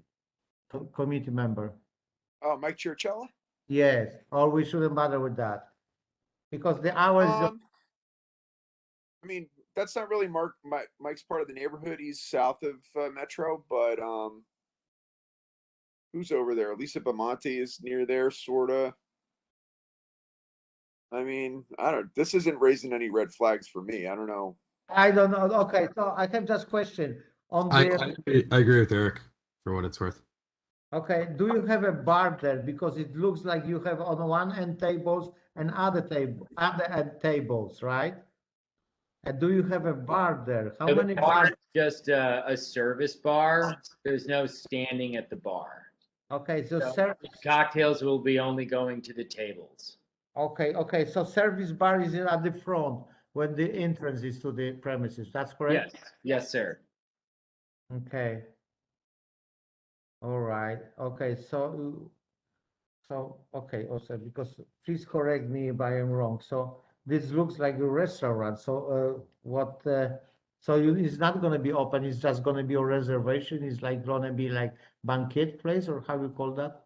committee member. Oh, Mike Chirchella? Yes, or we shouldn't bother with that because the hours. I mean, that's not really Mike's part of the neighborhood. He's south of Metro, but who's over there? Lisa Bamonte is near there, sorta. I mean, this isn't raising any red flags for me. I don't know. I don't know. Okay, so I have just question on the. I agree with Eric for what it's worth. Okay, do you have a bar there? Because it looks like you have on one end tables and other end tables, right? And do you have a bar there? How many The bar bars? is just a service bar. There's no standing at the bar. Okay, so cocktails will be only going to the tables. Okay, so service bar is at the front when the entrance is to the premises. That's correct? Yes, sir. Okay. All right. Okay, so okay, also because please correct me if I am wrong. So this looks like a restaurant. So it's not going to be open. It's just going to be a reservation. It's like going to be like banquet place, or how you call that?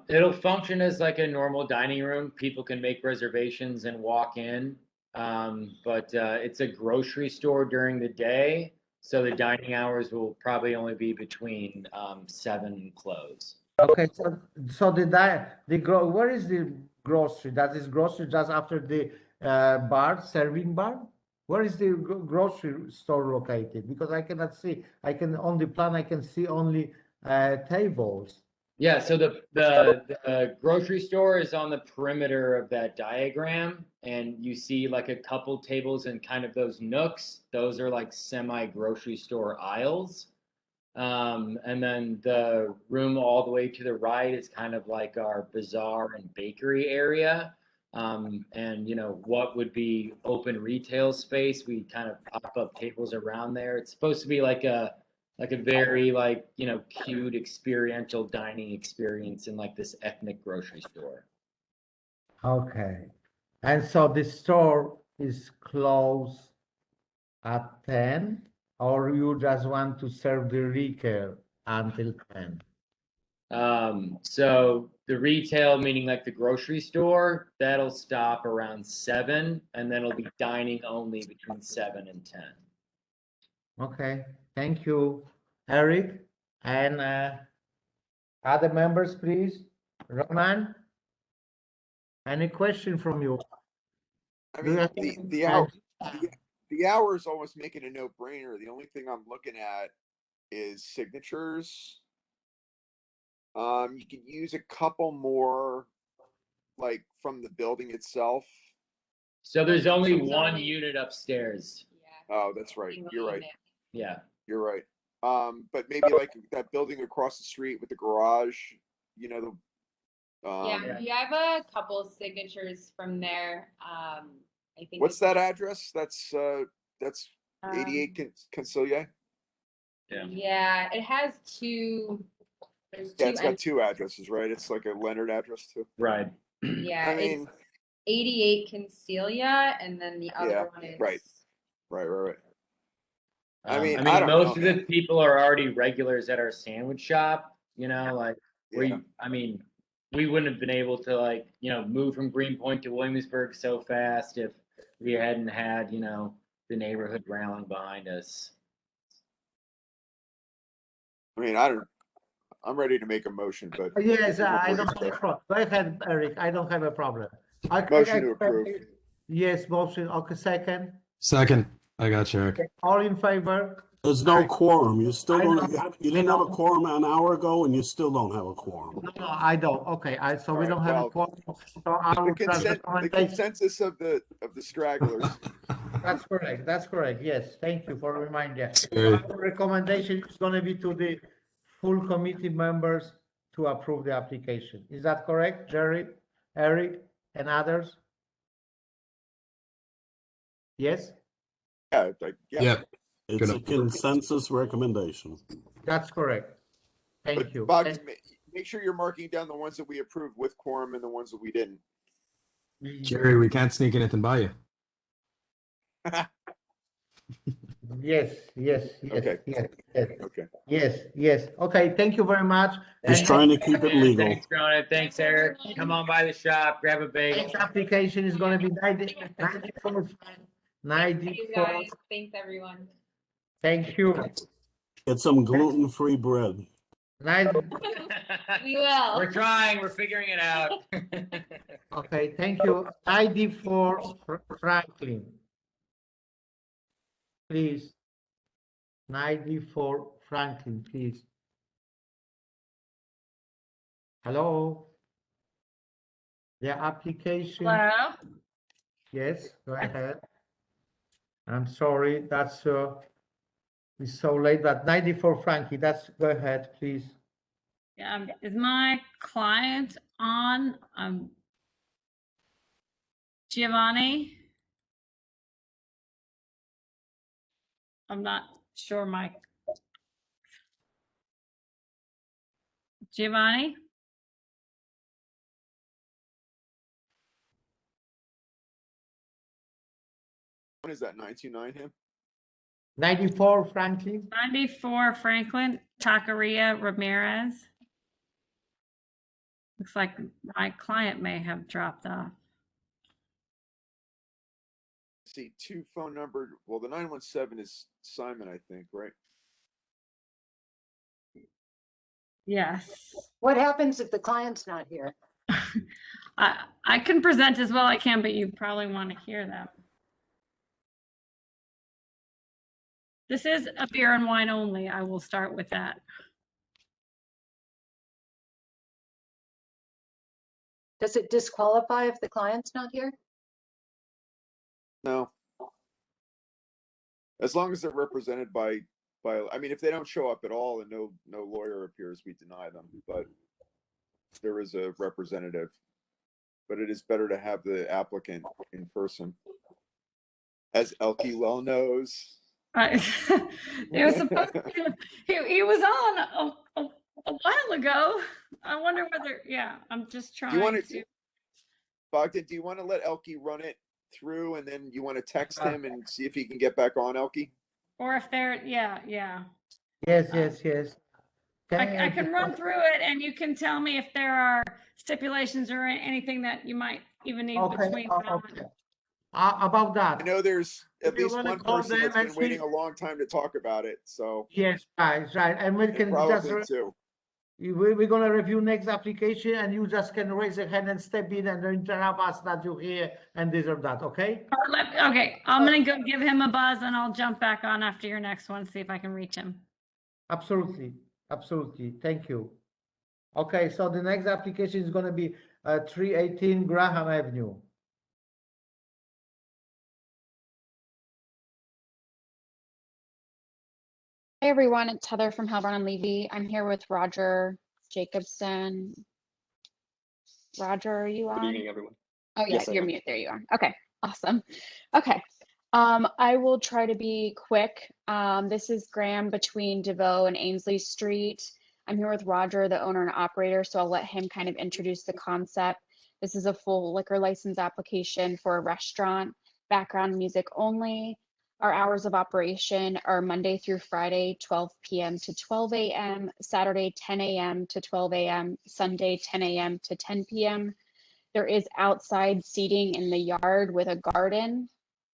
It'll function as like a normal dining room. People can make reservations and walk in. But it's a grocery store during the day. So the dining hours will probably only be between 7 and close. Okay, so where is the grocery? That is grocery just after the serving bar? Where is the grocery store located? Because I cannot see. On the plan I can see only tables. Yeah, so the grocery store is on the perimeter of that diagram, and you see like a couple tables and kind of those nooks. Those are like semi-grocery store aisles. And then the room all the way to the right is kind of like our bazaar and bakery area. And what would be open retail space, we kind of pop up tables around there. It's supposed to be like a very cute experiential dining experience in like this ethnic grocery store. Okay. And so the store is closed at 10, or you just want to serve the retail until 10? So the retail, meaning like the grocery store, that'll stop around 7, and then it'll be dining only between 7 and 10. Okay, thank you, Eric. And other members, please. Roman, any question from you? I mean, the the hours almost making a no-brainer. The only thing I'm looking at is signatures. You can use a couple more, like from the building itself. So there's only one unit upstairs. Oh, that's right. You're right. Yeah. You're right. But maybe like that building across the street with the garage, you know, the, Yeah, we have a couple of signatures from there. I think what's it's, that address? That's 88 Consilia? Yeah, it has two. There's Yeah, two. it's got two addresses, right? It's like a Leonard address too. Right. Yeah, I mean, it's 88 Concelia, and then the other one is right. I mean, most of the people are already regulars at our sandwich shop, you know, like we wouldn't have been able to, like, you know, move from Greenpoint to Williamsburg so fast if we hadn't had, you know, the neighborhood rallying behind us. I mean, I'm ready to make a motion, but Yes, I don't have a problem. Go ahead, Eric. I don't have a problem. Motion to approve. Yes, motion. Okay, second. Second. I got you, Eric. All in favor? There's no quorum. You still don't, you didn't have a quorum an hour ago and you still don't have a quorum. No, I don't. Okay, so we don't have a quorum. So I will the consensus of the stragglers. That's correct. That's correct. Yes, thank you for reminding. Sorry. Our recommendation is going to be to the full committee members to approve the application. Is that correct, Jerry, Eric, and others? Yes? Yeah. It's a consensus recommendation. That's correct. Thank you. Bob, make sure you're marking down the ones that we approved with quorum and the ones that we didn't. Jerry, we can't sneak anything by you. Yes. Okay. Yes. Okay, thank you very much. He's trying to keep it legal. Thanks, Rona. Thanks, Eric. Come on by the shop, grab a bagel. Next application is going to be 94. Thank you guys. Thanks everyone. Thank you. Get some gluten-free bread. We will. We're trying. We're figuring it out. Okay, thank you. 94 Franklin. Please. 94 Franklin, please. Hello? The application. Hello? Yes, go ahead. I'm sorry, that's it's so late, but 94 Frankie, go ahead, please. Yeah, is my client on? Giovanni? I'm not sure, Mike. Giovanni? What is that, 929 him? 94 Franklin? 94 Franklin, Taqueria Ramirez. Looks like my client may have dropped off. See, two phone number. Well, the 917 is Simon, I think, right? Yes. What happens if the client's not here? I can present as well I can, but you probably want to hear them. This is a beer and wine only. I will start with that. Does it disqualify if the client's not here? No. As long as they're represented by, I mean, if they don't show up at all and no lawyer appears, we deny them, but there is a representative. But it is better to have the applicant in person. As Elke well knows. It was supposed to, he was on a while ago. I wonder whether, yeah, I'm just trying to. Bogdan, do you want to let Elke run it through and then you want to text him and see if he can get back on, Elke? Or if they're, yeah. Yes. I can run through it and you can tell me if there are stipulations or anything that you might even need between. About that. I know there's at least one person that's been and waiting a long time to talk about it, so. Yes, right. And we can probably just. two. we're gonna review next application, and you just can raise your hand and step in and interrupt us that you're here and this or that, okay? Okay, I'm gonna go give him a buzz and I'll jump back on after your next one, see if I can reach him. Absolutely, absolutely, thank you. Okay, so the next application is gonna be 318 Graham Avenue. Hey everyone, it's Heather from Heilbronn and Levy. I'm here with Roger Jacobson. Roger, are you on? Good evening, everyone. Oh yeah, Yes, I you're am. mute. There you are. Okay, awesome. Okay, I will try to be quick. This is Graham between DeVoe and Ainsley Street. I'm here with Roger, the owner and operator, so I'll let him kind of introduce the concept. This is a full liquor license application for a restaurant, background music only. Our hours of operation are Monday through Friday, 12 p.m. to 12 a.m., Saturday, 10 a.m. to 12 a.m., Sunday, 10 a.m. to 10 p.m. There is outside seating in the yard with a garden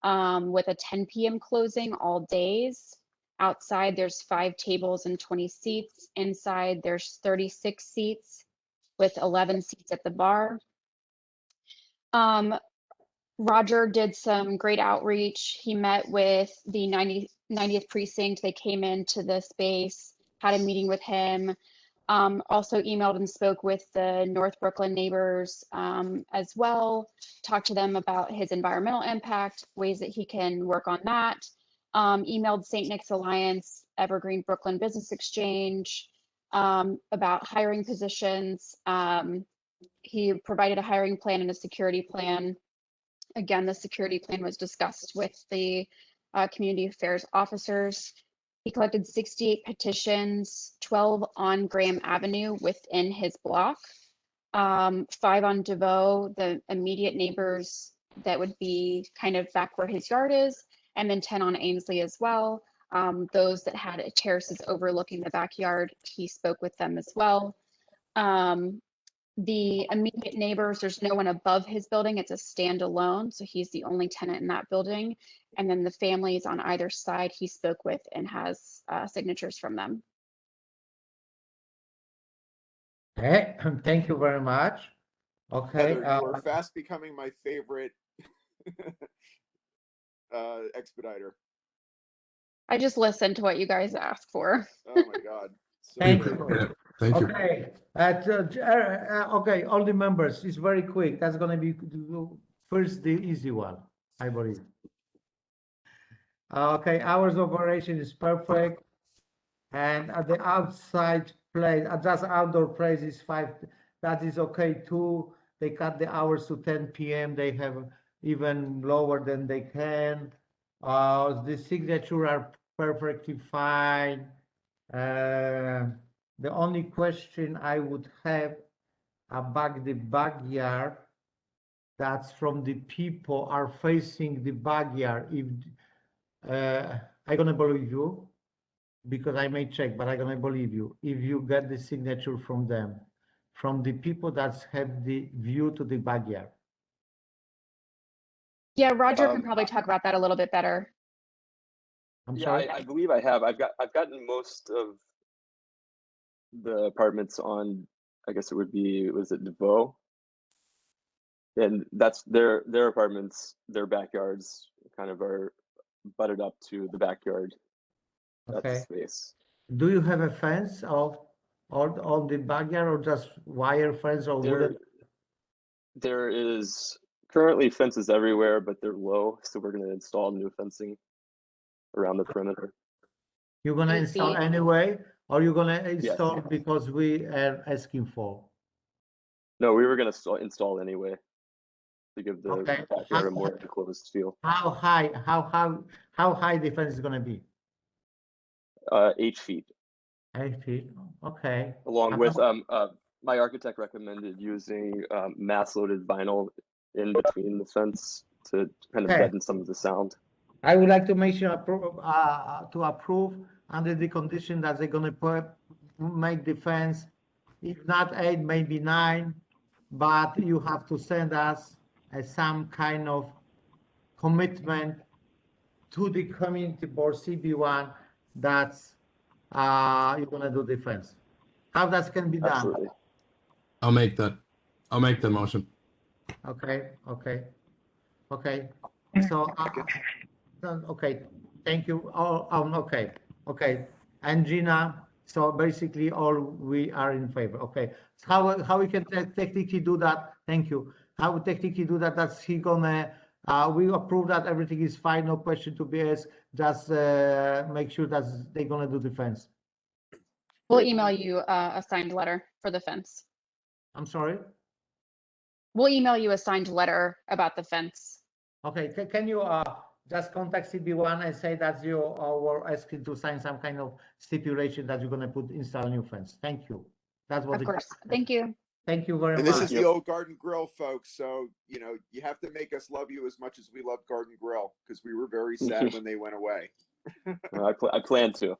with a 10 p.m. closing all days. Outside, there's 5 tables and 20 seats. Inside, there's 36 seats with 11 seats at the bar. Roger did some great outreach. He met with the 90th precinct. They came into the space, had a meeting with him. Also emailed and spoke with the North Brooklyn neighbors as well, talked to them about his environmental impact, ways that he can work on that. Emailed St. Nick's Alliance, Evergreen Brooklyn Business Exchange about hiring positions. He provided a hiring plan and a security plan. Again, the security plan was discussed with the community affairs officers. He collected 68 petitions, 12 on Graham Avenue within his block, 5 on DeVoe, the immediate neighbors that would be kind of back where his yard is, and then 10 on Ainsley as well. Those that had terraces overlooking the backyard, he spoke with them as well. The immediate neighbors, there's no one above his building. It's a standalone, so he's the only tenant in that building. And then the families on either side he spoke with and has signatures from them. Okay, thank you very much. Okay. Heather, you are fast becoming my favorite expediter. I just listened to what you guys asked for. Oh my God. So Thank great. you. Thank you. Okay. Okay, all the members, it's very quick. That's gonna be first the easy one, I believe. Okay, hours of operation is perfect. And at the outside place, just outdoor place is 5. That is okay too. They cut the hours to 10 p.m. They have even lower than they can. The signature are perfectly fine. The only question I would have about the backyard, that's from the people are facing the backyard. If I'm gonna believe you, because I may check, but I'm gonna believe you if you get the signature from them, from the people that have the view to the backyard. Yeah, Roger can probably talk about that a little bit better. I'm Yeah, sorry. I believe I have. I've gotten most of the apartments on, I guess it would be, was it DeVoe? And that's their apartments, their backyards kind of are butted up to the backyard. That's the Okay. space. Do you have a fence of on the backyard, or just wire fence or wooden? There is currently fences everywhere, but they're low, so we're going to install new fencing around the perimeter. You're gonna install anyway, or you're gonna install Yes. because we are asking for? No, we were going to install anyway to give the Okay. backyard a more enclosed feel. How high the fence is gonna be? 8 feet. 8 feet. Okay. Along with my architect recommended using mass loaded vinyl in between the fence to kind of Okay. deaden some of the sound. I would like to make sure to approve under the condition that they're gonna make the fence, if not 8, maybe 9, but you have to send us some kind of commitment to the community board CB1 that's you're gonna do the fence. how that can be done. Absolutely. I'll make the motion. Okay. So, okay, thank you. Okay. And Gina, so basically all we are in favor. Okay. So how we can technically do that? Thank you. How we technically do that? That's he gonna, we approve that everything is fine, no question to be asked. Just make sure that they're gonna do the fence. We'll email you a signed letter for the fence. I'm sorry? We'll email you a signed letter about the fence. Okay, can you just contact CB1 and say that you were asking to sign some kind of stipulation that you're going to install a new fence? Thank you. That's what. Of course. Thank you. Thank you very And much. this is the old Garden Grill, folks. So, you know, you have to make us love you as much as we love Garden Grill, because we were very sad when they went away. I plan to.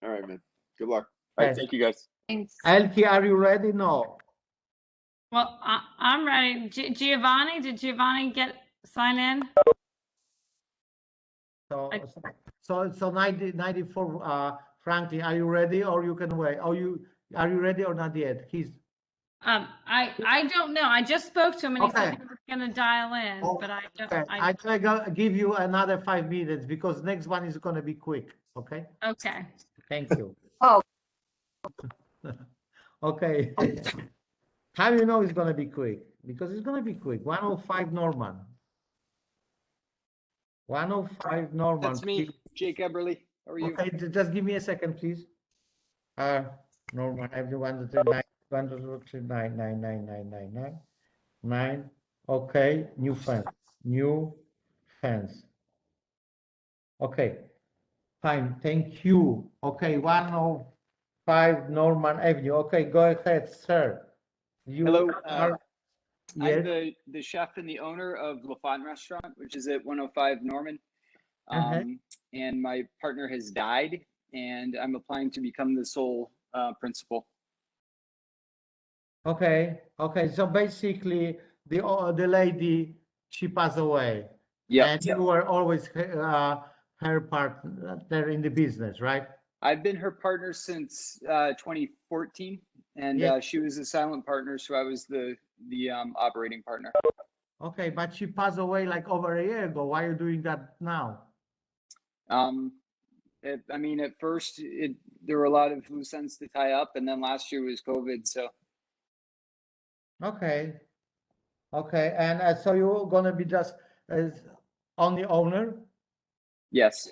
All right, man. Good luck. All right, thank you guys. Thanks. Elkie, are you ready? No. Well, I'm ready. Giovanni, did Giovanni sign in? So 94, Franklin, are you ready or you can wait? Are you ready or not yet? I don't know. I just spoke to him and he Okay. said he was gonna dial in, but I don't. Okay. I try to give you another 5 minutes because next one is going to be quick. Okay. Okay. Thank you. Oh. Okay. How do you know it's going to be quick? Because it's going to be quick. 105 Norman. 105 Norman. That's me, Jake Eberly. How are you? Okay, just give me a second, please. Norman, everyone, 9. Okay, new fence. Okay, fine, thank you. Okay, 105 Norman Avenue. Okay, go ahead, sir. Hello. Yes. I'm the chef and the owner of LaFont Restaurant, which is at 105 Norman. And my partner has died, and I'm applying to become the sole principal. Okay. So basically, the lady, she passed away. Yeah. And you were always her partner in the business, right? I've been her partner since 2014, and she was a silent partner, so I was the operating partner. Okay, but she passed away like over a year ago. Why are you doing that now? I mean, at first, there were a lot of loose ends to tie up, and then last year was COVID, so. Okay, and so you're gonna be just only owner? Yes.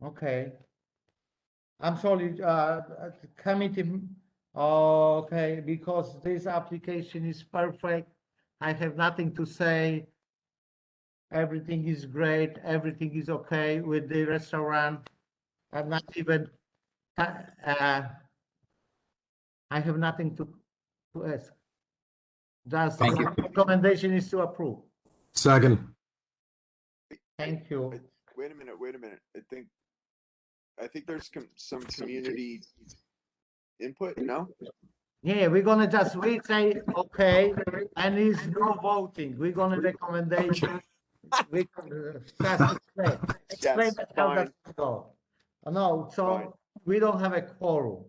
Okay. I'm sorry, committee. Okay, because this application is perfect. I have nothing to say. Everything is great. Everything is okay with the restaurant. I'm not even. I have nothing to ask. Just the recommendation is to approve. Second. Thank you. Wait a minute. I think there's some community input, no? Yeah, we're gonna just say okay, and it's no voting. We're gonna recommendation. We just explain how that's go. No, so we don't have a quorum.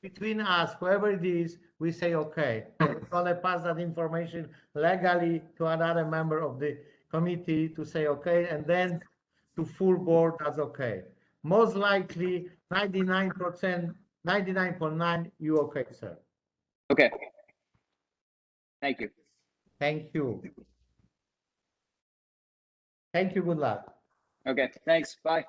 Between us, whoever it is, we say okay. We're gonna pass that information legally to another member of the committee to say okay, and then to full board, that's okay. Most likely 99%, 99.9, you okay, sir. Okay. Thank you. Thank you. Thank you, good luck. Okay, thanks, bye.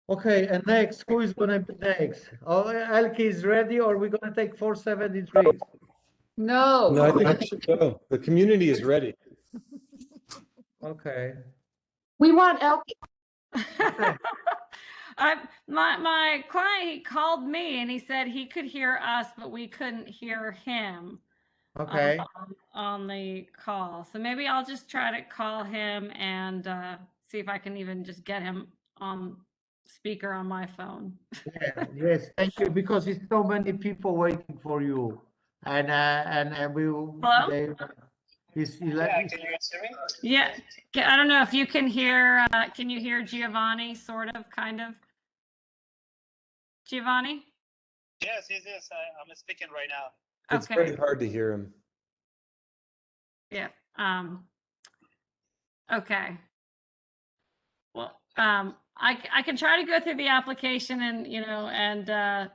Okay, and next, who is gonna be next? Oh, Elke is ready, or we're gonna take 473? No. No, I think we should go. The community is ready. Okay. We want Elke. My client, he called me and he said he could hear us, but we couldn't hear him. Okay. On the call. So maybe I'll just try to call him and see if I can even just get him on speaker on my phone. Yes, thank you, because it's so many people waiting for you. And we will. Hello? Can you guys hear me? Yeah, I don't know if you can hear, can you hear Giovanni, sort of, kind of? Giovanni? Yes, yes. I'm speaking right now. It's Okay. very hard to hear him. Yeah. Okay. Well, I can try to go through the application and,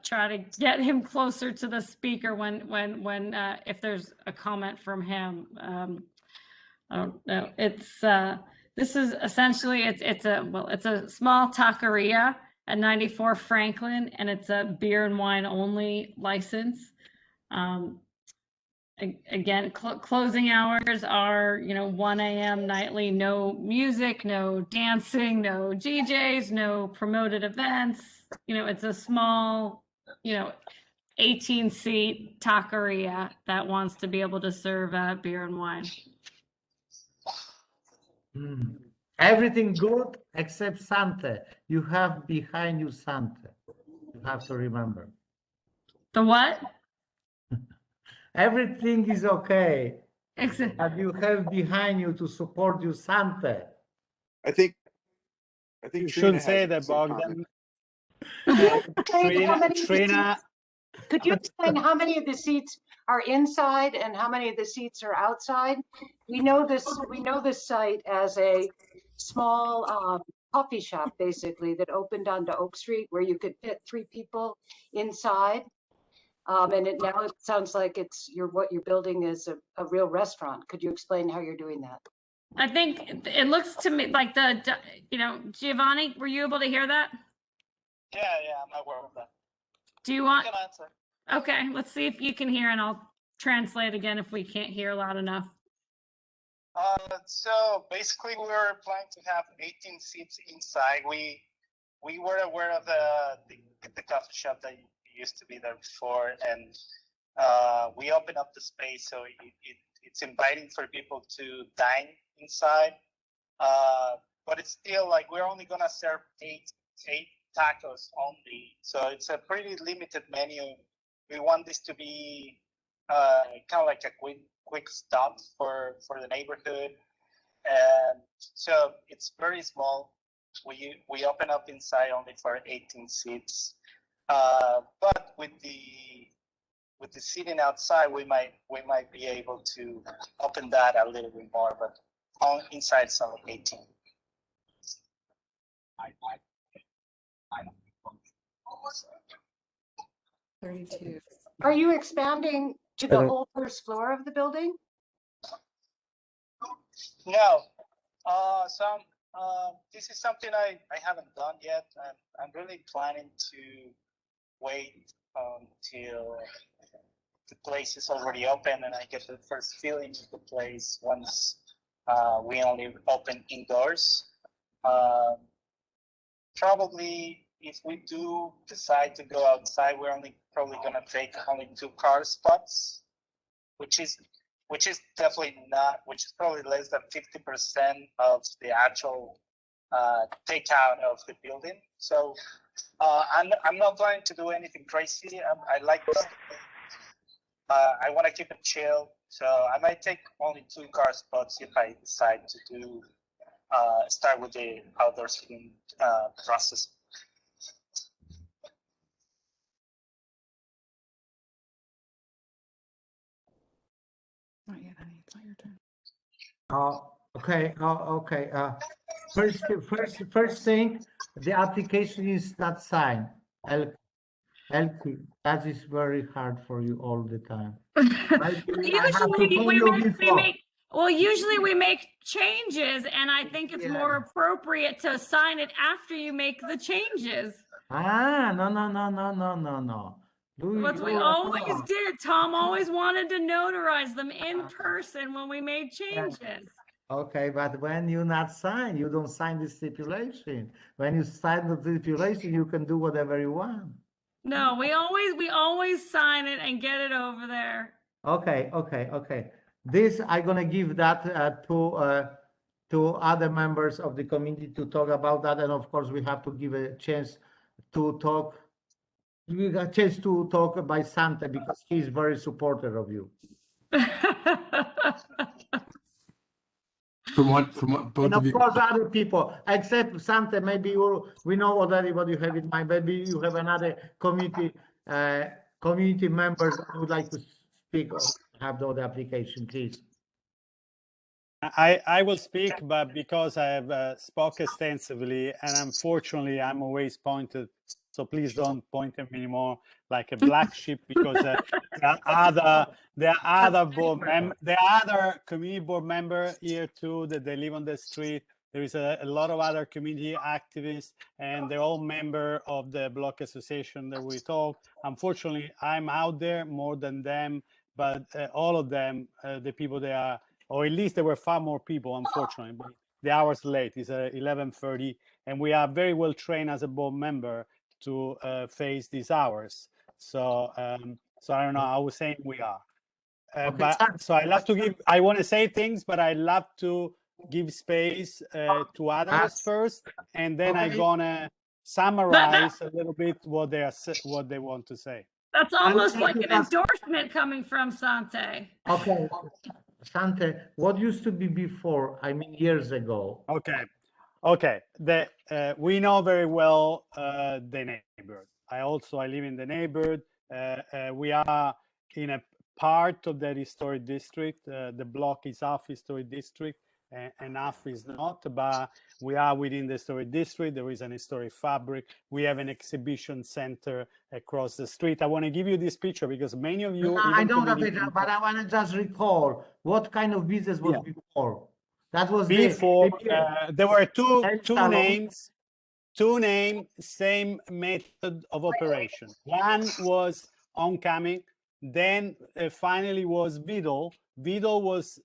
try to get him closer to the speaker when if there's a comment from him. I don't know. This is essentially, it's a small taqueria at 94 Franklin, and it's a beer and wine only license. Again, closing hours are, 1 a.m. nightly, no music, no dancing, no DJs, no promoted events. It's a small, 18-seat taqueria that wants to be able to serve beer and wine. Everything good except Santa. You have behind you Santa. You have to remember. The what? Everything is okay. But you have behind you to support you Santa. I think You Trina shouldn't has say that, some Bogdan. Trina, could you explain Trina. how many of the seats are inside and how many of the seats are outside? We know this site as a small coffee shop, basically, that opened onto Oak Street where you could fit 3 people inside. And now it sounds like what you're building is a real restaurant. Could you explain how you're doing that? I think it looks to me like Giovanni, were you able to hear that? Yeah, I'm aware of that. Do you want? I can answer. Okay, let's see if you can hear, and I'll translate again if we can't hear loud enough. So basically, we were planning to have 18 seats inside. We were aware of the coffee shop that used to be there before, and we opened up the space so it's inviting for people to dine inside. But it's still like we're only gonna serve eight tacos only, so it's a pretty limited menu. We want this to be kind of like a quick stop for the neighborhood, and so it's very small. We open up inside only for 18 seats, but with the seating outside, we might be able to open that a little bit more, but inside it's only 18. 32. Are you expanding to the whole first floor of the building? No. This is something I haven't done yet. I'm really planning to wait until the place is already open and I get the first feeling of the place once we only open indoors. Probably if we do decide to go outside, we're probably gonna take only 2 car spots, which is probably less than 50% of the actual takeout of the building. So I'm not planning to do anything crazy. I like this. I want to keep it chill, so I might take only 2 car spots if I decide to start with the outdoor seating process. Not yet, honey. It's not your turn. Okay. First thing, the application is not signed. Elke, that is very hard for you all the time. Usually we make changes, and I think it's more appropriate to sign it after you make the changes. No. What we always did. Tom always wanted to notarize them in person when we made changes. Okay, but when you not sign, you don't sign the stipulation. When you sign the stipulation, you can do whatever you want. No, we always sign it and get it over there. Okay. This I'm gonna give that to other members of the community to talk about that, and of course we have to give a chance to talk. We got a chance to talk by Santa because he's very supportive of you. From what both And of of you, course, other people, except Sante, maybe we know already what you have in mind. Maybe you have another community members who would like to speak or have the other application, please. I will speak, but because I have spoke extensively, and unfortunately, I'm always pointed. So please don't point at me anymore like a black sheep, because there are other community board member here too that they live on the street. There is a lot of other community activists, and they're all member of the block association that we talk. Unfortunately, I'm out there more than them, but all of them, the people they are. Or at least there were far more people, unfortunately. But the hour's late. It's 11:30, and we are very well trained as a board member to face these hours. So, so I don't know. I was saying we are. But so I love to give. I want to say things, but I love to give space to others first, and then I'm gonna summarize a little bit what they want to say. That's almost like an endorsement coming from Sante. Okay, Sante, what used to be before? I mean, years ago. Okay. We know very well the neighborhood. I live in the neighborhood. We are in a part of the historic district. The block is half historic district and half is not, but we are within the historic district. There is an historic fabric. We have an exhibition center across the street. I want to give you this picture because many of you. I know that picture, but I want to just recall what kind of business was before. That was before. There were two names, same method of operation. One was Oncoming, then finally was Vidal. Vidal was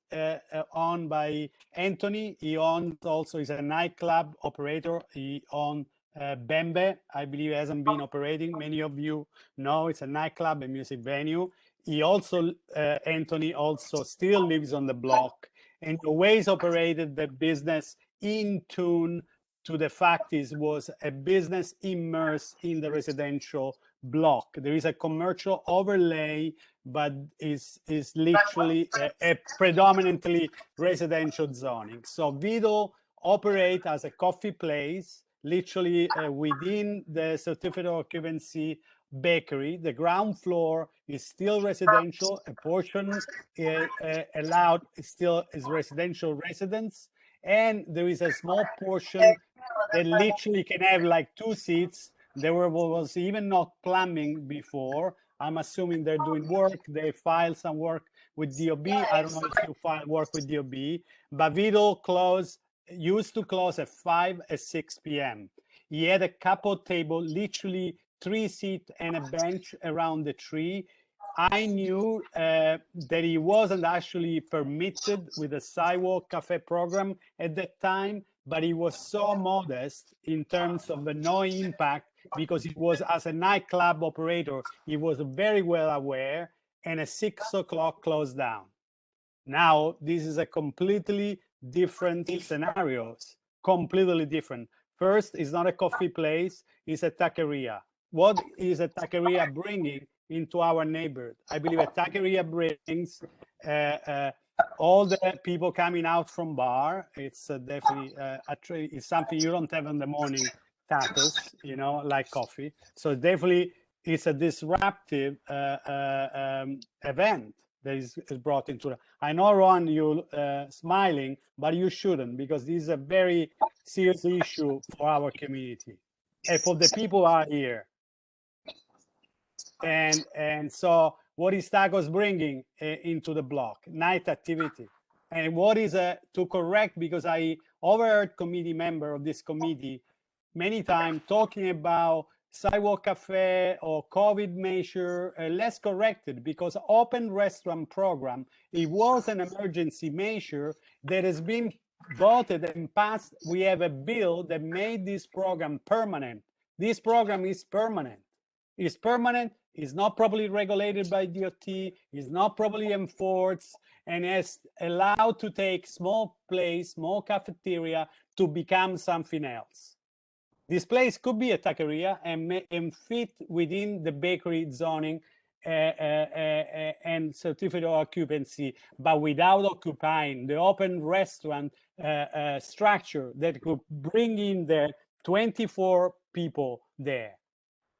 owned by Anthony. He owns also, is a nightclub operator. He owns Bembe, I believe hasn't been operating. Many of you know it's a nightclub, a music venue. He also, Anthony also still lives on the block and always operated the business in tune to the fact was a business immersed in the residential block. There is a commercial overlay, but is literally a predominantly residential zoning. So Vidal operate as a coffee place, literally within the certificate of occupancy bakery. The ground floor is still residential. A portion allowed still is residential residence. And there is a small portion that literally can have like 2 seats. There was even not plumbing before. I'm assuming they're doing work. They filed some work with DOB. I don't know if you file work with DOB, but Vidal used to close at 5 at 6 p.m. He had a couple table, literally 3 seats and a bench around the tree. I knew that he wasn't actually permitted with the sidewalk cafe program at that time, but he was so modest in terms of the no impact because he was, as a nightclub operator, he was very well aware, and at 6 o'clock closed down. Now, this is a completely different scenarios, completely different. First, it's not a coffee place, it's a taqueria. What is a taqueria bringing into our neighborhood? I believe a taqueria brings all the people coming out from bar. It's definitely it's something you don't have in the morning, tacos, like coffee. So definitely it's a disruptive event that is brought into it. I know, Ron, you're smiling, but you shouldn't, because this is a very serious issue for our community and for the people who are here. And so what is tacos bringing into the block? Night activity. And what is to correct, because I overheard committee member of this committee many times talking about sidewalk cafe or COVID measure, less corrected, because open restaurant program, it was an emergency measure that has been voted and passed. We have a bill that made this program permanent. This program is permanent. It's permanent, is not properly regulated by DOT, is not properly enforced, and is allowed to take small place, small cafeteria to become something else. This place could be a taqueria and fit within the bakery zoning and certificate of occupancy, but without occupying the open restaurant structure that could bring in the 24 people there,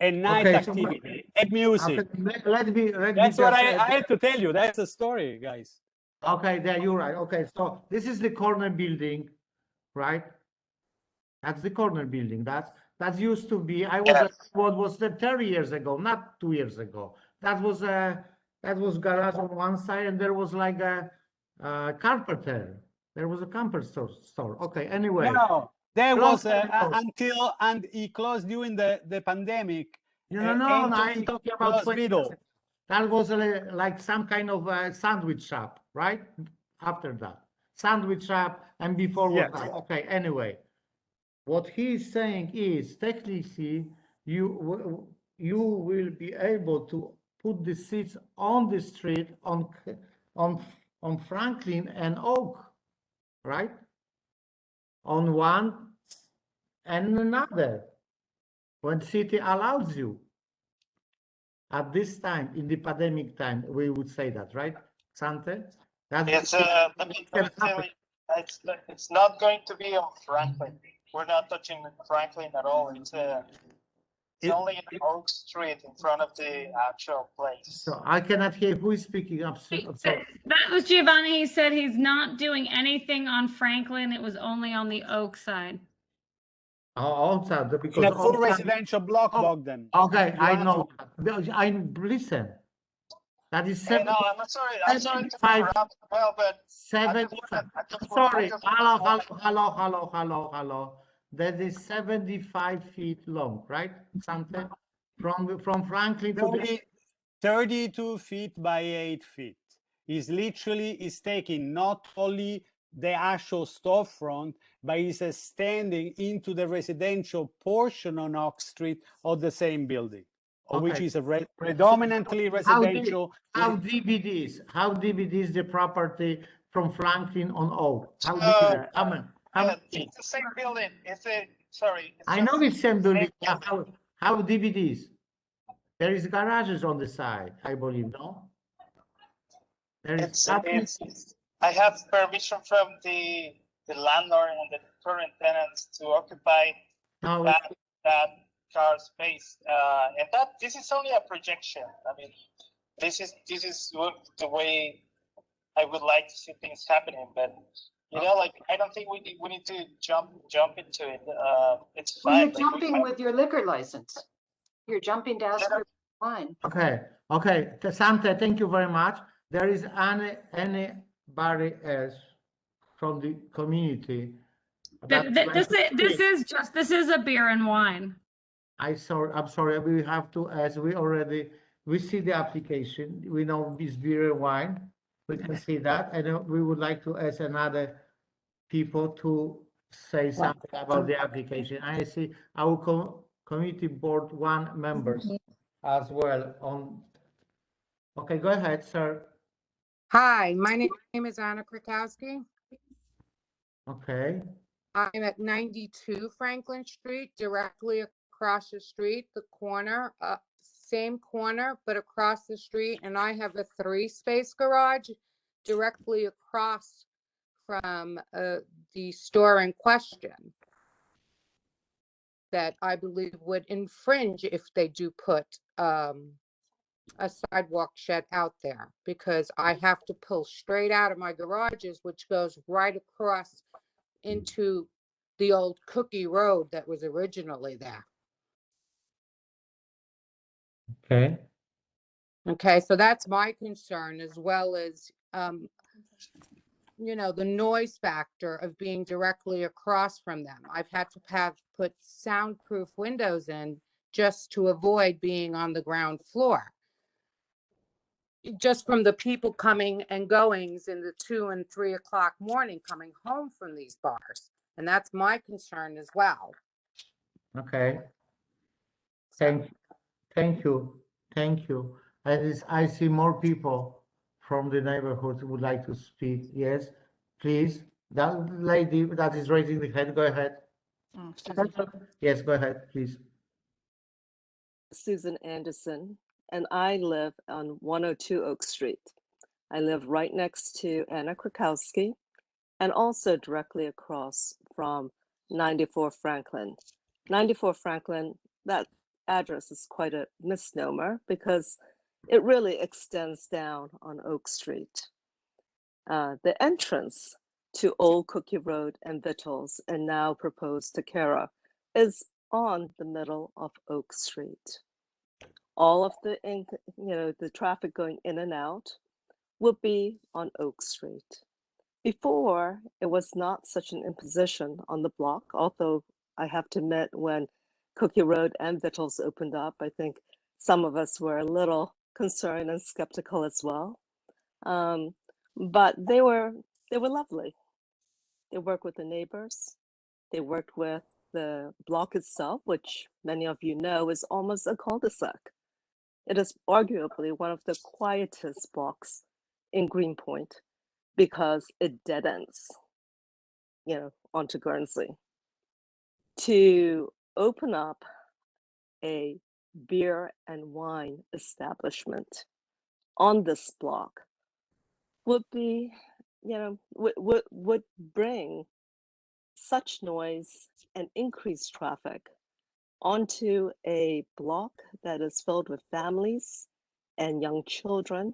and night Okay, so activity and music. okay, let me That's what just I had to tell you. That's the story, guys. okay, there you're right. Okay, so this is the corner building, right? That's the corner building. That used to be. I was what was that 30 years ago, not 2 years ago. That was garage on one side, and there was like a carpenter. There was a carpenter store. Okay, anyway. No, there Close was until and he closed during the pandemic. No, I'm talking about 20 years ago. That was like some kind of sandwich shop, right? After that, sandwich shop, and before was that. Okay. Anyway, what he's saying is technically you will be able to put the seats on the street on Franklin and Oak, right? On one and another, when city allows you. At this time, in the pandemic time, we would say that, right, Sante? It's it's not going to be on Franklin. We're not touching Franklin at all. It's only in Oak Street in front of the actual place. So I cannot hear who is speaking. I'm sorry. That was Giovanni. He said he's not doing anything on Franklin. It was only on the Oak side. Outside, because in a full residential block, Bogdan. Okay, I know. I listen. That is 7. No, I'm sorry. I'm sorry to interrupt. Well, but 75. Sorry. Hello. That is 75 feet long, right? Something from Franklin to 32 feet by 8 feet. Is taking not only the actual storefront, but is extending into the residential portion on Oak Street of the same building, which is a predominantly residential. How deep it is? How deep it is the property from Franklin on Oak? How deep it is? It's the same building. I know it's same building. How deep it is? There is garages on the side, I believe, no? There is I have permission from the landlord and the current tenants to occupy that car space, and this is only a projection. I mean, this is the way I would like to see things happening, but like I don't think we need to jump into it. It's fine. Well, you're jumping with your liquor license. You're jumping to ask for wine. Okay. Sante, thank you very much. There is anybody else from the community? This is a beer and wine. I'm sorry. We have to, as we see the application. We know it's beer and wine. We can see that, and we would like to ask another people to say something about the application. I see our community board 1 members as well. Okay, go ahead, sir. Hi, my name is Anna Krakowski. Okay. I'm at 92 Franklin Street, directly across the street, the corner, same corner, but across the street. And I have a 3-space garage directly across from the store in question that I believe would infringe if they do put a sidewalk shed out there, because I have to pull straight out of my garages, which goes right across into the old Cookie Road that was originally there. Okay, so that's my concern, as well as the noise factor of being directly across from them. I've had to put soundproof windows in just to avoid being on the ground floor, just from the people coming and goings in the 2 and 3 o'clock morning coming home from these bars. And that's my concern as well. Okay. Thank you. I see more people from the neighborhood who would like to speak. Yes, please. That lady that is raising the hand, go ahead. Yes, go ahead, please. Susan Anderson. and I live on 102 Oak Street. I live right next to Anna Krakowski and also directly across from 94 Franklin. 94 Franklin, that address is quite a misnomer because it really extends down on Oak Street. The entrance to Old Cookie Road and Vittles and now proposed Takara is on the middle of Oak Street. All of the the traffic going in and out will be on Oak Street. Before, it was not such an imposition on the block, although I have to admit when Cookie Road and Vittles opened up, I think some of us were a little concerned and skeptical as well. But they were lovely. They worked with the neighbors. They worked with the block itself, which many of you know is almost a cul-de-sac. It is arguably one of the quietest blocks in Greenpoint because it dead ends, onto Guernsey. To open up a beer and wine establishment on this block would be, would bring such noise and increased traffic onto a block that is filled with families and young children.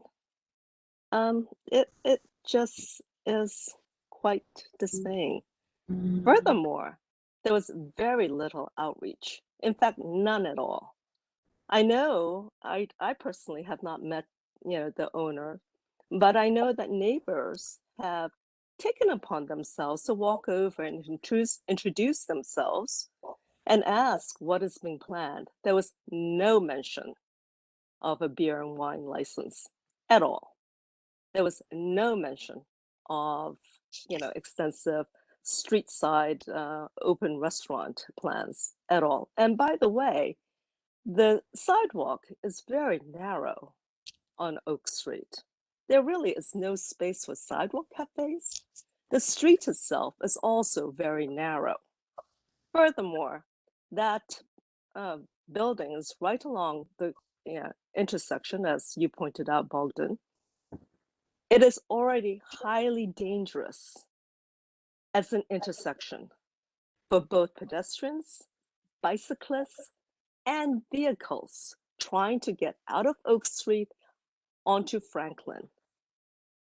It just is quite dismaying. Furthermore, there was very little outreach. In fact, none at all. I know I personally have not met, the owner, but I know that neighbors have taken upon themselves to walk over and introduce themselves and ask what is being planned. There was no mention of a beer and wine license at all. There was no mention of, extensive street side open restaurant plans at all. And by the way, the sidewalk is very narrow on Oak Street. There really is no space for sidewalk cafes. The street itself is also very narrow. Furthermore, that building is right along the intersection, as you pointed out, Bogdan. It is already highly dangerous as an intersection for both pedestrians, bicyclists, and vehicles trying to get out of Oak Street onto Franklin.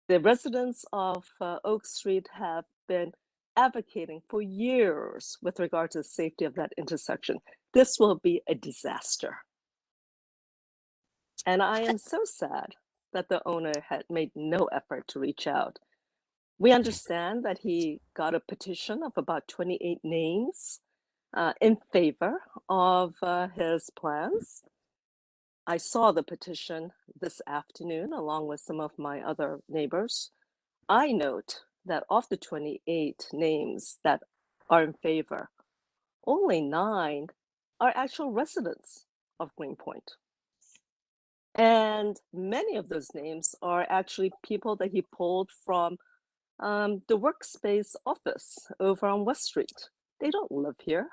The residents of Oak Street have been advocating for years with regard to the safety of that intersection. This will be a disaster. And I am so sad that the owner had made no effort to reach out. We understand that he got a petition of about 28 names in favor of his plans. I saw the petition this afternoon along with some of my other neighbors. I note that of the 28 names that are in favor, only 9 are actual residents of Greenpoint. And many of those names are actually people that he pulled from the workspace office over on West Street. They don't live here.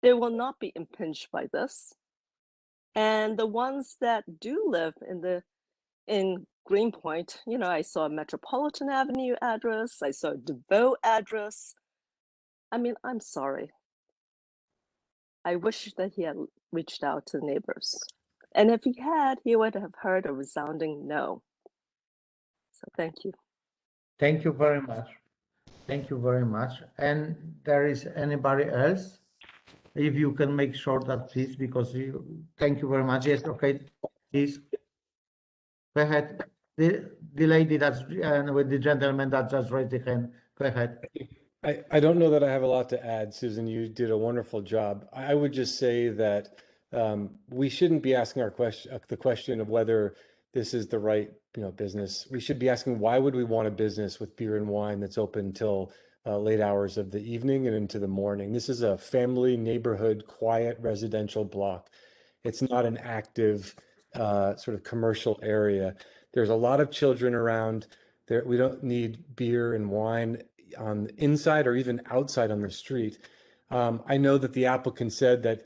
They will not be impinged by this. And the ones that do live in Greenpoint, I saw a Metropolitan Avenue address, I saw a DeVoe address. I mean, I'm sorry. I wish that he had reached out to the neighbors. And if he had, he would have heard a resounding no. So thank you. Thank you very much. Thank you very much. And there is anybody else? If you can make sure that, please, because thank you very much. Yes, okay, please. Go ahead. The lady that's, with the gentleman that just raised the hand. Go ahead. I don't know that I have a lot to add, Susan. You did a wonderful job. I would just say that we shouldn't be asking the question of whether this is the right business. We should be asking, why would we want a business with beer and wine that's open till late hours of the evening and into the morning? This is a family neighborhood, quiet residential block. It's not an active sort of commercial area. There's a lot of children around there. We don't need beer and wine on the inside or even outside on the street. I know that the applicant said that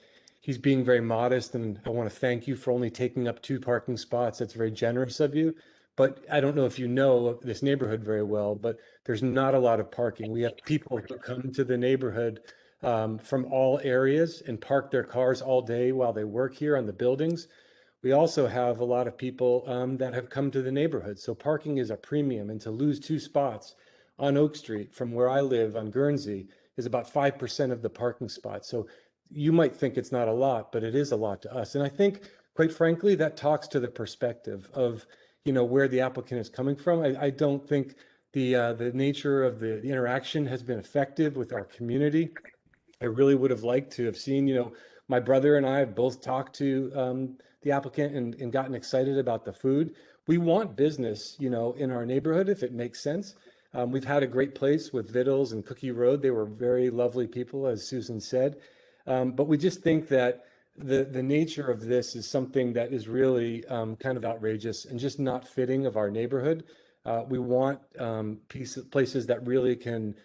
he's being very modest, and I want to thank you for only taking up 2 parking spots. That's very generous of you. But I don't know if you know this neighborhood very well, but there's not a lot of parking. We have people who come to the neighborhood from all areas and park their cars all day while they work here on the buildings. We also have a lot of people that have come to the neighborhood. So parking is a premium, and to lose 2 spots on Oak Street from where I live on Guernsey is about 5% of the parking spots. So you might think it's not a lot, but it is a lot to us. And I think, quite frankly, that talks to the perspective of, you know, where the applicant is coming from. I don't think the nature of the interaction has been effective with our community. I really would have liked to have seen, you know, my brother and I have both talked to the applicant and gotten excited about the food. We want business, you know, in our neighborhood if it makes sense. We've had a great place with Vittles and Cookie Road. They were very lovely people, as Susan said. But we just think that the nature of this is something that is really kind of outrageous and just not fitting of our neighborhood. We want places that really can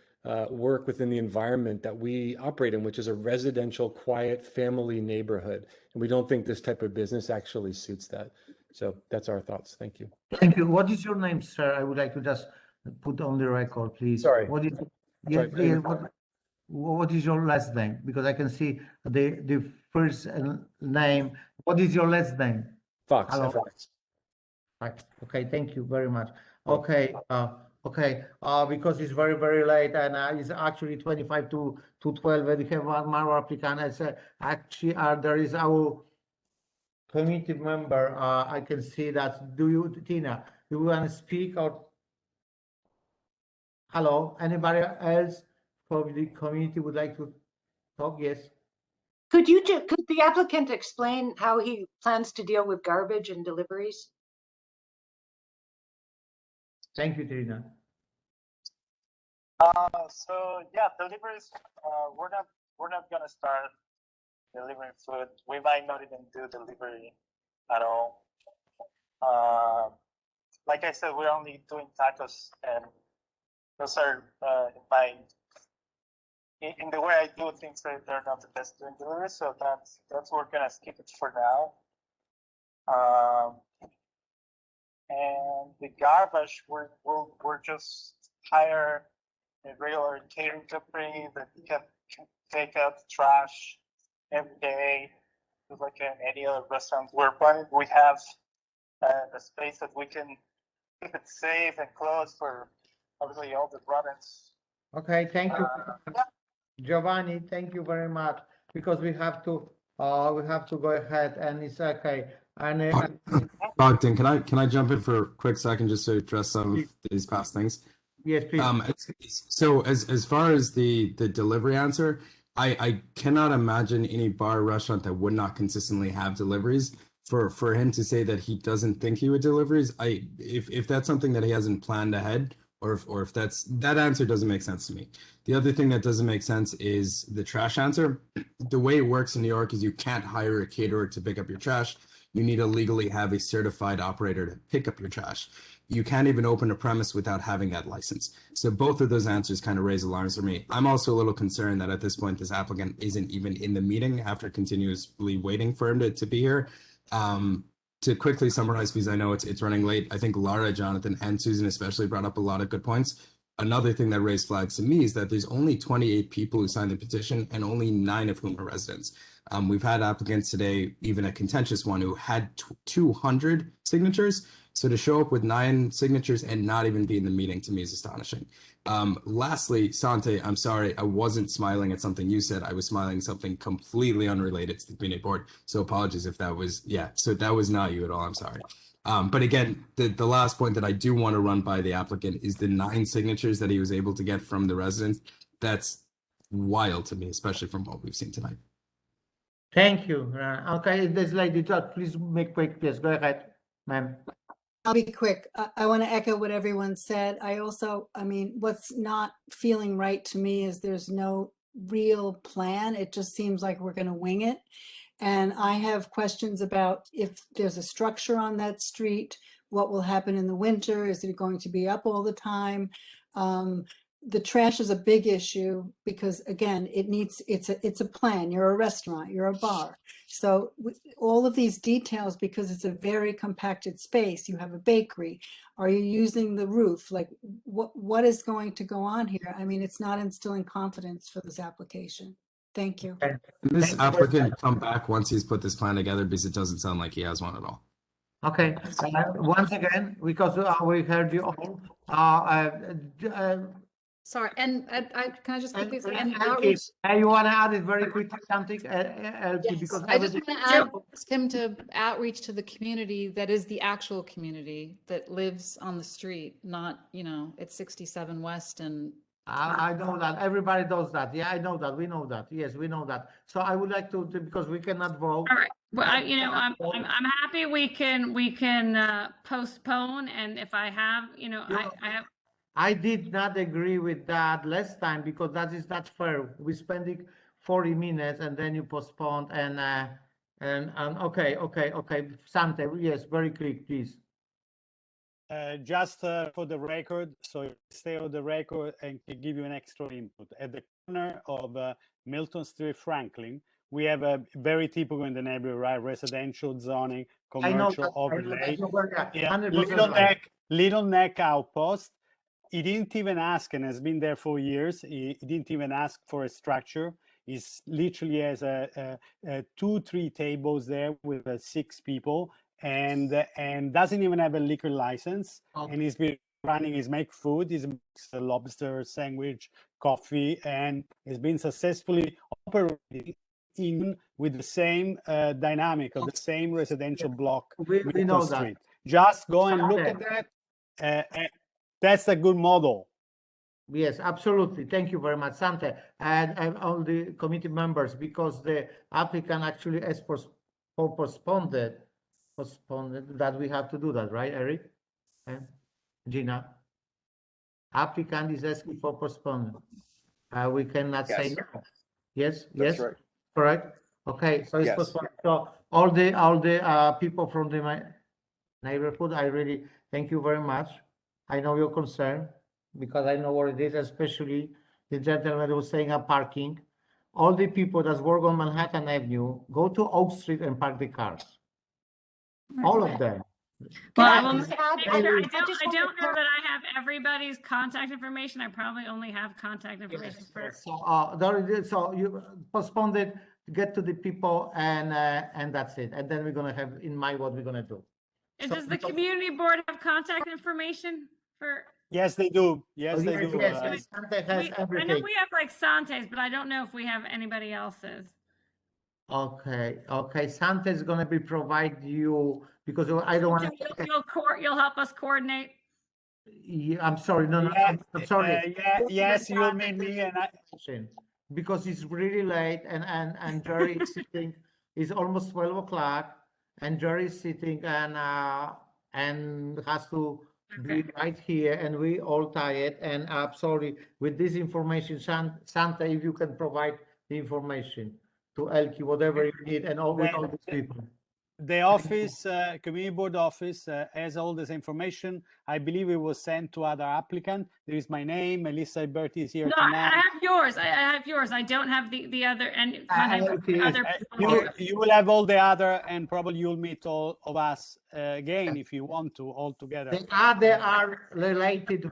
work within the environment that we operate in, which is a residential, quiet, family neighborhood. And we don't think this type of business actually suits that. So that's our thoughts. Thank you. Thank you. What is your name, sir? I would like to just put on the record, please. Sorry. What is, Sorry. yeah, what is your last name? Because I can see the first name. What is your last name? Fox. Hello. FX. Right. Okay, thank you very much. Okay, because it's very, very late, and it's actually 25 to 12, and we have one more applicant. I said, actually, there is our committee member. I can see that. Do you, Tina, you want to speak or? Hello, anybody else from the community would like to talk? Yes. Could the applicant explain how he plans to deal with garbage and deliveries? Thank you, Tina. So yeah, deliveries. We're not gonna start delivering food. We might not even do delivery at all. Like I said, we're only doing tacos, and those are in the way I do things. They're not the best doing delivery, so that's we're gonna skip it for now. And the garbage, we're just hire a regular catering company that can take out the trash every day, just like any other restaurant. We have a space that we can keep it safe and closed for obviously all the products. Okay, thank you, Giovanni. Thank you very much, because we have to go ahead, and it's okay. And Bogdan, can I jump in for a quick second just to address some of these past things? Yes, please. So as far as the delivery answer, I cannot imagine any bar or restaurant that would not consistently have deliveries. For him to say that he doesn't think he would deliveries, if that's something that he hasn't planned ahead, or if that answer doesn't make sense to me. The other thing that doesn't make sense is the trash answer. The way it works in New York is you can't hire a caterer to pick up your trash. You need to legally have a certified operator to pick up your trash. You can't even open a premise without having that license. So both of those answers kind of raise alarms for me. I'm also a little concerned that at this point, this applicant isn't even in the meeting after continuously waiting for him to be here. To quickly summarize, because I know it's running late, I think Lara, Jonathan, and Susan especially brought up a lot of good points. Another thing that raised flags to me is that there's only 28 people who signed the petition, and only 9 of whom are residents. We've had applicants today, even a contentious one, who had 200 signatures. So to show up with 9 signatures and not even be in the meeting, to me, is astonishing. Lastly, Sante, I'm sorry, I wasn't smiling at something you said. I was smiling at something completely unrelated to the community board. So apologies if that was, so that was not you at all. I'm sorry. But again, the last point that I do want to run by the applicant is the 9 signatures that he was able to get from the residents. That's wild to me, especially from what we've seen tonight. Thank you. Okay, this lady, please make quick. Yes, go ahead, ma'am. I'll be quick. I want to echo what everyone said. I mean, what's not feeling right to me is there's no real plan. It just seems like we're going to wing it. And I have questions about if there's a structure on that street, what will happen in the winter? Is it going to be up all the time? the trash is a big issue because again, it's a plan. You're a restaurant, you're a bar. So all of these details, because it's a very compacted space, you have a bakery. Are you using the roof? Like what is going to go on here? I mean, it's not instilling confidence for this application. Thank you. Can this applicant come back once he's put this plan together, because it doesn't sound like he has one at all? Okay, once again, because we heard you all. Sorry, and can I just quickly say, and Elke, outreach? you want to add it very quickly something, Elke, Yes, because I just everything- want to ask him to outreach to the community that is the actual community that lives on the street, not, you know, it's 67 West and. I know that everybody does that. Yeah, I know that. We know that. Yes, we know that. So I would like to because we cannot vote. All right. Well, I'm happy we can postpone, and if I have, I have. I did not agree with that last time because that is not fair. We're spending 40 minutes and then you postponed and okay. Sante, yes, very quick, please. Just for the record, so stay on the record and can give you an extra input. At the corner of Milton Street, Franklin, we have a very typical in the neighborhood, right? Residential zoning, commercial overlay. Yeah, Little Neck Outpost. He didn't even ask, and has been there for years. He didn't even ask for a structure. He's literally has 2-3 tables there with 6 people, and doesn't even have a liquor license. Okay. And he's been running. He's make food. He's makes a lobster sandwich, coffee, and has been successfully operating in with the same dynamic of the same residential block. We know Street. that. Just go and look at that. That's a good model. Yes, absolutely. Thank you very much, Sante, and all the committee members, because the applicant actually has postponed that we have to do that, right, Eric? And Gina? Applicant is asking for postponement. We cannot say no. Yes, yes, right. Correct. Okay, so it's Yes. postponed. So all the people from the neighborhood, I really thank you very much. I know your concern because I know what it is, especially the gentleman who was saying about parking. All the people that work on Manhattan Avenue, go to Oak Street and park the cars. All of them. Well, I will make sure. I don't know that I have everybody's contact information. I probably only have contact information for. So you postponed it, get to the people, and that's it. And then we're gonna have in mind what we're gonna do. Does the community board have contact information for? Yes, they do. Yes, they do. Yes, Sante has everything. I know we have like Sante's, but I don't know if we have anybody else's. Okay. Sante is gonna be provide you because I don't want to. You'll help us coordinate. Yeah, I'm sorry. No, I'm sorry. Yes, you'll meet me and I. Because it's really late and Jerry is sitting. It's almost 12 o'clock, and Jerry is sitting and has to be right here, and we all tired. And I'm sorry with this information, Santa, if you can provide the information to Elke, whatever you need, and all with all these people. The office, community board office, has all this information. I believe it was sent to other applicant. There is my name. Melissa Alberti is here tonight. I have yours. I have yours. I don't have the other and other people. You will have all the other, and probably you'll meet all of us again if you want to all together. The other are related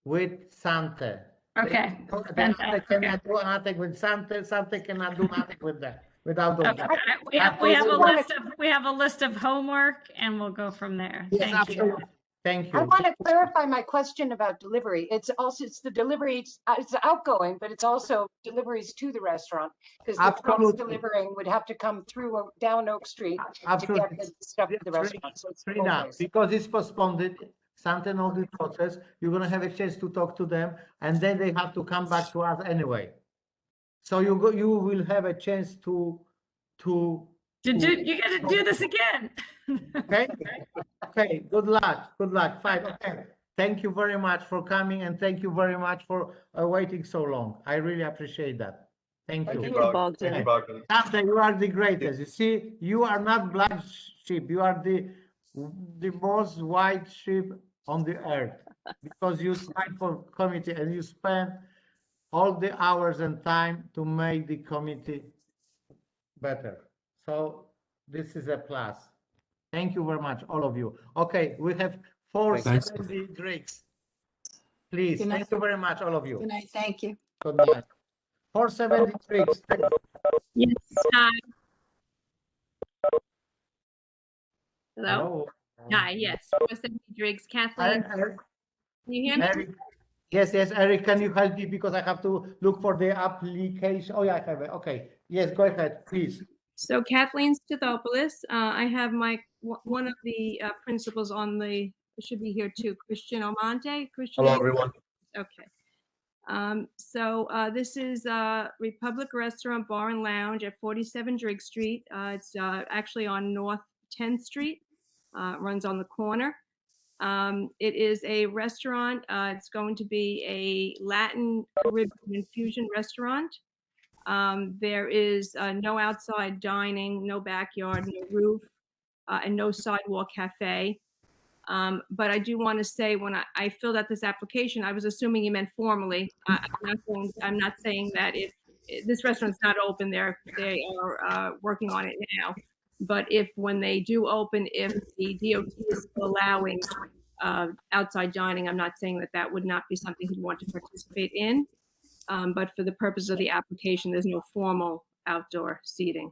with Santa. Okay. Santa cannot do nothing with Santa. Santa cannot do nothing with that. Without those. Okay. We have a list of homework, and we'll go from there. Yes, Thank absolutely. you. Thank you. I want to clarify my question about delivery. It's the delivery, it's outgoing, but it's also deliveries to the restaurant, because the trucks delivering would have to come through down Oak Street to get the stuff to the restaurant. So it's because it's postponed, Santa knows the process. You're going to have a chance to talk to them, and then they have to come back to us anyway. So you will have a chance to you got to do this again. Okay. Good luck. Fine. Okay. Thank you very much for coming, and thank you very much for waiting so long. I really appreciate that. Thank you. Thank you, Bogdan. Santa, you are the greatest. You see, you are not black sheep. You are the most white sheep on the earth. because you signed for committee and you spent all the hours and time to make the committee better. So this is a plus. Thank you very much, all of you. Okay, we have Thanks. 470 drinks. Please, Good night. thank you very much, all of you. Good night. Thank you. Good night. 470 drinks. Yes. Hi. Hello. Hello. Hi. Yes. 470 Driggs. Kathleen, Eric, can you hear me? Eric, yes, Eric, can you help me because I have to look for the application. Oh yeah, I have it. Okay. Yes, go ahead, please. So Kathleen Stathopoulos, I have one of the principals on the, should be here too, Christian Almonte. Christian. Hello, everyone. Okay. This is Republic Restaurant Bar and Lounge at 47 Drigg Street. It's actually on North 10th Street. Runs on the corner. It is a restaurant. It's going to be a Latin Caribbean infusion restaurant. There is no outside dining, no backyard, no roof, and no sidewalk cafe. But I do want to say, when I filled out this application, I was assuming you meant formally. I'm not saying that if this restaurant's not open, they are working on it now. But if when they do open, if the DOT is still allowing outside dining, I'm not saying that that would not be something he'd want to participate in. But for the purpose of the application, there's no formal outdoor seating.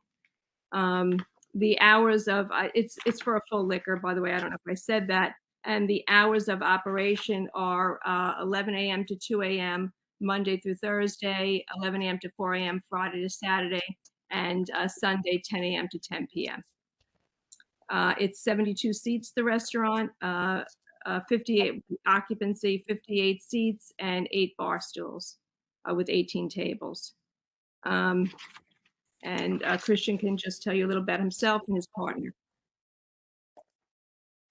The hours of it's for a full liquor, by the way. I don't know if I said that. And the hours of operation are 11 a.m. to 2 a.m. Monday through Thursday, 11 a.m. to 4 a.m. Friday to Saturday, and Sunday 10 a.m. to 10 p.m. It's 72 seats, the restaurant, 58 occupancy, 58 seats, and 8 bar stools with 18 tables. And Christian can just tell you a little about himself and his partner.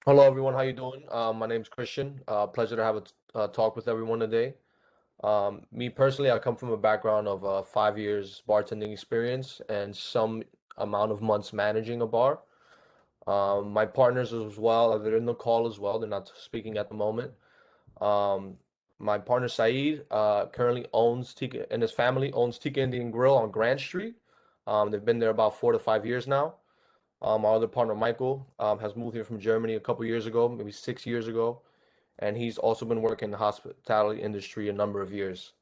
Hello, everyone. How you doing? My name's Christian. Pleasure to have a talk with everyone today. Me personally, I come from a background of 5 years bartending experience and some amount of months managing a bar. My partners as well, they're in the call as well. They're not speaking at the moment. My partner Saeed currently owns Tika, and his family owns Tika Indian Grill on Grant Street. They've been there about 4 to 5 years now. Our other partner Michael has moved here from Germany a couple years ago, maybe 6 years ago, and he's also been working in the hospitality industry a number of years.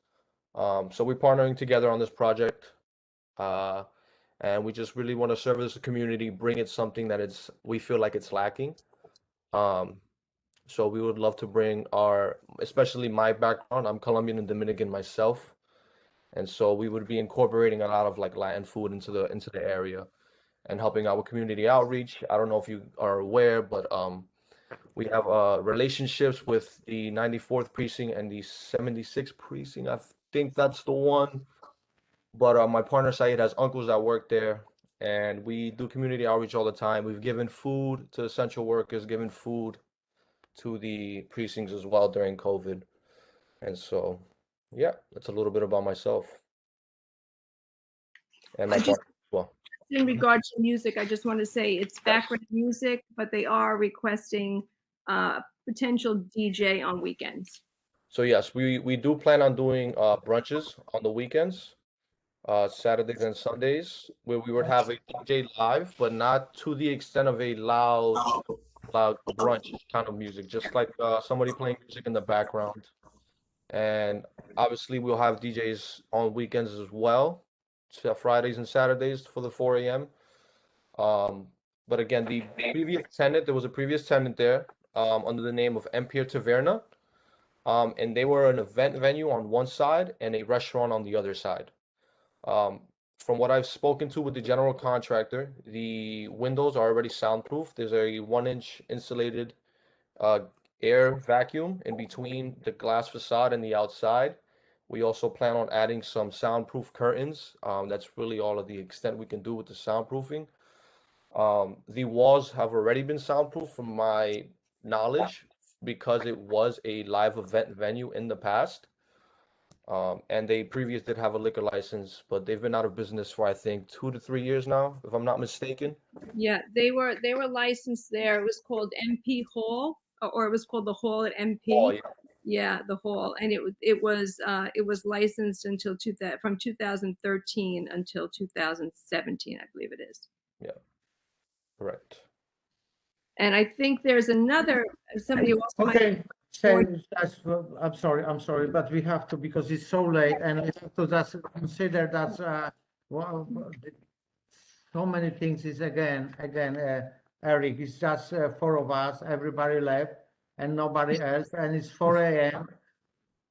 So we're partnering together on this project, and we just really want to service the community, bring it something that we feel like it's lacking. So we would love to bring especially my background. I'm Colombian and Dominican myself, and so we would be incorporating a lot of like Latin food into the area and helping out with community outreach. I don't know if you are aware, but we have relationships with the 94th precinct and the 76th precinct. I think that's the one. But my partner Saeed has uncles that work there, and we do community outreach all the time. We've given food to essential workers, given food to the precincts as well during COVID. And so, yeah, that's a little bit about myself and my partner as well. In regard to music, I just want to say it's background music, but they are requesting potential DJ on weekends. So yes, we do plan on doing brunches on the weekends, Saturdays and Sundays, where we would have a DJ live, but not to the extent of a loud brunch kind of music, just like somebody playing music in the background. And obviously we'll have DJs on weekends as well, so Fridays and Saturdays for the 4 a.m. But again, there was a previous tenant there under the name of Empire Taverna, and they were an event venue on one side and a restaurant on the other side. From what I've spoken to with the general contractor, the windows are already soundproof. There's a 1-inch insulated air vacuum in between the glass facade and the outside. We also plan on adding some soundproof curtains. That's really all of the extent we can do with the soundproofing. The walls have already been soundproof from my knowledge because it was a live event venue in the past. And they previously did have a liquor license, but they've been out of business for I think 2 to 3 years now, if I'm not mistaken. Yeah, they were licensed there. It was called MP Hall, or it was called the Hall at MP. Oh, yeah. Yeah, the hall, and it was licensed until from 2013 until 2017, I believe it is. Yeah, correct. And I think there's another somebody who also Okay, might. so that's, I'm sorry, but we have to, because it's so late, and we have to just consider that, well, so many things is again, Eric, it's just 4 of us, everybody left, and nobody else, and it's 4 a.m.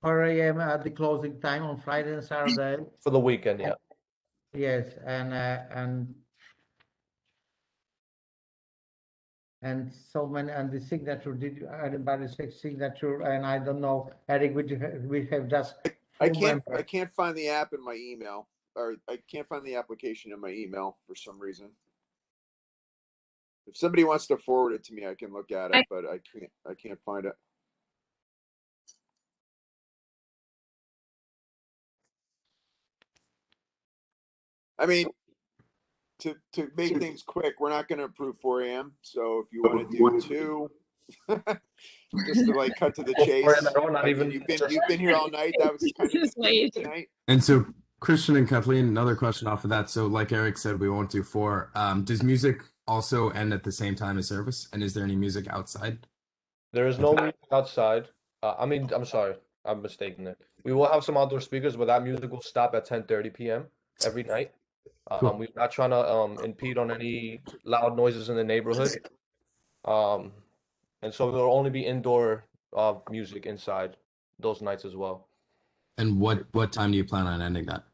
4 a.m. at the closing time on Friday and Saturday. For the weekend, yeah. Yes, and so many, and the signature, did anybody say signature? And I don't know, Eric, we have just. I can't find the app in my email, or I can't find the application in my email for some reason. If somebody wants to forward it to me, I can look at it, but I can't find it. I mean, to make things quick, we're not going to approve 4 a.m. So if you want to do 2, just to like cut to the chase. I mean, you've been here all night. That was kind of late tonight. And so Christian and Kathleen, another question off of that. So like Eric said, we won't do 4. Does music also end at the same time as service? And is there any music outside? There is no music outside. I'm sorry, I'm mistaken there. We will have some outdoor speakers, but that music will stop at 10:30 p.m. every night. Cool. We're not trying to impede on any loud noises in the neighborhood. And so there'll only be indoor music inside those nights as well. And what time do you plan on ending that?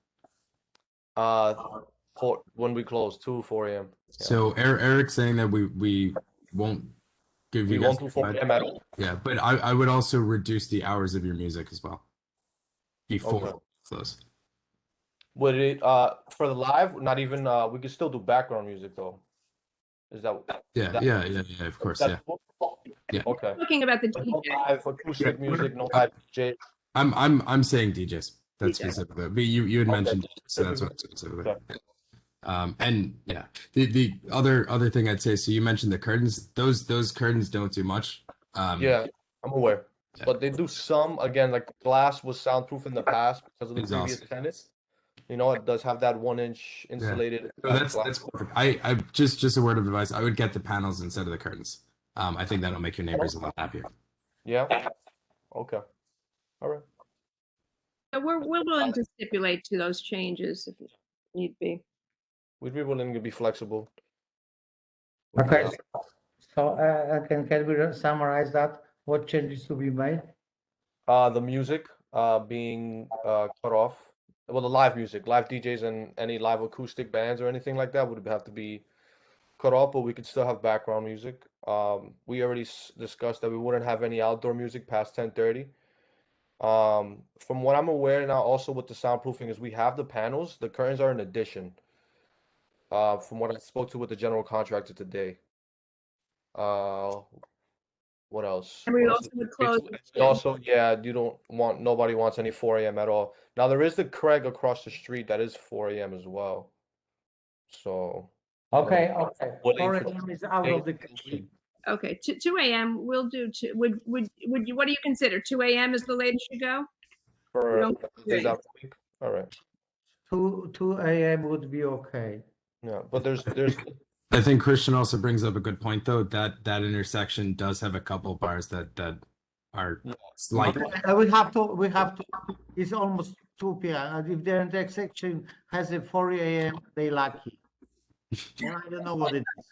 For when we close, 4 a.m. Yeah. So Eric's saying that we won't give you We guys won't do 4 a.m. at all. Yeah, but I would also reduce the hours of your music as well before close. Would it for the live? Not even we could still do background music though. Is that? Yeah, of course, yeah. Yeah. Okay. Talking about the No DJ. live acoustic music, no live DJ. I'm saying DJs. That's specifically. But you had mentioned DJs, so that's what specifically. Okay. And yeah, the other thing I'd say. So you mentioned the curtains. Those curtains don't do much. Yeah, I'm aware, but they do some. Again, like glass was soundproof in the past because of the previous tenants. You know, it does have that 1-inch insulated. No, that's perfect. I just a word of advice. I would get the panels instead of the curtains. I think that'll make your neighbors a lot happier. Yeah. Okay. All right. So we're willing to stipulate to those changes if need be. We'd be willing to be flexible. Okay. So can we summarize that? What changes to be made? The music being cut off. Well, the live music, live DJs and any live acoustic bands or anything like that would have to be cut off, but we could still have background music. We already discussed that we wouldn't have any outdoor music past 10:30. From what I'm aware now, also with the soundproofing is we have the panels. The curtains are an addition. From what I spoke to with the general contractor today. What else? And we also would close. Also, yeah, nobody wants any 4 a.m. at all. Now there is the Craig across the street that is 4 a.m. as well. So. Okay. 4 a.m. is out of the question. Okay, 2 a.m. We'll do. Would you? What do you consider? 2 a.m. is the latest you go. For days out of the week. All right. 2 a.m. would be okay. Yeah, but there's. I think Christian also brings up a good point though. That intersection does have a couple bars that are slight. We have to. It's almost 2 p.m. If the intersection has a 4 a.m., they lucky. Well, I don't know what it is.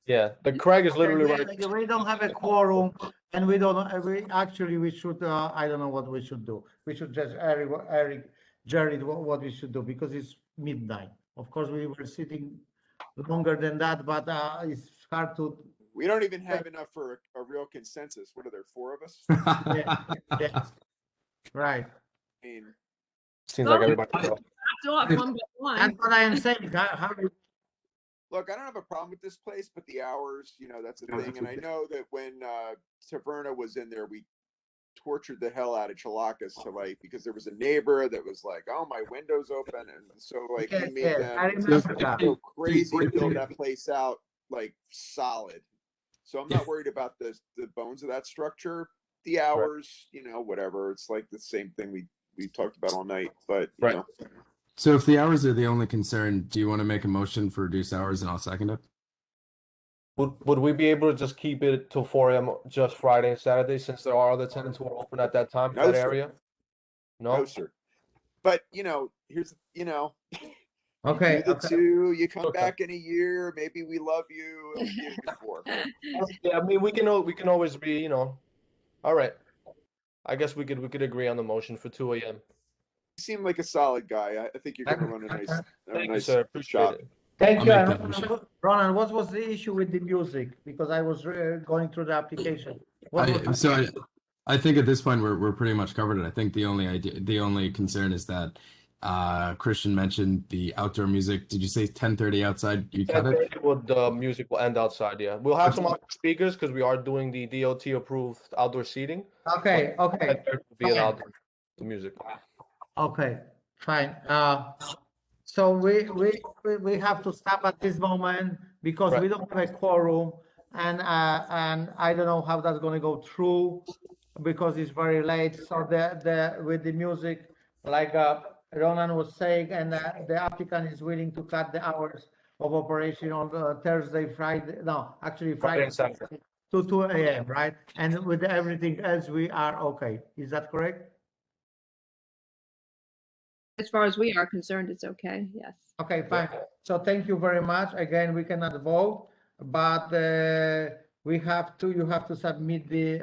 Yeah, the Craig is literally right. We don't have a quorum, and we don't. We should. I don't know what we should do. We should just Jared, what we should do, because it's midnight. Of course, we were sitting longer than that, but it's hard to. We don't even have enough for a real consensus. What are there, 4 of us? Yeah. Right. I mean, seems like everybody. That's what I am saying. Look, I don't have a problem with this place, but the hours, that's a thing. And I know that when Taverna was in there, we tortured the hell out of Chilakas because there was a neighbor that was like, "Oh, my window's open," and so we made them go crazy to build that place out solid. So I'm not worried about the bones of that structure. the hours, you know, whatever. It's like the same thing we talked about all night, but you Right. know. So if the hours are the only concern, do you want to make a motion for reduced hours and I'll second it? Would we be able to just keep it till 4 a.m. just Friday and Saturday since there are other tenants who are open at that time, No, that sir. area? No, No? sir. But you know, here's you know, Okay, you do the okay. two, you come Okay. back in a year, maybe we love you and we give you 4. Yeah, I mean we can always be, you know. All right. I guess we could agree on the motion for 2 a.m. You seem like a solid guy. I think you're gonna run a nice Thank you, sir. Appreciate shop. it. Thank I'll you. make And that motion. Ronan, what was the issue with the music? Because I was going through the application. What was I think at this point we're pretty much covered it. I think the only concern is that Christian mentioned the outdoor music. Did you say 10:30 outside? You cut it? 10:30 would the music will end outside, yeah. We'll have some outdoor speakers because we are doing the DOT approved outdoor seating. Okay, okay. 10:30 will be an Fine. outdoor the music. Okay, fine. So we have to stop at this moment because we don't have a quorum, and I don't know how that's going to go through because it's very late. So the with the music, like Ronan was saying, and the applicant is willing to cut the hours of operation on Thursday, Friday. No, actually Friday Friday and Saturday. to 2 a.m. Right? And with everything else, we are okay. Is that correct? As far as we are concerned, it's okay. Yes. Okay, fine. So thank you very much. Again, we cannot vote, but you have to submit the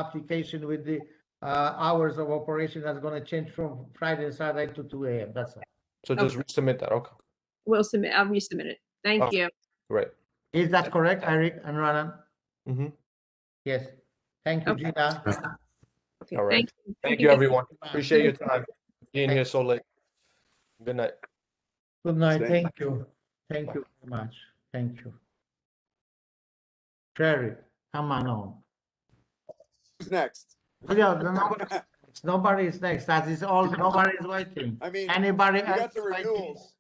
application with the hours of operation that's going to change from Friday and Saturday to 2 a.m. That's all. So just resubmit that. Okay. I'll resubmit it. Thank Okay. you. Great. Is that correct, Eric and Ronan? Mm-hmm. Yes. Thank you, Okay. Gina. Okay, All right. thank Thank you. you, everyone. Appreciate your time being here so late. Good night. Good night. Same. Thank you. Thank you very much. Thank you. Jerry, come on. Who's next? Yeah, nobody is next. That is all. Nobody is waiting. I mean, Anybody we got else the waiting? renewals.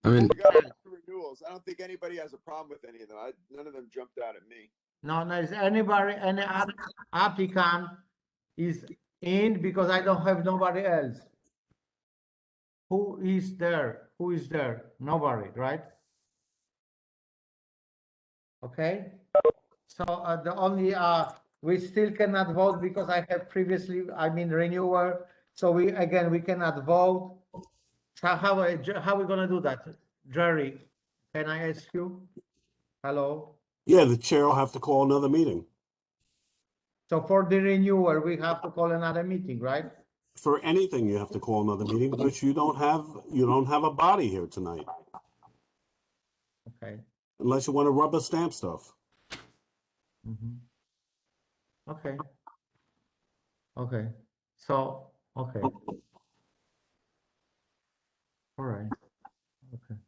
I mean, We got the renewals. I don't think anybody has a problem with any of them. None of them jumped out at me. No, is anybody, any other applicant is in because I don't have nobody else. Who is there? Who is there? Nobody, right? Okay. So the only we still cannot vote because I have previously, renewal. So we cannot vote. So how are we gonna do that, Jerry? Can I ask you? Hello. Yeah, the chair will have to call another meeting. So for the renewal, we have to call another meeting, right? For anything, you have to call another meeting because you don't have a body here tonight. Okay. Unless you want to rubber stamp stuff. Okay. Okay. So, okay. All right. Okay.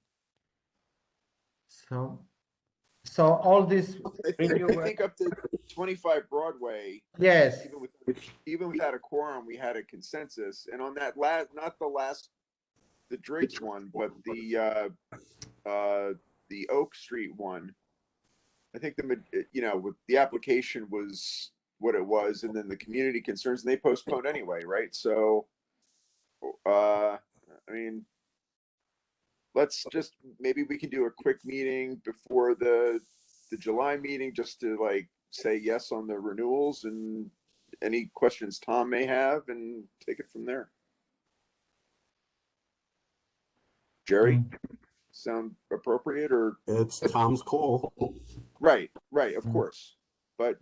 So all this I think up to 25 Broadway. Yes. Even without a quorum, we had a consensus. And on that not the Driggs one, but the Oak Street one. I think with the application was what it was, and then the community concerns, and they postponed anyway, right? So, I mean, let's just maybe we can do a quick meeting before the July meeting just to like say yes on the renewals and any questions Tom may have and take it from there. Jerry, sound appropriate or? It's Tom's call. Right, of course. But,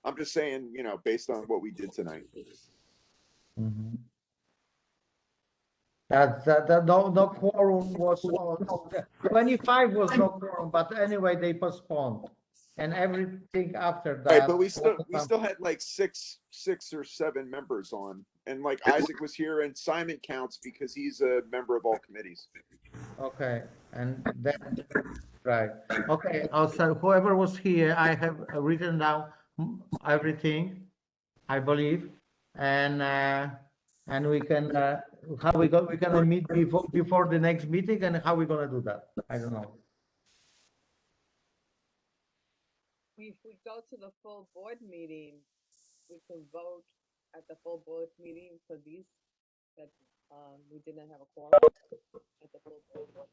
I'm just saying, based on what we did tonight. That no quorum was on. 25 was no quorum, but anyway, they postponed. And everything after that. Right, but we still had like six or seven members on. And like Isaac was here and Simon counts because he's a member of all committees. Okay, and then, right. Okay, also whoever was here, I have written down everything, I believe. And we can, we're gonna meet before the next meeting, and how we're gonna do that? I don't know. If we go to the full board meeting, we can vote at the full board meeting for these that we didn't have a quorum at the full board.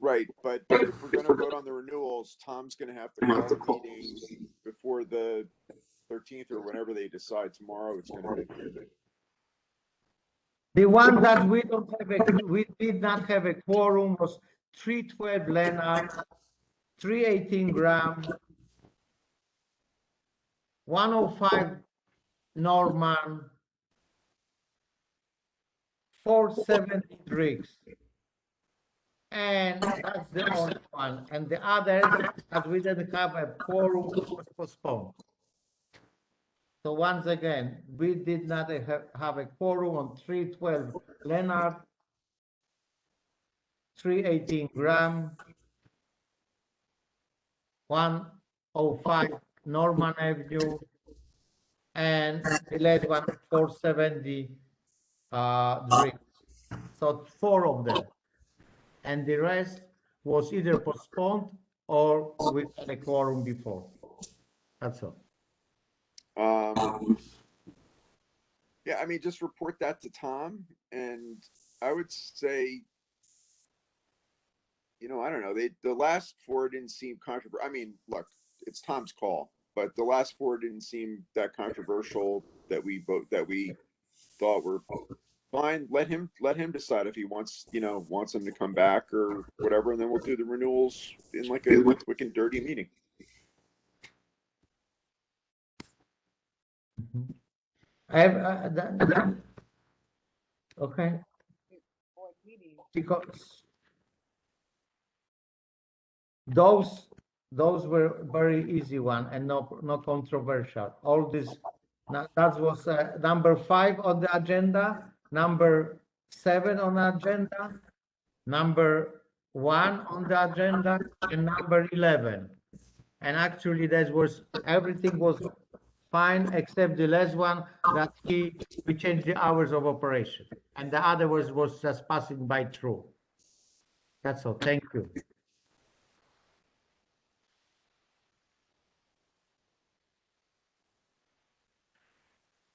Right, but if we're gonna vote on the renewals, Tom's gonna have to call a meeting before the 13th or whenever they decide tomorrow it's gonna be. The one that we did not have a quorum was 312 Leonard, 318 Graham, 105 Norman, 470 Driggs. And that's the only one. And the others, as we didn't have a quorum, was postponed. So once again, we did not have a quorum on 312 Leonard, 318 Graham, 105 Norman Avenue, and the last one, 470 Driggs. So 4 of them. And the rest was either postponed or we had a quorum before. That's all. Yeah, I mean, just report that to Tom, and I would say, you know, I don't know, the last 4 didn't seem controversial. I mean, look, it's Tom's call, but the last 4 didn't seem that controversial that we thought were fine. Let him decide if he wants them to come back or whatever, and then we'll do the renewals in like a quick and dirty meeting. I have okay. Because those were very easy one and no controversial. All this that was number 5 on the agenda, number 7 on the agenda, number 1 on the agenda, and number 11. And actually, everything was fine except the last one that we changed the hours of operation, and the other was just passing by through. That's all. Thank you.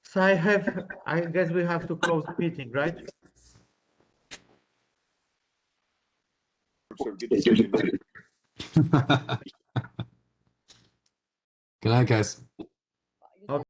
So I guess we have to close the meeting, right? So good to see you. Good night, guys.